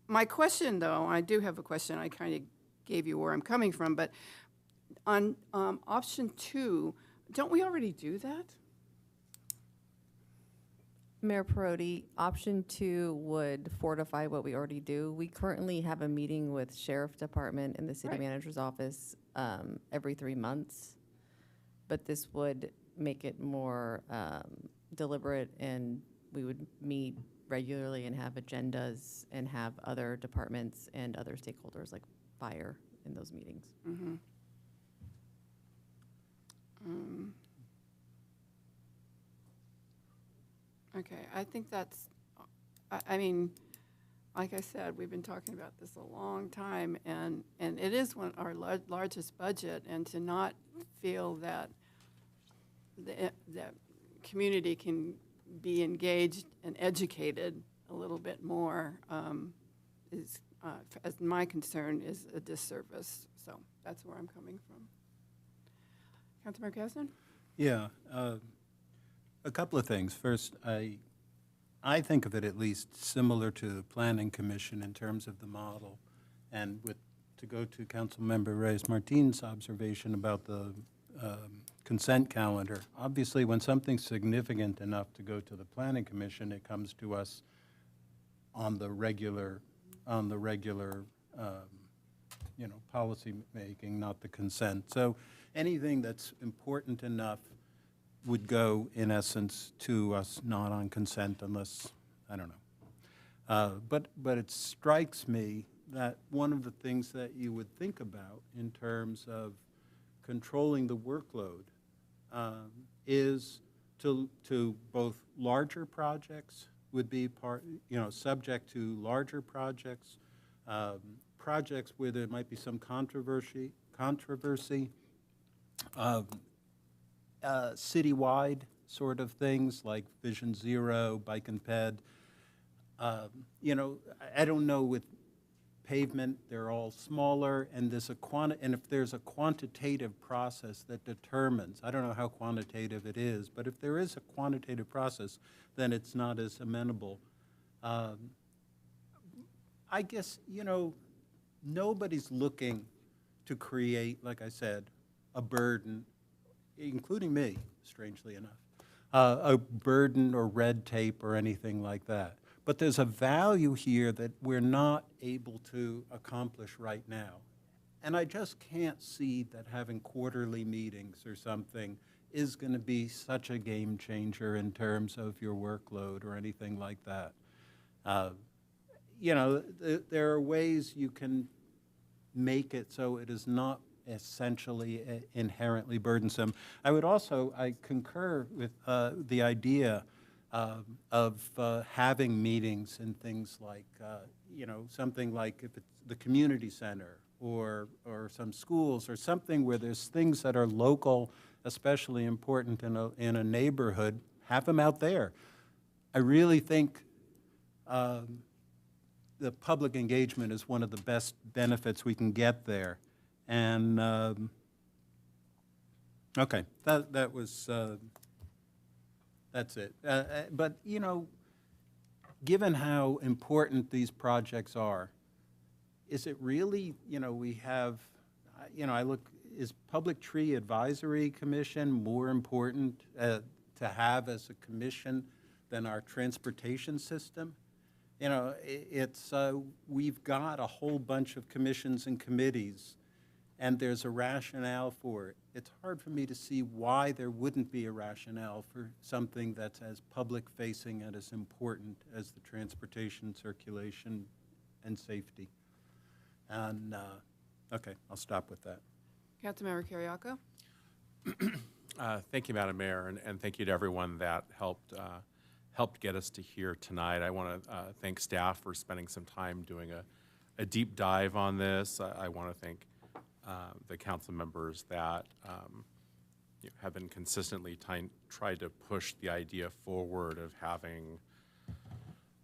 My question, though, I do have a question. I kind of gave you where I'm coming from, but on option 2, don't we already do that? Mayor Perotti, option 2 would fortify what we already do. We currently have a meeting with Sheriff Department and the City Manager's Office every 3 months. But this would make it more deliberate, and we would meet regularly and have agendas and have other departments and other stakeholders like fire in those meetings. Mm-hmm. Okay, I think that's, I mean, like I said, we've been talking about this a long time, and it is our largest budget, and to not feel that the community can be engaged and educated a little bit more is, as my concern, is a disservice. So that's where I'm coming from. Councilmember Kasdan? Yeah, a couple of things. First, I think of it at least similar to the Planning Commission in terms of the model, and to go to Councilmember Reyes-Martin's observation about the consent calendar. Obviously, when something's significant enough to go to the Planning Commission, it comes to us on the regular, policy making, not the consent. So anything that's important enough would go, in essence, to us not on consent unless, I don't know. But it strikes me that one of the things that you would think about in terms of controlling the workload is to both larger projects would be subject to larger projects, projects where there might be some controversy, citywide sort of things like Vision Zero, Bike and Ped. I don't know with pavement, they're all smaller, and if there's a quantitative process that determines, I don't know how quantitative it is, but if there is a quantitative process, then it's not as amenable. I guess, nobody's looking to create, like I said, a burden, including me, strangely enough, a burden or red tape or anything like that. But there's a value here that we're not able to accomplish right now. And I just can't see that having quarterly meetings or something is going to be such a game changer in terms of your workload or anything like that. There are ways you can make it so it is not essentially inherently burdensome. I concur with the idea of having meetings and things like, something like if it's the community center or some schools or something where there's things that are local, especially important in a neighborhood, have them out there. I really think the public engagement is one of the best benefits we can get there. And, okay, that was... That's it. But, given how important these projects are, is it really, we have, is Public Tree Advisory Commission more important to have as a commission than our transportation system? We've got a whole bunch of commissions and committees, and there's a rationale for it. It's hard for me to see why there wouldn't be a rationale for something that's as public-facing and as important as the transportation, circulation, and safety. And, okay, I'll stop with that. Councilmember Kiriakou. Thank you, Madam Mayor, and thank you to everyone that helped get us to here tonight. I want to thank staff for spending some time doing a deep dive on this. I want to thank the council members that have been consistently tried to push the idea forward of having,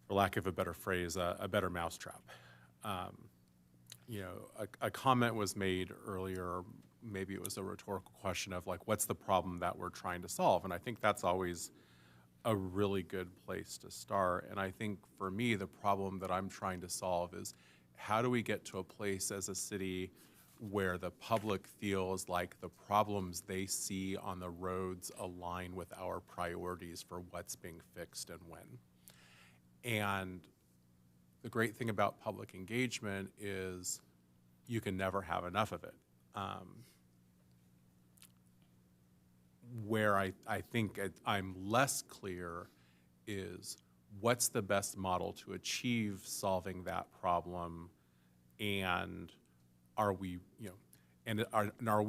for lack of a better phrase, a better mousetrap. A comment was made earlier, maybe it was a rhetorical question of like, what's the problem that we're trying to solve? And I think that's always a really good place to start. And I think for me, the problem that I'm trying to solve is how do we get to a place as a city where the public feels like the problems they see on the roads align with our priorities for what's being fixed and when. And the great thing about public engagement is you can never have enough of it. Where I think I'm less clear is what's the best model to achieve solving that problem, and are we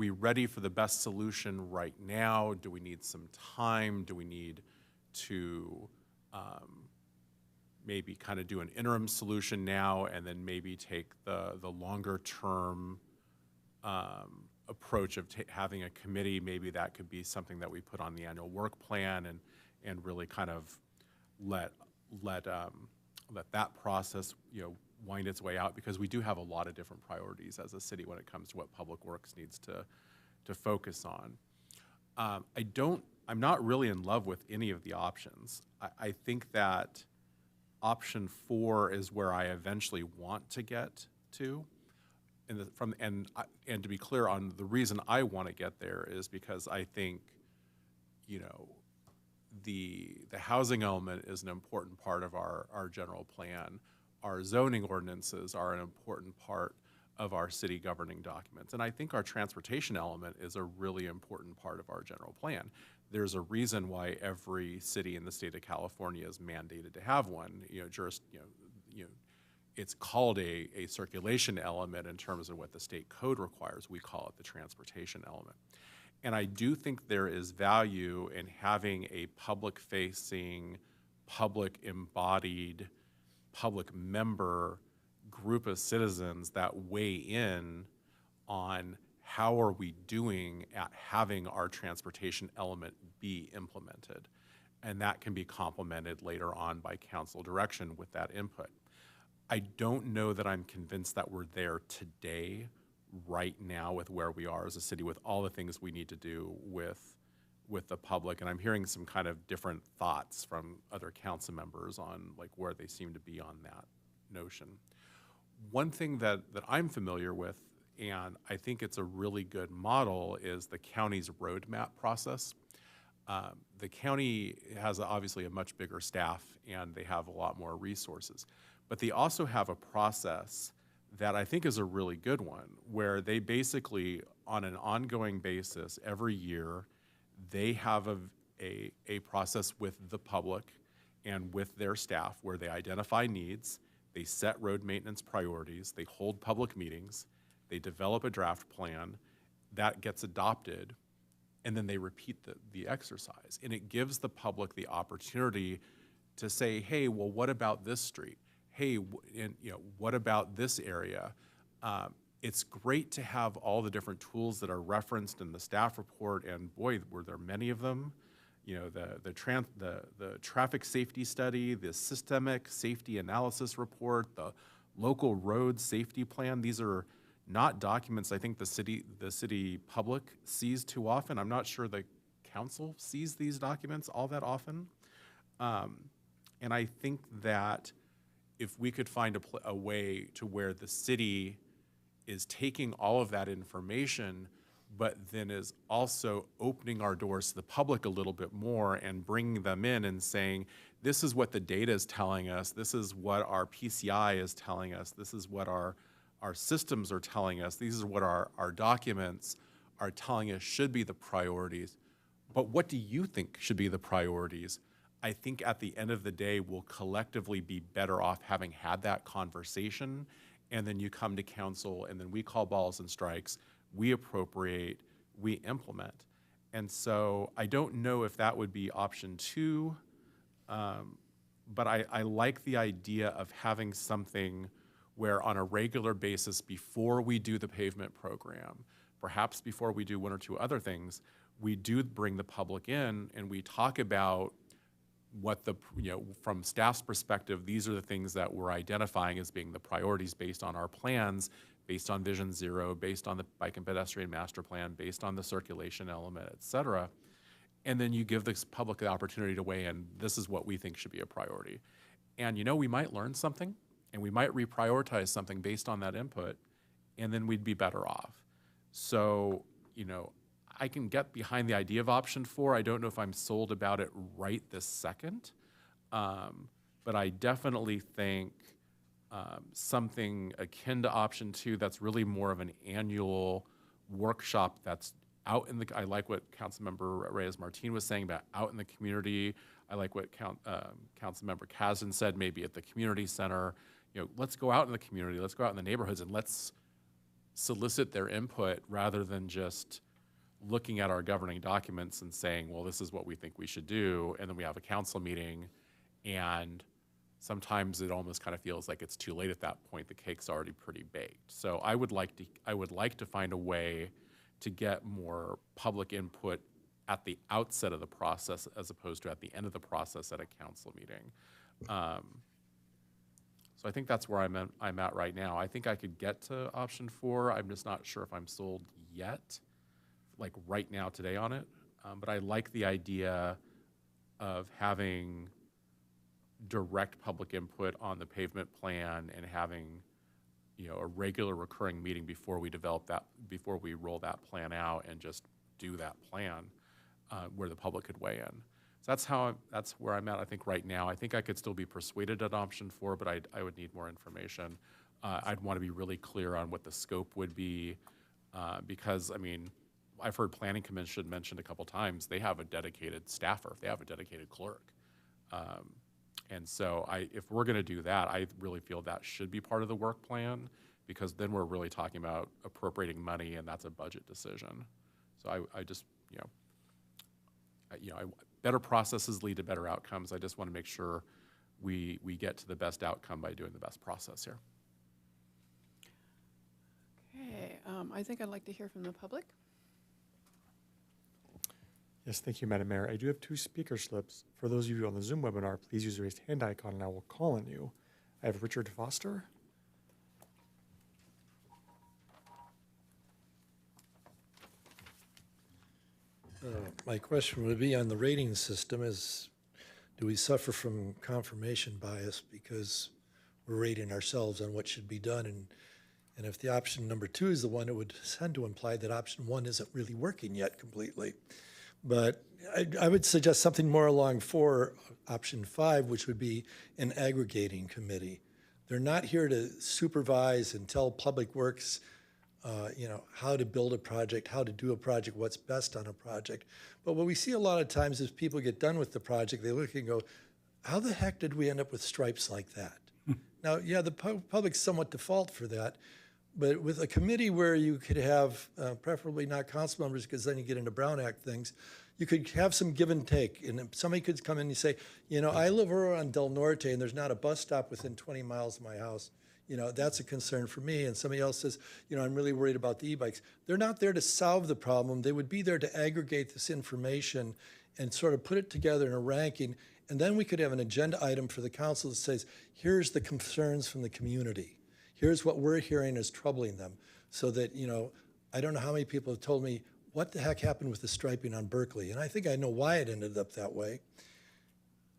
ready for the best solution right now? Do we need some time? Do we need to maybe kind of do an interim solution now and then maybe take the longer term approach of having a committee? Maybe that could be something that we put on the annual work plan and really kind of let that process wind its way out, because we do have a lot of different priorities as a city when it comes to what Public Works needs to focus on. I'm not really in love with any of the options. I think that option 4 is where I eventually want to get to. And to be clear on the reason I want to get there is because I think, the housing element is an important part of our general plan. Our zoning ordinances are an important part of our city governing documents. And I think our transportation element is a really important part of our general plan. There's a reason why every city in the state of California is mandated to have one. It's called a circulation element in terms of what the state code requires. We call it the transportation element. And I do think there is value in having a public-facing, public-embodied, public member group of citizens that weigh in on how are we doing at having our transportation element be implemented. And that can be complemented later on by council direction with that input. I don't know that I'm convinced that we're there today, right now, with where we are as a city, with all the things we need to do with the public. And I'm hearing some kind of different thoughts from other council members on like where they seem to be on that notion. One thing that I'm familiar with, and I think it's a really good model, is the county's roadmap process. The county has obviously a much bigger staff and they have a lot more resources, but they also have a process that I think is a really good one, where they basically, on an ongoing basis, every year, they have a process with the public and with their staff where they identify needs, they set road maintenance priorities, they hold public meetings, they develop a draft plan, that gets adopted, and then they repeat the exercise. And it gives the public the opportunity to say, hey, well, what about this street? Hey, what about this area? It's great to have all the different tools that are referenced in the staff report, and boy, were there many of them. The traffic safety study, the systemic safety analysis report, the local road safety plan. These are not documents I think the city public sees too often. I'm not sure the council sees these documents all that often. And I think that if we could find a way to where the city is taking all of that information, but then is also opening our doors to the public a little bit more and bringing them in and saying, this is what the data is telling us, this is what our PCI is telling us, this is what our systems are telling us, these are what our documents are telling us should be the priorities. But what do you think should be the priorities? I think at the end of the day, we'll collectively be better off having had that conversation, and then you come to council, and then we call balls and strikes, we appropriate, we implement. And so I don't know if that would be option 2, but I like the idea of having something where on a regular basis before we do the pavement program, perhaps before we do 1 or 2 other things, we do bring the public in and we talk about what from staff's perspective, these are the things that we're identifying as being the priorities based on our plans, based on Vision Zero, based on the bike and pedestrian master plan, based on the circulation element, et cetera. And then you give the public the opportunity to weigh in, this is what we think should be a priority. And we might learn something and we might reprioritize something based on that input, and then we'd be better off. So, I can get behind the idea of option 4. I don't know if I'm sold about it right this second, but I definitely think something akin to option 2 that's really more of an annual workshop that's out in the, I like what Councilmember Reyes-Martin was saying about out in the community. I like what Councilmember Kazan said, maybe at the community center. Let's go out in the community, let's go out in the neighborhoods, and let's solicit their input rather than just looking at our governing documents and saying, well, this is what we think we should do, and then we have a council meeting, and sometimes it almost kind of feels like it's too late at that point. The cake's already pretty baked. So I would like to find a way to get more public input at the outset of the process as opposed to at the end of the process at a council meeting. So I think that's where I'm at right now. I think I could get to option 4. I'm just not sure if I'm sold yet, like right now today on it. But I like the idea of having direct public input on the pavement plan and having a regular recurring meeting before we develop that, before we roll that plan out and just do that plan where the public could weigh in. So that's where I'm at, I think, right now. I think I could still be persuaded at option 4, but I would need more information. I'd want to be really clear on what the scope would be, because, I mean, I've heard Planning Commission mentioned a couple times, they have a dedicated staffer, they have a dedicated clerk. And so if we're going to do that, I really feel that should be part of the work plan, because then we're really talking about appropriating money, and that's a budget decision. So I just, better processes lead to better outcomes. I just want to make sure we get to the best outcome by doing the best process here. Okay, I think I'd like to hear from the public. Yes, thank you, Madam Mayor. I do have 2 speaker slips. For those of you on the Zoom webinar, please use the raised hand icon and I will call on you. I have Richard Foster. My question would be on the rating system is, do we suffer from confirmation bias because we're rating ourselves on what should be done? And if the option number 2 is the one, it would tend to imply that option 1 isn't really working yet completely. But I would suggest something more along for option 5, which would be an aggregating committee. They're not here to supervise and tell Public Works, how to build a project, how to do a project, what's best on a project. But what we see a lot of times is people get done with the project, they look and go, how the heck did we end up with stripes like that? Now, yeah, the public's somewhat default for that, but with a committee where you could have, preferably not council members, because then you get into Brown Act things, you could have some give and take. And somebody could come in and say, I live over on Del Norte and there's not a bus stop within 20 miles of my house. That's a concern for me. And somebody else says, I'm really worried about the e-bikes. They're not there to solve the problem. They would be there to aggregate this information and sort of put it together in a ranking. And then we could have an agenda item for the council that says, here's the concerns from the community. Here's what we're hearing is troubling them. So that, I don't know how many people have told me, what the heck happened with the striping on Berkeley? And I think I know why it ended up that way.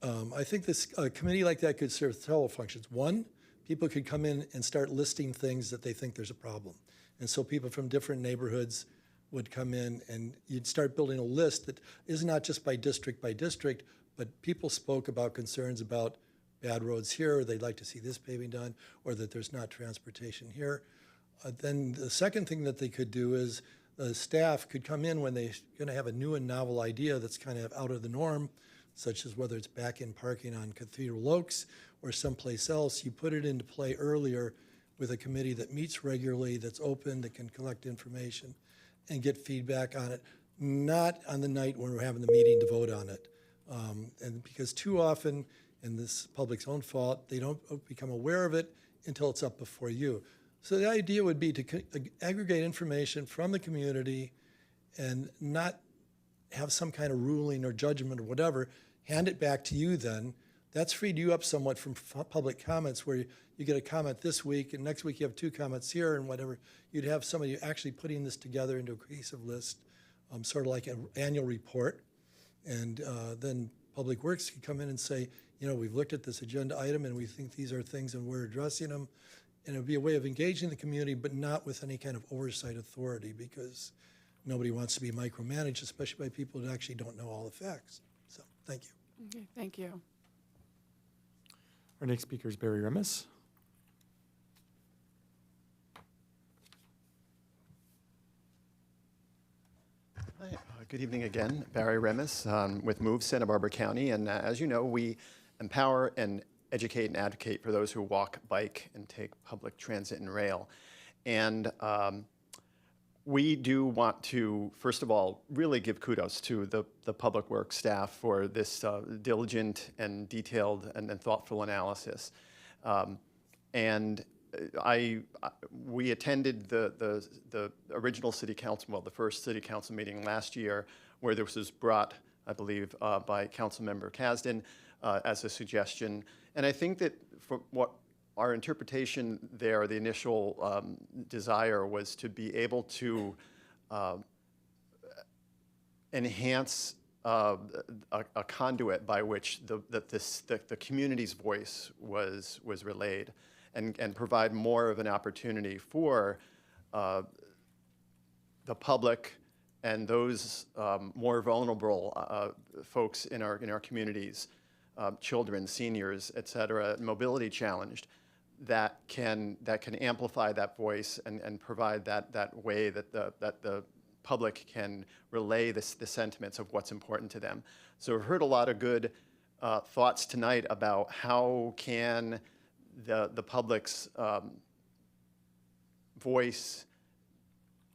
I think this committee like that could serve several functions. One, people could come in and start listing things that they think there's a problem. And so people from different neighborhoods would come in and you'd start building a list that is not just by district, but people spoke about concerns about bad roads here, or they'd like to see this paving done, or that there's not transportation here. Then the second thing that they could do is the staff could come in when they're going to have a new and novel idea that's kind of out of the norm, such as whether it's back-in parking on Cathedral Oaks or someplace else. You put it into play earlier with a committee that meets regularly, that's open, that can collect information and get feedback on it, not on the night when we're having the meeting to vote on it. And because too often, and this is public's own fault, they don't become aware of it until it's up before you. So the idea would be to aggregate information from the community and not have some kind of ruling or judgment or whatever, hand it back to you then. That's freed you up somewhat from public comments where you get a comment this week and next week you have 2 comments here and whatever. You'd have somebody actually putting this together into a cohesive list, sort of like an annual report. And then Public Works could come in and say, we've looked at this agenda item and we think these are things and we're addressing them. And it would be a way of engaging the community, but not with any kind of oversight authority, because nobody wants to be micromanaged, especially by people that actually don't know all the facts. So, thank you. Okay, thank you. Our next speaker is Barry Remis. Hi, good evening again. Barry Remis with MOVE Santa Barbara County. And as you know, we empower and educate and advocate for those who walk, bike, and take public transit and rail. And we do want to, first of all, really give kudos to the Public Works staff for this diligent and detailed and thoughtful analysis. We attended the original city council, well, the first city council meeting last year, where this was brought, I believe, by Councilmember Kasdan as a suggestion. And I think that for what our interpretation there, the initial desire was to be able to enhance a conduit by which the community's voice was relayed, and provide more of an opportunity for the public and those more vulnerable folks in our communities, children, seniors, et cetera, mobility challenged, that can amplify that voice and provide that way that the public can relay the sentiments of what's important to them. So we've heard a lot of good thoughts tonight about how can the public's voice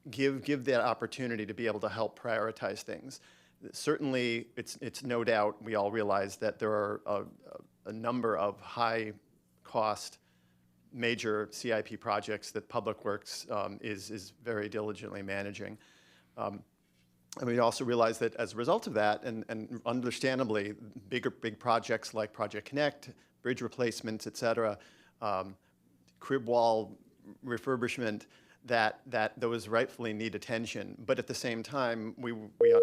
give that opportunity to be able to help prioritize things. Certainly, it's no doubt we all realize that there are a number of high-cost major CIP projects that Public Works is very diligently managing. And we also realize that as a result of that, and understandably, big projects like Project Connect, bridge replacements, et cetera, crib wall refurbishment, that those rightfully need attention. But at the same time, we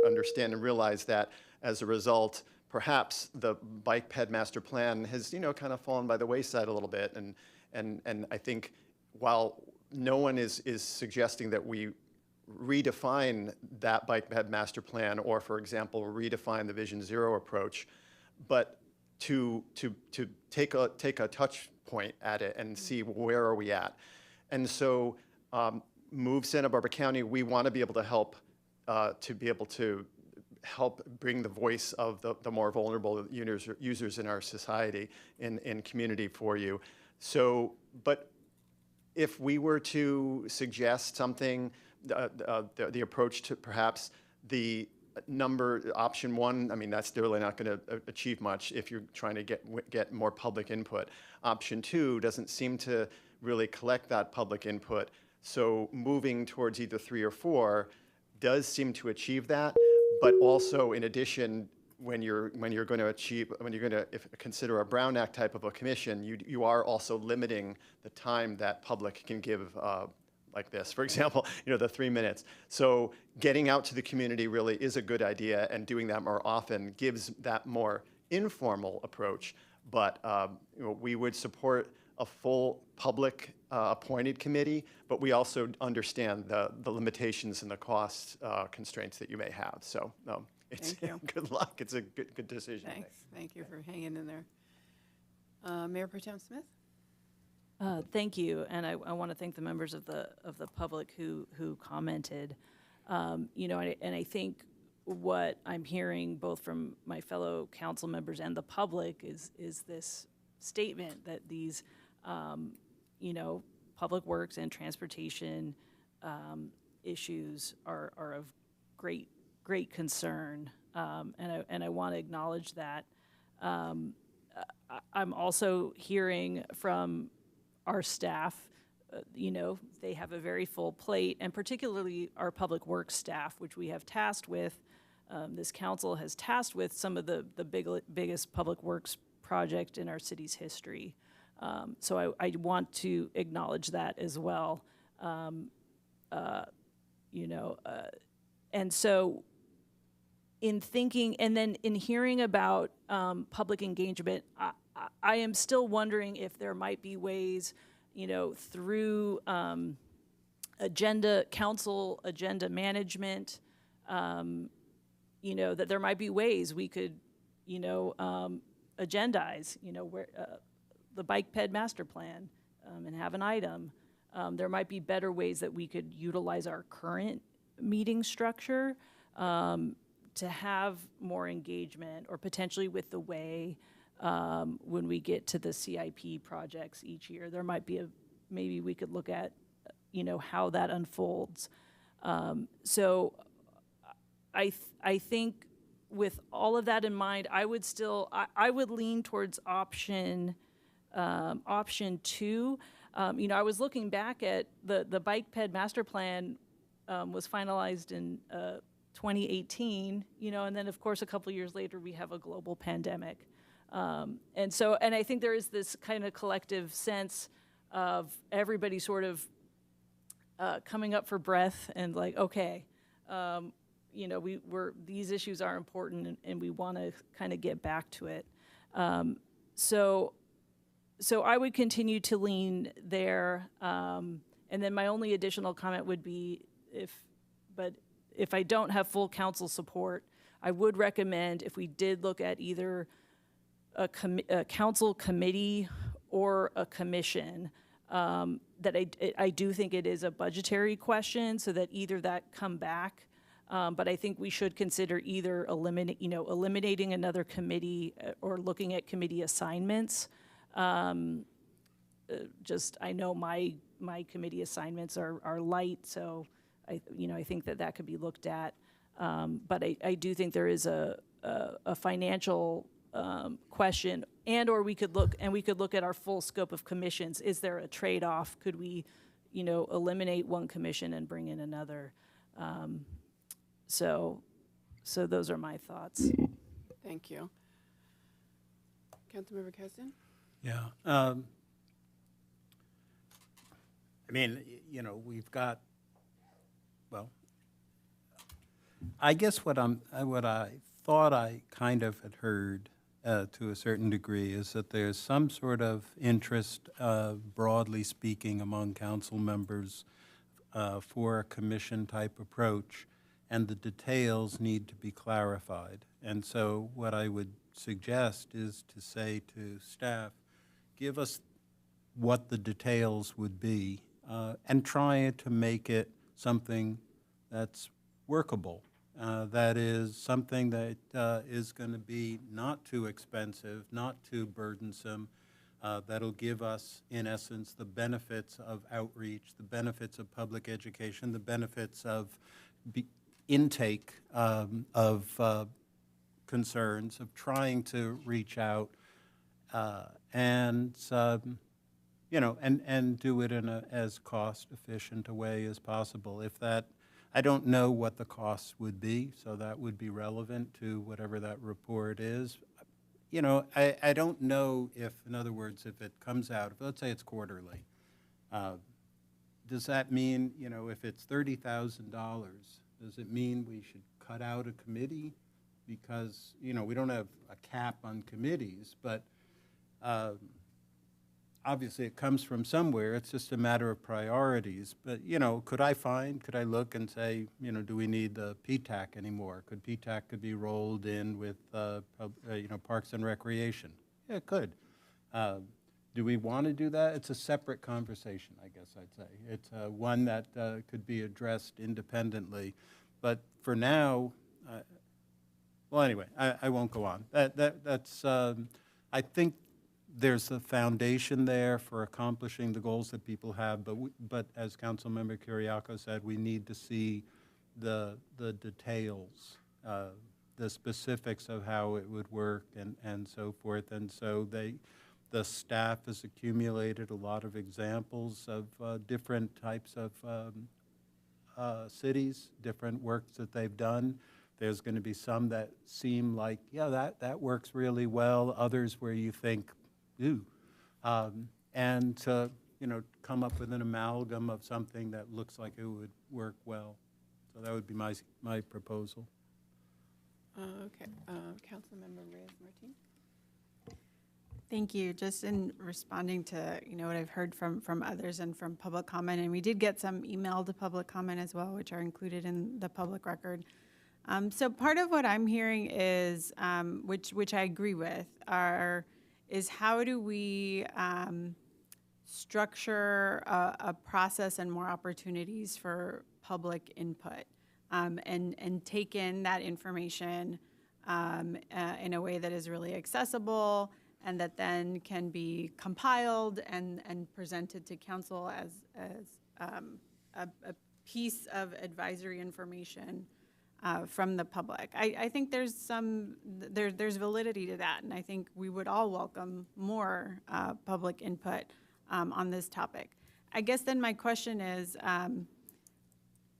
understand and realize that as a result, perhaps the bike ped master plan has, kind of fallen by the wayside a little bit. And I think while no one is suggesting that we redefine that bike ped master plan or, for example, redefine the Vision Zero approach, but to take a touch point at it and see where are we at. And so Move Santa Barbara County, we want to be able to help bring the voice of the more vulnerable users in our society, in community for you. So, but if we were to suggest something, the approach to perhaps the option one, I mean, that's really not going to achieve much if you're trying to get more public input. Option two doesn't seem to really collect that public input. So moving towards either 3 or 4 does seem to achieve that, but also in addition, when you're going to consider a Brown Act type of a commission, you are also limiting the time that public can give like this. For example, the 3 minutes. So getting out to the community really is a good idea, and doing that more often gives that more informal approach. But we would support a full public appointed committee, but we also understand the limitations and the cost constraints that you may have. So it's good luck. It's a good decision. Thanks. Thank you for hanging in there. Mayor Pro Tem Smith? Thank you, and I want to thank the members of the public who commented. And I think what I'm hearing both from my fellow council members and the public is this statement that these public works and transportation issues are of great concern, and I want to acknowledge that. I'm also hearing from our staff, they have a very full plate, and particularly our public works staff, which we have tasked with, this council has tasked with some of the biggest public works project in our city's history. So I want to acknowledge that as well. And so in thinking, and then in hearing about public engagement, I am still wondering if there might be ways, through council agenda management, that there might be ways we could, agendize, where the bike ped master plan and have an item. There might be better ways that we could utilize our current meeting structure to have more engagement, or potentially with the way when we get to the CIP projects each year. There might be maybe we could look at, how that unfolds. So I think with all of that in mind, I would lean towards option 2. I was looking back at the bike ped master plan was finalized in 2018, and then of course a couple years later we have a global pandemic. And I think there is this kind of collective sense of everybody sort of coming up for breath and like, okay, these issues are important, and we want to kind of get back to it. So I would continue to lean there. And then my only additional comment would be if I don't have full council support, I would recommend if we did look at either a council committee or a commission, that I do think it is a budgetary question, so that either that come back. But I think we should consider either eliminating another committee or looking at committee assignments. I know my committee assignments are light, so I think that could be looked at. But I do think there is a financial question, or we could look at our full scope of commissions. Is there a trade-off? Could we, eliminate one commission and bring in another? So those are my thoughts. Thank you. Councilmember Keston? Yeah. I mean, we've got, well, I guess what I thought I kind of had heard to a certain degree is that there's some sort of interest, broadly speaking, among council members for a commission-type approach, and the details need to be clarified. And so what I would suggest is to say to staff, give us what the details would be, and try to make it something that's workable. That is something that is going to be not too expensive, not too burdensome, that'll give us, in essence, the benefits of outreach, the benefits of public education, the benefits of intake of concerns, of trying to reach out and do it in as cost-efficient a way as possible. If that, I don't know what the costs would be, so that would be relevant to whatever that report is. I don't know if, in other words, if it comes out, let's say it's quarterly, does that mean, if it's $30,000, does it mean we should cut out a committee? Because, we don't have a cap on committees, but obviously it comes from somewhere. It's just a matter of priorities. But, could I look and say, do we need the PTAC anymore? Could PTAC be rolled in with, Parks and Recreation? Yeah, it could. Do we want to do that? It's a separate conversation, I guess I'd say. It's one that could be addressed independently. But for now, well, anyway, I won't go on. That's I think there's a foundation there for accomplishing the goals that people have, but as Councilmember Kiriakou said, we need to see the details, the specifics of how it would work and so forth. And so the staff has accumulated a lot of examples of different types of cities, different works that they've done. There's going to be some that seem like, yeah, that works really well. Others where you think, ooh. And to, come up with an amalgam of something that looks like it would work well. So that would be my proposal. Okay. Councilmember Reyes-Martin? Thank you. Just in responding to, what I've heard from others and from public comment, and we did get some emailed public comment as well, which are included in the public record. So part of what I'm hearing is, which I agree with, is how do we structure a process and more opportunities for public input, and take in that information in a way that is really accessible and that then can be compiled and presented to council as a piece of advisory information from the public. I think there's validity to that, and I think we would all welcome more public input on this topic. I guess then my question is,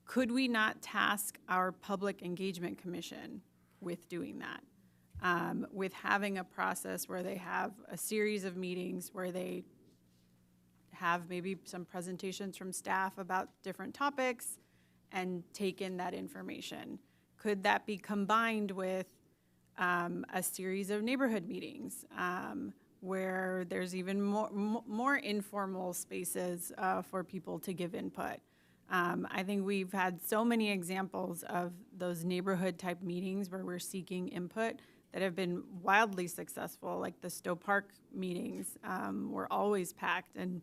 could we not task our Public Engagement Commission with doing that? With having a process where they have a series of meetings where they have maybe some presentations from staff about different topics and take in that information. Could that be combined with a series of neighborhood meetings where there's even more informal spaces for people to give input? I think we've had so many examples of those neighborhood type meetings where we're seeking input that have been wildly successful, like the Stowe Park meetings were always packed, and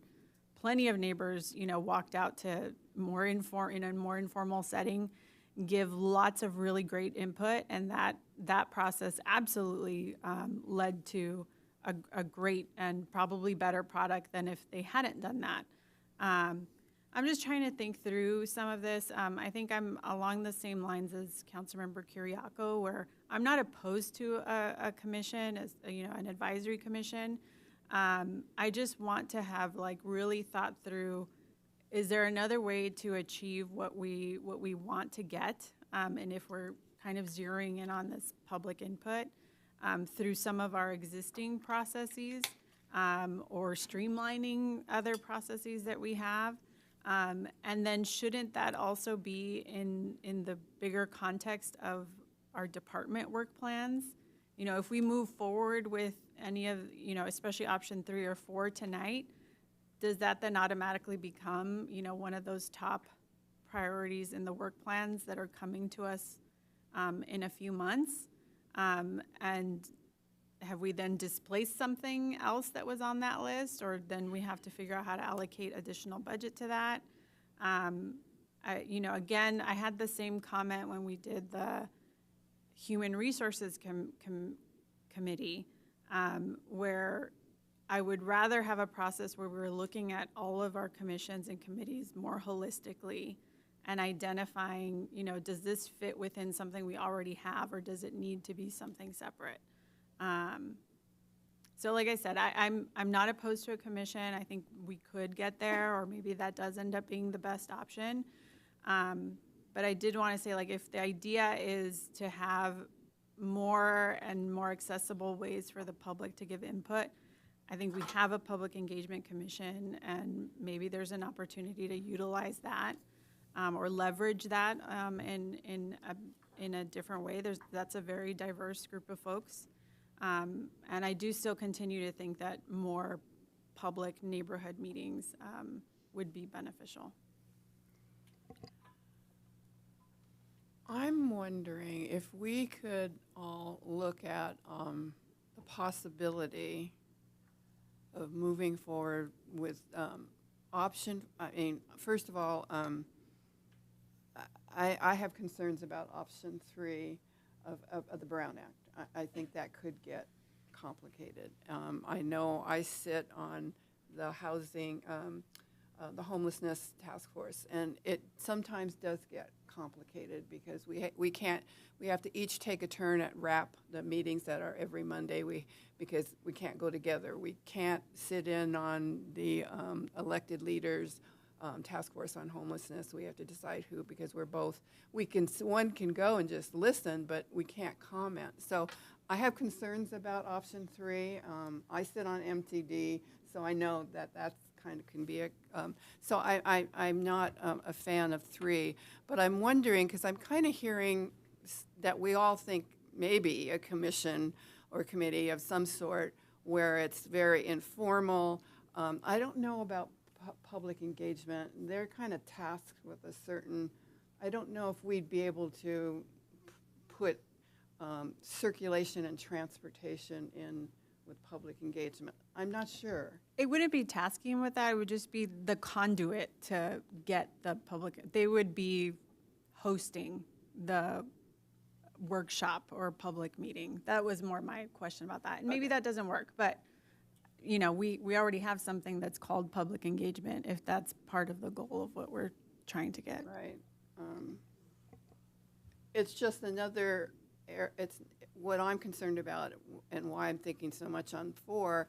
plenty of neighbors, walked out to in a more informal setting, give lots of really great input, and that process absolutely led to a great and probably better product than if they hadn't done that. I'm just trying to think through some of this. I think I'm along the same lines as Councilmember Kiriakou, where I'm not opposed to a commission, as an advisory commission. I just want to have really thought through, is there another way to achieve what we want to get? And if we're kind of zeroing in on this public input through some of our existing processes or streamlining other processes that we have. And then shouldn't that also be in the bigger context of our department work plans? If we move forward with any of, especially option 3 or 4 tonight, does that then automatically become, one of those top priorities in the work plans that are coming to us in a few months? And have we then displaced something else that was on that list, or then we have to figure out how to allocate additional budget to that? Again, I had the same comment when we did the Human Resources Committee, where I would rather have a process where we're looking at all of our commissions and committees more holistically and identifying, does this fit within something we already have, or does it need to be something separate? So like I said, I'm not opposed to a commission. I think we could get there, or maybe that does end up being the best option. But I did want to say, if the idea is to have more and more accessible ways for the public to give input, I think we have a public engagement commission, and maybe there's an opportunity to utilize that or leverage that in a different way. That's a very diverse group of folks. And I do still continue to think that more public neighborhood meetings would be beneficial. I'm wondering if we could all look at the possibility of moving forward with first of all, I have concerns about option 3 of the Brown Act. I think that could get complicated. I know I sit on the the homelessness task force, and it sometimes does get complicated because we have to each take a turn at wrap the meetings that are every Monday. Because we can't go together. We can't sit in on the elected leaders task force on homelessness. We have to decide who, because one can go and just listen, but we can't comment. So I have concerns about option 3. I sit on MTD, so I know that's kind of can be so I'm not a fan of 3, but I'm wondering, because I'm kind of hearing that we all think maybe a commission or committee of some sort where it's very informal. I don't know about public engagement. They're kind of tasked with a certain, I don't know if we'd be able to put circulation and transportation in with public engagement. I'm not sure. It wouldn't be tasking with that. It would just be the conduit to get the public. They would be hosting the workshop or public meeting. That was more my question about that. And maybe that doesn't work, but we already have something that's called public engagement, if that's part of the goal of what we're trying to get. Right. It's just another, it's what I'm concerned about and why I'm thinking so much on 4,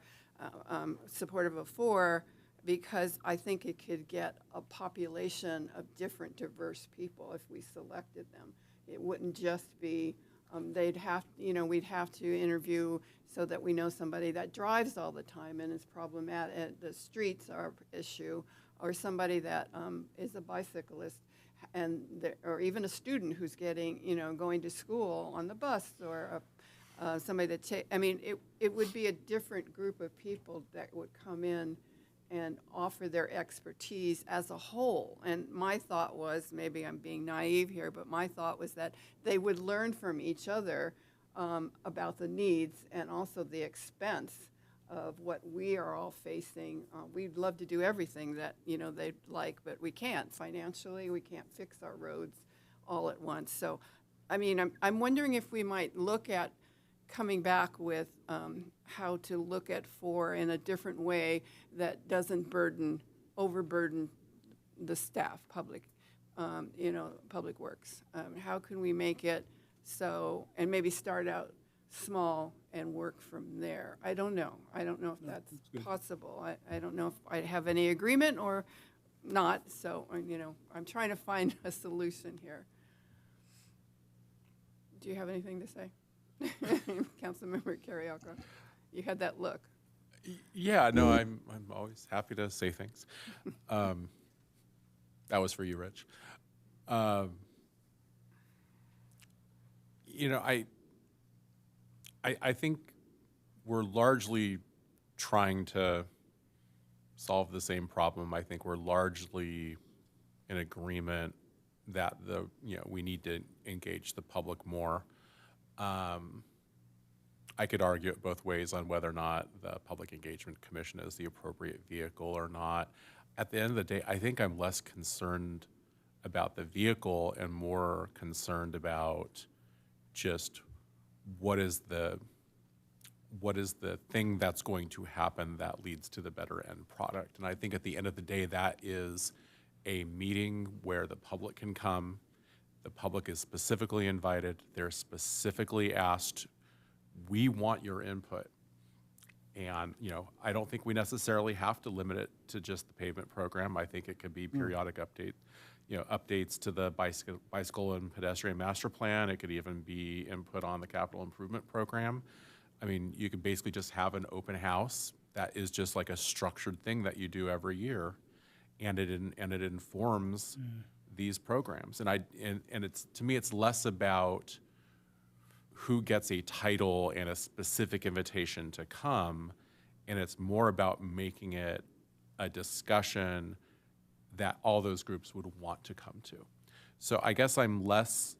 supportive of 4, because I think it could get a population of different diverse people if we selected them. It wouldn't just be, we'd have to interview so that we know somebody that drives all the time and is problematic, the streets are an issue, or somebody that is a bicyclist, or even a student who's going to school on the bus, or somebody that it would be a different group of people that would come in and offer their expertise as a whole. And my thought was, maybe I'm being naive here, but my thought was that they would learn from each other about the needs and also the expense of what we are all facing. We'd love to do everything that, you know, they'd like, but we can't financially. We can't fix our roads all at once. So, I mean, I'm wondering if we might look at coming back with how to look at 4 in a different way that doesn't overburden the staff, public works. How can we make it so, and maybe start out small and work from there? I don't know. I don't know if that's possible. I don't know if I have any agreement or not. So, you know, I'm trying to find a solution here. Do you have anything to say? Councilmember Carriaco, you had that look. Yeah, no, I'm always happy to say things. That was for you, Rich. You know, I think we're largely trying to solve the same problem. I think we're largely in agreement that we need to engage the public more. I could argue it both ways on whether or not the Public Engagement Commission is the appropriate vehicle or not. At the end of the day, I think I'm less concerned about the vehicle and more concerned about just what is the thing that's going to happen that leads to the better end product. And I think at the end of the day, that is a meeting where the public can come. The public is specifically invited. They're specifically asked, we want your input. And, you know, I don't think we necessarily have to limit it to just the pavement program. I think it could be periodic updates to the bicycle and pedestrian master plan. It could even be input on the capital improvement program. I mean, you could basically just have an open house that is just like a structured thing that you do every year, and it informs these programs. And it's, to me, it's less about who gets a title and a specific invitation to come, and it's more about making it a discussion that all those groups would want to come to. So I guess I'm less,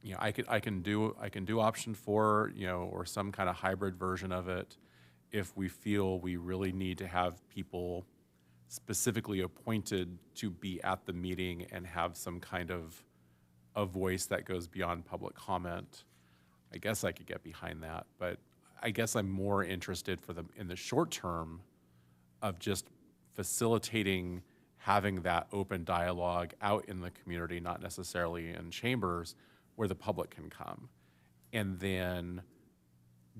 you know, I can do option 4, you know, or some kind of hybrid version of it if we feel we really need to have people specifically appointed to be at the meeting and have some kind of a voice that goes beyond public comment. I guess I could get behind that, but I guess I'm more interested in the short term of just facilitating having that open dialogue out in the community, not necessarily in chambers, where the public can come, and then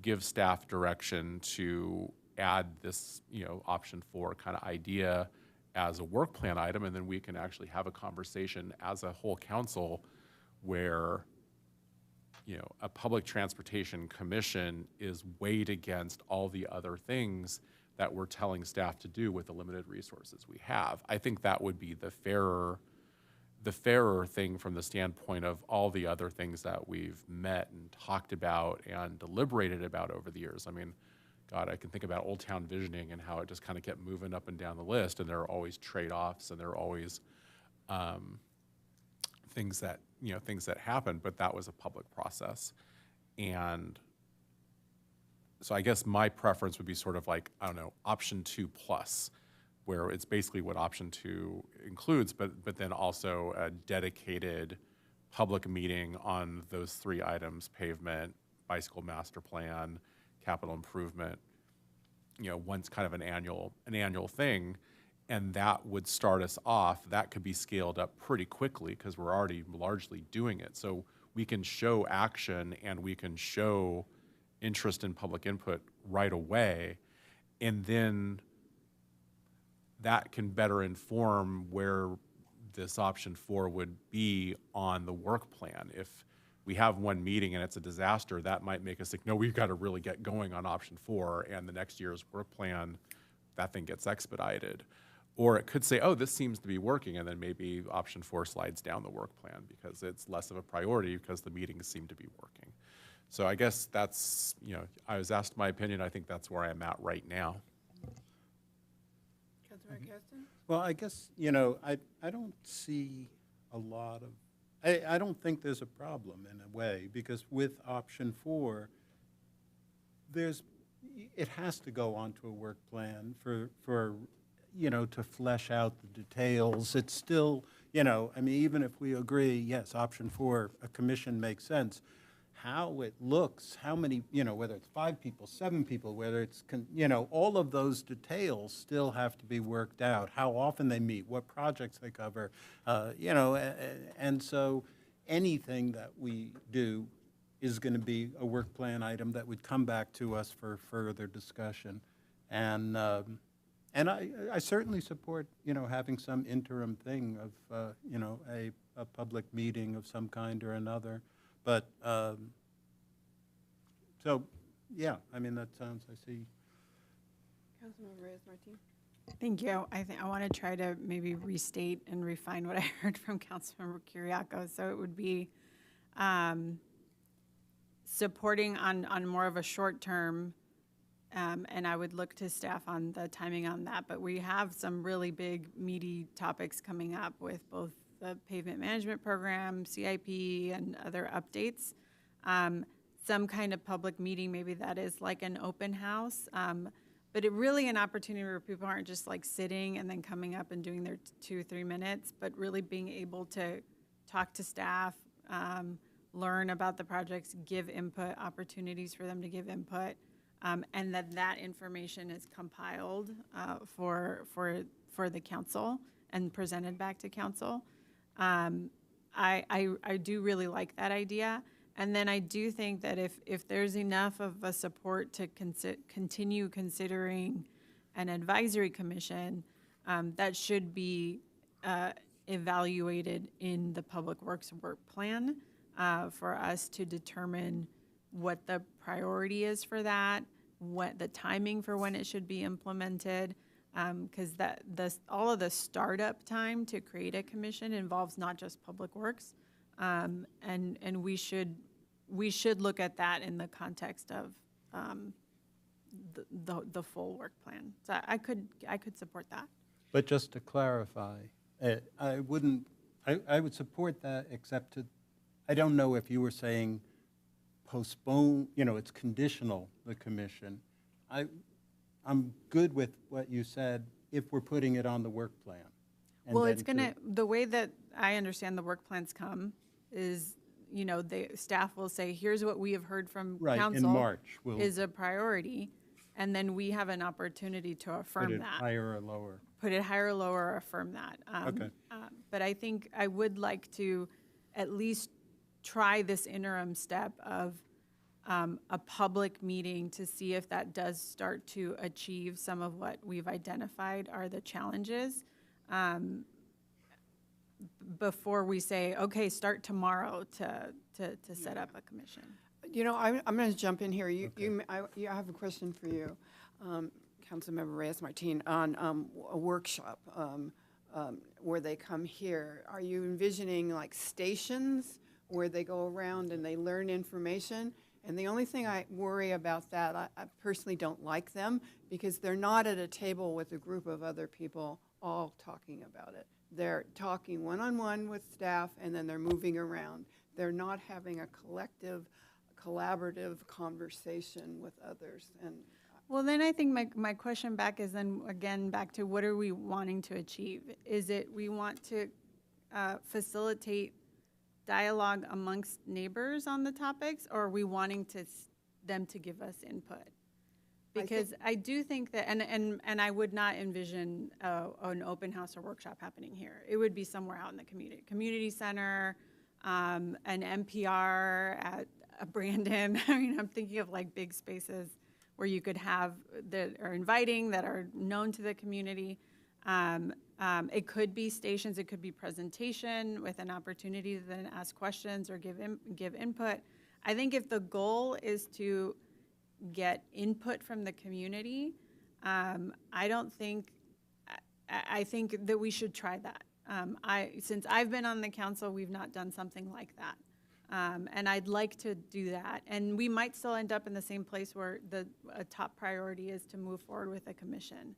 give staff direction to add this, you know, option 4 kind of idea as a work plan item, and then we can actually have a conversation as a whole council where, you know, a public transportation commission is weighed against all the other things that we're telling staff to do with the limited resources we have. I think that would be the fairer thing from the standpoint of all the other things that we've met and talked about and deliberated about over the years. I mean, God, I can think about Old Town Visioning and how it just kind of kept moving up and down the list, and there are always trade-offs and there are always things that happen, but that was a public process. And so I guess my preference would be sort of like, I don't know, option 2 plus, where it's basically what option 2 includes, but then also a dedicated public meeting on those 3 items: pavement, bicycle master plan, capital improvement, you know, once kind of an annual thing. And that would start us off. That could be scaled up pretty quickly because we're already largely doing it. So we can show action and we can show interest in public input right away. And then that can better inform where this option 4 would be on the work plan. If we have one meeting and it's a disaster, that might make us think, no, we've got to really get going on option 4, and the next year's work plan, that thing gets expedited. Or it could say, oh, this seems to be working, and then maybe option 4 slides down the work plan because it's less of a priority because the meetings seem to be working. So I guess that's, you know, I was asked my opinion. I think that's where I'm at right now. Councilmember Keston? Well, I guess, I don't see a lot of, I don't think there's a problem in a way, because with option 4, it has to go onto a work plan for to flesh out the details. It's still, even if we agree, yes, option 4, a commission makes sense, how it looks, how many, whether it's 5 people, 7 people, whether it's, all of those details still have to be worked out, how often they meet, what projects they cover, and so anything that we do is going to be a work plan item that would come back to us for further discussion. And I certainly support, having some interim thing of, a public meeting of some kind or another. But, so, yeah, that sounds, I see. Councilmember Reyes-Martin? Thank you. I want to try to maybe restate and refine what I heard from Councilmember Kiriakou. So it would be supporting on more of a short term, and I would look to staff on the timing on that. But we have some really big, meaty topics coming up with both the pavement management program, CIP, and other updates. Some kind of public meeting, maybe that is like an open house. But it really an opportunity where people aren't just like sitting and then coming up and doing their 2 or 3 minutes, but really being able to talk to staff, learn about the projects, give input, opportunities for them to give input, and that information is compiled for the council and presented back to council. I do really like that idea. And then I do think that if there's enough of a support to continue considering an advisory commission, that should be evaluated in the Public Works work plan for us to determine what the priority is for that, what the timing for when it should be implemented, because all of the startup time to create a commission involves not just Public Works, and we should look at that in the context of the full work plan. So I could support that. But just to clarify, I would support that, except I don't know if you were saying postpone, it's conditional, the commission. I'm good with what you said if we're putting it on the work plan. Well, the way that I understand the work plans come is, the staff will say, here's what we have heard from council. In March. Is a priority, and then we have an opportunity to affirm put it that. higher or lower. Put it higher or lower, or affirm that. Okay. But I think I would like to at least try this interim step of a public meeting to see if that does start to achieve some of what we've identified are the challenges. Before we say, okay, start tomorrow to set up a commission. I'm going to jump in here. I have a question for you, Councilmember Reyes-Martin, on a workshop where they come here. Are you envisioning like stations where they go around and they learn information? And the only thing I worry about that, I personally don't like them because they're not at a table with a group of other people all talking about it. They're talking one-on-one with staff, and then they're moving around. They're not having a collective, collaborative conversation with others. And well, then I think my question back is then, again, back to what are we wanting to achieve? Is it we want to facilitate dialogue amongst neighbors on the topics, or are we wanting them to give us input? Because I do think that, and I would not envision an open house or workshop happening here. It would be somewhere out in the community center, an NPR at Brandon. I'm thinking of like big spaces where you could have that are inviting, that are known to the community. It could be stations, it could be presentation with an opportunity to then ask questions or give input. I think if the goal is to get input from the community, I think that we should try that. Since I've been on the council, we've not done something like that. And I'd like to do that. And we might still end up in the same place where a top priority is to move forward with a commission.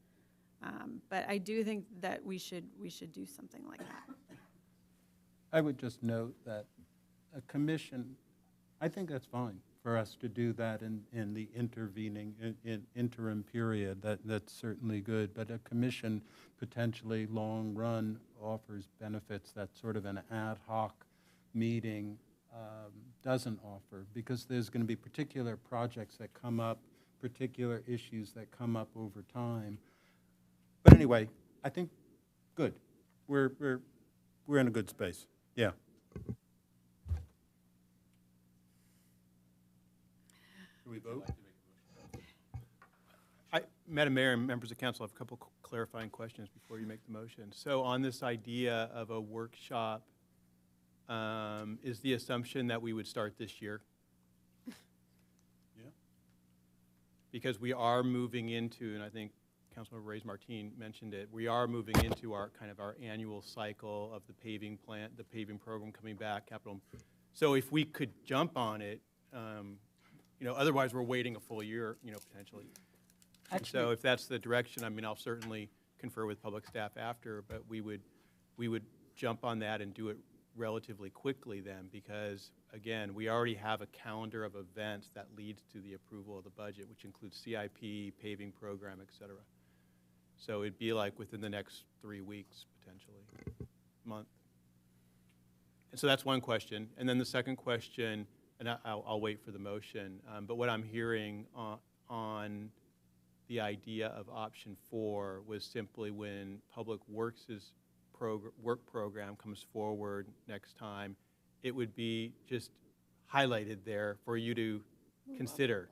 But I do think that we should do something like that. I would just note that a commission, I think that's fine for us to do that in the intervening, in interim period. That's certainly good. But a commission potentially long run offers benefits that sort of an ad hoc meeting doesn't offer, because there's going to be particular projects that come up, particular issues that come up over time. But anyway, I think good. We're in a good space. Yeah. Should we vote? Madam Mayor and members of council, I have a couple clarifying questions before you make the motion. So on this idea of a workshop, is the assumption that we would start this year? Yeah. Because we are moving into, and I think Councilmember Reyes-Martin mentioned it, we are moving into our kind of our annual cycle of the paving plant, the paving program coming back, capital. So if we could jump on it, you know, otherwise we're waiting a full year, you know, potentially. And so if that's the direction, I mean, I'll certainly confer with public staff after, but we would jump on that and do it relatively quickly then, because again, we already have a calendar of events that leads to the approval of the budget, which includes CIP, paving program, et cetera. So it'd be like within the next 3 weeks, potentially, month. And so that's one question. And then the second question, and I'll wait for the motion, but what I'm hearing on the idea of option 4 was simply when Public Works' work program comes forward next time, it would be just highlighted there for you to consider.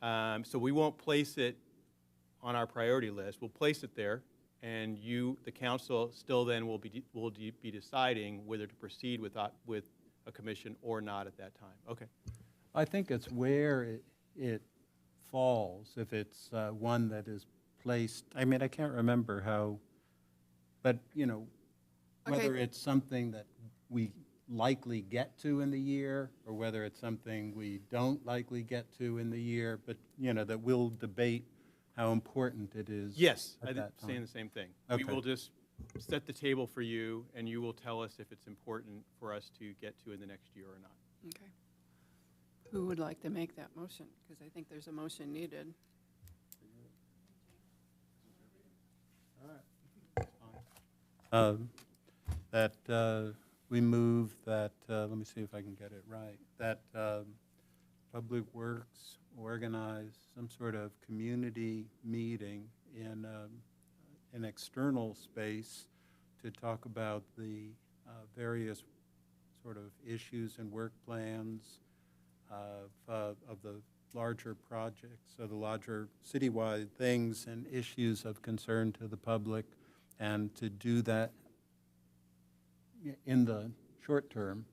So we won't place it on our priority list. We'll place it there, and you, the council, still then will be deciding whether to proceed with a commission or not at that time. Okay. I think it's where it falls, if it's one that is placed, I mean, I can't remember how, but, you know, whether it's something that we likely get to in the year, or whether it's something we don't likely get to in the year, but, you know, that we'll debate how important it is. Yes, at I'm that time. saying the same thing. Okay. We will just set the table for you, and you will tell us if it's important for us to get to in the next year or not. Okay. Who would like to make that motion? Because I think there's a motion needed. That we move that, let me see if I can get it right, that Public Works organize some sort of community meeting in an external space to talk about the various sort of issues and work plans of the larger projects, so the larger citywide things and issues of concern to the public, and to do that in the short term.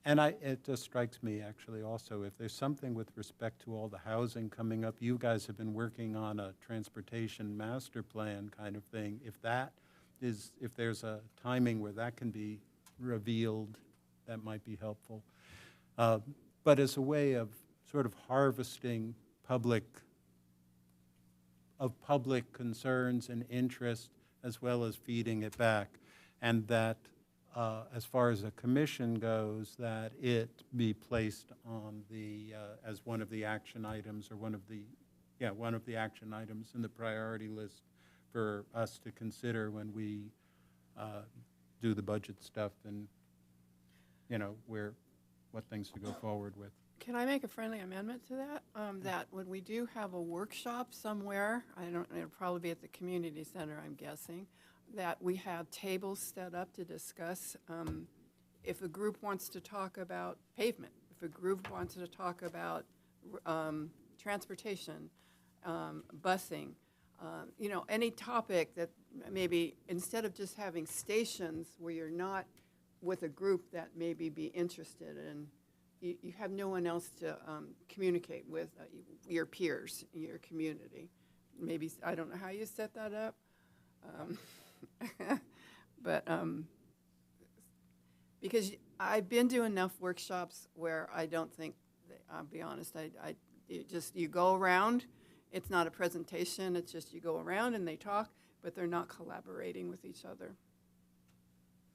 And it just strikes me, actually, also, if there's something with respect to all the housing coming up, you guys have been working on a transportation master plan kind of thing. If there's a timing where that can be revealed, that might be helpful. But as a way of sort of harvesting public concerns and interest, as well as feeding it back, and that as far as a commission goes, that it be placed on the as one of the action items, or one of the action items in the priority list for us to consider when we do the budget stuff, and you know what things to go forward with. Can I make a friendly amendment to that? That when we do have a workshop somewhere, it'll probably be at the community center, I'm guessing, that we have tables set up to discuss if a group wants to talk about pavement, if a group wants to talk about transportation, busing, you know, any topic that maybe, instead of just having stations where you're not with a group that maybe be interested in, you have no one else to communicate with, your peers, your community. Maybe, I don't know how you set that up. But because I've been to enough workshops where I don't think, I'll be honest, you go around It's not a presentation, it's just you go around and they talk, but they're not collaborating with each other.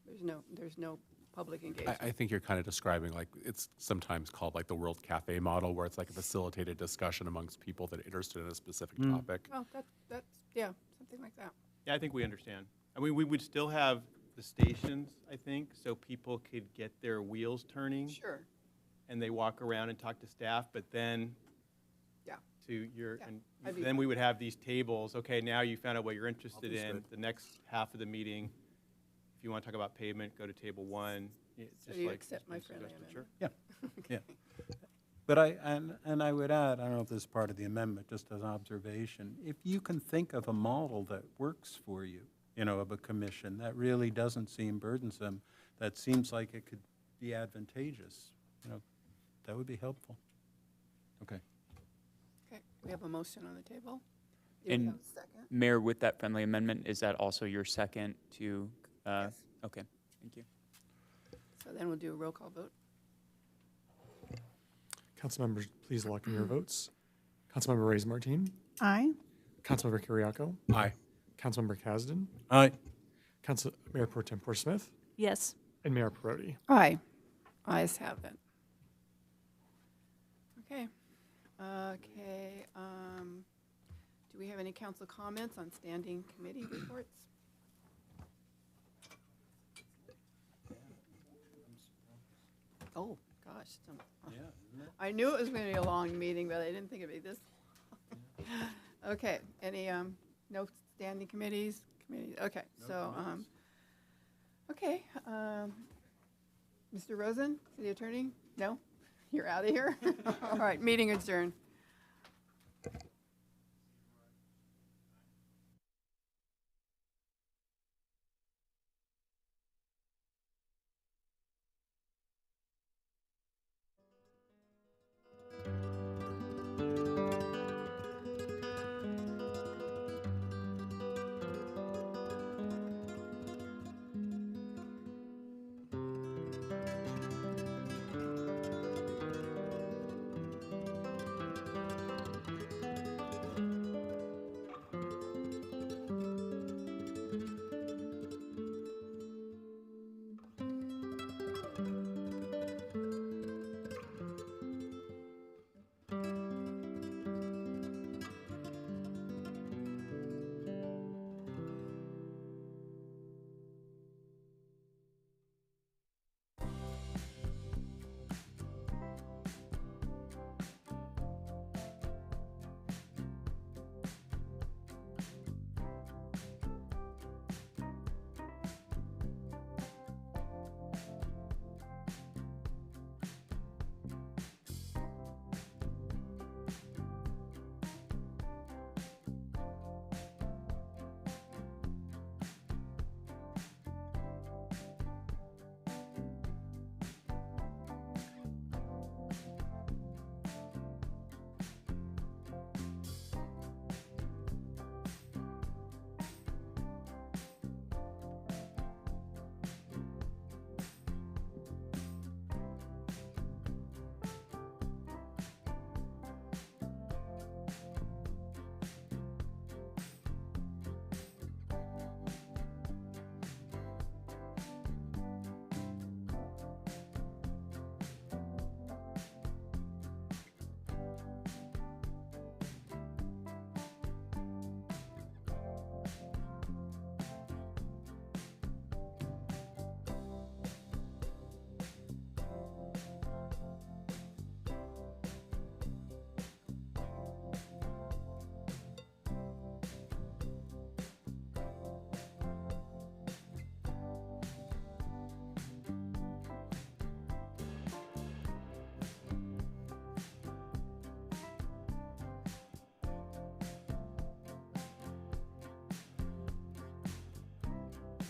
There's no public engagement. I think you're kind of describing, like, it's sometimes called like the World Cafe model, where it's like a facilitated discussion amongst people that are interested in a specific topic. Well, that's, yeah, something like that. Yeah, I think we understand. I mean, we would still have the stations, I think, so people could get their wheels turning. Sure. And they walk around and talk to staff, but then Yeah. to your, Yeah, and I'd be then we would have these tables. Okay, now you found out what you're interested in. Understood. The next half of the meeting, if you want to talk about pavement, go to table 1. It's So just you like accept it's my been friendly suggested. amendment? Sure. Yeah. But I would add, I don't know if this is part of the amendment, just as an observation, if you can think of a model that works for you, of a commission that really doesn't seem burdensome, that seems like it could be advantageous, that would be helpful. Okay. Okay, we have a motion on the table. Do we And have a second? Mayor, with that friendly amendment, is that also your second to? Okay, thank you. So then we'll do a roll call vote. Council members, please lock in your votes. Councilmember Reyes Martin. Aye. Councilmember Kiriakou. Aye. Councilmember Kasdan. Aye. Mayor Pro Tempore Smith. Yes. And Mayor Perotti. Aye. Ayes have it. Okay. Okay. Do we have any council comments on standing committee reports? Oh, gosh. I knew it was going to be a long meeting, but I didn't think it'd be this long. Okay. Any, no standing committees? Okay. So, okay. Mr. Rosen, city attorney? No? You're out of here? All right, meeting adjourned.